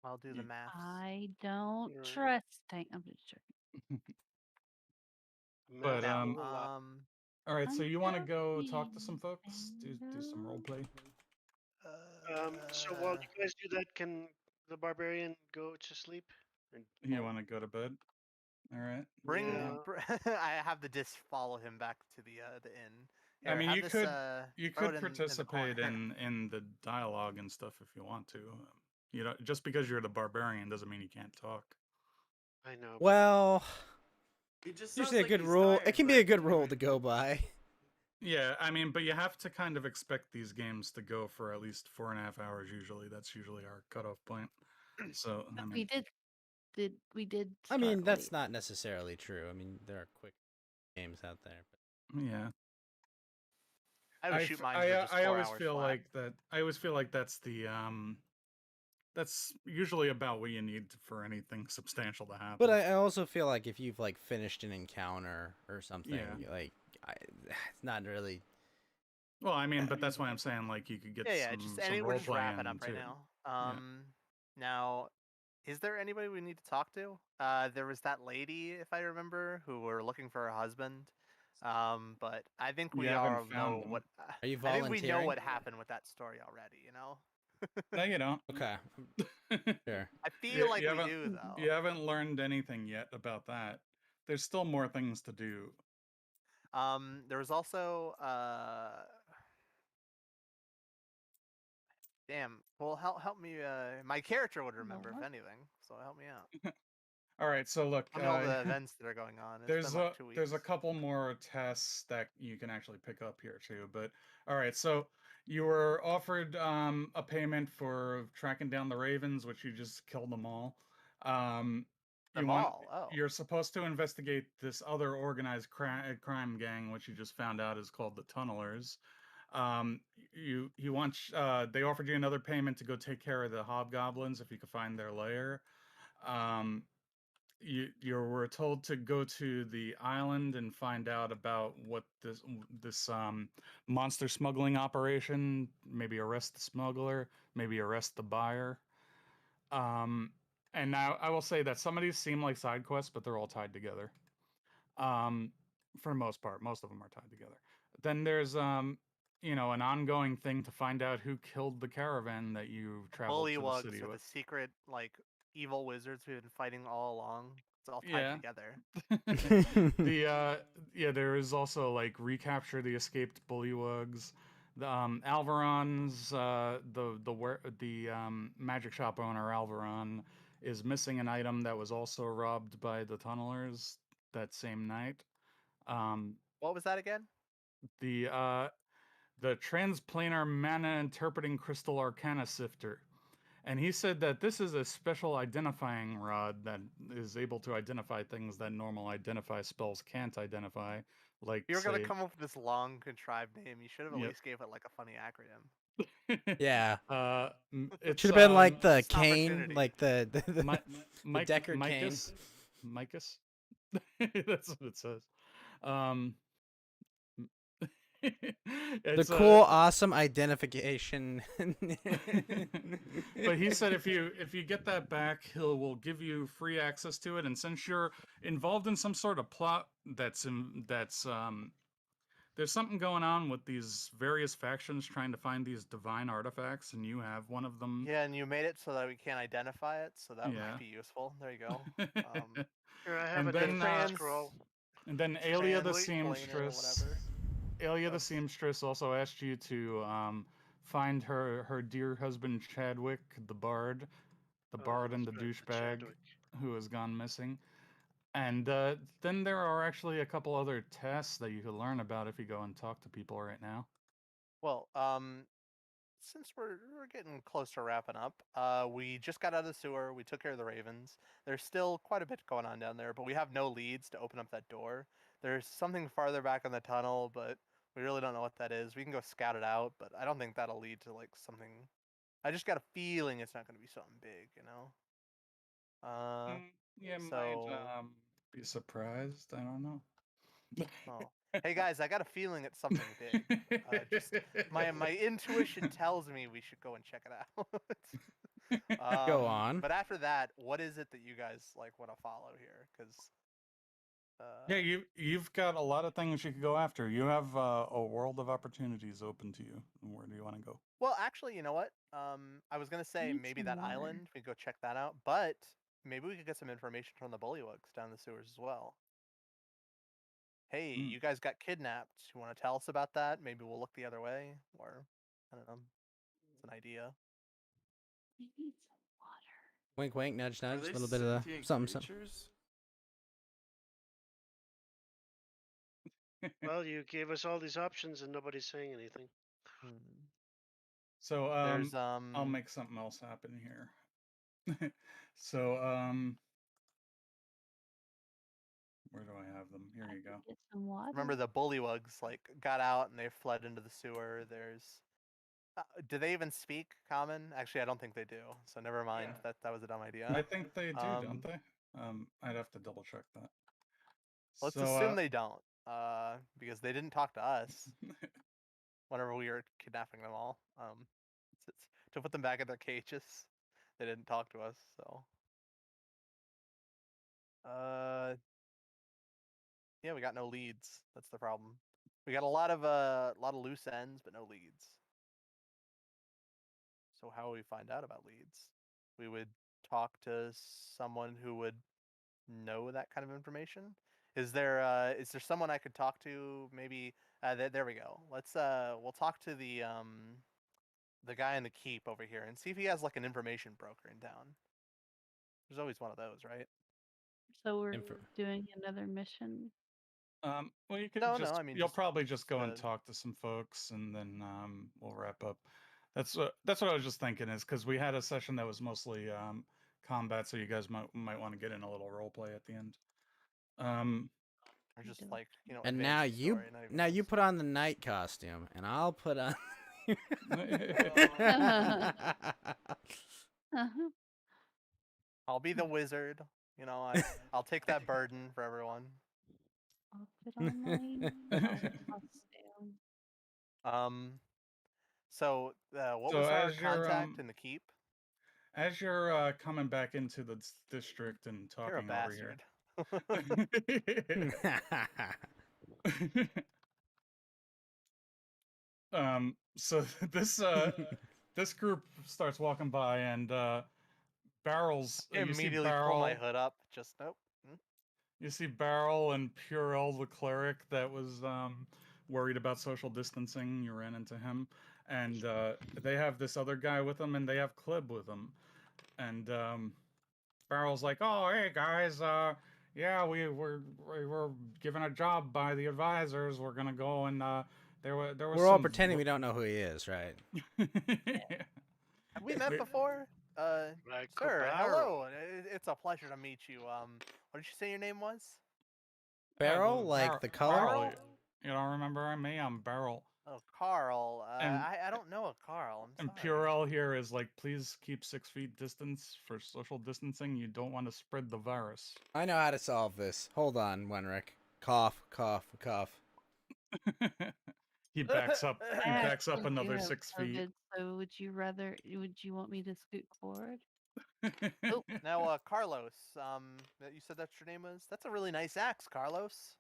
I'll do the You- maths. I don't Right. trust Tank. I'm just joking. But Math Now, rule a lot. all right. So I'm you want to go talk to joking, some folks? Do some role play. So while you guys do that, can the barbarian go to sleep? And You want to go to bed? All right. bring. Yeah. I have the disc follow him back to the inn. I Here, mean, have you this. could Throw it in the participate corner. in the dialogue and stuff if you want to. You know, just because you're the barbarian doesn't mean you can't talk. I know. Well, He just usually a sounds like good he's rule. tired, It can be but a good rule anyway. to go by. Yeah, I mean, but you have to kind of expect these games to go for at least 4.5 hours. Usually, that's usually our cutoff point. So, I But mean, we did I start mean, that's late. not necessarily true. I mean, there are quick games out there. But... yeah. I would shoot mine for just I 4 always hours feel flat. like that. I always feel like that's the that's usually about what you need for anything substantial to happen. But I also feel like if you've like finished an encounter or something, Yeah. like it's not really. Well, I mean, but that's why I'm saying like you could get Yeah, some we're role just play wrapping in up right too. now. Now, is there anybody we need to talk to? There was that lady, if I remember, who were looking for her husband. But I think You we haven't all found know him. what. Are you I think we know volunteering? what happened with that story already. You know. No, you don't. Okay, sure. I feel like you we haven't do though. you haven't learned anything yet about that. There's still more things to do. There was also damn. Well, help me. My character would remember if What? anything, so help me out. All right, so look, Tell me all the events that are going on. It's been there's like 2 weeks. a couple more tests that you can actually pick up here too. But all right, so you were offered a payment for tracking down the Ravens, which you just killed them all. You Them want all. Oh. you're supposed to investigate this other organized crime gang, which you just found out is called the Tunnelers. You want they offered you another payment to go take care of the hobgoblins if you could find their lair. Um, you were told to go to the island and find out about what this monster smuggling operation. Maybe arrest the smuggler. Maybe arrest the buyer. Um, and now I will say that some of these seem like side quests, but they're all tied together. For the most part, most of them are tied together. Then there's you know, an ongoing thing to find out who killed the caravan that you traveled to the city Bullywugs are the with. secret, like, evil wizards we've been fighting all along. It's all tied Yeah. together. The yeah, there is also like recapture the escaped bullywugs. The Alvaron's the magic shop owner Alvaron is missing an item that was also robbed by the tunnelers that same night. What was that again? The transplanar mana interpreting crystal arcana sifter. And he said that this is a special identifying rod that is able to identify things that normal identify spells can't identify, like You were gonna say, come up with this long contrived name. You should have at yep. least gave it like a funny acronym. Yeah. It's Should have been like the Missed cane, opportunity. like the Mike Deckard cane. Micus. That's what it says. Um, The it's cool, awesome identification. but he said if you get that back, will give you free access to it. And since you're involved in some sort of plot that's there's something going on with these various factions trying to find these divine artifacts, and you have one of them. Yeah, and you made it so that we can't identify it, so that Yeah. might be useful. There you go. Here, I have And a then, data scroll. And then Alia the Translate planar or seamstress. whatever. Alia the That's- seamstress also asked you to find her dear husband Chadwick, the bard and the That's right, the douchebag Chadwick. who has gone missing. And then there are actually a couple other tasks that you could learn about if you go and talk to people right now. Well, since we're getting close to wrapping up, we just got out of the sewer. We took care of the ravens. There's still quite a bit going on down there, but we have no leads to open up that door. There's something farther back in the tunnel, but we really don't know what that is. We can go scout it out, but I don't think that'll lead to like something. I just got a feeling it's not going to be something big, you know. Yeah, so might be surprised. I don't know. oh. Hey guys, I got a feeling it's something big. Just my intuition tells me we should go and check it out. Go on. But after that, what is it that you guys like want to follow here? Because yeah, you've got a lot of things you could go after. You have a world of opportunities open to you. Where do you want to go? well, actually, you know what? I was gonna say need maybe some that water. island. We could go check that out, but maybe we could get some information from the bullywugs down the sewers as well. Hey, Mm. you guys got kidnapped. You want to tell us about that? Maybe we'll look the other way, or I don't know. It's an idea. I need some water. Wink, wink, nudge, Are nudge. they A little bit of the sentient something, something. creatures? Well, you gave us all these options and nobody's saying anything. Hmm. So There's I'll make something else happen here. So where do I have them? Here I you could go. get some water. remember the bullywugs like got out and they fled into the sewer. There's do they even speak common? Actually, I don't think they do. So never mind. Yeah. That was a dumb idea. I think they do, don't they? I'd have to double check that. Let's So, assume they don't, because they didn't talk to us whenever we were kidnapping them all. To put them back in their cages, they didn't talk to us. So, yeah, we got no leads. That's the problem. We got a lot of loose ends, but no leads. So how would we find out about leads? We would talk to someone who would know that kind of information. Is there someone I could talk to? Maybe there we go. We'll talk to the guy in the keep over here and see if he has like an information broker in town. There's always one of those, right? So we're doing another mission. well, you could No, just, I mean, you'll just probably just go and to- talk to some folks, and then we'll wrap up. That's what I was just thinking, is because we had a session that was mostly combat, so you guys might want to get in a little role play at the end. or just do. like And advance now the you story, not even now you just- put on the night costume, and I'll put on. Uh-huh. I'll be the wizard. I'll take that burden for everyone. I'll put on my costume. So what So was our as you're, contact in the keep? As you're coming back into the district and You're a talking over here. bastard. So this group starts walking by, and Barrel's I you see immediately pull my Barrel. hood up. Just nope. You see Barrel and Purell, the cleric that was worried about social distancing. You ran into him, and they have this other guy with them, and they have Klib with them, and Barrel's like, "Oh, hey guys, yeah, we were given a job by the advisors. We're gonna go and there was We're all some pretending we don't know who he is, right? Have we met before? Like a Sir, barrel. hello. It's a pleasure to meet you. What did you say your name was? Barrel, like the color? Barrel. You don't remember me? I'm Barrel. Oh, Carl. And I don't know a Carl. I'm and sorry. Purell here is like, please keep 6 feet distance for social distancing. You don't want to spread the virus. I know how to solve this. Hold on, Wenrick. Cough, cough, cough. He backs up. He I backs up actually do another have 6 feet. COVID, so would you want me to scoot forward? Oh, now, Carlos. You said that's your name was. That's a really nice axe, Carlos.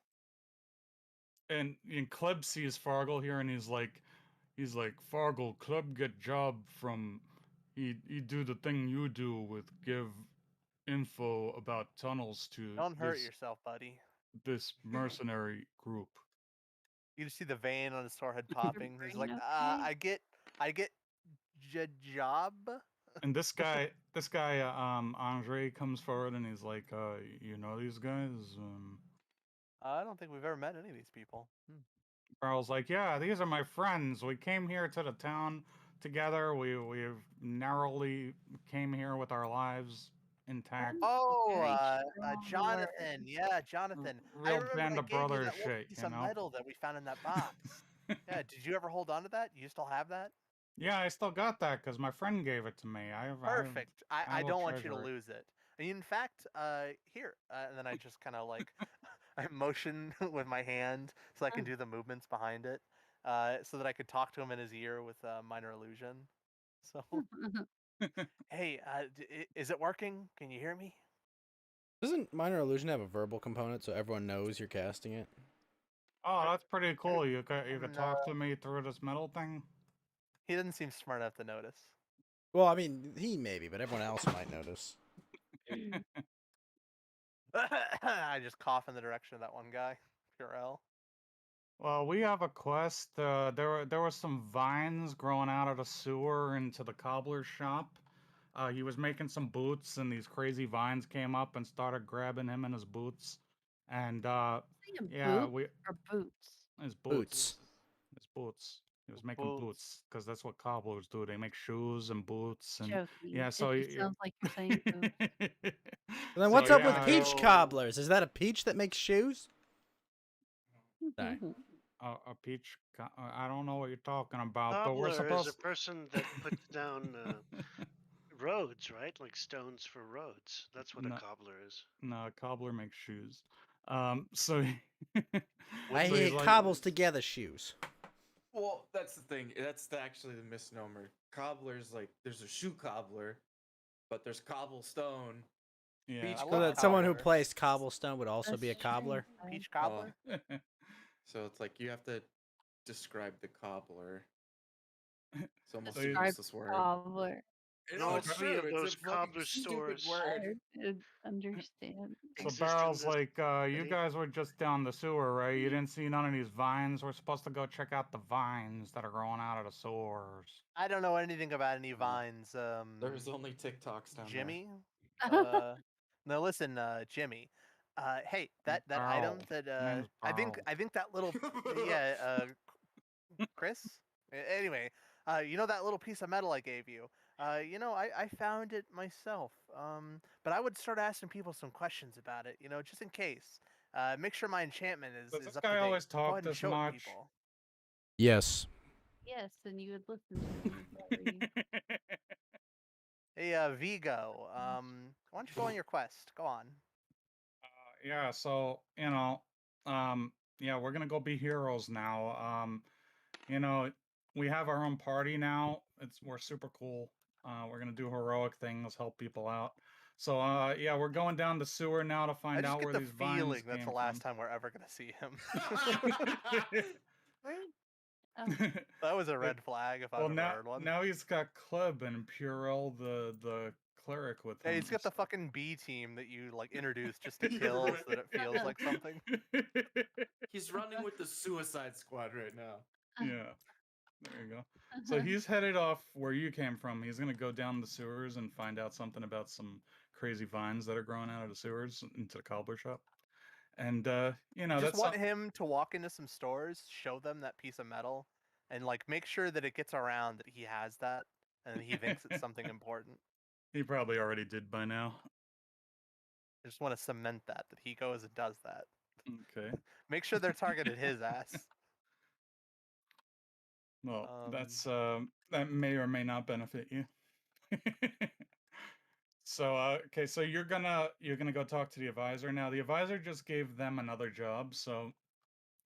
and Kleb sees Fargle here, and he's like, Fargle, Kleb get job from, he do the thing you do with give info about tunnels to Don't hurt yourself, buddy. this mercenary group. You just see the vein on his forehead popping. He's brain like, okay? I get job. And this guy, Andre comes forward, and he's like, you know these guys? I don't think we've ever met any of these people. Carl's like, yeah, these are my friends. We came here to the town together. We've narrowly came here with our lives intact. Oh, Very strong Jonathan. Yeah, Jonathan. I Real remember band I of gave you brothers that little shit, piece you of know? metal that we found in that box. Yeah, did you ever hold on to that? You still have that? Yeah, I still got that because my friend gave it to me. Perfect. I will don't want you to treasure it. lose it. In fact, here, and then I just kind of like I motion with my hand so I can do the movements behind it, so that I could talk to him in his ear with minor illusion. So, hey, is it working? Can you hear me? Doesn't Minor Illusion have a verbal component so everyone knows you're casting it? Oh, that's pretty cool. You I'm could talk to me through this metal thing. He doesn't seem smart enough to notice. Well, I mean, he maybe, but everyone else might notice. I just cough in the direction of that one guy, Purell. Well, we have a quest. There were some vines growing out of the sewer into the cobbler's shop. He was making some boots, and these crazy vines came up and started grabbing him in his boots. And Saying yeah, boot or boots? his Boots. his boots. He was making Boots. boots because that's what cobblers do. They make shoes and boots, and Joking. yeah. So It just sounds like you're saying boot. Then So, what's up yeah, with peach So- cobblers? Is that a peach that makes shoes? Sorry. a peach. I don't know what you're talking about, but we're Cobbler is a supposed. person that puts down roads, right? Like stones for roads. That's what a No, cobbler is. no, a cobbler makes shoes. So, I so hear he's like, cobbles together shoes. Well, that's the thing. Actually the misnomer. Cobbler's like there's a shoe cobbler, but there's cobblestone. yeah. Peach I So love that someone who cobbler. plays cobblestone would also be a That's true, cobbler? bud. Peach cobbler? So it's like you have to describe the cobbler. It's almost a Describe useless word. cobbler. You All know, it's three true. of It's a those fucking cobbler stupid stores. word. I understand. So Exist in Barrel's this like, you city? guys were just down the sewer, right? You didn't see none of these vines. We're supposed to go check out the vines that are growing out of the sewers. I don't know anything about any vines. There's only TikToks down Jimmy. No, listen, Jimmy. Hey, that item Barrel. that Name's Barrel. I think that little there. yeah, Chris. Anyway, you know that little piece of metal I gave you. I found it myself. But I would start asking people some questions about it. Just in case. Make sure my enchantment Does is this up guy to date. always Go talk ahead and this show it to much? people. Yes. Yes, and you would listen to him if that were you. Hey, Vigo. Why don't you go on your quest? Go on. Yeah, so, yeah, we're gonna go be heroes now. You know, we have our own party now. We're super cool. We're gonna do heroic things, help people out. So, yeah, we're going down the sewer now to I find just out get where the these feeling vines that's came the last from. time we're ever gonna see him. Right? That was a But- red flag if I've well, ever now heard one. now he's got Club and Purell, the cleric, with Yeah, him. he's got the fucking B team that you like introduced just to kill so that it feels like something. He's running with the Suicide Squad right now. Yeah, there you go. So he's headed off where you came from. He's gonna go down the sewers and find out something about some crazy vines that are growing out of the sewers into the cobbler shop. And you know, Just that's want some- him to walk into some stores, show them that piece of metal, and like make sure that it gets around that he has that, and he thinks it's something important. he probably already did by now. I just want to cement that he goes and does that. Okay. Make sure they're targeted his ass. Well, Um, that's that may or may not benefit you. So okay, so you're gonna go talk to the advisor. Now the advisor just gave them another job, so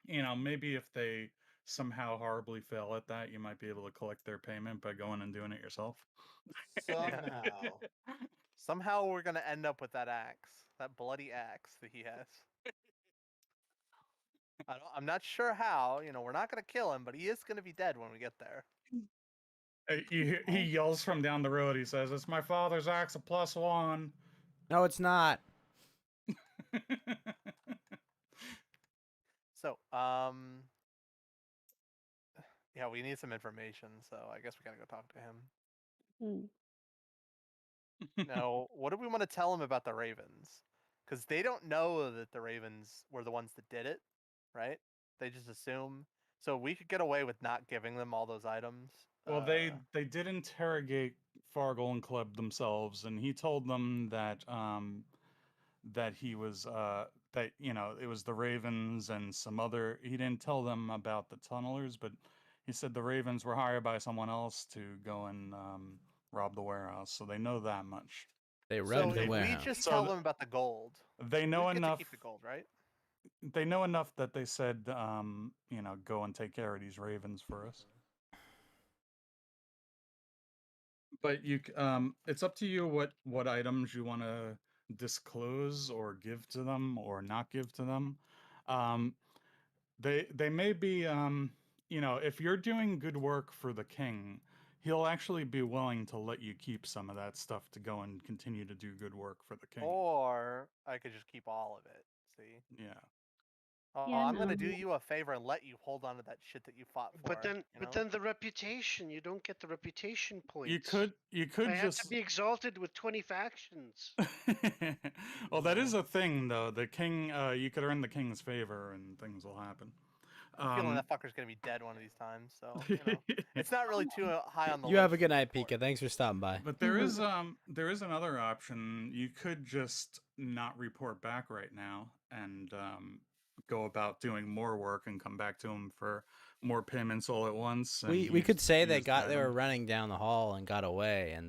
you know, maybe if they somehow horribly fail at that, you might be able to collect their payment by going and doing it yourself. Somehow. Somehow we're gonna end up with that axe, that bloody axe that he has. I'm not sure how. You know, we're not gonna kill him, but he is gonna be dead when we get there. He yells from down the road. He says, "It's my father's axe, a +1." No, it's not. So, yeah, we need some information. So I guess we gotta go talk to him. Hmm. Now, what do we want to tell him about the Ravens? Because they don't know that the Ravens were the ones that did it, right? They just assume. So we could get away with not giving them all those items. Well, they did interrogate Fargle and Kleb themselves, and he told them that that he was that you know it was the Ravens and some other. He didn't tell them about the tunnelers, but he said the Ravens were hired by someone else to go and rob the warehouse, so they know that much. They So robbed the if we warehouse. just So tell th- them about the gold, They we know get to enough. keep the gold, right? They know enough that they said, you know, go and take care of these Ravens for us. But it's up to you what items you want to disclose or give to them or not give to them. Um, they may be, you know, if you're doing good work for the king, he'll actually be willing to let you keep some of that stuff to go and continue to do good work for the king. Or I could just keep all of it. See? Yeah. Oh, Yeah, I'm gonna do no. you a favor and let you hold on to that shit that you fought for. But then, you know? but then the reputation, you don't get the reputation points. You could I had to just be exalted with 20 factions. well, that is a thing, though. The king, you could earn the king's favor, and things will happen. I'm feeling that fucker's gonna be dead one of these times, so you know, it's not really too high on the You list. have a good of night, important. Pika. Thanks for stopping by. But there is another option. You could just not report back right now and go about doing more work and come back to him for more payments all at once. And We could say they use the were item. running down the hall and got away, and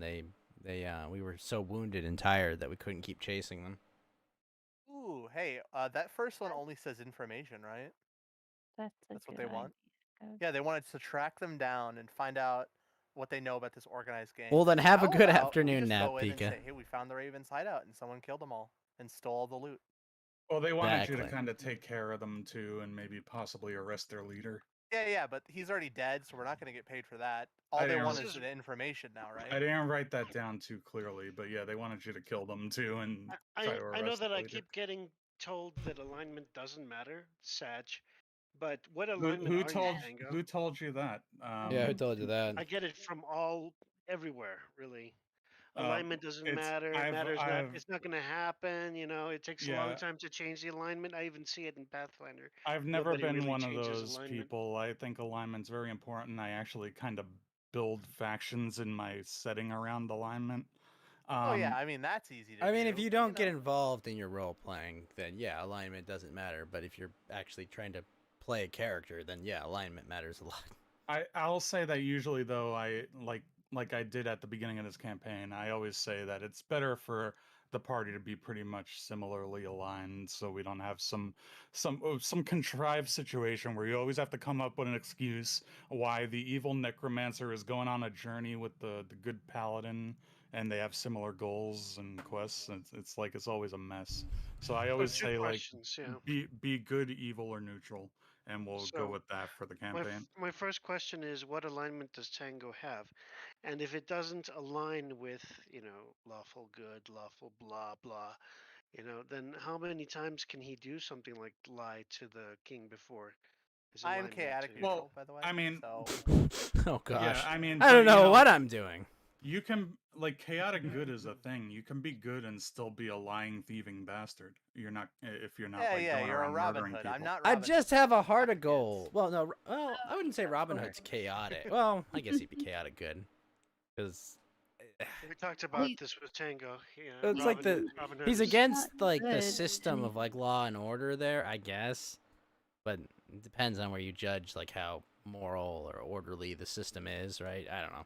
we were so wounded and tired that we couldn't keep chasing them. Ooh, hey, that first one only says information, right? That's That's what good they want? idea. Yeah, they wanted to track them down and find out what they know about this organized gang. Well, then have a How good about afternoon we just nap, go in and Pika. say, hey, we found the Ravens' hideout and someone killed them all and stole all the loot. Well, they wanted you to Exactly. kind of take care of them too, and maybe possibly arrest their leader. Yeah, but he's already dead, so we're not gonna get paid for that. All I they didn't- want This is is- the information now, right? I didn't write that down too clearly, but yeah, they wanted you to kill them too and try to arrest I know that the I leader. keep getting told that alignment doesn't matter, Sag, but what Who, alignment who are told you, Tango? who told you that? Yeah, who told you that? I get it from everywhere, really. Um, Alignment doesn't matter. It matters not. It's not going to happen. You know, it takes a long Yeah. time to change the alignment. I even see it in Pathfinder. I've never Nobody been really one of changes those alignment. people. I think alignment's very important. I actually kind of build factions in my setting around alignment. Oh yeah, I mean that's easy to I mean, do. if you don't get know? involved in your role playing, then yeah, alignment doesn't matter. But if you're actually trying to play a character, then yeah, alignment matters a lot. I'll say that usually though I like I did at the beginning of this campaign, I always say that it's better for the party to be pretty much similarly aligned so we don't have some contrived situation where you always have to come up with an excuse why the evil necromancer is going on a journey with the good paladin and they have similar goals and quests. It's like it's always a mess. So I always Two say like questions. Yeah. be good, evil, or neutral, and we'll go So with that for the campaign. my first question is, what alignment does Tango have? And if it doesn't align with, lawful good, lawful blah blah, then how many times can he do something like lie to the king before his I'm alignment? chaotic Well, neutral, by the way. I mean, so Oh gosh, yeah, I mean, I don't but, you know what I'm doing. You can like chaotic good is a thing. You can be good and still be a lying, thieving bastard. You're not if you're not Yeah, like yeah, going you're a around Robin murdering Hood. people. I'm not I Robin just Hood. have a heart Fuck of the kids. gold. Well, no, well, I wouldn't say that's Robin fair. Hood's chaotic. Well, I guess he'd be chaotic good, because We talked about He- this with Tango. Yeah, it's like Robin Hood he's is against Not like the good, system and of like law and order there, I guess. But it depends on where you judge like how moral or orderly the system is, right? I don't know.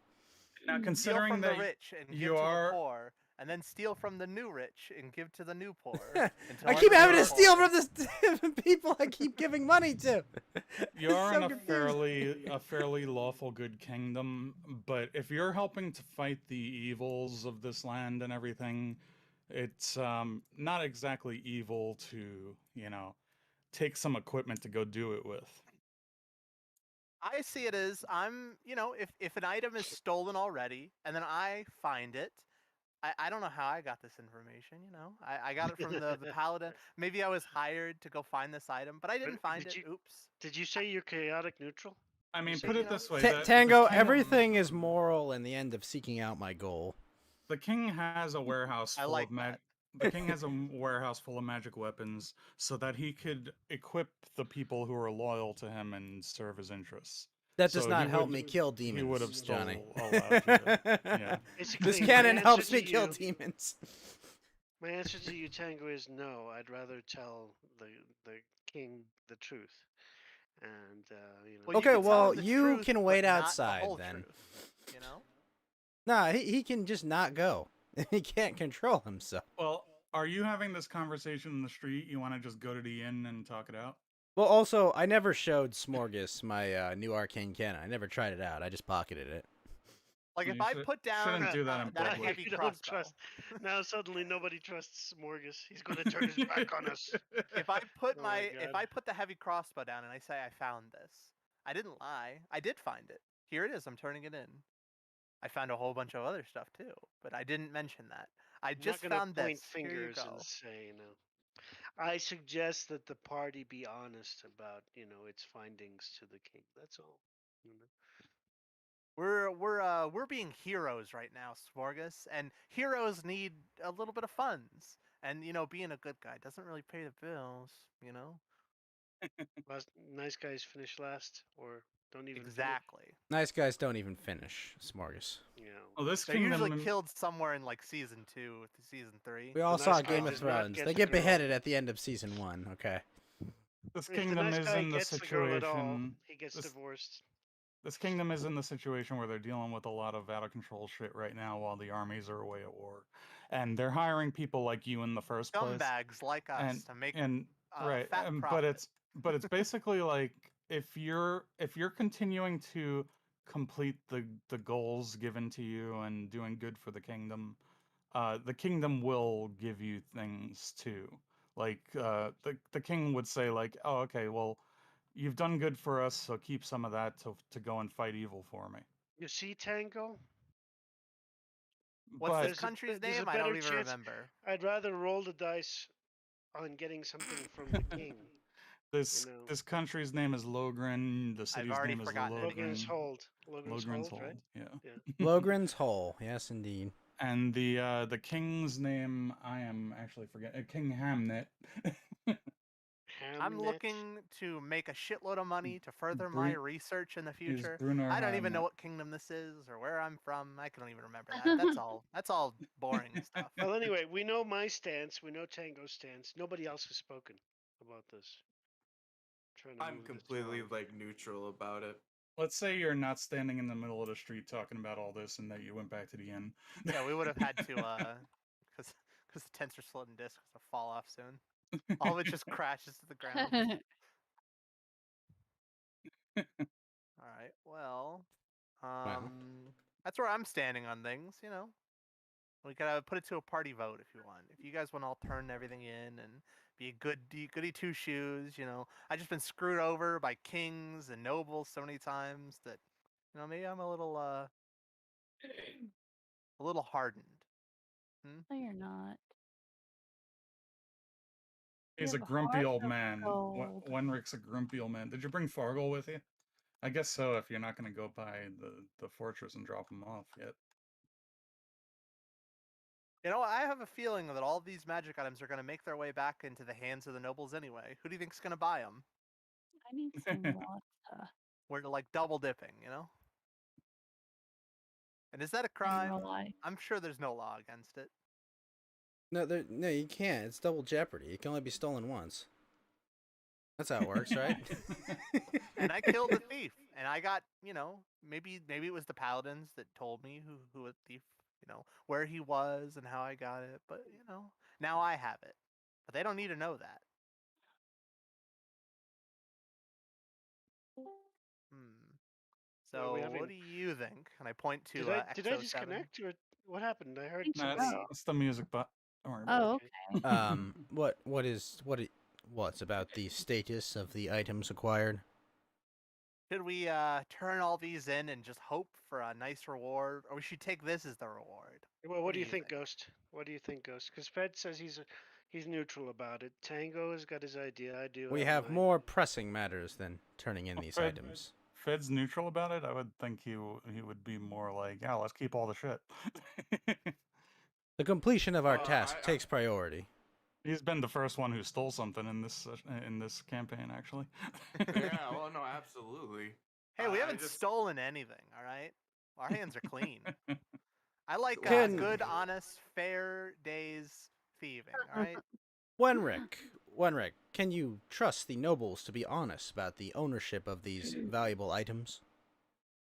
Now, Mm. Steal considering from the that rich and give you to the are, poor, and then steal from the new rich and give to the new poor. Until I keep having to everyone's steal poor. from the people I keep giving money to. you It's are so in a confusing. fairly lawful good kingdom, but if you're helping to fight the evils of this land and everything, it's not exactly evil to, take some equipment to go do it with. I see it as if an item is stolen already and then I find it, I don't know how I got this information, I got it from the paladin. Maybe I was hired to go find this item, but I didn't find did it. you Oops. did you say you're chaotic neutral? I You mean, say put you it this way: Ta- the Tango, kingdom, everything is moral in the end of seeking out my goal. the king has a warehouse I full like of that. The king has a warehouse full of magic weapons, so that he could equip the people who are loyal to him and serve his interests. That does So not help me kill he would have demons, Johnny. still allowed you to, yeah. This Basically, my cannon answer helps to me kill you, demons. my answer to you, Tango, is no. I'd rather tell the king the truth, and Well, you Okay, can tell well, him the you truth, can but wait not the outside whole then. truth. You know? Nah, he can just not go. He can't control himself. Well, are you having this conversation in the street? You want to just go to the inn and talk it out? Well, also, I never showed Smorgas my new arcane cannon. I never tried it out. I just pocketed it. Like if You I put down shouldn't do that in that public. heavy you don't crossbow, trust. Now suddenly nobody trusts Morgus. He's going to turn his back on us. if I put Oh my if God. I put the heavy crossbow down and I say I found this, I didn't lie. I did find it. Here it is. I'm turning it in. I found a whole bunch of other stuff too, but I didn't mention that. I I'm not just going to found point this. Here you fingers and go. say, I suggest that the party be honest about, its findings to the king. That's all. You know. We're being heroes right now, Smorgas, and heroes need a little bit of funds. And being a good guy doesn't really pay the bills. Nice guys finish last, or don't even finish. Exactly. Nice guys don't even finish Smorgas. Well, this They're usually kingdom, killed somewhere in like season 2 to season 3. We all The saw nice guy Game of does not Thrones. get They the get girl. beheaded at the end of season 1. Okay. this If the kingdom nice is guy in the gets the girl at all, situation. he gets This, divorced. this kingdom is in the situation where they're dealing with a lot of out of control shit right now, while the armies are away at war, and they're hiring people like you in the first place. Scumbags like us and to make and right, fat but profit. it's basically like if you're continuing to complete the goals given to you and doing good for the kingdom will give you things too. Like the king would say like, oh, okay, well, you've done good for us, so keep some of that to go and fight evil for me. You see, Tango? What's But this country's There's a name? I don't better even chance. remember. I'd rather roll the dice on getting something from the king. this country's name is Logren. The I've city's already name is forgotten it again. Logan's Logren. Hold. Logan's Logren's Hold, right? Hold. Yeah. Yeah. Logren's Hole. Yes, indeed. And the king's name, I am actually forgetting. King Hamnet. I'm Hamnet. looking to make a shitload of money to further my Brun- research in the is future. Bruno I don't even know Hamnet. what kingdom this is or where I'm from. I don't even remember that. That's all. That's all boring stuff. Well, anyway, we know my stance. We know Tango's stance. Nobody else has spoken about this. Trying to I'm move this completely along. like neutral about it. Let's say you're not standing in the middle of the street talking about all this, and that you went back to the inn. Yeah, we would have had to, because the tensor slotting disk is gonna fall off soon. All of it just crashes to the ground. All right. Well, that's where I'm standing on things. We gotta put it to a party vote if you want. If you guys want to all turn everything in and be a goody two shoes, I just been screwed over by kings and nobles so many times that, maybe I'm a little hardened. No, you're not. You He's a have a grumpy heart old of man. gold. Wenrick's a grumpy old man. Did you bring Fargle with you? I guess so, if you're not going to go by the fortress and drop him off yet. You know, I have a feeling that all these magic items are going to make their way back into the hands of the nobles anyway. Who do you think's going to buy them? I need some water We're like double dipping, you know? And is that a in crime? real life. I'm sure there's no law against it. No, you can't. It's double jeopardy. It can only be stolen once. That's how it works, right? And I killed a thief, and I got, you know, maybe it was the paladins that told me who a thief, you know, where he was and how I got it, but you know, now I have it. But they don't need to know that. Hmm. What are we So what having? do you think? And I point Did to I XO7. disconnect or what happened? I heard think No, somebody. so. it's the music, but don't worry about Oh, it. Okay. okay. What's about the status of the items acquired? Should we turn all these in and just hope for a nice reward, or we should take this as the reward? Well, What what do do you you think, think? Ghost? What do you think, Ghost? Because Fed says he's neutral about it. Tango has got his idea. I do We have have mine. more pressing matters than turning in Well, these Fred, items. Fed's neutral about it. I would think he would be more like, yeah, let's keep all the shit. The completion of our Well, task takes priority. He's been the first one who stole something in this campaign, actually. yeah, well, no, absolutely. Hey, we I haven't just stolen anything, all right? Our hands are clean. I like well, good, honest, fair days thieving, all right? Wenrick, can you trust the nobles to be honest about the ownership of these valuable items?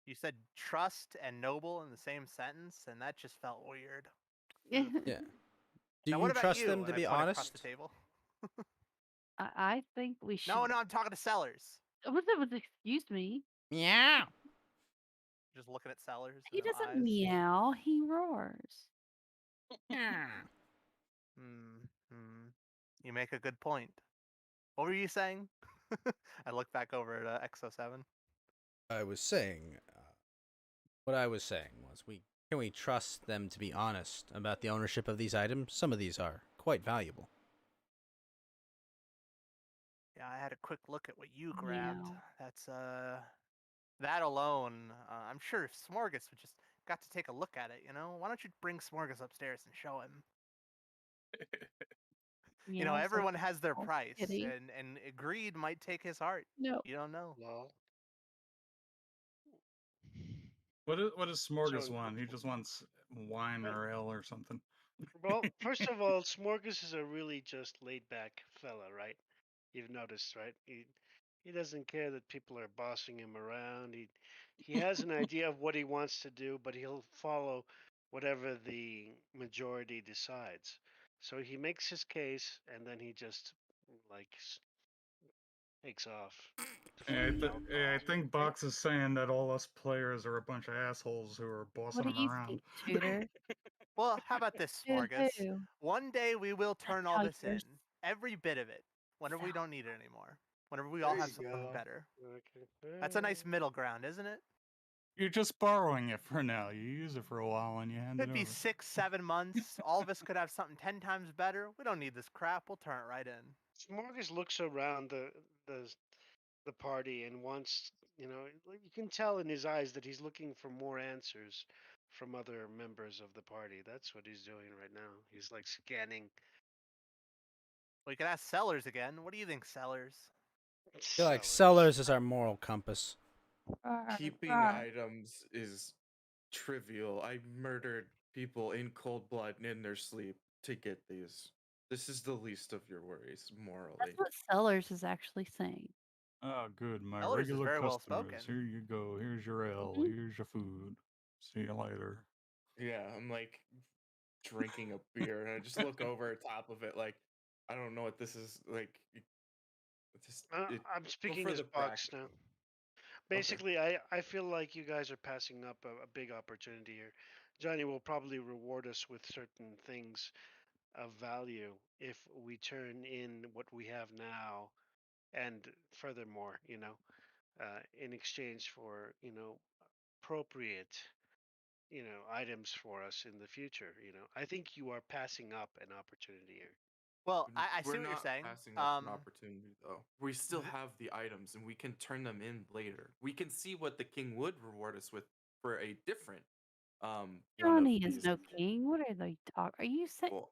You said trust and noble in the same sentence, and that just felt weird. Yeah. Yeah. Do Now, you what about trust you? them to And I be point across the honest? table. I think we should. No, I'm talking to sellers. What was? Excuse me. Yeah. Just looking at sellers. He No doesn't eyes. meow. He roars. You make a good point. What were you saying? I look back over at XO7. I was saying, what I was saying was, can we trust them to be honest about the ownership of these items? Some of these are quite valuable. Yeah, I had a quick look at what you grabbed. Meow. That's that alone. I'm sure if Smorgas would just got to take a look at it, you know. Why don't you bring Smorgas upstairs and show him? You know, Meows like everyone has their a price, kitty. and greed might take his heart. No. You don't know. Lol. What does Smorgas So, want? He just wants wine well, or ale or something. well, first of all, Smorgas is a really just laid back fella, right? You've noticed, right? He doesn't care that people are bossing him around. He has an idea of what he wants to do, but he'll follow whatever the majority decides. So he makes his case, and then he just like takes off to find Yeah, I alcohol. think Box is saying that all us players are a bunch of assholes who are What bossing do him you around. think, Tutor? Well, how about this, Boo Smorgas? hoo. One day we will turn all Now this you're in, every bit of it, whenever we self. don't need it anymore. Whenever we all There have you something go. better. Okay. That's a nice middle ground, isn't it? You're just borrowing it for now. You use it for a while and you hand it Could be over. 6, 7 months. All of us could have something 10 times better. We don't need this crap. We'll turn it right in. Smorgas looks around the the party and wants, like, you can tell in his eyes that he's looking for more answers from other members of the party. That's what he's doing right now. He's like scanning We could ask Sellers again. What do you think, Sellers? I feel like sellers. sellers is our moral compass. keeping items is trivial. I murdered people in cold blood and in their sleep to get these. This is the least of your worries, morally. That's what Sellers is actually saying. Oh, good. My Sellers is regular very well customers. spoken. Here you go. Here's your ale. Mhm. Here's your food. See you later. Yeah, I'm like drinking a beer and I just look over top of it like I don't know what this is like. I'm Go speaking for as the Box now. practical. Basically, I feel like you guys are passing up a big opportunity here. Johnny will probably reward us with certain things of value if we turn in what we have now, and furthermore, in exchange for, appropriate, items for us in the future. I think you are passing up an opportunity here. Well, I We're see what you're not saying. passing up an opportunity though. We still have the items and we can turn them in later. We can see what the king would reward us with for a different one of Johnny is these. no king. What are they talking? Are you saying? Well,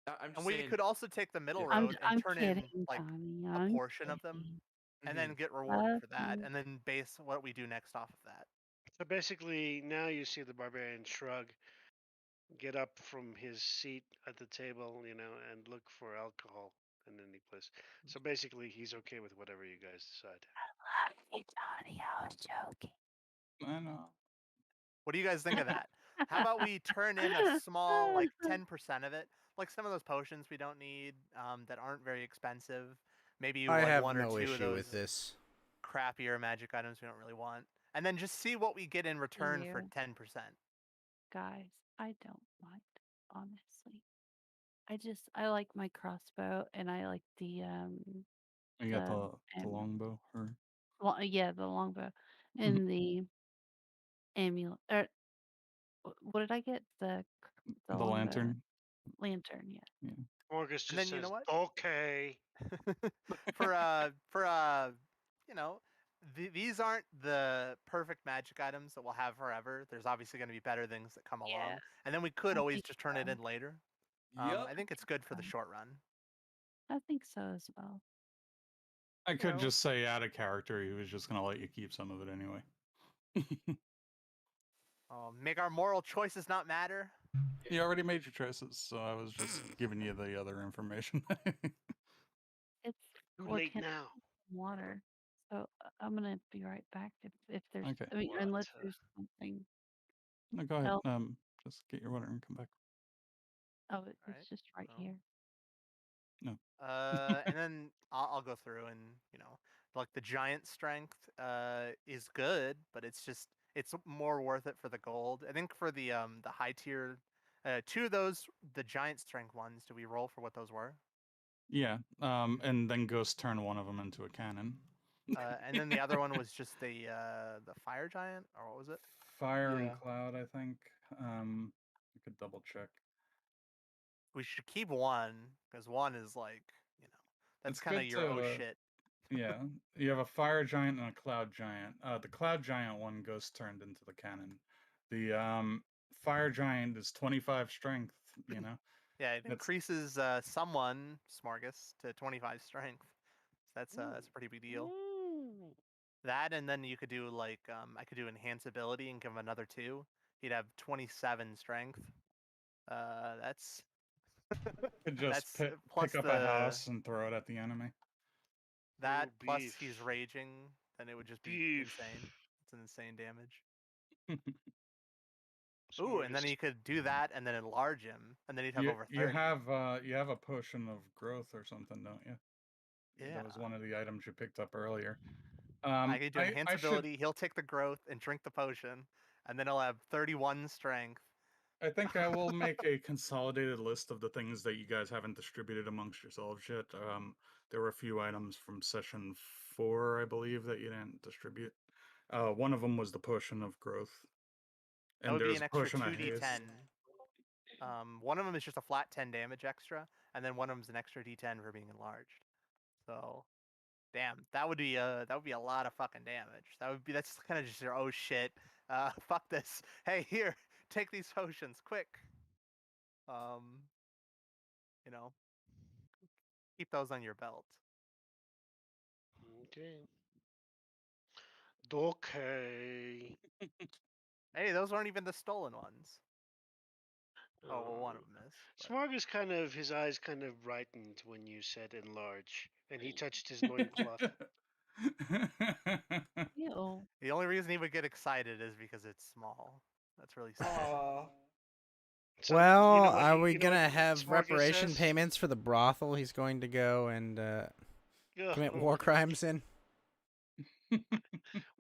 I'm And just we saying. could also take the middle Yeah. road and I'm turn in kidding, like Johnny. a I'm portion of them, kidding. and Mhm. then get rewarded for that, Fucking- and then base what we do next off of that. So basically, now you see the barbarian shrug, get up from his seat at the table, and look for alcohol in any place. So basically, he's okay with whatever you guys decide. Hey, Johnny, I was joking. I know. What do you guys think of that? How about we turn in a small, like 10% of it, like some of those potions we don't need, that aren't very expensive. Maybe I like have one or no two of issue those with this. crappier magic items we don't really want, and then just see what we get in return for You. 10%. Guys, I don't mind, honestly. I like my crossbow and I like the You got the am- longbow, or well, yeah, the longbow Mhm. and the amulet. Or what did I get? The the longbow lantern. lantern. Yeah. Yeah. Morgus And just then you know says, what? "Okay." For you know, these aren't the perfect magic items that we'll have forever. There's obviously going to be better things that come along, Yes, and then we could I always think just turn it so. in later. Yep. I think it's good for the short run. I think so as well. I could know- just say out of character, he was just gonna let you keep some of it anyway. Make our moral choices not matter. You already made your choices, so I was just giving you the other information. It's Too or late can now. water. So I'm gonna be right back if there's Okay. I mean What? unless there's something No, go ahead. else. Just get your water and come back. Oh, All right. it's just right Well, here. No. and then I'll go through and like the giant strength is good, but it's more worth it for the gold. I think for the high tier, two of those the giant strength ones. Do we roll for what those were? Yeah. And then Ghost turn one of them into a cannon. And then the other one was just the fire giant, or what was it? Fire and Yeah. cloud, I think. I could double check. We should keep one because one is like that's It's kind of good your oh to shit. yeah. You have a fire giant and a cloud giant. The cloud giant one goes turned into the cannon. The fire giant is 25 strength. Yeah, it That's increases someone Smargus to 25 strength. So that's a pretty big deal. That and then you could do like I could do enhance ability and give him another 2. He'd have 27 strength. That's could just that's pick plus up a house and throw it at the enemy. that Oh, plus beef. he's raging, then it would just be Beef. insane. It's an insane damage. So Ooh, and then Morgus, he could do that and then enlarge him, and then he'd have you over you 30. have a potion of growth or something, don't you? Yeah. That was one of the items you picked up earlier. I could do enhance I should ability. He'll take the growth and drink the potion, and then he'll have 31 strength. I think I will make a consolidated list of the things that you guys haven't distributed amongst yourselves yet. There were a few items from session 4, I believe, that you didn't distribute. One of them was the potion of growth, That and would be there's an a extra potion of 2d10. haste. One of them is just a flat 10 damage extra, and then one of them is an extra d10 for being enlarged. So, damn, that would be a lot of fucking damage. That's kind of just your oh shit, fuck this. Hey, here, take these potions, quick. Um, you know, keep those on your belt. okay. Okay. Hey, those aren't even the stolen ones. Oh, well, one of Um, them is. But... Smargus his eyes kind of brightened when you said enlarge, and he touched his loincloth. Ew. The only reason he would get excited is because it's small. That's really sad. Aw. So, Well, you know what are he, we you know what gonna have Smargus reparation says? payments for the brothel he's going to go and commit Oh, war crimes in?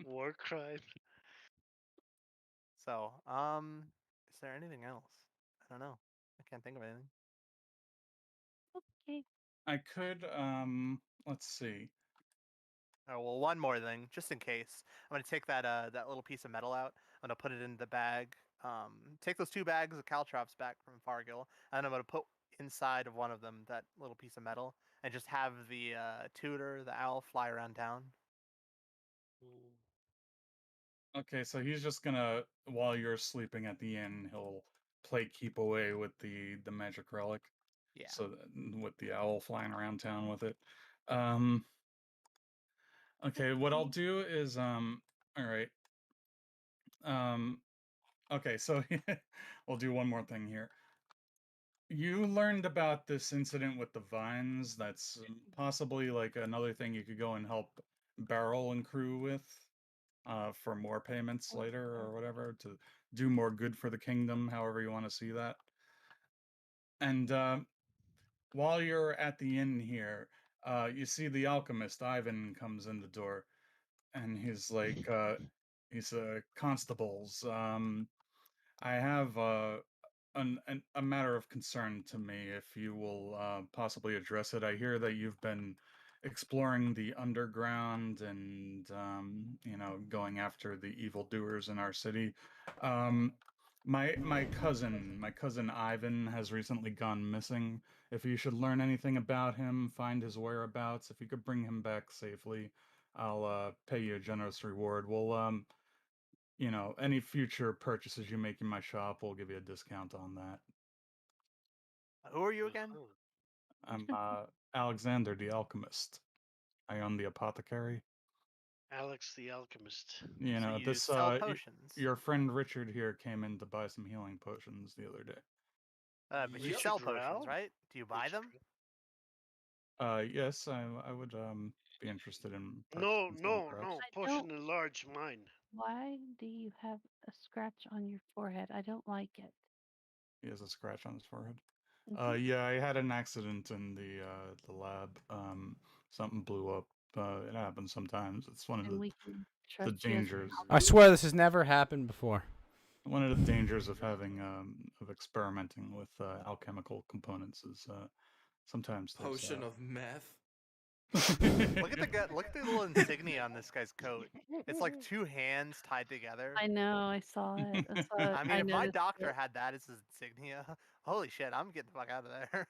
war crime. So, is there anything else? I don't know. I can't think of anything. Okay. I could let's see. Oh well, one more thing, just in case. I'm gonna take that little piece of metal out. I'm gonna put it in the bag. Take those 2 bags of caltrops back from Fargill, and I'm gonna put inside of one of them that little piece of metal, and just have the tutor, the owl, fly around town. Okay, so he's just gonna, while you're sleeping at the inn, he'll play keep away with the magic relic. Yeah. So with the owl flying around town with it. Um. Okay, what I'll do is All right. Um. Okay, so we'll do one more thing here. You learned about this incident with the vines. That's possibly like another thing you could go and help Barrel and crew with for more payments later or whatever to do more good for the kingdom, however you want to see that. And while you're at the inn here, you see the alchemist Ivan comes in the door, and he's like, he's constables. I have a matter of concern to me. If you will possibly address it, I hear that you've been exploring the underground and going after the evildoers in our city. Um, my cousin Ivan has recently gone missing. If you should learn anything about him, find his whereabouts. If you could bring him back safely, I'll pay you a generous reward. Any future purchases you make in my shop, we'll give you a discount on that. Who are you again? Uh-huh. I'm Alexander the Alchemist. I own the apothecary. Alex the Alchemist. So you This sell potions. your friend Richard here came in to buy some healing potions the other day. But you Richard sell Rowe? potions, right? Do you buy Richard them? Yes, I would be interested in No, purchasing some no, perhaps. no. I Potion don't. enlarge mine. Why do you have a scratch on your forehead? I don't like it. He has a scratch on his forehead. Mhm. Yeah, I had an accident in the lab. Something blew up. It happens sometimes. It's one of And we can the trust you as an dangers. I swear this has never happened before. One of the dangers of having of experimenting with alchemical components is sometimes there's Potion of meth. Look at the guy. Look at the little insignia on this guy's coat. It's like two hands tied together. I know. I saw it. That's what I mean, I if my noticed doctor it. had that as his insignia, holy shit, I'm getting the fuck out of there.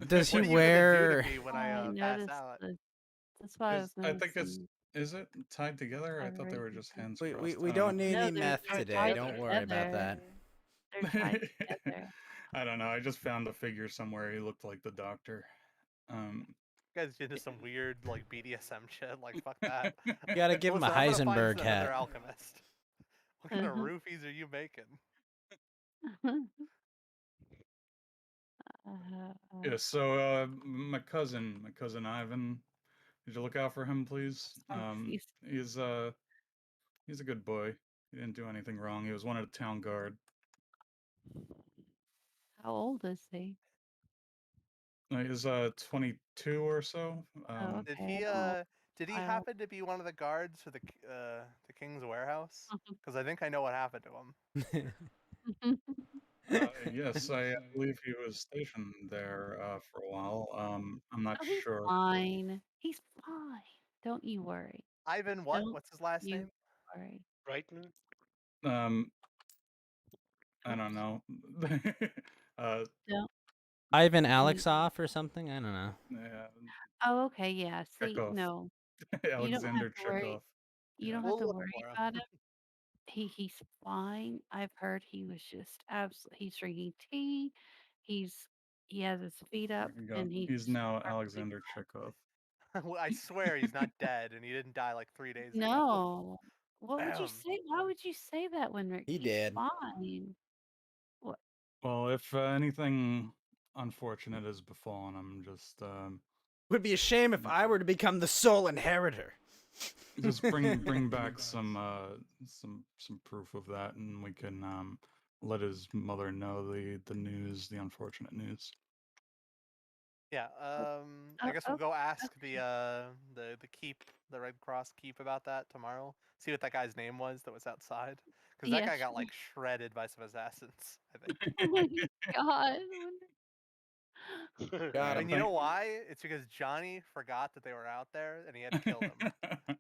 Does he What are you gonna do to wear? me when I I pass noticed out? the. That's why I was I think it's noticing. is it tied together? I thought they were Gyrating just thing. hands We, we, crossed. we I don't don't need No, any they're meth Tied today. tied Don't together. worry about together. that. They're tied together. I don't know. I just found a figure somewhere. He looked like the doctor. Um, You guys into some weird like BDSM shit. Like fuck that. You gotta give him a Listen, I'm gonna find Heisenberg another hat. alchemist. What kind of roofies are you making? yeah. So my cousin Ivan. Did you look out for him, please? He's He's a good boy. He didn't do anything wrong. He was one of the town guard. how old is he? He's 22 or so. Oh, Did okay. he Oh, did he wow. happen to be one of the guards for the king's warehouse? Because I think I know what happened to him. Yes, I believe he was stationed there for a while. I'm not Oh, he's sure. fine. He's fine. Don't you worry. Ivan, what? Don't What's his last you name? worry. Brightman? Um, I Oops. don't know. Don't Ivan you. Alexoff or something? I don't know. Yeah, Oh, okay. Yeah. See, Chekhov. no, you don't have Alexander to worry. Chekhov. You Yeah. don't have We'll to look worry for him. about him. He's fine. I've heard he was just absolutely. He's drinking tea. He's he has his feet There up, you go. and he's He's just now perfectly Alexander Chekhov. Well, I swear he's not dead, and he didn't die like 3 days ago. no. What would you Ahem. say? Why would you say that when He he's did. fine? What? Well, if anything unfortunate has befallen him, Would be a shame if I were to become the sole inheritor. just bring back some proof of that, and we can let his mother know the news, the unfortunate news. Yeah. Oh, I guess we'll okay. go ask Okay. the keep, the Red Cross keep about that tomorrow. See what that guy's name was that was outside, because that guy Yes. got like shredded by some assassins. I think. Oh my God. I Got Yeah, And him. you know thank. why? It's because Johnny forgot that they were out there, and he had to kill them.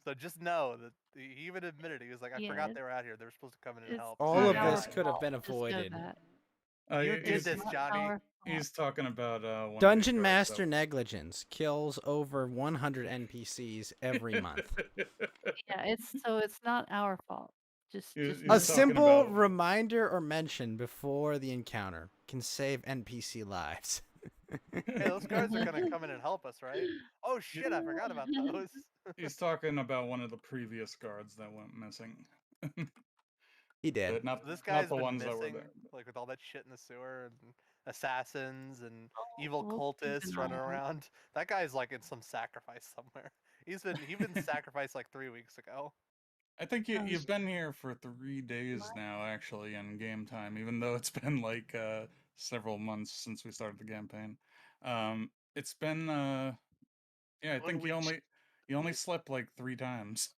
So just know that he even admitted he was like, I forgot Yes. they were out here. They were supposed to come in and It's help. All not of our this Yeah, could have fault. been Just know avoided. that. You did It's he's this, not Johnny. our fault. he's talking about one of the Dungeon guards Master negligence kills over 100 NPCs every month. Yeah, it's not our fault. Just He- just he's A talking simple about- reminder or mention before the encounter can save NPC lives. Hey, those guards are gonna come in and help us, right? Oh shit, I forgot about those. He's talking about one of the previous guards that went missing. He did. Not So this not guy's the been ones that were missing, there. like with all that shit in the sewer and assassins and Oh, evil we'll keep cultists an running eye on it. around. That guy's like in some sacrifice somewhere. He been sacrificed like 3 weeks ago. I think Oh, you've been here for 3 days now, actually, in game time, even though it's been like several months since we started the campaign. It's been yeah, I 1 think week. you only slept like 3 times.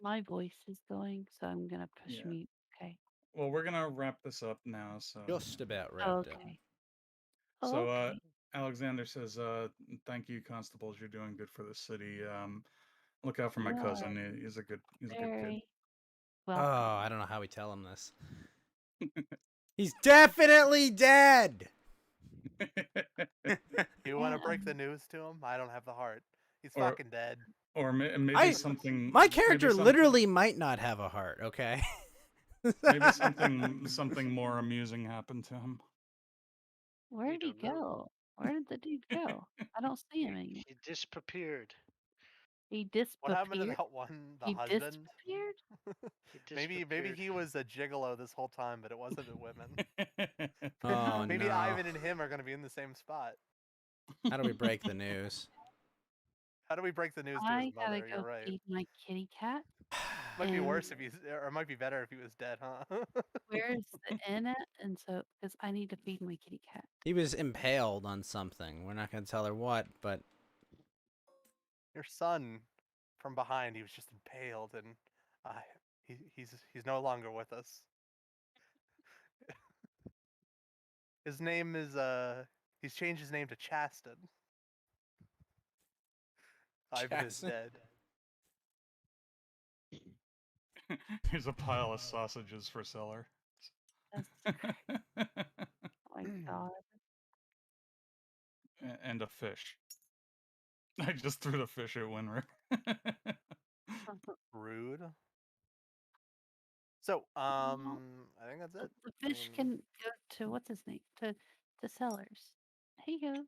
My voice is going, so I'm gonna push Yeah. mute. Okay. Well, we're gonna wrap this up now, so Just about Oh, wrapped up. okay. so Oh, okay. Alexander says, thank you, constables, you're doing good for the city. Look out for my You cousin. are He's a good kid. very Oh, welcome. I don't know how we tell him this. He's definitely dead. You want to Yeah, break the news to him? I don't have the heart. He's Or- fucking dead. Or maybe I- something. My maybe character something- literally might not have a heart, okay? Maybe something more amusing happened to him. Where We did he don't know. go? Where did the dude go? I don't see him anymore. He disappeared. He What happened to disappeared. that one, the He husband? disappeared. He Maybe disappeared. he was a gigolo this whole time, but it wasn't the women. Oh, Maybe no. Ivan and him are gonna be in the same spot. How do we break the news? How do we break the news to I his gotta mother? go You're right. feed my kitty cat. Might be and worse if he's, or it might be better if he was dead, huh? Where's the inn at? And so, because I need to feed my kitty cat. He was impaled on something. We're not going to tell her what, but Your son, from behind, he was just impaled, and he's no longer with us. His name is he's changed his name to Chaston. Ivan is Chaston. dead. Here's a pile of sausages for seller. That's oh my god. And a fish. I just threw the fish at Winry. Rude. So, I think that's it. The I fish mean, can go to what's his name? To sellers. Here you go.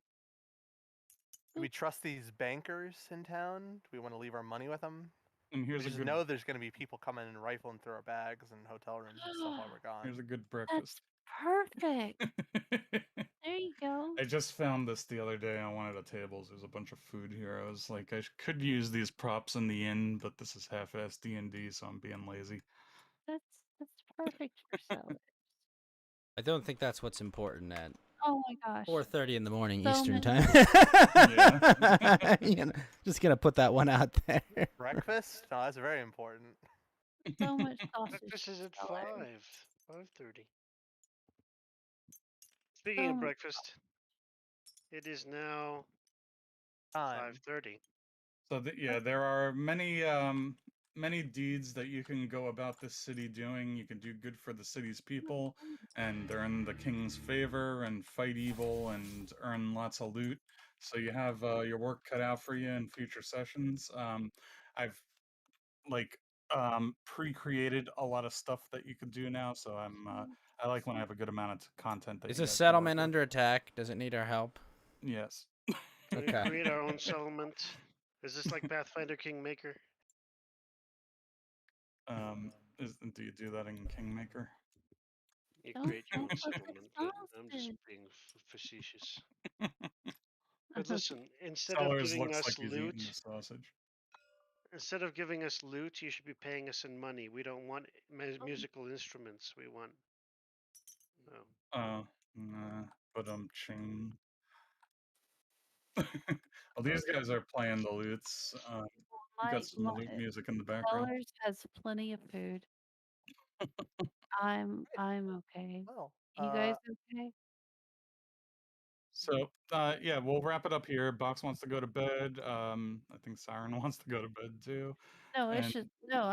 do we trust these bankers in town? Do we want to leave our money with them? And We here's a just good know there's going to be people coming and rifling through our bags and hotel rooms and stuff while we're here's gone. a good That's breakfast. perfect. There you go. I just found this the other day on one of the tables. There's a bunch of food here. I was like, could use these props in the inn, but this is half-ass D&D, so I'm being lazy. That's perfect for sellers. I don't think that's what's important at Oh my gosh. 4:30 in the morning So Eastern many- time. Yeah. You know, just going to put that one out there. Breakfast? No, that's very important. So much sausage. Breakfast is at for sellers. 5:30. Speaking So of much- breakfast, it is now Time. 5:30. So yeah, there are many deeds that you can go about this city doing. You can do good for the city's people and earn the king's favor and fight evil and earn lots of loot. So you have your work cut out for you in future sessions. I've like pre-created a lot of stuff that you could do now, so I like when I have a good amount of content that Is you a guys can work settlement with. under attack? Does it need our help? Yes. We Okay. create our own settlement. Is this like Pathfinder Kingmaker? Do you do that in Kingmaker? You Don't create your own look settlement. I'm just exhausted. being facetious. But listen, instead of Sellers giving looks us like he's eating loot, the sausage. instead of giving us loot, you should be paying us in money. We don't want musical instruments. We want. Oh. Nah, but chain. Well, these guys are playing the lutes. You got some lute music in the background. Sellers has plenty of food. I'm okay. Well, You guys okay? So, yeah, we'll wrap it up here. Box wants to go to bed. I think Siren wants to go to bed too. No, it's And- just no.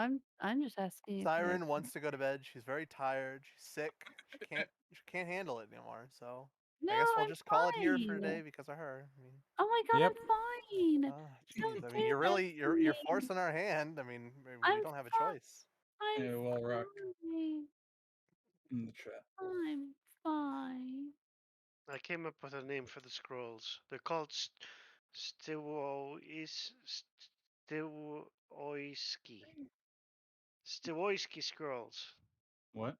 I'm just asking. if you guys- Siren wants to go to bed. She's very tired. She's sick. She can't handle it anymore. So No, I guess we'll I'm just call it here for fine. today because of her. I mean, Oh my god, Yep. I'm fine. oh, Don't jeez. I mean, do you're that really to you're me. forcing our hand. I mean, we I'm don't have a fine. choice. I'm Yeah, well, Rock fine. in the chat. I'm fine. I came up with a name for the scrolls. They're called Stiwoiski. Stiwoiski scrolls. What?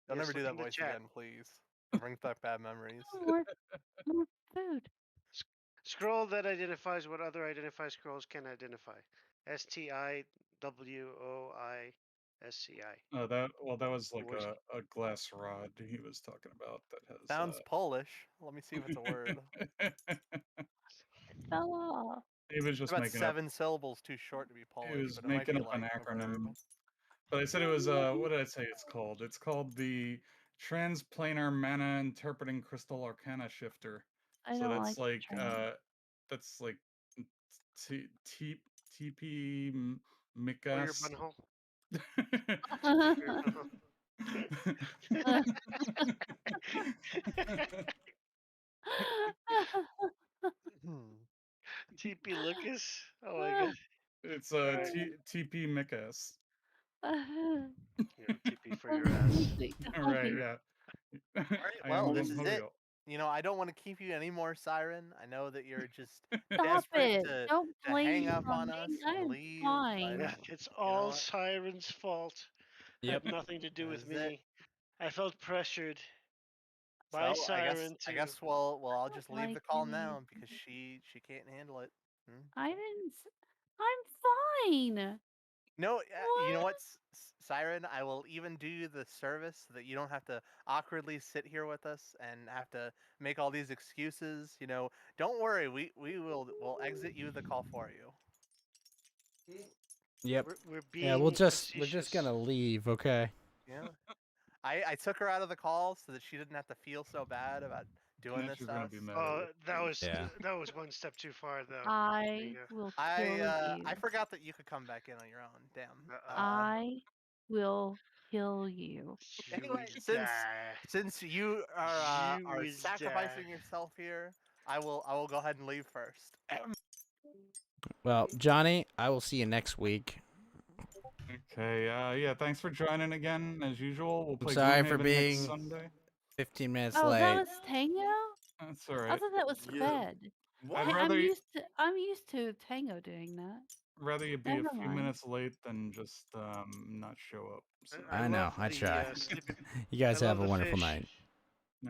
Don't Yes, ever do look that in the voice chat. again, please. It brings back bad memories. Oh, more food. Scroll that identifies what other identified scrolls can identify. Stiwoisci. Oh, that was like a glass rod he was talking about that has. Sounds Polish. Let me see if it's a word. It fell off. He was just About making up. 7 syllables too short to be He Polish, was but it might making be up an like a verb. acronym. But I said it was what did I say it's called? It's called the Transplanar Mana Interpreting Crystal Arcana Shifter. I So don't that's like like that's like T T TP Or your Mikas. bunhole. Hmm. TP Lucas. Oh my god. It's Alright. TP Mikas. TP for your ass. Right, yeah. All right, I am well, a this is it. Memorial. You know, I don't want to keep you anymore, Siren. I know that you're just Stop desperate it. Don't to blame hang me up for on me. us and I'm leave, but fine. It's you know all what? Siren's fault. Yep. Had nothing to do This with is it. me. I felt pressured by So Siren I to. guess I'll I just don't leave the like call any of now because it. she can't handle it. Hmm? I didn't. I'm fine. No, you know What? what, Siren? I will even do you the service so that you don't have to awkwardly sit here with us and have to make all these excuses. You know, don't worry. We'll exit you the call for you. Yep. We're Yeah, being we're just facetious. gonna leave, okay? Yeah. I took her out of the call so that she didn't have to feel so bad about doing And this she's to gonna us. be mad at Oh, you. Yeah. that was one step too far, though. There I you will kill you. I forgot that you could come back in on your own. Damn. go. I will kill you. You Anyway, will die. since you You are will die. sacrificing yourself here, I will go ahead and leave first. Well, Johnny, I will see you next week. Okay, yeah, thanks for joining again, as usual. We'll I'm play sorry for Gloomhaven next being Sunday. 15 minutes Oh, that late. was Tango? That's I alright. thought that was Yeah. Fed. What? I'd rather I'm used to Tango doing that. you be a Never few mind. minutes late than just not show up. So. I know, love I the try. slip. You I guys have love a the wonderful fish. night.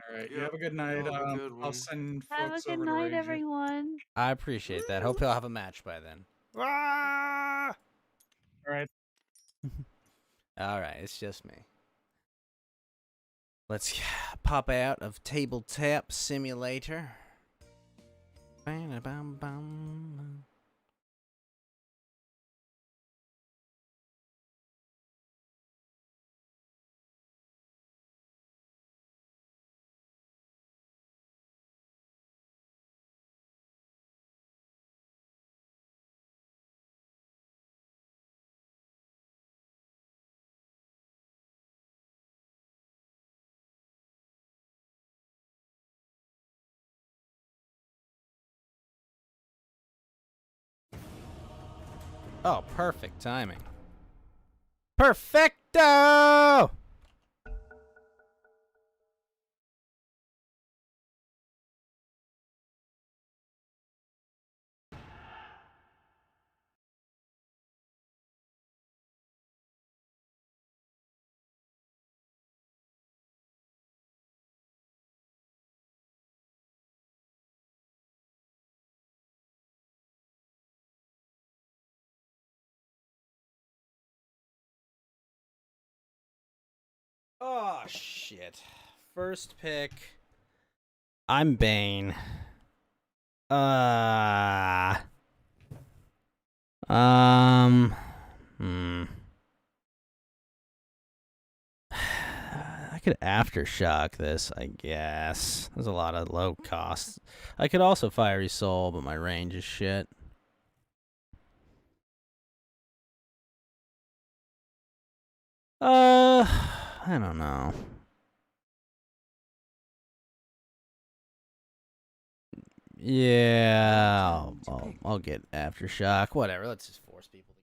Alright, you Yep. have a good night. Y'all have a good I'll one. send Have a folks good over to night, raid you. everyone. I appreciate that. Hope you'll have a match by then. Ah! Alright. All right, it's just me. Let's pop out of Tabletop Simulator. Ba-da-bum-bum. Oh, perfect timing. Perfecto! Oh, shit. First pick. I'm Bane. Um. Hmm. I could aftershock this, I guess. There's a lot of low costs. I could also Fiery Soul, but my range is shit. I don't know. Yeah, Turn to pick. I'll get aftershock. Whatever. Let's just force people to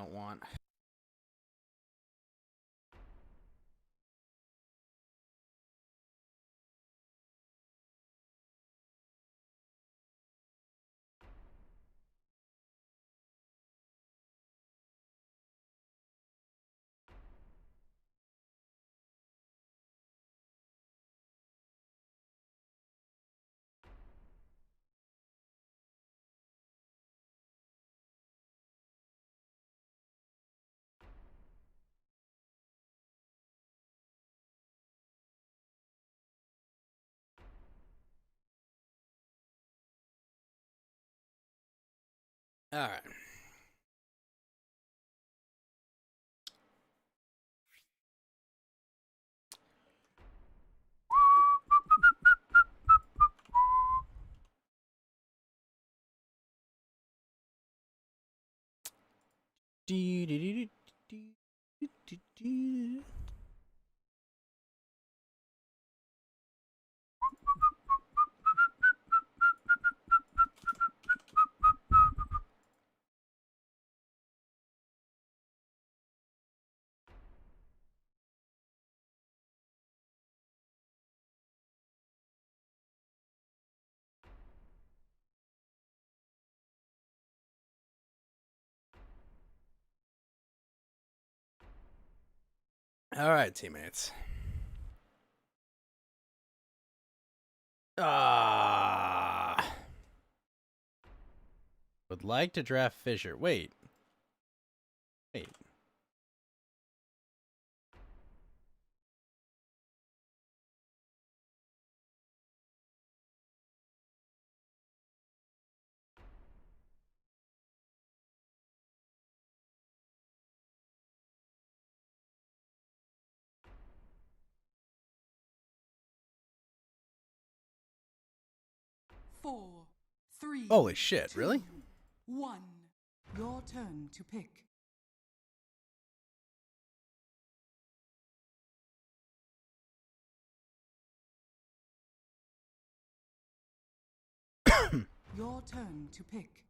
don't want. All right. All right, teammates. Would like to draft Fisher. Wait. Four, three. Holy shit, really? 2, 1. Your turn to pick. Your turn to pick.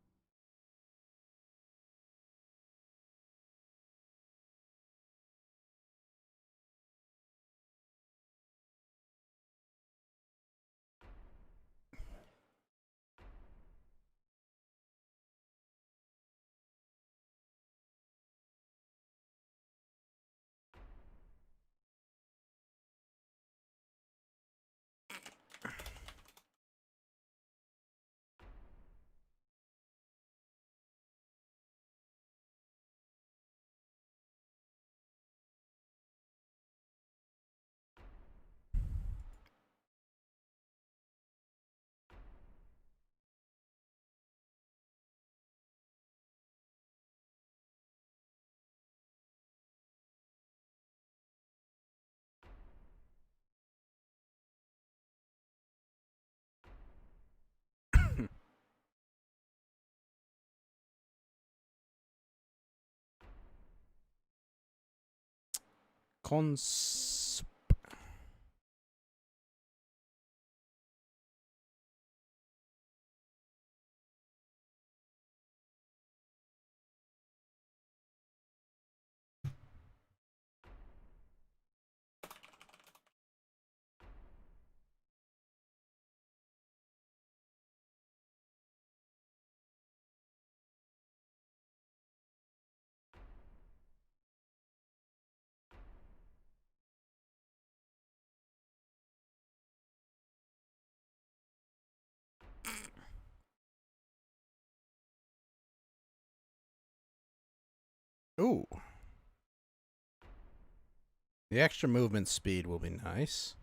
Cons. Ooh. The extra movement speed will be nice.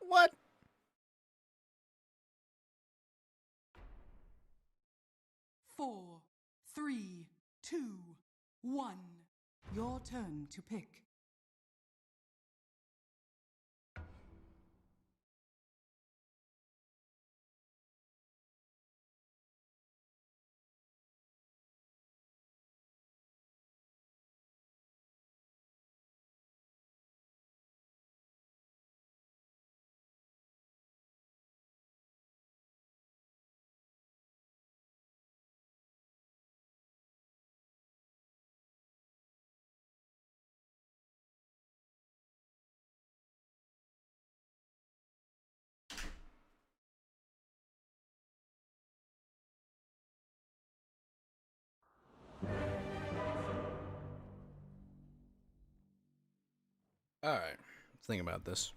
What? Four, three, 2, 1. Your turn to pick. All right, let's think about this.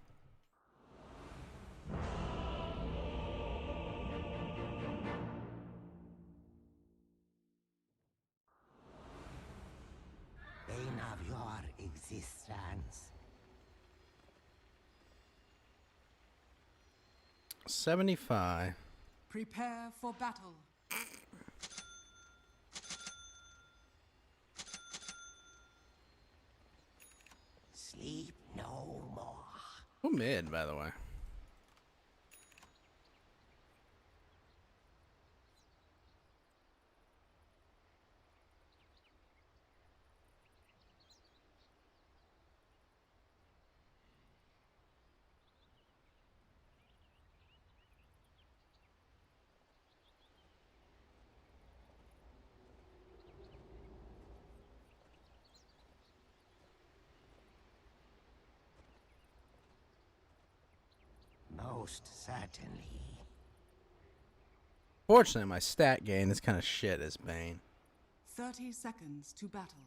Bane of your existence. 75. Prepare for battle. Sleep no more. Who mid, by the way? Most certainly. Fortunately, my stat gain is kind of shit as Bane. 30 seconds to battle.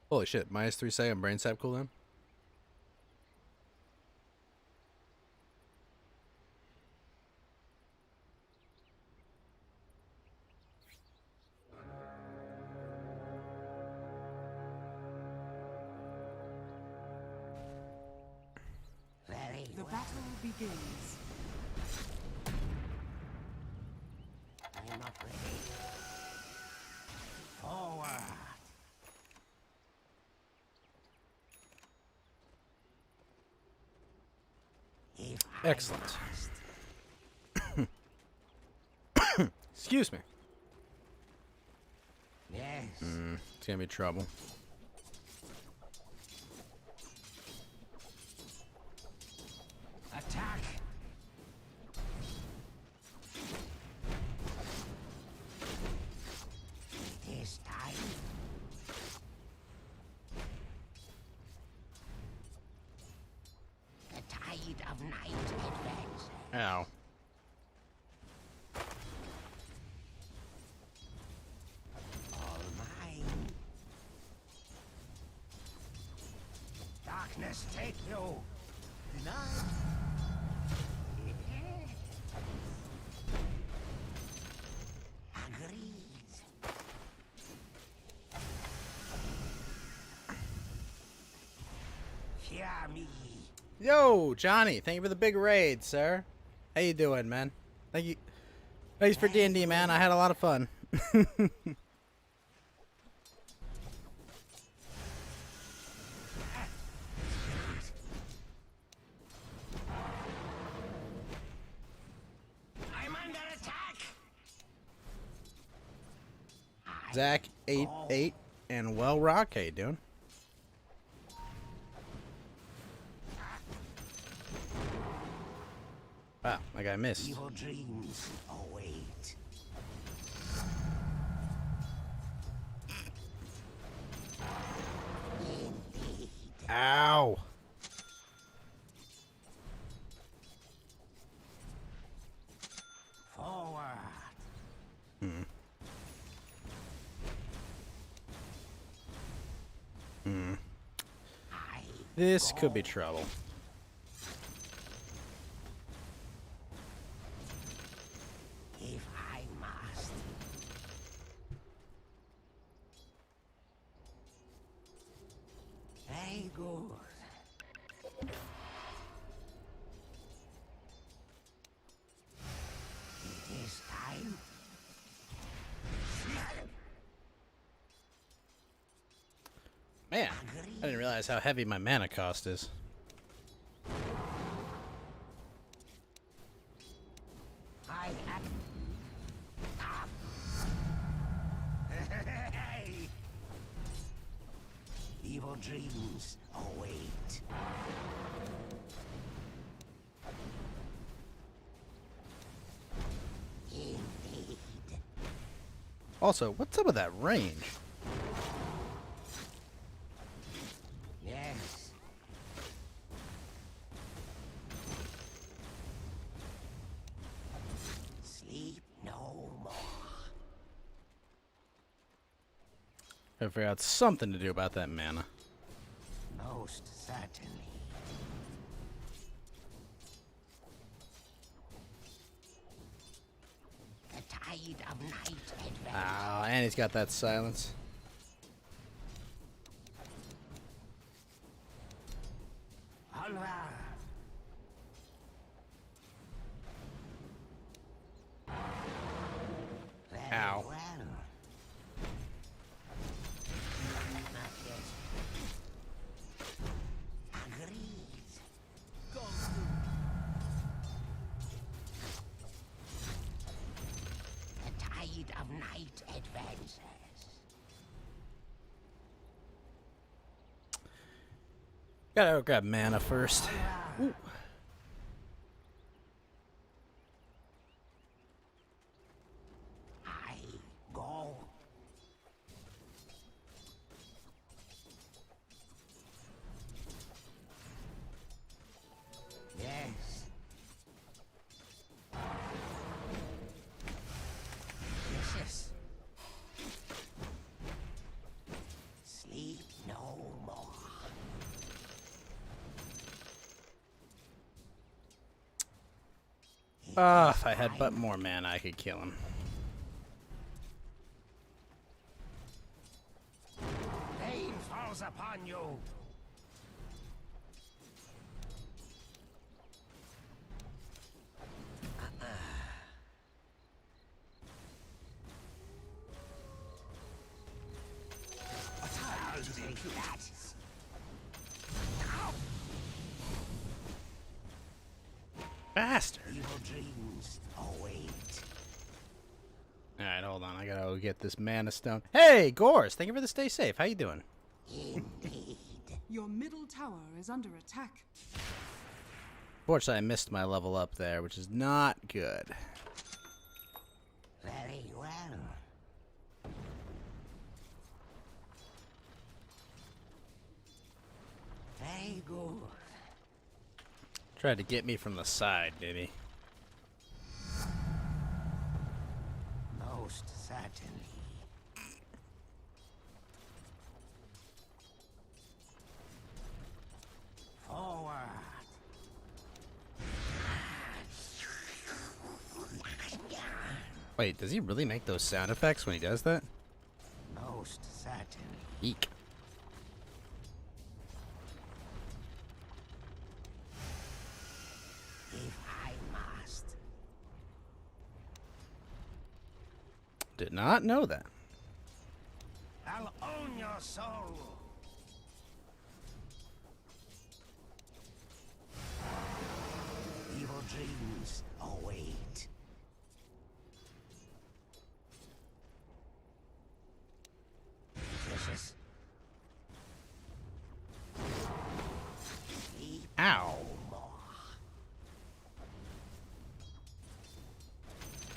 Holy shit, minus 3-second brain sap cooldown? Very The well. battle begins. I'm not ready. Forward. If I Excellent. must. Excuse me. Yes. It's gonna be trouble. Attack. It is time. The tide of night advances. Ow. All mine. Darkness take you. Denied. Agreed. Fear me. Yo, Johnny, thank you for the big raid, sir. How you doing, man? Thank you. Thanks for D&D, man. I had a lot of fun. I'm under attack. Zach 88 and Well Rock, how you doing? Wow, that guy missed. Evil dreams await. Indeed. Ow. Forward. I This could be trouble. if I must. Very good. It is time. Man, I didn't realize how heavy my mana cost is. I am. Evil dreams await. Indeed. Also, what's up with that range? Yes. Sleep no more. Gotta figure out something to do about that mana. Most certainly. The tide of night advances. Ah, and he's got that silence. Onward. Very Ow. well. Not yet. Agreed. The tide of night advances. Gotta grab mana first. Ooh. I go. Yes. Yes. Sleep no more. Ah, if I had but more mana, I could kill him. Pain falls upon you. I'll take that. Bastard. Evil dreams await. Alright, hold on. I gotta go get this mana stone. Hey, Gores! Thank you for the stay safe. How you doing? Indeed. Your middle tower is under attack. Fortunately, I missed my level up there, which is not good. Very well. Very good. Tried to get me from the side, baby. Most certainly. Forward. Wait, does he really make those sound effects when he does that? Most certainly. Eek. If I must. Did not know that. I'll own your soul. Evil dreams await. Vicious. Sleep Ow. more.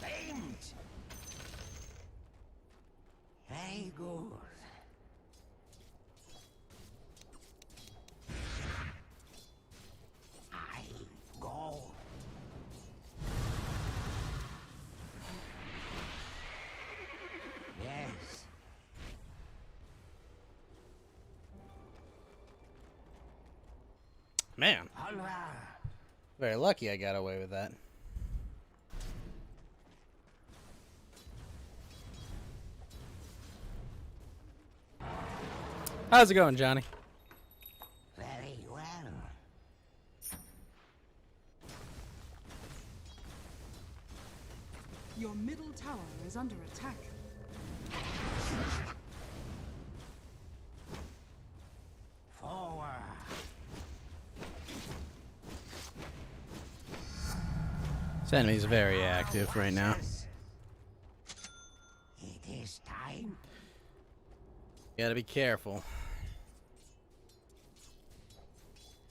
Famed. Very good. I go. Yes. Man, Onward. very lucky I got away with that. How's it going, Johnny? Very well. Your middle tower is under attack. Forward. This enemy's very active right now. It is time. Gotta be careful.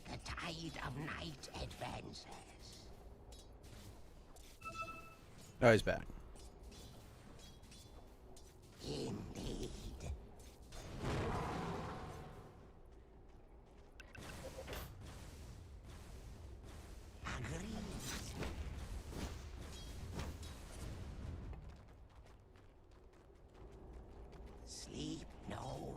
The tide of night advances. Oh, he's back. Indeed. Agreed. Sleep no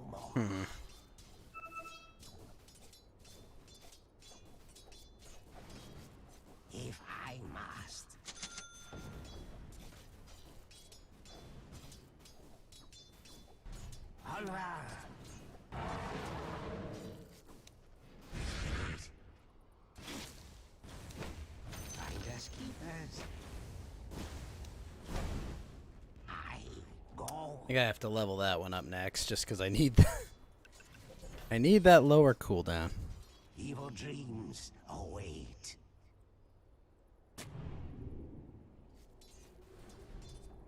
Finders keepers. I go. I think I have to level that one up next, just because I need I need that lower cooldown. Evil dreams await.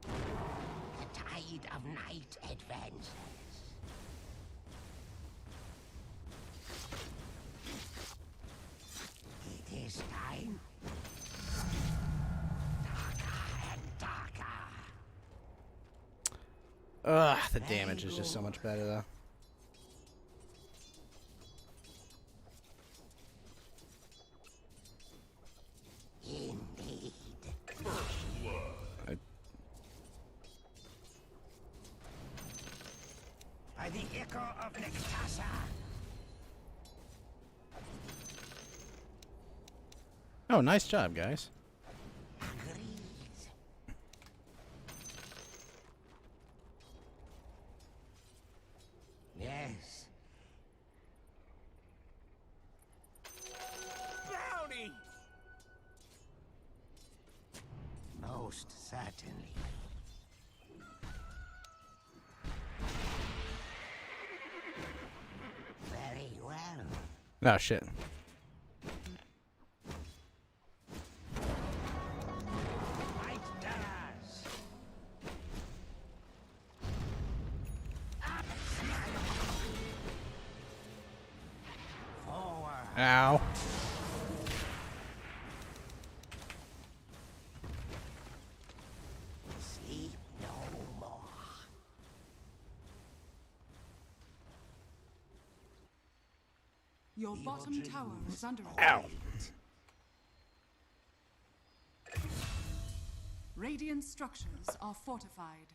The tide of night advances. It is time. Darker and darker. Ugh, the damage is just so much better though. Indeed. By the echo of Nectasa. Oh, nice job, guys. Agrees. Yes. Brownie! Most certainly. Very well. Oh shit. Light does. Forward. Ow. Sleep no more. Your Evil bottom tower dreams is under Ow. attack. Radiant structures are fortified.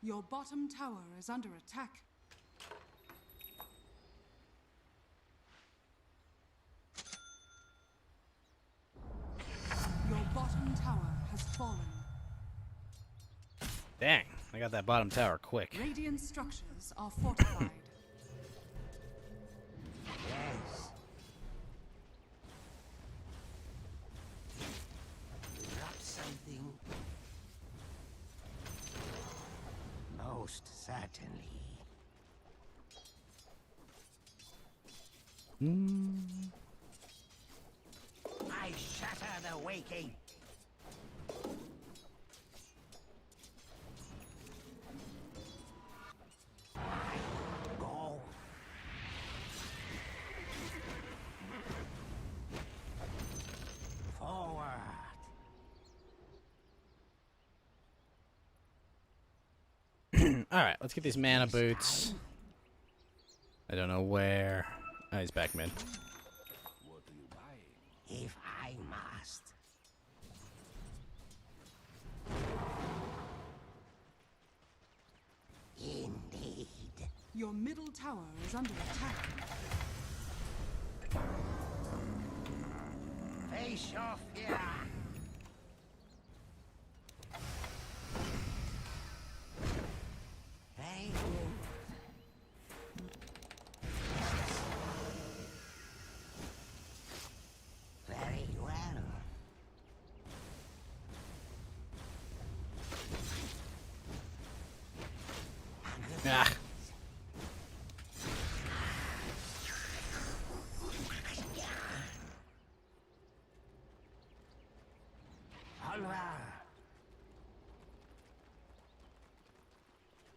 Your bottom tower is under attack. Your bottom tower has fallen. Dang, I got that bottom tower quick. Radiant structures are fortified. Yes. Drop something. Most certainly. I shatter the waking. I go. Forward. Alright, let's get these mana boots. I don't know where. Oh, he's back mid. If I must. Indeed. Your middle tower is under attack. Face your fear. Very good. Very well. Ah.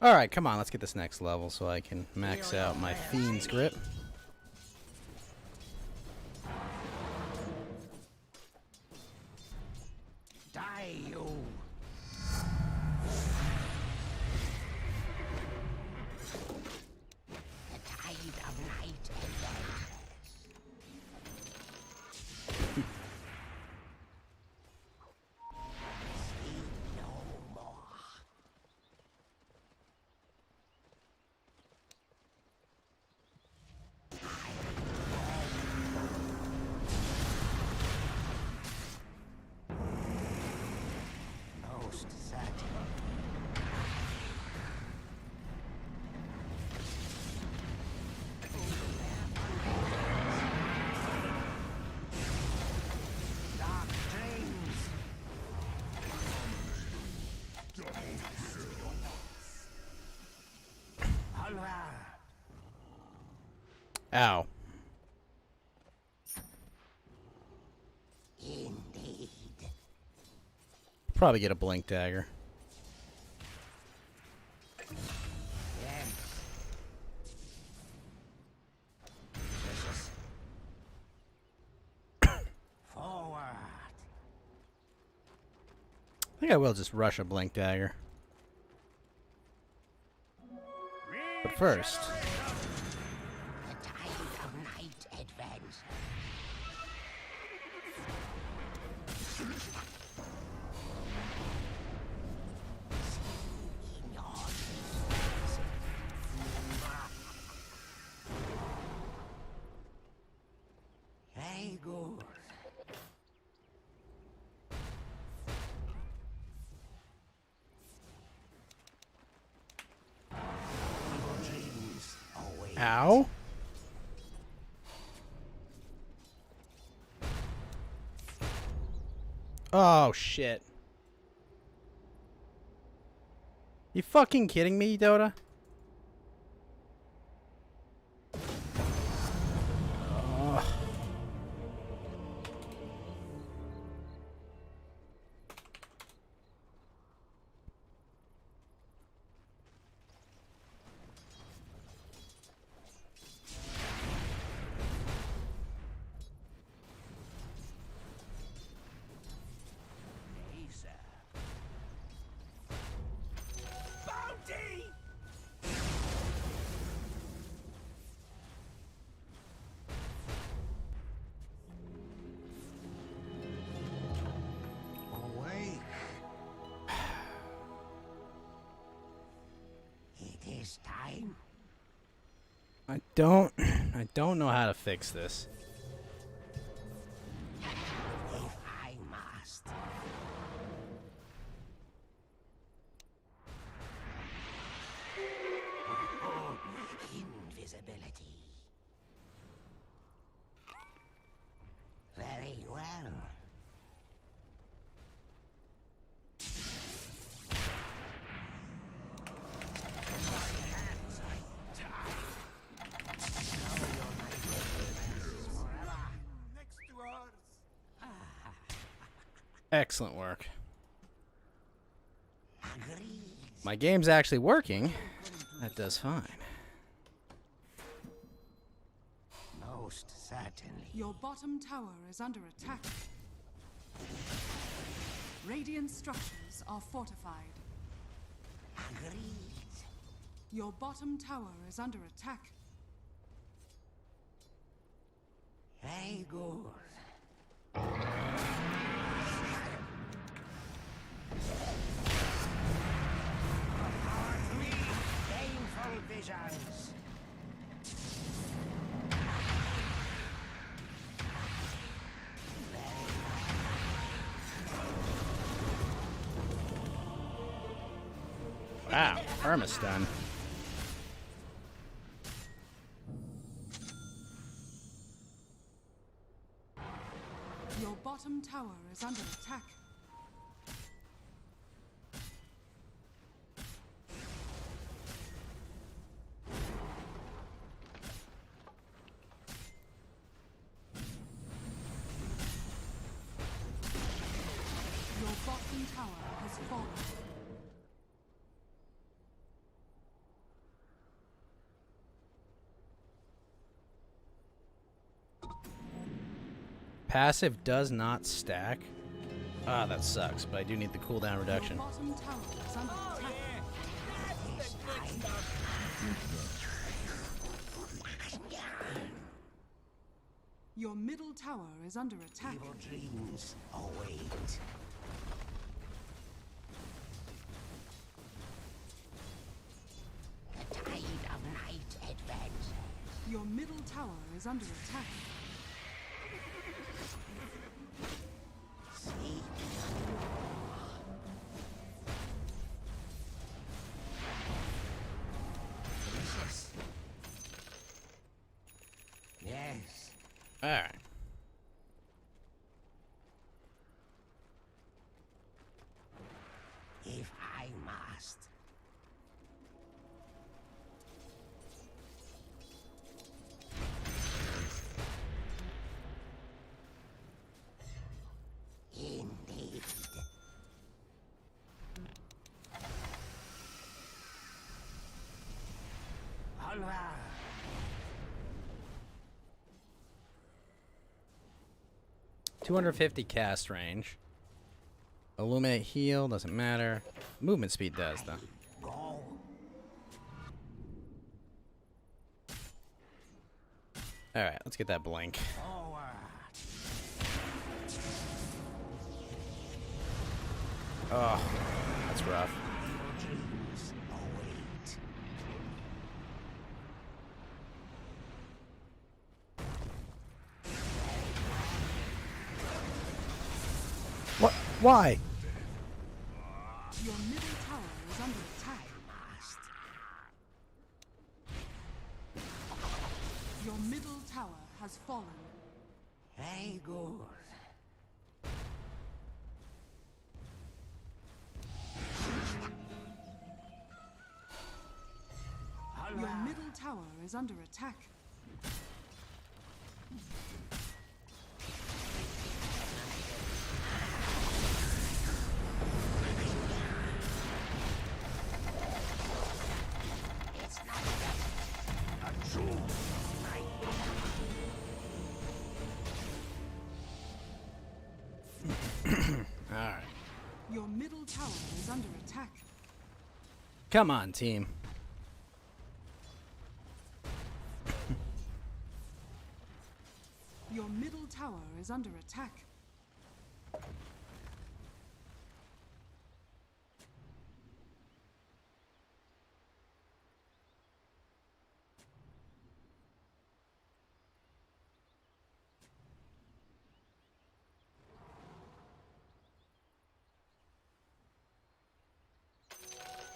Alright, come on, let's get this next level so I can max out my Fiend's Grip. Die, you. The tide of night advances. Sleep no more. Ow. Indeed. Probably get a blink dagger. Yes. Vicious. Forward. I think I will just rush a blink dagger. But first, The tide of night advances. In your dreams. Very good. Evil dreams await. ow. Oh shit. You fucking kidding me, Dota? Ugh. Nay, sir. Bounty! Awake. It is time. I don't know how to fix this. If I must. Invisibility. Very well. Excellent work. Agreed. My game's actually working. That does fine. Most certainly. Your bottom tower is under attack. Radiant structures are fortified. Agreed. Your bottom tower is under attack. Very good. Power to me, painful visions. Wow, Permastun. Your bottom tower is under attack. Your bottom tower has fallen. Passive does not stack. Ah, that sucks, but I do need the cooldown reduction. Your bottom tower is under attack. Your middle tower is under attack. Evil dreams await. The tide of night advances. Your middle tower is under attack. Seek. Delicious. Yes. Alright. If I must. Onward. 250 cast range. Illuminate heal doesn't matter. Movement speed does though. Go. All right, let's get that blink. Forward. Oh, that's rough. Fortunes await. What? Why? Your middle tower is under attack. Your middle tower has fallen. Very good. Your middle tower is under attack. It's not a true All right. Your middle tower is under attack. Come on, team. Your middle tower is under attack.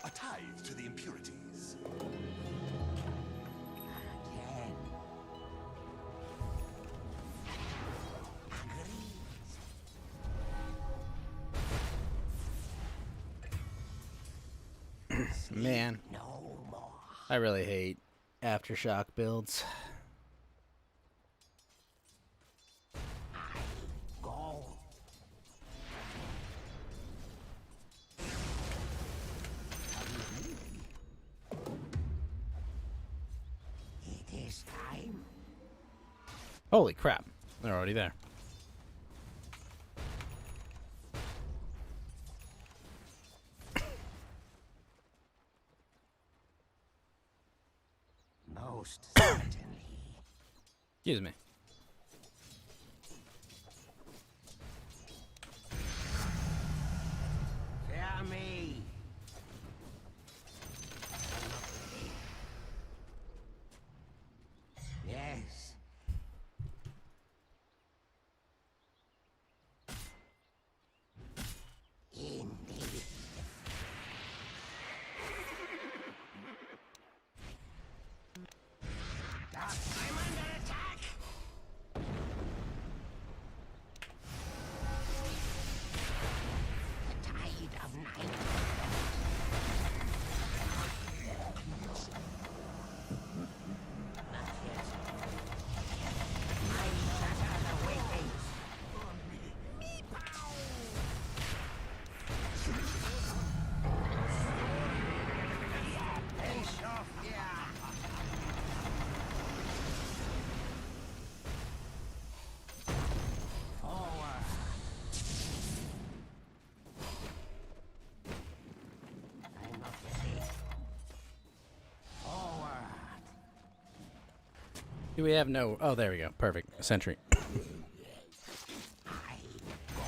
A tithe to the impurities. again. Man, No more. I really hate aftershock builds. Go. It is time. Holy crap. They're already there. Most certainly. Excuse me. Fear me. Yes. Indeed. I'm under attack. The tide of night. Not yet. My shadows awaiting. Face off, yeah. Forward. I'm not ready. Forward. Do we have no... Oh, there we go. Perfect. Sentry. I go.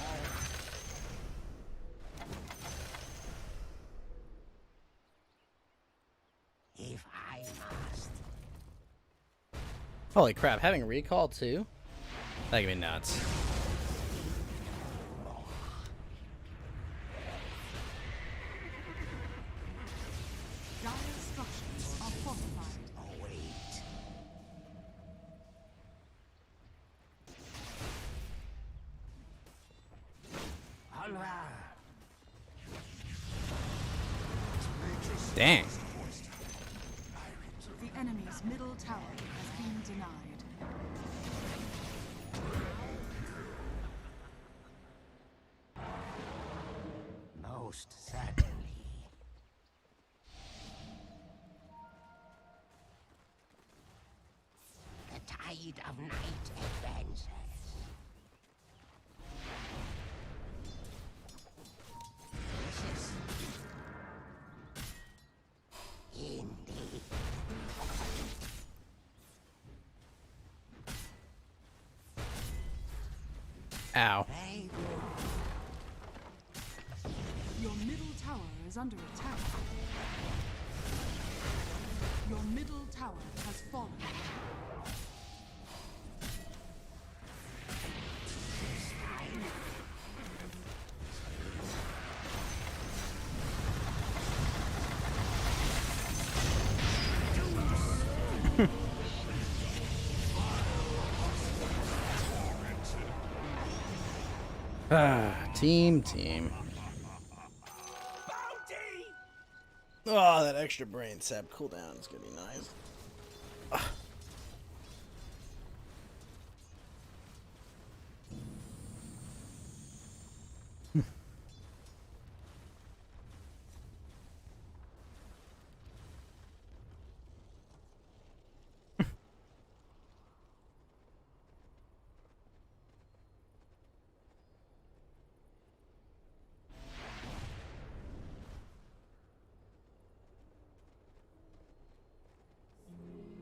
If I must. Holy crap. Having recall too? That could be nuts. Dire structures are fortified. Await. Onward. Dang. The enemy's middle tower has been denied. Most certainly. tide of night advances. This is indeed. Ow. Very good. Your middle tower is under attack. Your middle tower has fallen. Team. Oh, that extra brain sap cooldown is gonna be nice.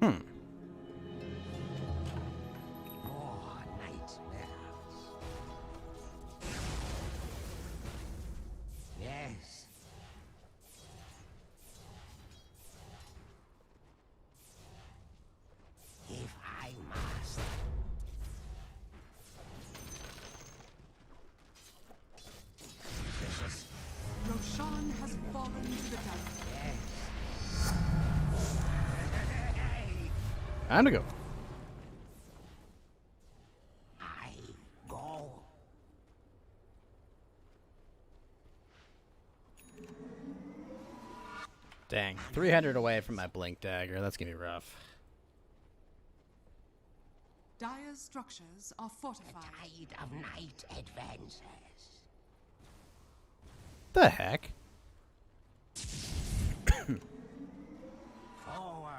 More nightmares. Yes. If I must. Roshan has fallen to the dungeon. Time to go. I go. Dang. 300 away from my blink dagger. That's gonna be rough. Dire's structures are fortified. Tide of night advances. The heck? Forward.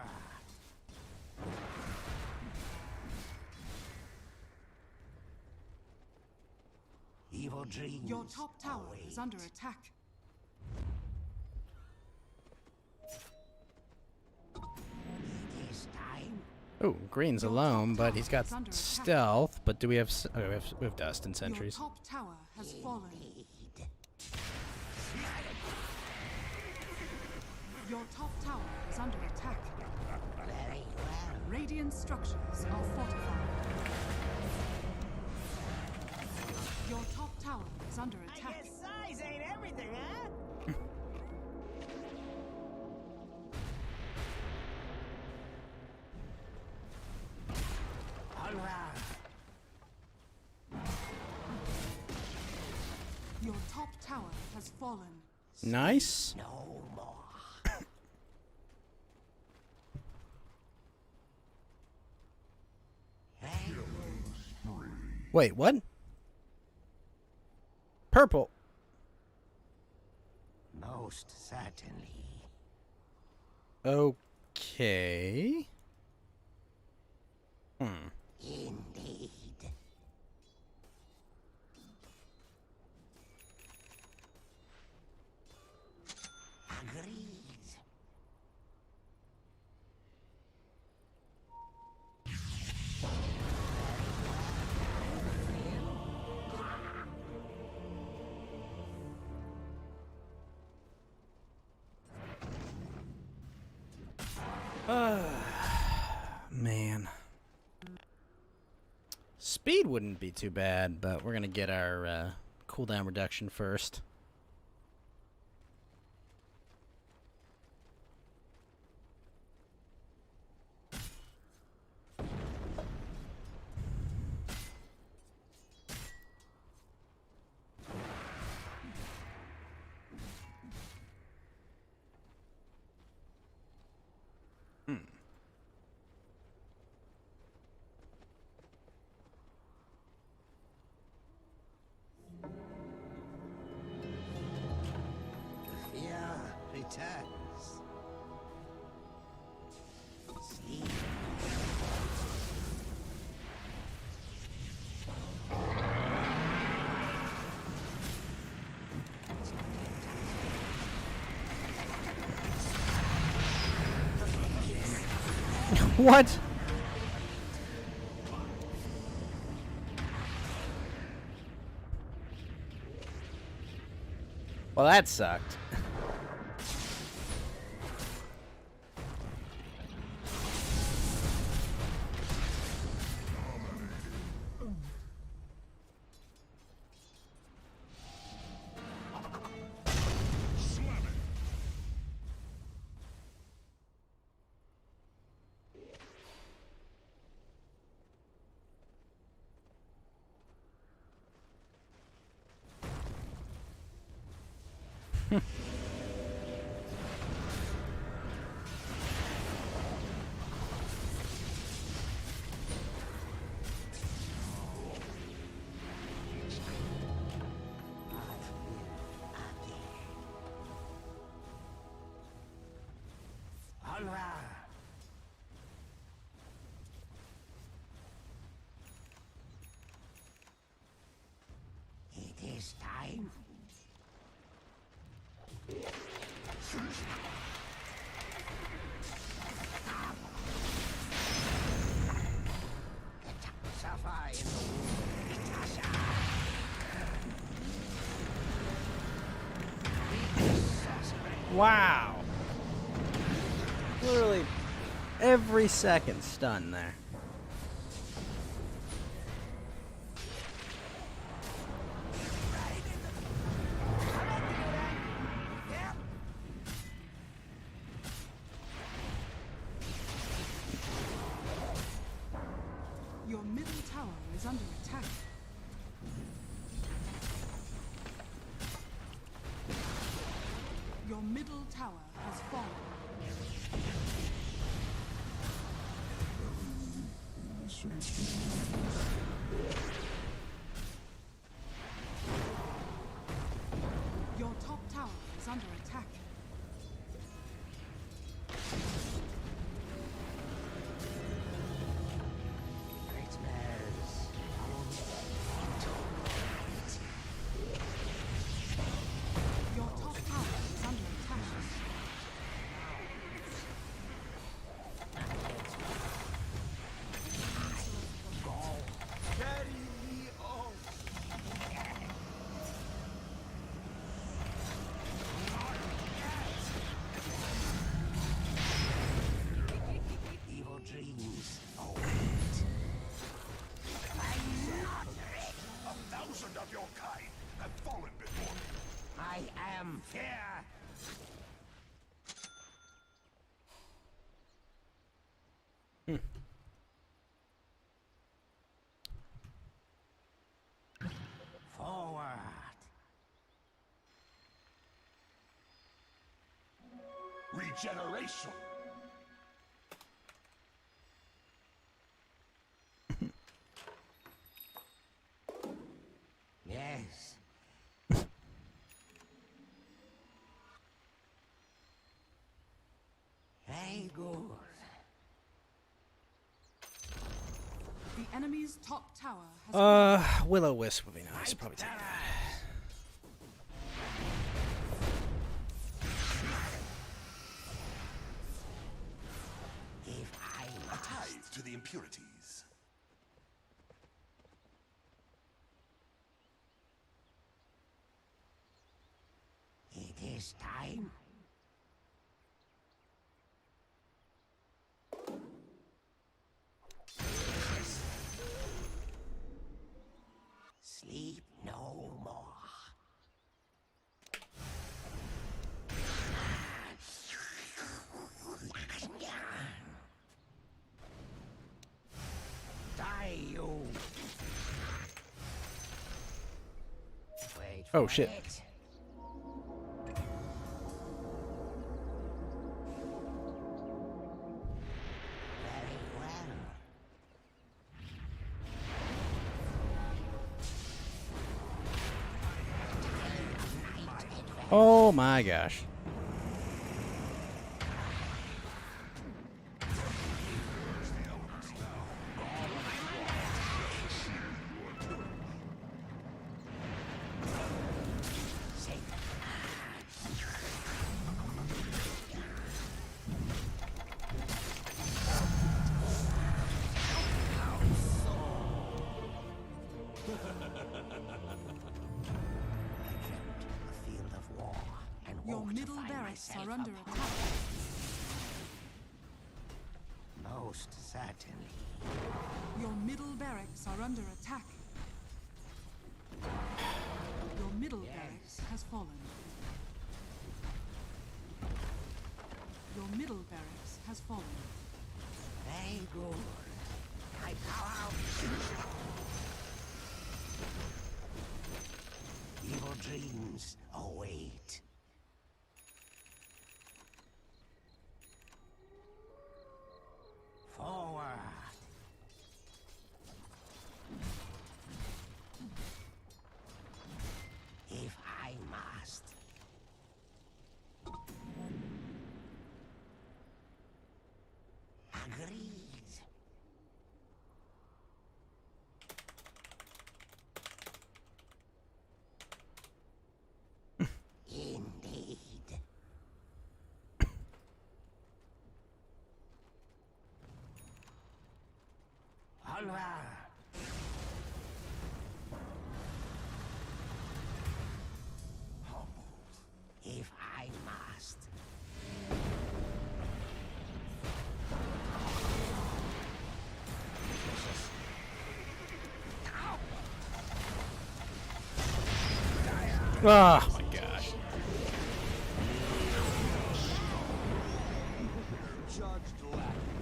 Evil dreams. Your top tower is await. under attack. It is time. Oh, Green's Your alone, top but he's tower got is under attack. stealth. But do we have? Oh, we have dust and sentries. Your top tower has fallen. Indeed. Your top tower is under attack. Very well. Radiant structures are fortified. Your top tower is under attack. Size ain't everything, huh? All right. Your top tower has fallen. Nice. No more. Wait, what? Purple. Most certainly. Okay. Indeed. Agreed. Man. Speed wouldn't be too bad, but we're gonna get our cooldown reduction first. Fear returns. Sleep. What? Well, that sucked. It is time. Wow. Literally every second stun there. Your middle tower is under attack. Your middle tower has fallen. Your top tower is under attack. Your top tower is under attack. Evil dreams. A thousand of your kind have fallen before me. I am fear. Forward. Regeneration. Yes. Very good. The enemy's top tower has Will-O-Wisp would be nice. Probably take that. If I A must, tithe to the impurities. it is time. Sleep no more. Die, you. Wait Oh, for shit. it. Very well. Oh my gosh. barracks myself are under apart. attack. Most certainly. Your middle barracks are under attack. Your middle barracks has fallen. Your middle barracks has fallen. Very good. I power out. Evil dreams await. Forward. If I must. Agreed. Indeed. Onward. Humbled. If I must. Oh my gosh. Judged lacking.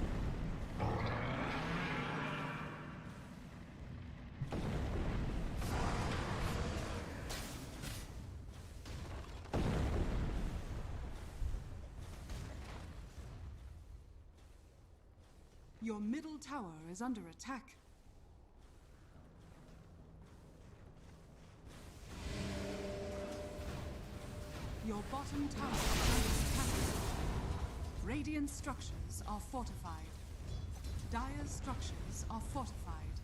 Your middle tower is under attack. Your bottom tower is under attack. Radiant structures are fortified. Dire structures are fortified.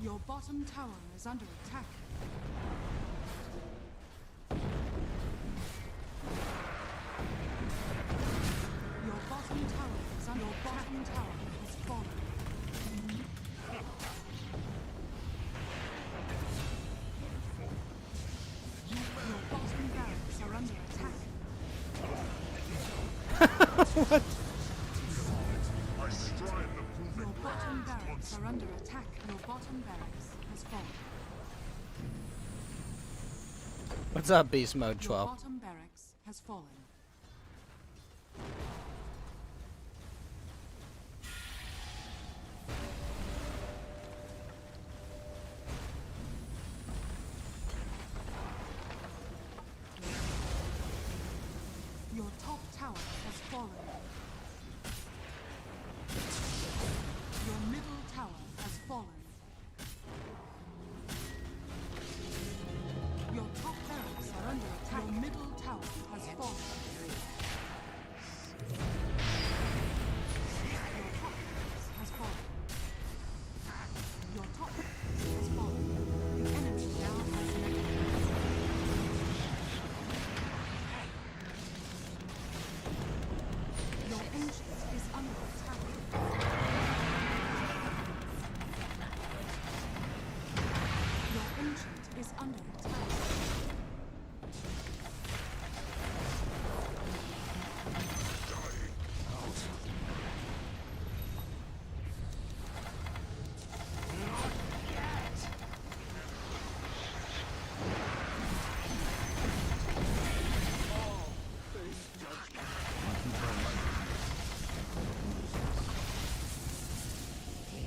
Your bottom tower is under attack. Your bottom tower is under attack. Your bottom tower has fallen. Your bottom barracks are under attack. I strive the proving Your bottom ground barracks once are under attack. Your bottom barracks has fallen. What's up, Beast Mode Your 12? bottom barracks has fallen. Your top tower has fallen. Your middle tower has fallen. Your top barracks are under attack. Your middle tower has fallen. Your top barracks has fallen. Your top barracks has fallen. The enemy now has mechanized. Your ancient is under attack. Your ancient is under attack.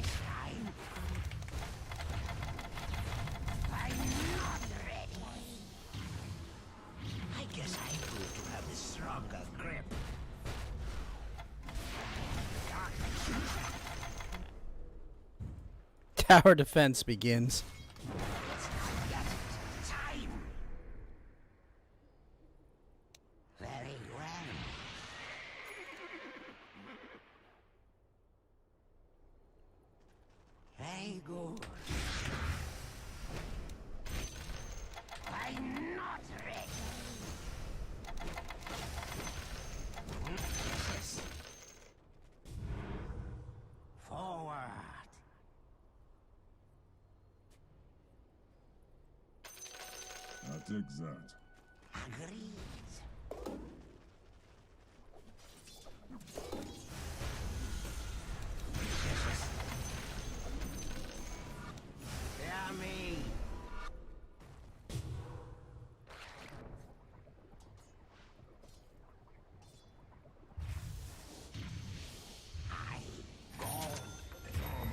Time. I'm not ready. I guess I need to have a stronger grip. Tower defense begins. Time. Very well. Very good. I'm not ready. Yes. Forward. I take that. Agreed.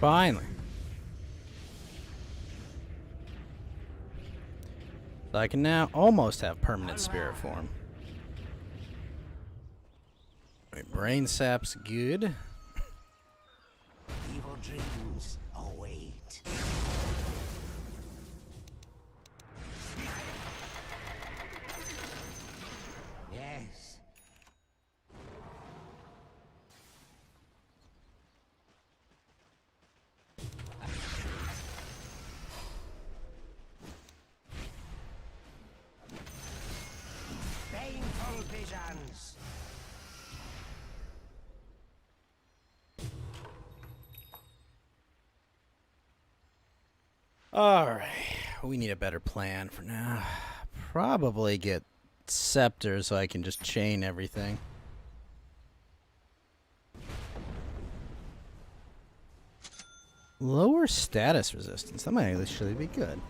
Finally. So I can now almost have permanent spirit form. Right, brain sap's good. Evil dreams await. Yes. Painful visions. Alright, we need a better plan for now. Probably get Scepter so I can just chain everything. Lower status resistance. That might actually be good.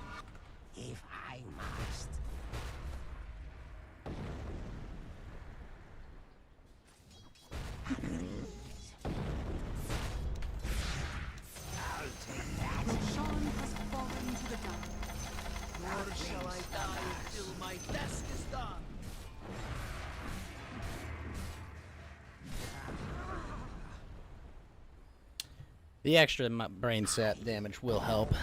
If I must. Roshan has fallen to the dark. Nor shall I die until my task is done. The extra brain sap damage will help.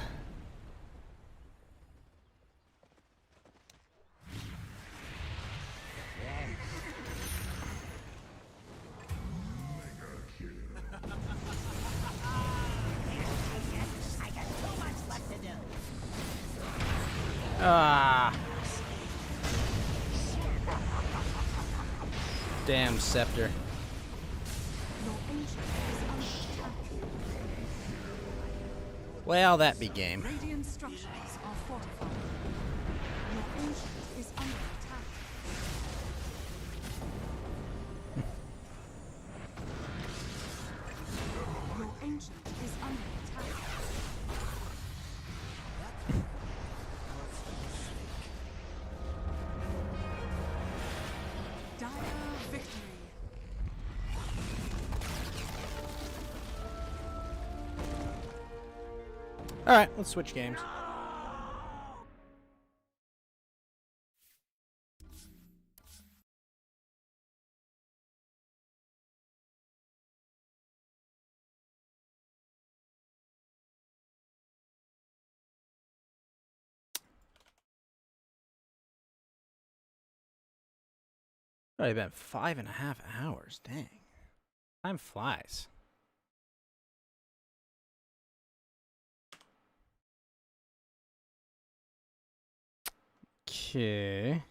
I got so much left to do. Ah. Damn Scepter. Your ancient is under attack. Well, that be game. Radiant structures are fortified. Your ancient is under attack. Your ancient is under attack. Dire victory. Alright, let's switch games. Already been 5.5 hours. Dang. Time flies. Okay.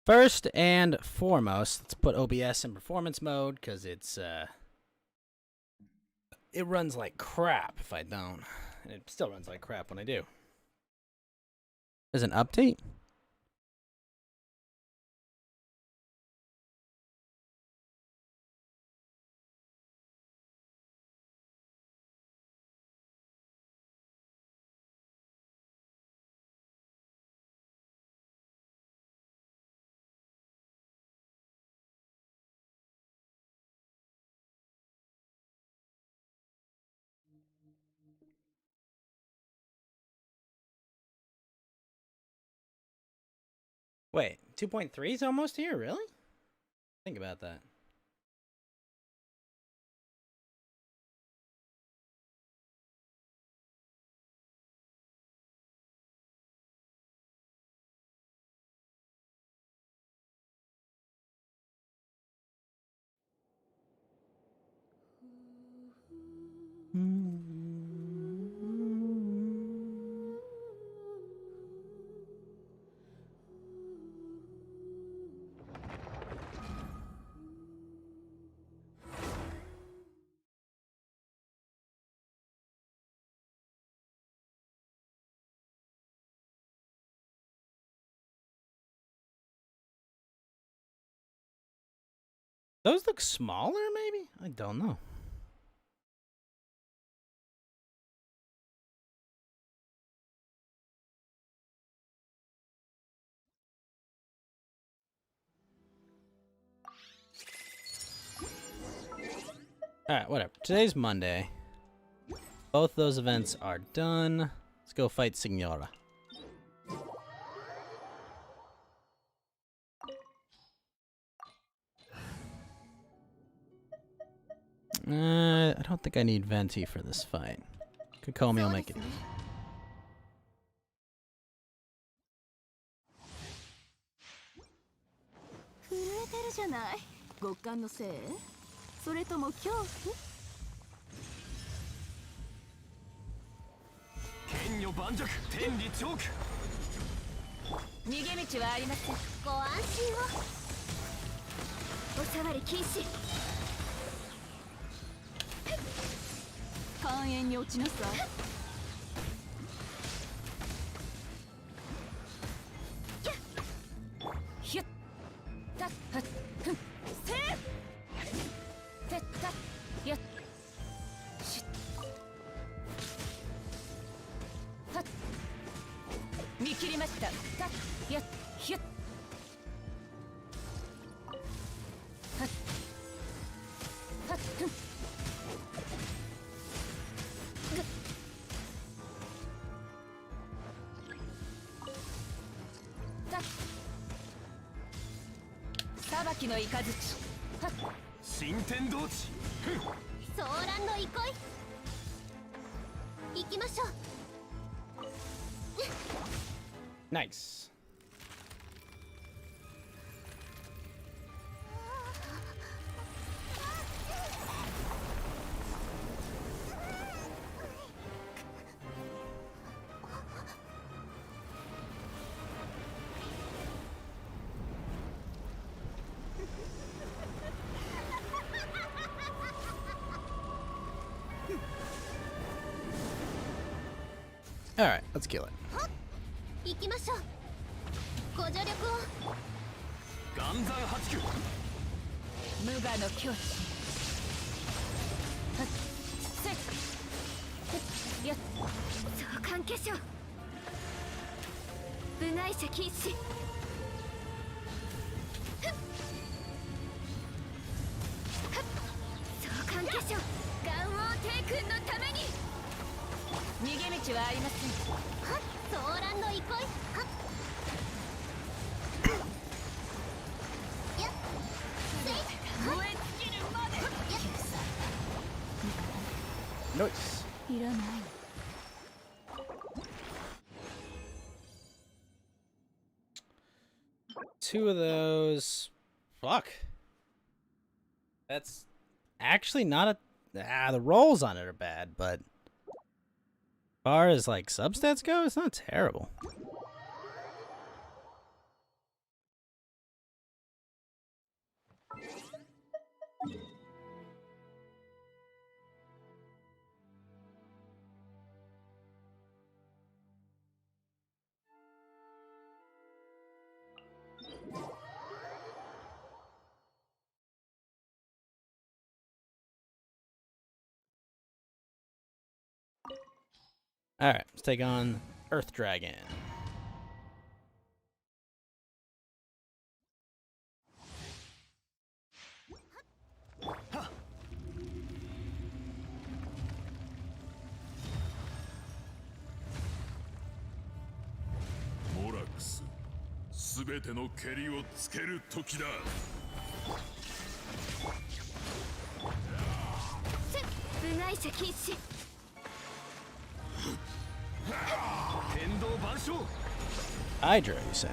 First and foremost, let's put OBS in performance mode because it runs like crap if I don't. And it still runs like crap when I do. There's an update? Wait, 2.3 is almost here, really? Think about that. Those look smaller, maybe? I don't know. Alright, whatever. Today's Monday. Both those events are done. Let's go fight Signora. I don't think I need Venti for this fight. Kokomi will make it easy. 震えてるじゃない。極寒のせい？それとも恐怖？剣女盤石、天理チョーク。逃げ道はありません。ご安心を。お触り禁止。肝炎に落ちなさい。ひゅっ。たっはっふん。せー。てったっやっ。しっ。はっ。見切りました。たっやっひゅっ。はっ。はっふん。さばきのイカズチ。はっ。新天道地。ソーランの憩い。行きましょう。Nice. All right, let's kill it. 行きましょう。ご助力を。岩山八九。無我の境地。はっ。せっ。やっ。召喚化粧。部外者禁止。召喚化粧。岩王帝君のために。逃げ道はありません。はっ。ソーランの憩い。はっ。やっ。せい。燃え尽きるまで。やっ。 Nice. いらない。Two of those. Fuck. That's actually not a. The rolls on it are bad, but as far as like substats go, it's not terrible. Alright, let's take on Earth Dragon. Morax, すべての蹴りをつける時だ。部外者禁止。 天道万象。 Hydra, you say?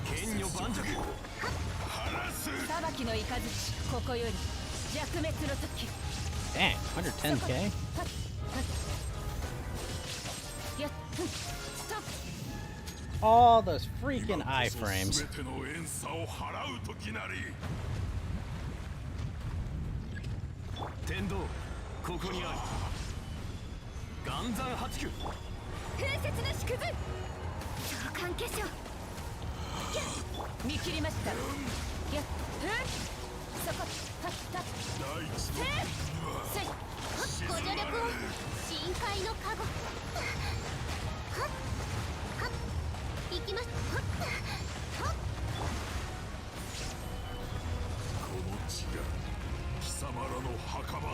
剣女盤石。さばきのイカズチ。ここより弱滅の時。 Dang, 110k? やっ。ストップ。 All those freaking iframes. すべての怨嗟を払う時なり。天道、ここにある。岩山八九。風雪の縮図。召喚化粧。見切りました。やっ。そこはっはっせいご助力を深海のカゴはっはっ行きますはっはっこの地が貴様らの墓場となる。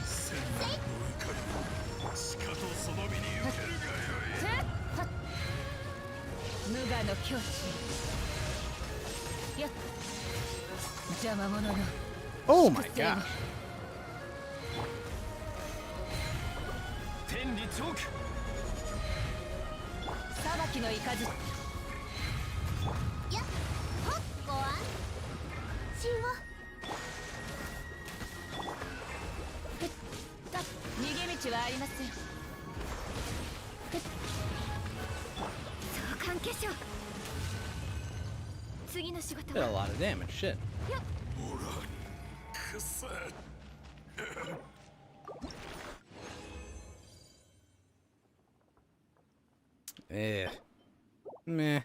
千年の怒りをしかとその身に受けるがよい。無我の境地やっ邪魔者の Oh my god. 天理チョーク裁きの雷やっほっご安心を逃げ道はありません相関化粧次の仕事 Did a は lot of damage. Shit. おらんくせ。Eh. Meh.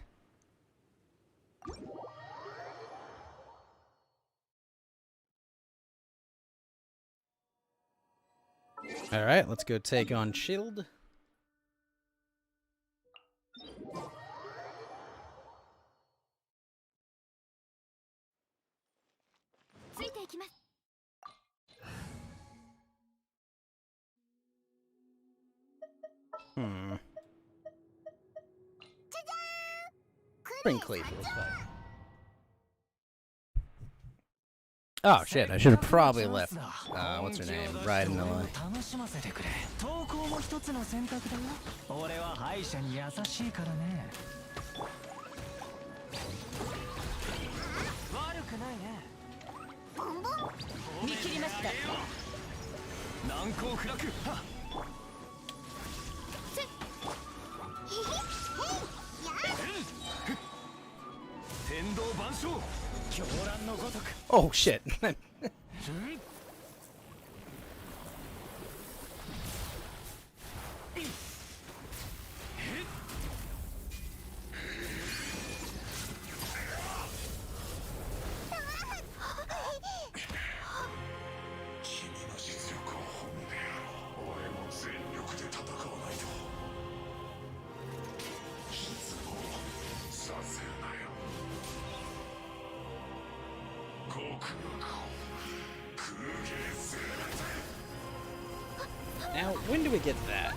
All right, let's go take on Shield. ついていきます Hmm. Spring Cleaver, let's fight. Oh shit, I should have probably left, what's her name, right in the line. 楽しませてくれ。投稿も一つの選択だよ。俺は敗者に優しいからね。悪くないね。見切りました難攻不落。はっ天道万象狂乱のごとく。 Oh shit. Now, when do we get that?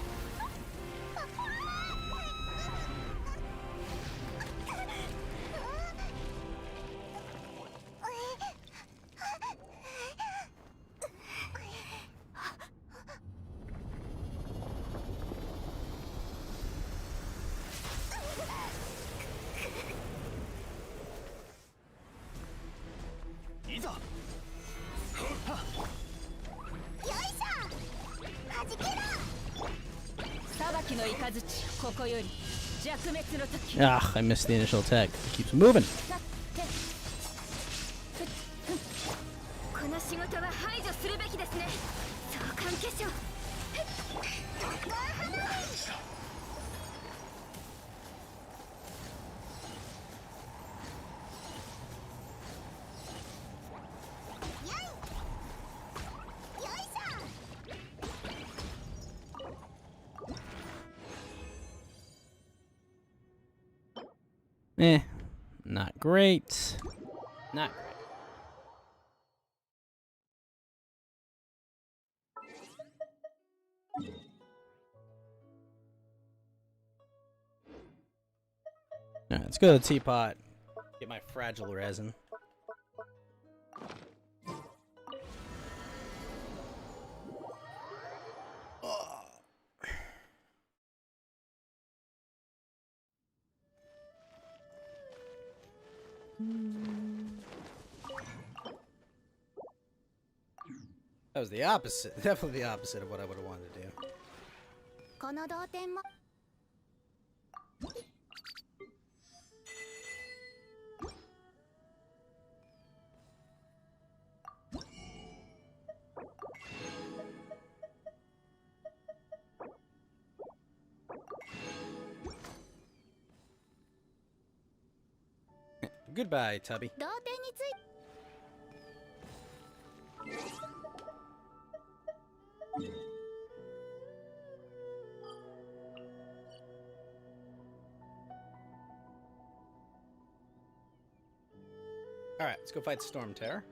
Ah, I missed the initial attack. It keeps moving. この仕事は排除するべきですね相関化粧Eh, not great. Not great. Alright, let's go to the teapot. Get my fragile resin. That was the opposite. Definitely the opposite of what I would have wanted to do. この同点も Alright, Goodbye, Tubby. 同点につい All right, let's go fight Storm Terror.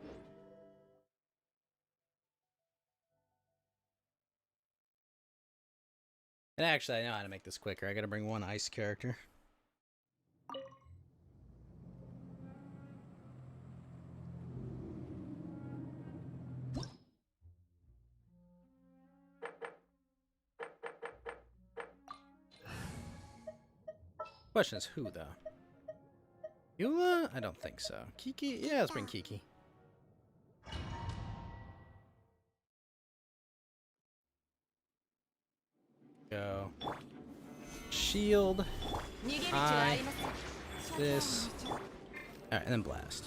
And actually, I know how to make this quicker. I gotta bring one ice character. Question is who, though? Eula? I don't think so. Kiki? Yeah, let's bring Kiki. Go. Shield. Eye. This. Alright, and then blast.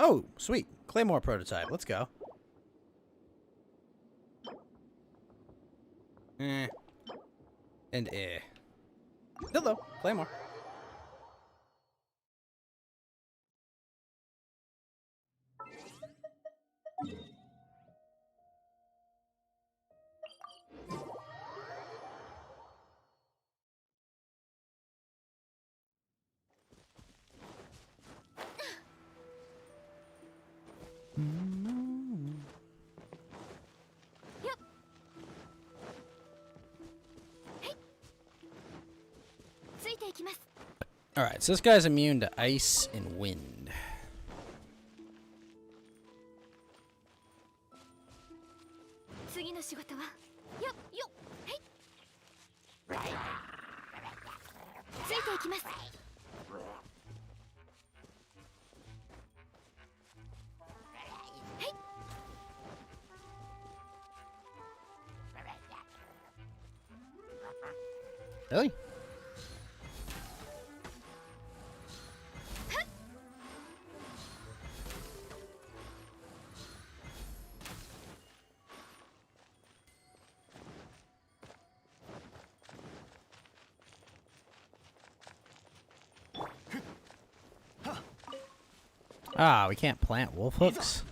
Oh, sweet. Claymore prototype. Let's go. Eh. And eh. Hello, Claymore. Alright, so this guy's immune to ice and wind. Really? Ah, we can't plant wolf hooks.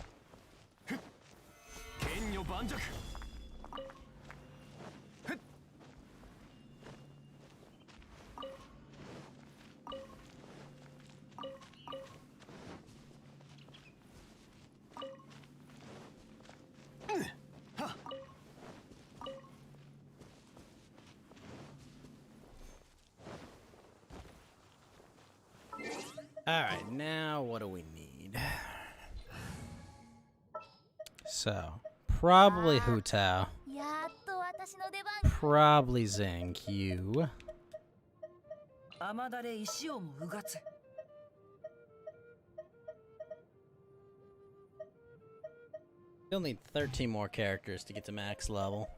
Alright, now what do we need? So, probably Hu Tao. Probably Zhang-Q. Still need 13 more characters to get to max level.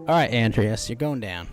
Alright, Andreas, you're going down.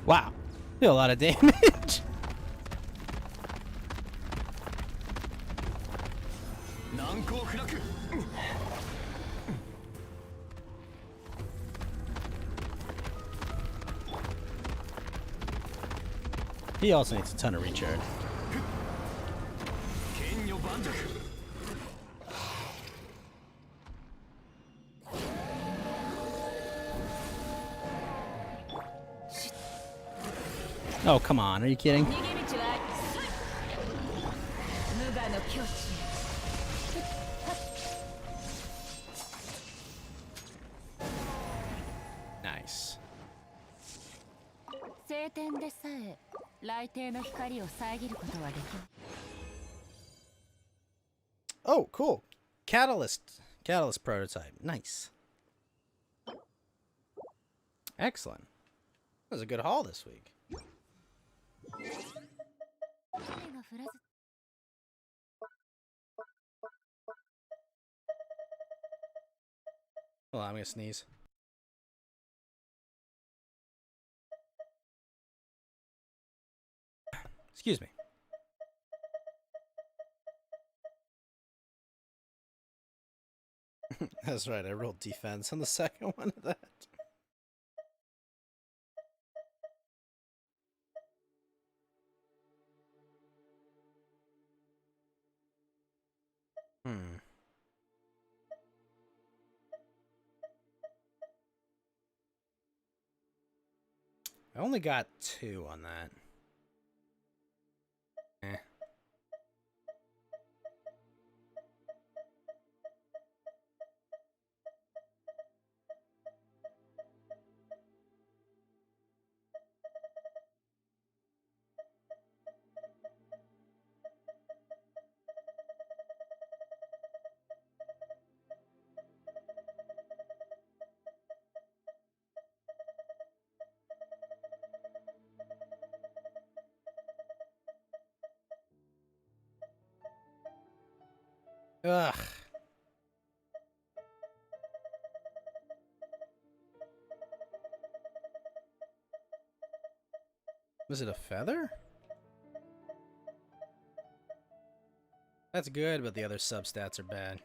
Wow, did a lot of damage. He also needs a ton of recharge. 剣女盤石 Oh, come on. Are you kidding? 逃げ道は無我の境地 Nice. 晴天でさえ雷帝の光を遮ることはできない Oh, cool. Catalyst prototype. Nice. Excellent. That was a good haul this week. 雨が降らず Hold on, I'm gonna sneeze. Excuse me. That's right, I rolled defense on the second one of that. I only got 2 on that. Eh. Ugh. Was it a feather? That's good, but the other substats are bad.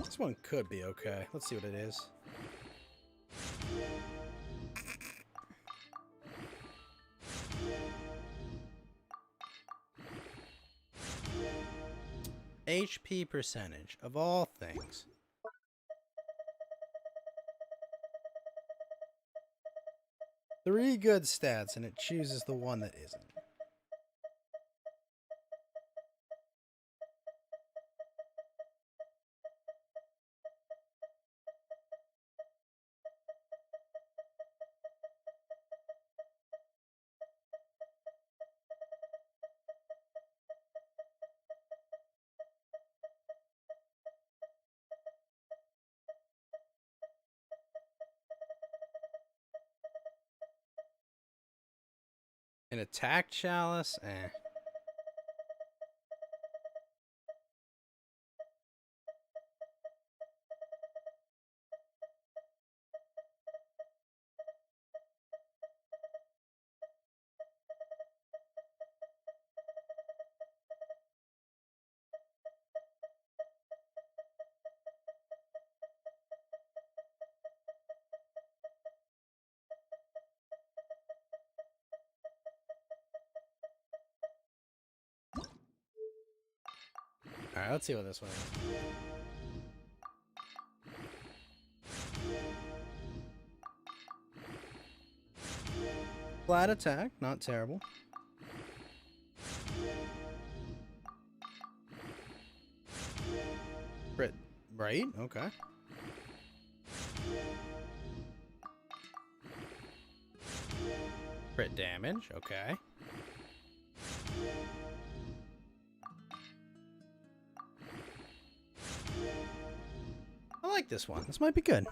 This one could be okay. Let's see what it is. HP percentage, of all things. Three good stats, and it chooses the one that isn't. An attack chalice? Eh. Alright, let's see what this one is. Flat attack, not terrible. Crit, right? Okay. Crit damage, okay. I like this one. This might be good.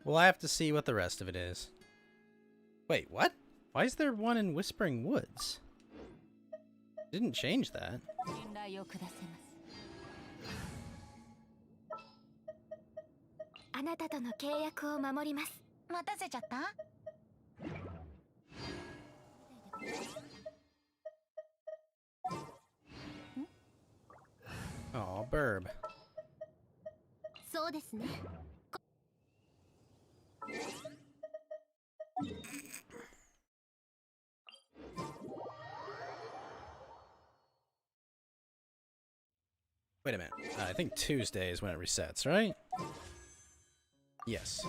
We'll have to see what the rest of it is. Wait, what? Why is there one in Whispering Woods? Didn't change that. あなたとの契約を守ります。待たせちゃった？ Oh, burb. そうですね。 Wait a minute. I think Tuesday is when it resets, right? Yes.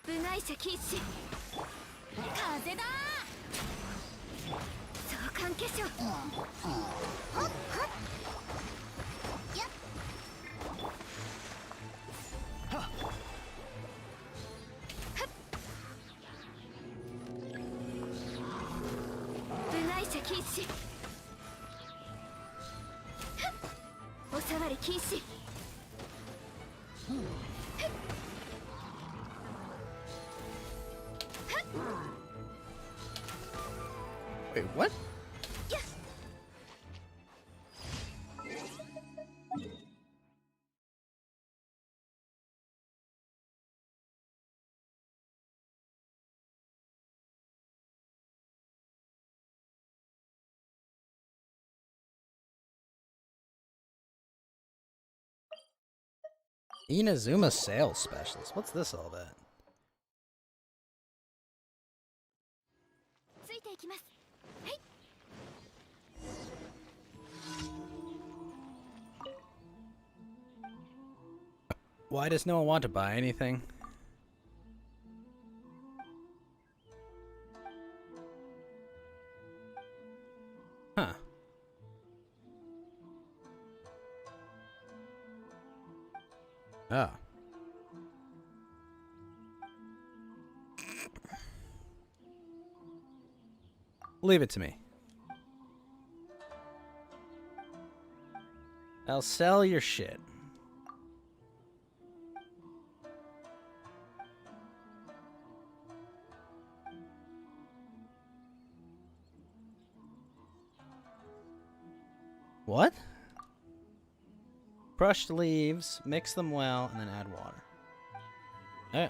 部外者禁止。風だ。相関化粧。ほっほっ。やっ。はっ。部外者禁止。お触り禁止。Wait, what? Inazuma sales specialist. What's this all about? ついていきます。はい。 Why does no one want to buy anything? Huh. Oh. Leave it to me. I'll sell your shit. What? Crushed leaves, mix them well, and then add water. Eh.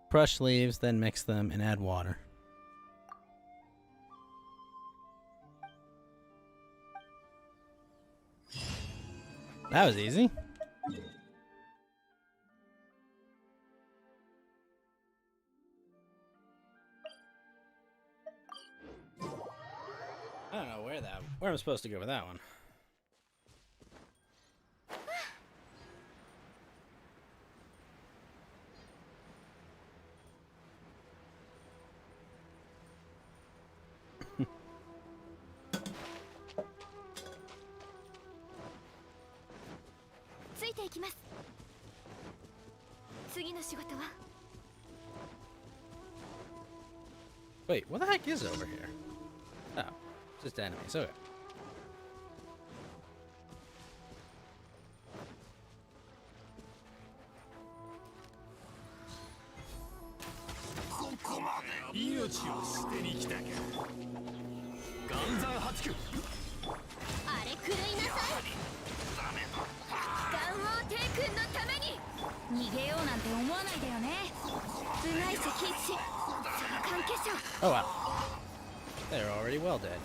Crush leaves, then mix them and add water. That was easy. I don't know where I'm supposed to go with that one. Wait, what the heck is over here? Oh, just enemies. Okay. ちを捨てに来たか。岩山八九。あれ狂いなさい。岩王帝君のために逃げようなんて思わないでよね。部外者禁止。関係者。 Oh wow. They're already well dead.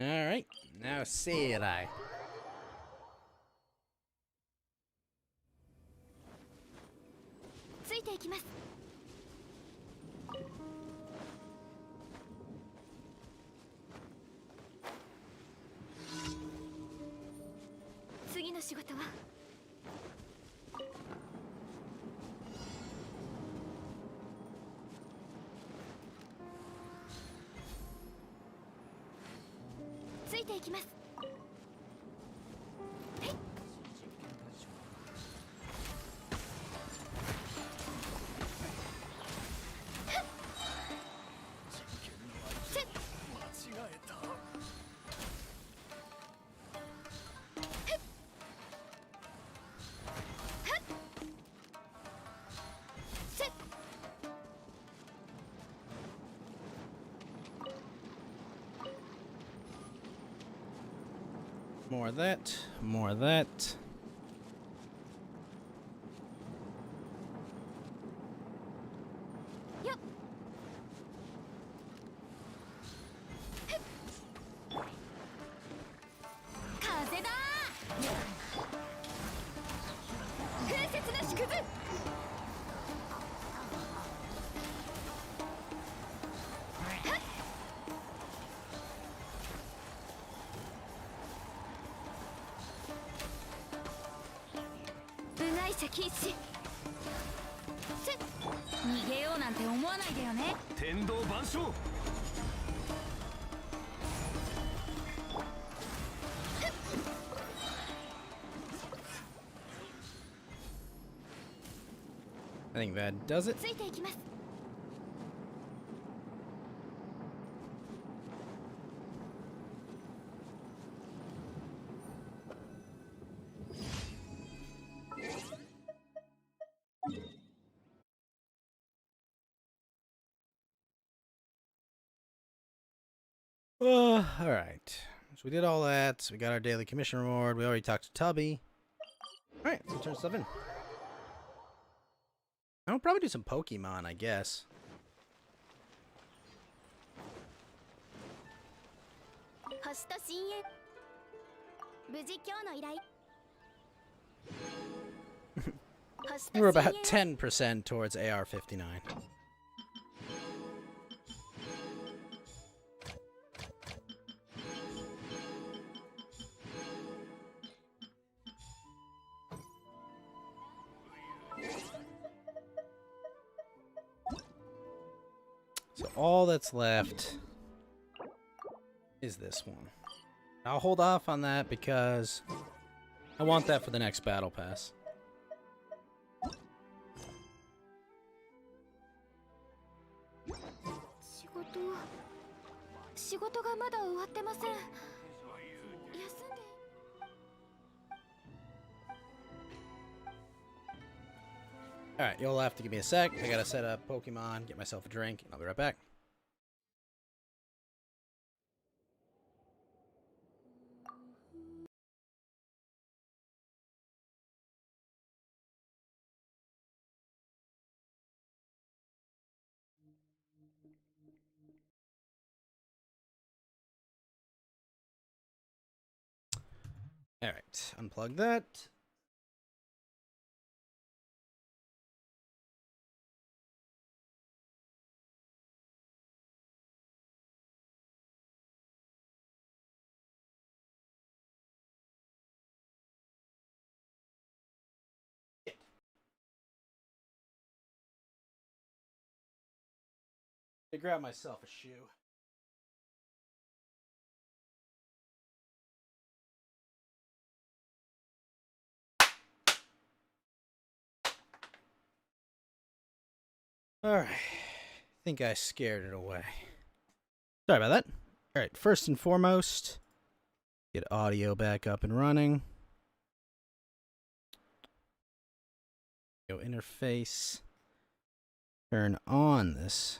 Alright, now Seirai. ついていきます。次の仕事はついていきます。More of that, more of that. Yep. 風だー。風雪の縮図。部外者禁止。逃げようなんて思わないでよね。天道万象。 I think that does it. ついていきます。 Alright. So we did all that. So we got our daily commission reward. We already talked to Tubby. Alright, so turn stuff in. I'll probably do some Pokemon, I guess. 星と深淵。無事今日の依頼。星と We're 深 about 淵。 10% towards AR-59. So all that's left is this one. I'll hold off on that because I want that for the next battle pass. 仕事がまだ終わってません。休んで。 Alright, you'll have to give me a sec. I gotta set up Pokemon, get myself a drink, and I'll be right back. Alright, unplug that. I grab myself a shoe. Alright. I think I scared it away. Sorry about that. All right, first and foremost, get audio back up and running. Go interface. Turn on this.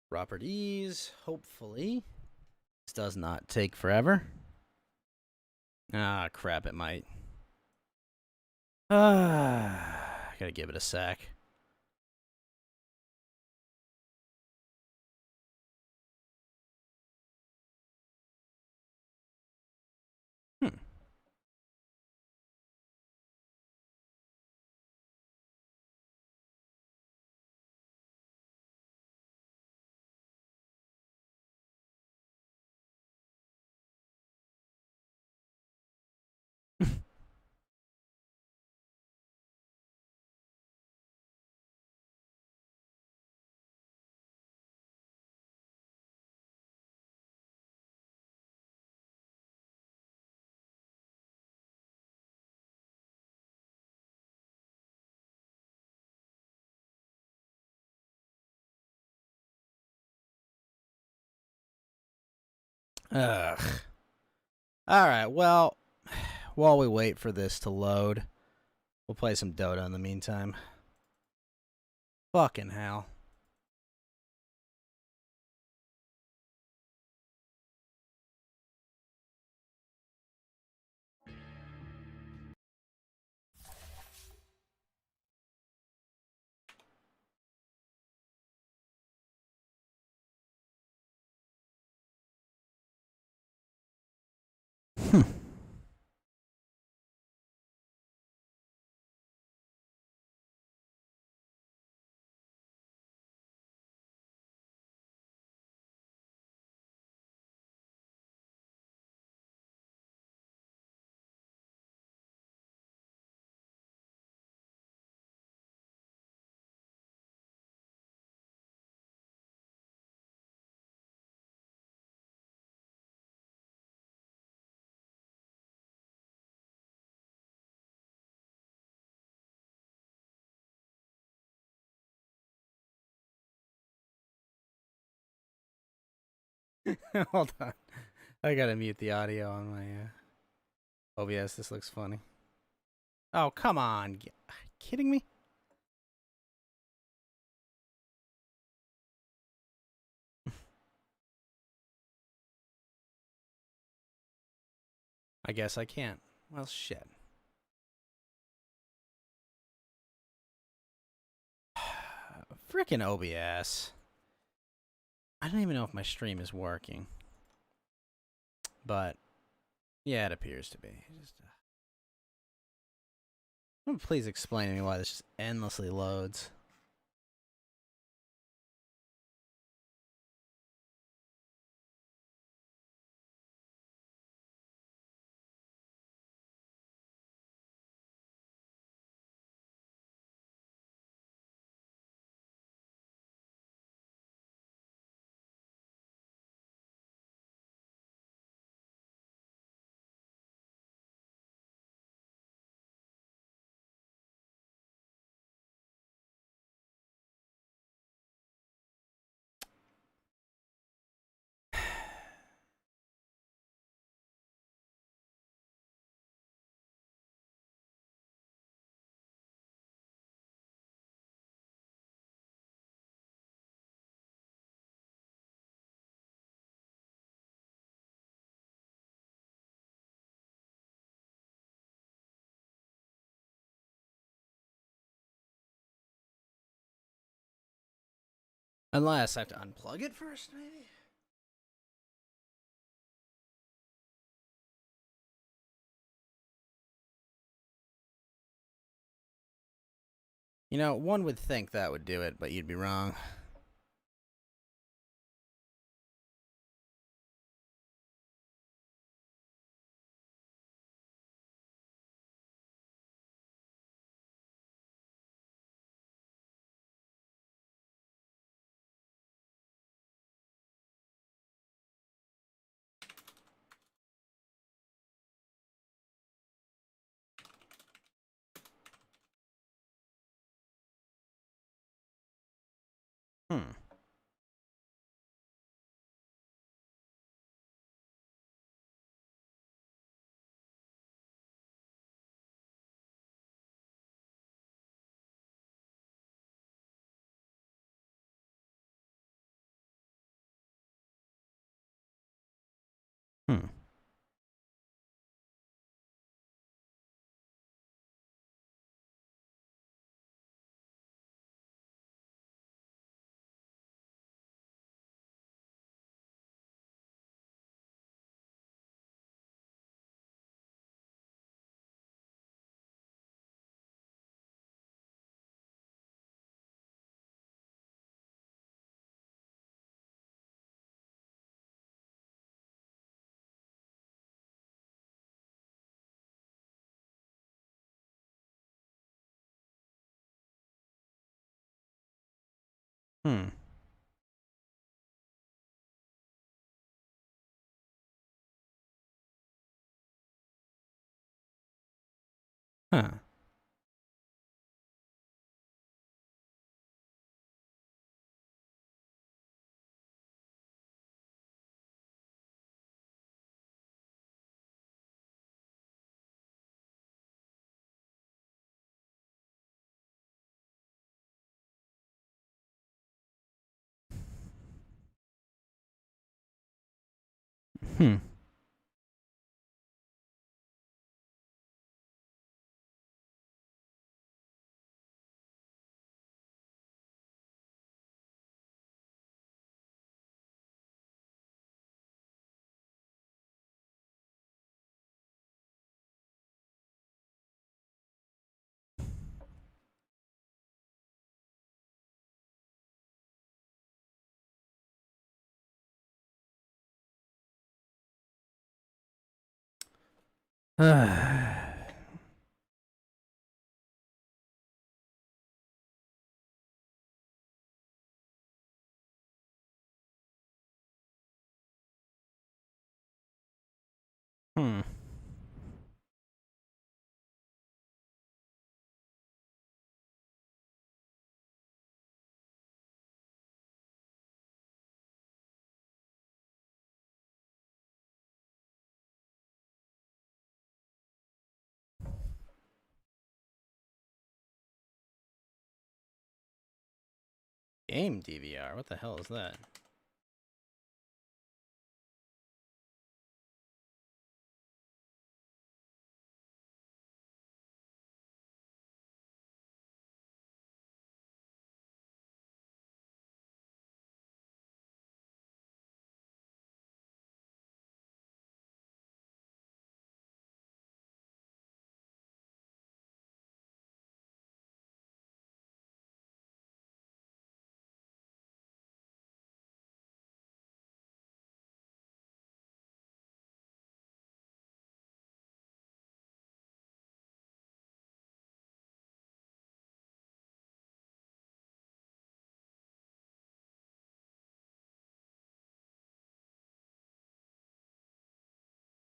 Properties, hopefully. This does not take forever. Ah, crap, it might. Gotta give it a sec. Ugh. Alright, well, while we wait for this to load, we'll play some Dota in the meantime. Fucking hell. Hold on. I gotta mute the audio on my OBS. This looks funny. Oh, come on. Kidding me? I guess I can't. Well, shit. Frickin' OBS. I don't even know if my stream is working. But, yeah, it appears to be. Please explain to me why this just endlessly loads. Unless I have to unplug it first, maybe? You know, one would think that would do it, but you'd be wrong. Hmm. Hmm. Hmm. Huh. Hmm. Hmm. Game DVR. What the hell is that?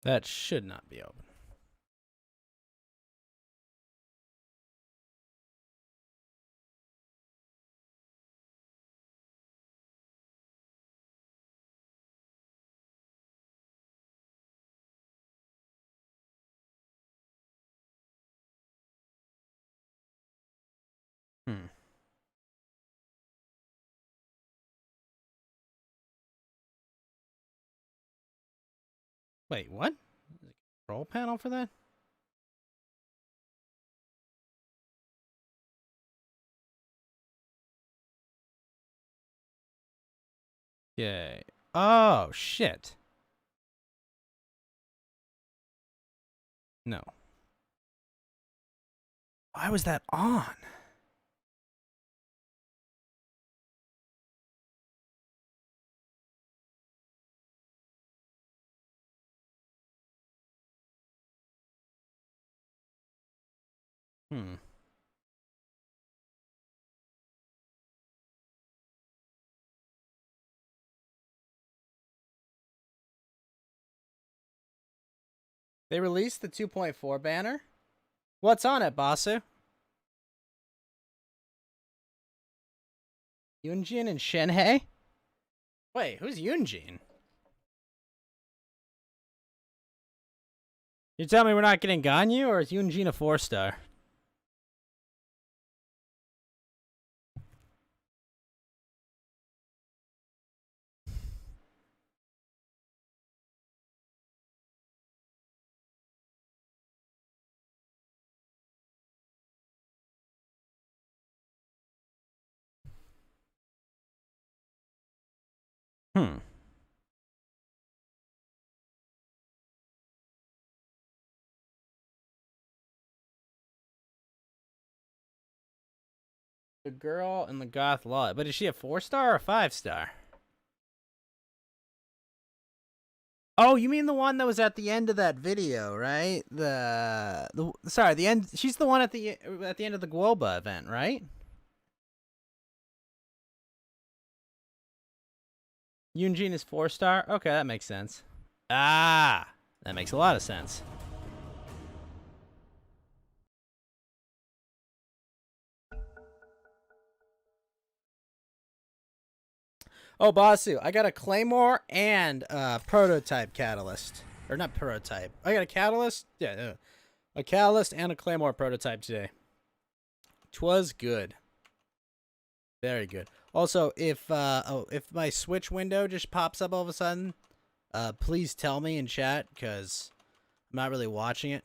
That should not be open. Hmm. Wait, what? Control panel for that? Yay. Oh, shit. No. Why was that on? Hmm. They released the 2.4 banner? What's on it, Basu? Yunjin and Shenhei? Wait, who's Yunjin? You tell me we're not getting Ganyu, or is Yunjin a 4-star? Hmm. The girl in the goth law. But is she a 4-star or a 5-star? Oh, you mean the one that was at the end of that video, right? Sorry, the end. She's the one at the end of the Guoba event, right? Yunjin is 4-star. Okay, that makes sense. Ah, that makes a lot of sense. Oh, Basu, I got a Claymore and a prototype catalyst. Or not prototype. I got a catalyst? Yeah, a catalyst and a Claymore prototype today. 'Twas good. Very good. Also, if my Switch window just pops up all of a sudden, please tell me in chat, because I'm not really watching it.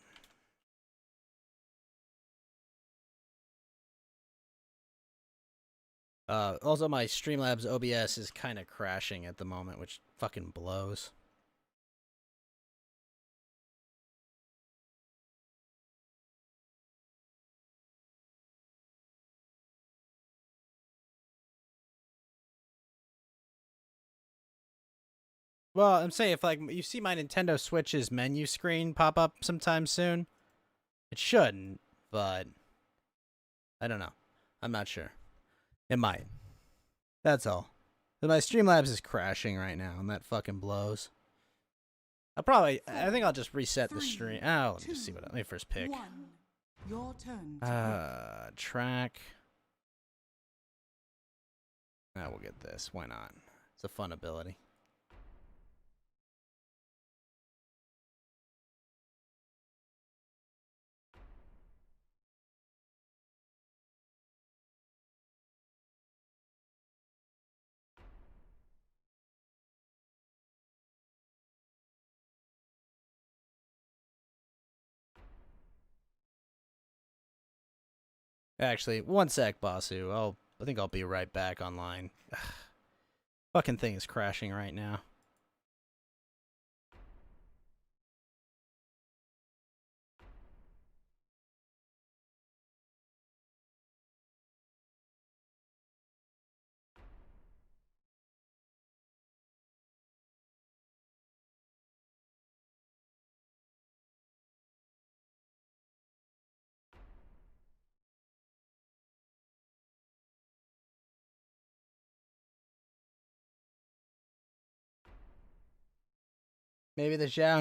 Also, my Streamlabs OBS is kind of crashing at the moment, which fucking blows. Well, I'm saying if like you see my Nintendo Switch's menu screen pop up sometime soon, it shouldn't, but I don't know. I'm not sure. It might. That's all. But my Streamlabs is crashing right now, and that fucking blows. I think I'll just reset the stream. Oh, let me just see what. Let me first pick. Your turn. Track. Ah, we'll get this. Why not? It's a fun ability. Actually, one sec, Basu. I think I'll be right back online. Fucking thing is crashing right now. Maybe the Zhao